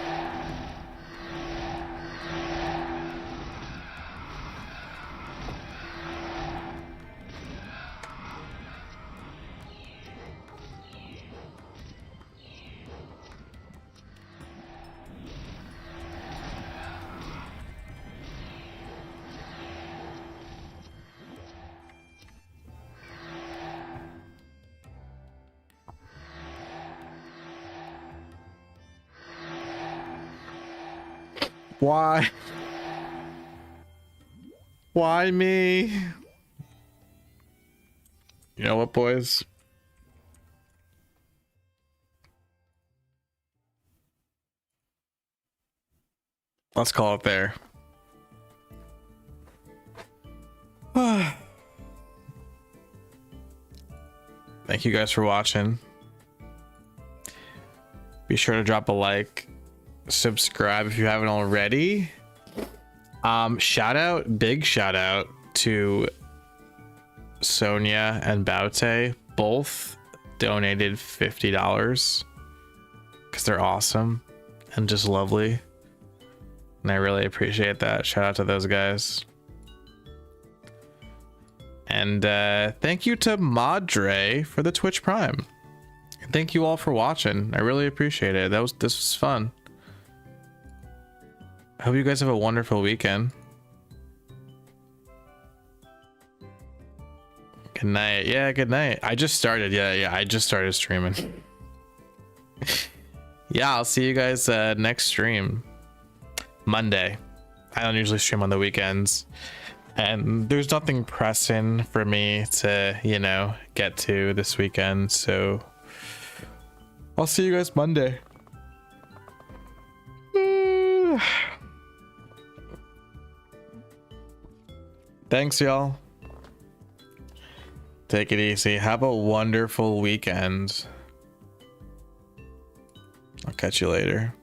Why? Why me? You know what, boys? Let's call it there. Thank you guys for watching. Be sure to drop a like, subscribe if you haven't already. Big shout out to Sonia and Baute. Both donated $50 because they're awesome and just lovely, and I really appreciate that. Shout out to those guys. And thank you to Madre for the Twitch Prime. Thank you all for watching. I really appreciate it. This was fun. I hope you guys have a wonderful weekend. Good night. Yeah, good night. I just started. Yeah, I just started streaming. Yeah, I'll see you guys next stream. Monday. I don't usually stream on the weekends. And there's nothing pressing for me to, you know, get to this weekend. So I'll see you guys Monday. Thanks, y'all. Take it easy. Have a wonderful weekend. I'll catch you later.